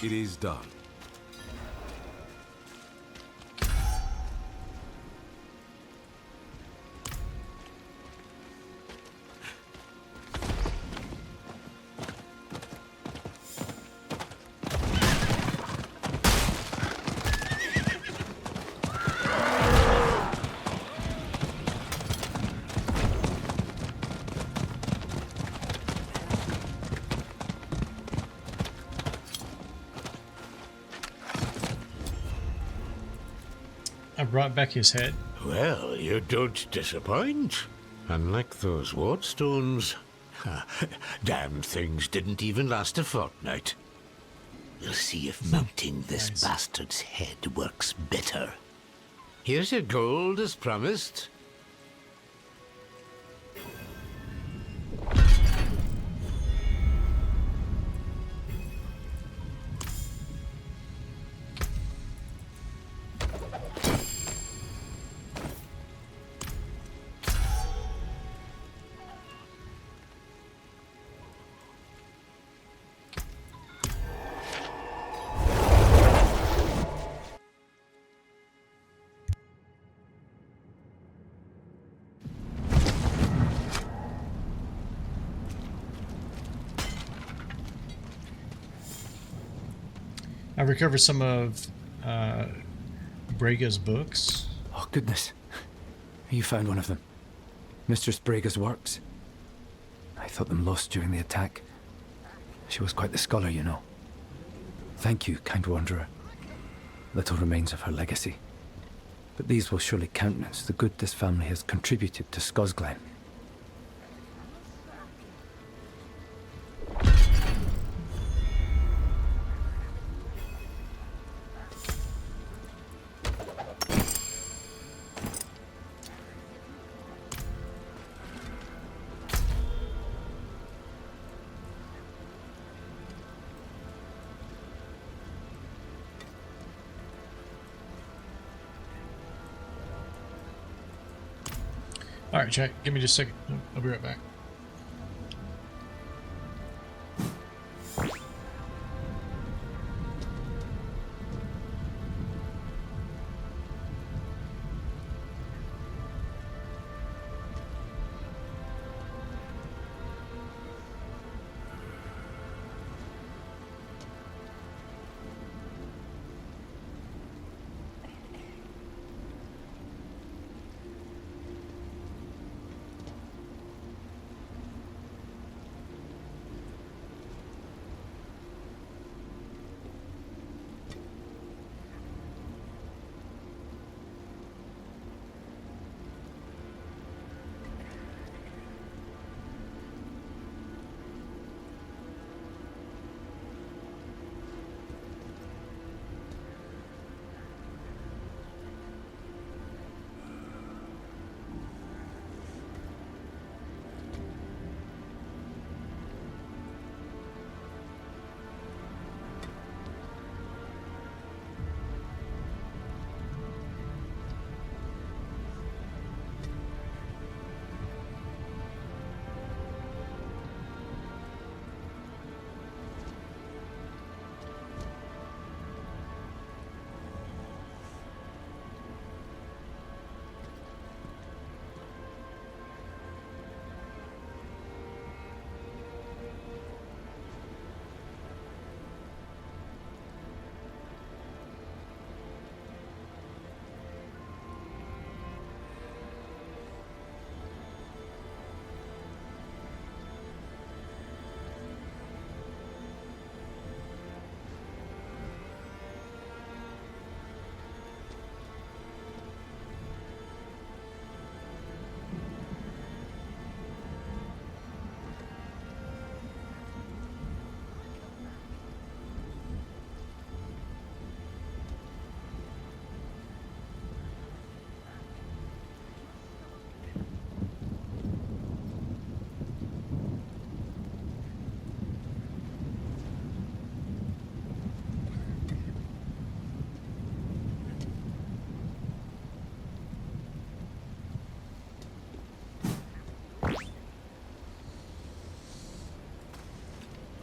It is done. I brought back his head. Well, you don't disappoint. Unlike those wardstones. Damn things didn't even last a fortnight. We'll see if mounting this bastard's head works better. Here's your gold as promised. I recovered some of Brega's books. Oh, goodness. You found one of them. Mistress Brega's works. I thought them lost during the attack. She was quite the scholar, you know. Thank you, kind wanderer. Little remains of her legacy. But these will surely countenance the good this family has contributed to Skosglen. Alright, Jack, give me just a second. I'll be right back.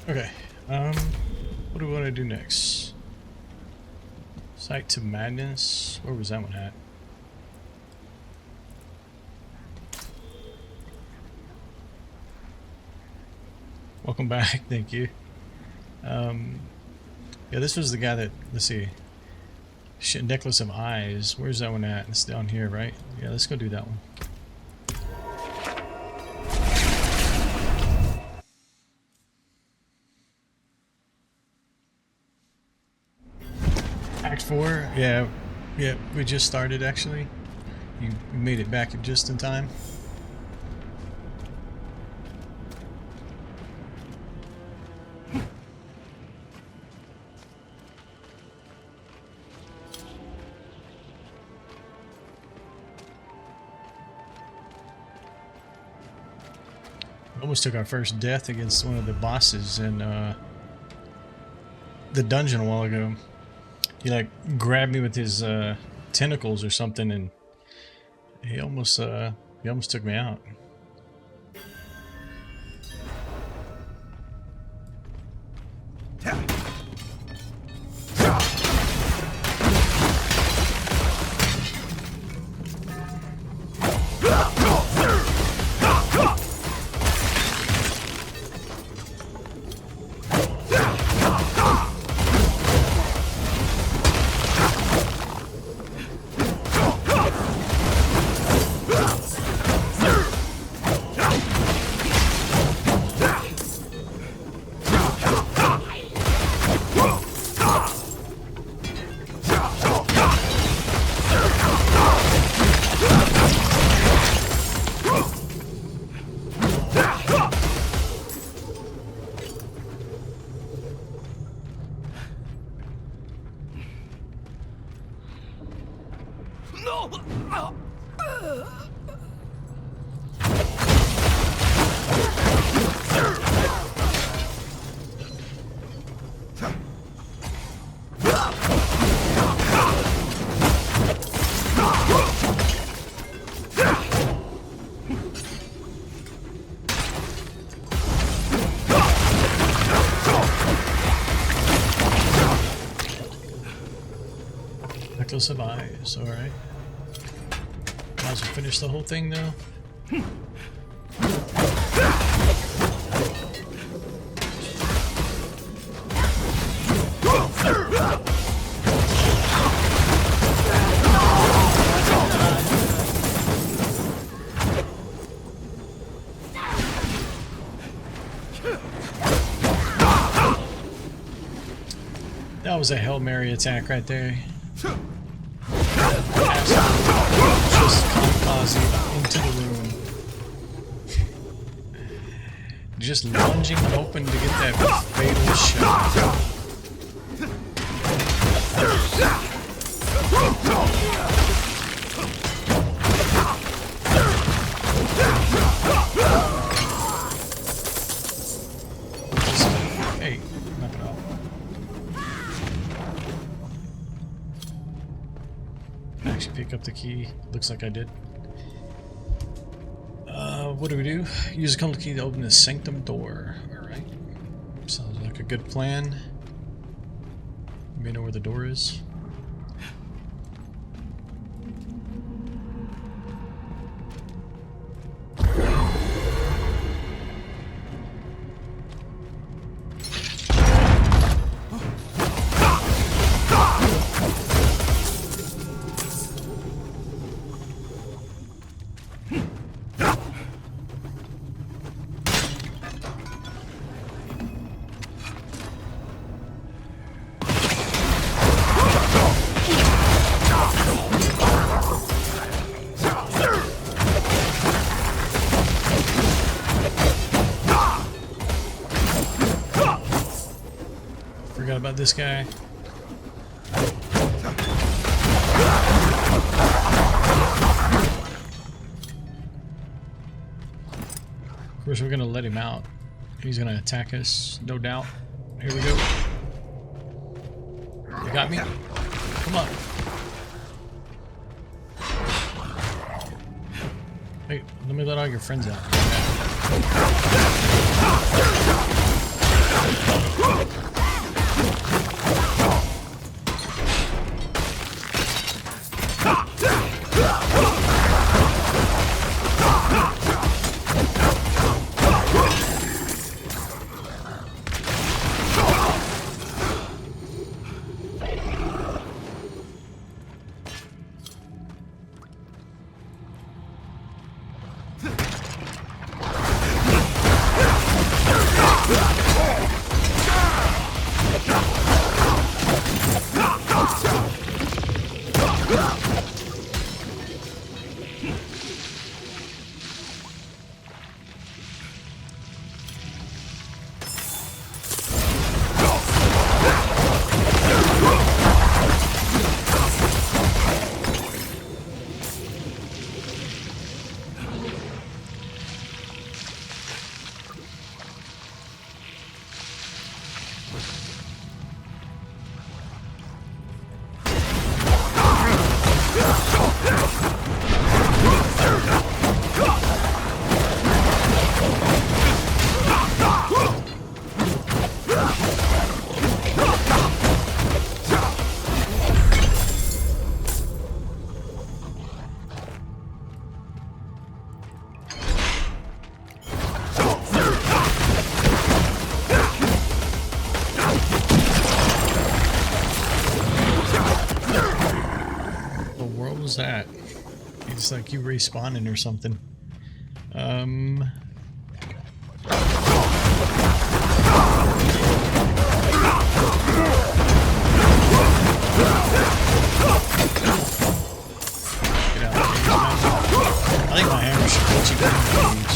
Okay, what do we want to do next? Sight to Madness? Where was that one at? Welcome back, thank you. Yeah, this was the guy that, let's see. Shit, Necklace of Eyes. Where's that one at? It's down here, right? Yeah, let's go do that one. Act 4, yeah, Yeah, we just started actually. You made it back just in time. We almost took our first death against one of the bosses in the dungeon a while ago. He like grabbed me with his tentacles or something, and he almost took me out. Necklace of eyes, alright. Might as well finish the whole thing though. That was a Hail Mary attack right there. Just kamikaze into the room. Just lunging, hoping to get that fatal shot. Hey, knock it off. Actually pick up the key. Looks like I did. What do we do? Use a code key to open the sanctum door. Alright. Sounds like a good plan. You may know where the door is. Forgot about this guy. Of course, we're gonna let him out. He's gonna attack us, no doubt. Here we go. You got me? Come on. Hey, let me let all your friends out. hell's that? It's like you respawning or something. Get out of here. I think my hammer should put you down in the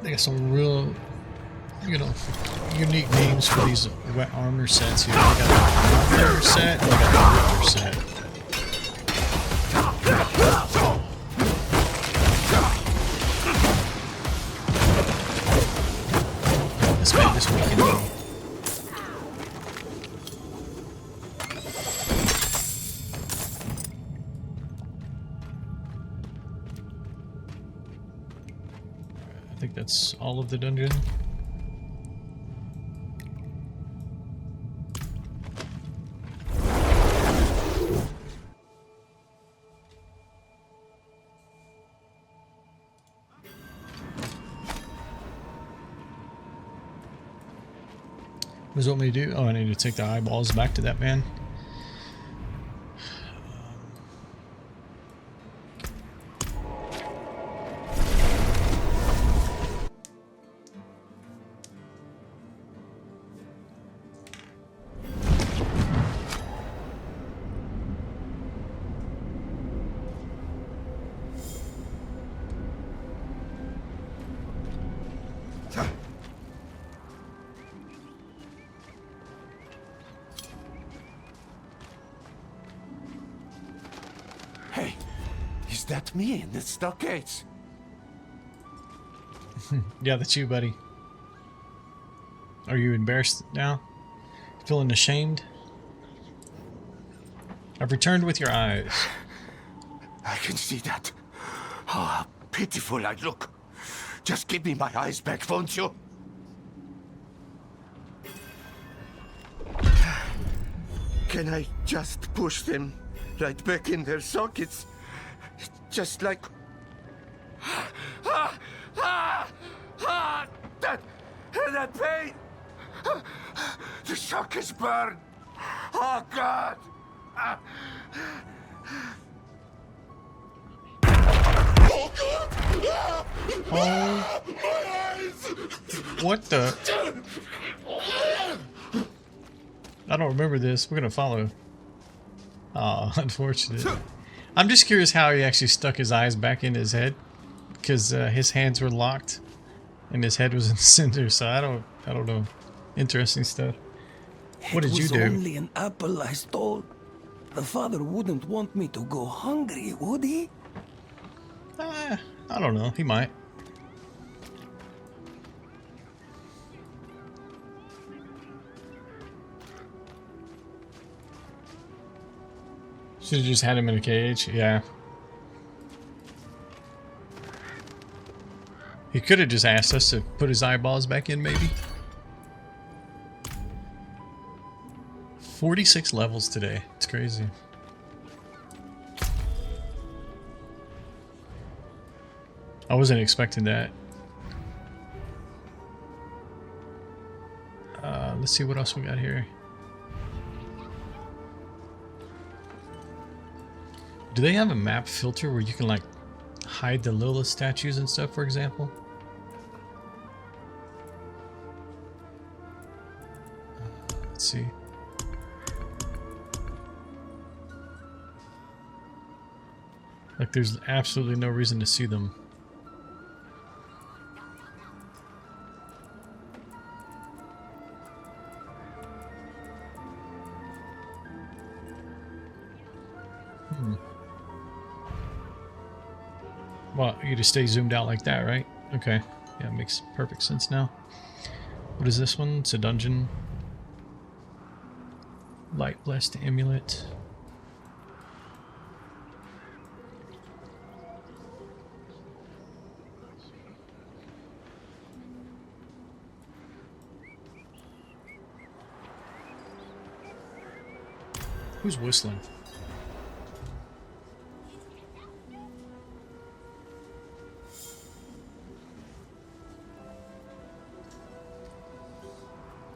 They got some real, you know, unique names for these wet armor sets here. They got the Ripper set and they got the Ripper set. Let's make this weekend. I think that's all of the dungeon. What does it want me to do? Oh, I need to take the eyeballs back to that man. Hey, is that me in the stockades? Yeah, that's you, buddy. Are you embarrassed now? Feeling ashamed? I've returned with your eyes. I can see that. Oh, how pitiful I look. Just give me my eyes back, won't you? Can I just push them right back in their sockets? Just like... that pain! The shock is burned! Oh, God! Oh. What the? I don't remember this. We're gonna follow. Oh, unfortunate. I'm just curious how he actually stuck his eyes back in his head, because his hands were locked, and his head was in the center. So I don't know. Interesting stuff. What did you do? It was only an apple I stole. The father wouldn't want me to go hungry, would he? I don't know. He might. Should have just had him in a cage. Yeah. He could have just asked us to put his eyeballs back in, maybe. 46 levels today. It's crazy. I wasn't expecting that. Let's see what else we got here. Do they have a map filter where you can like hide the Lilith statues and stuff, for example? Let's see. Like there's absolutely no reason to see them. Well, you just stay zoomed out like that, right? Okay. Yeah, it makes perfect sense now. What is this one? It's a dungeon. Light Blessed Amulet. Who's whistling?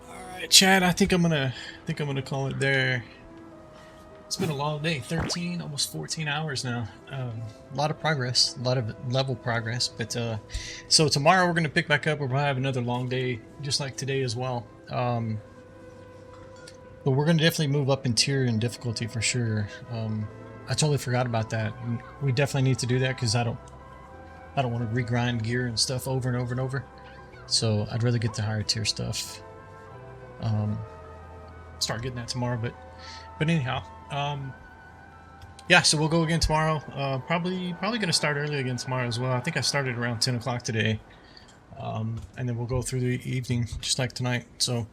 Alright, Chad, I think I'm gonna call it there. It's been a long day, 13, almost 14 hours now. A lot of progress, a lot of level progress, but so tomorrow we're gonna pick back up. We'll probably have another long day, just like today as well. But we're going to definitely move up in tier and difficulty for sure. I totally forgot about that. We definitely need to do that because I don't want to regrind gear and stuff over and over and over. So I'd rather get the higher tier stuff. Start getting that tomorrow. But anyhow, yeah. So we'll go again tomorrow. Probably going to start early again tomorrow as well. I think I started around 10 o'clock today, and then we'll go through the evening just like tonight. So.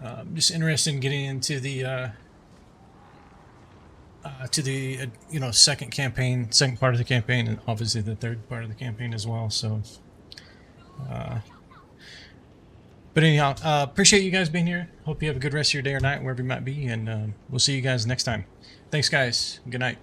I'm just interested in getting into the you know, second part of the campaign, and obviously the third part of the campaign as well. So, but anyhow, appreciate you guys being here. Hope you have a good rest of your day or night, wherever you might be, and we'll see you guys next time. Thanks, guys. Good night.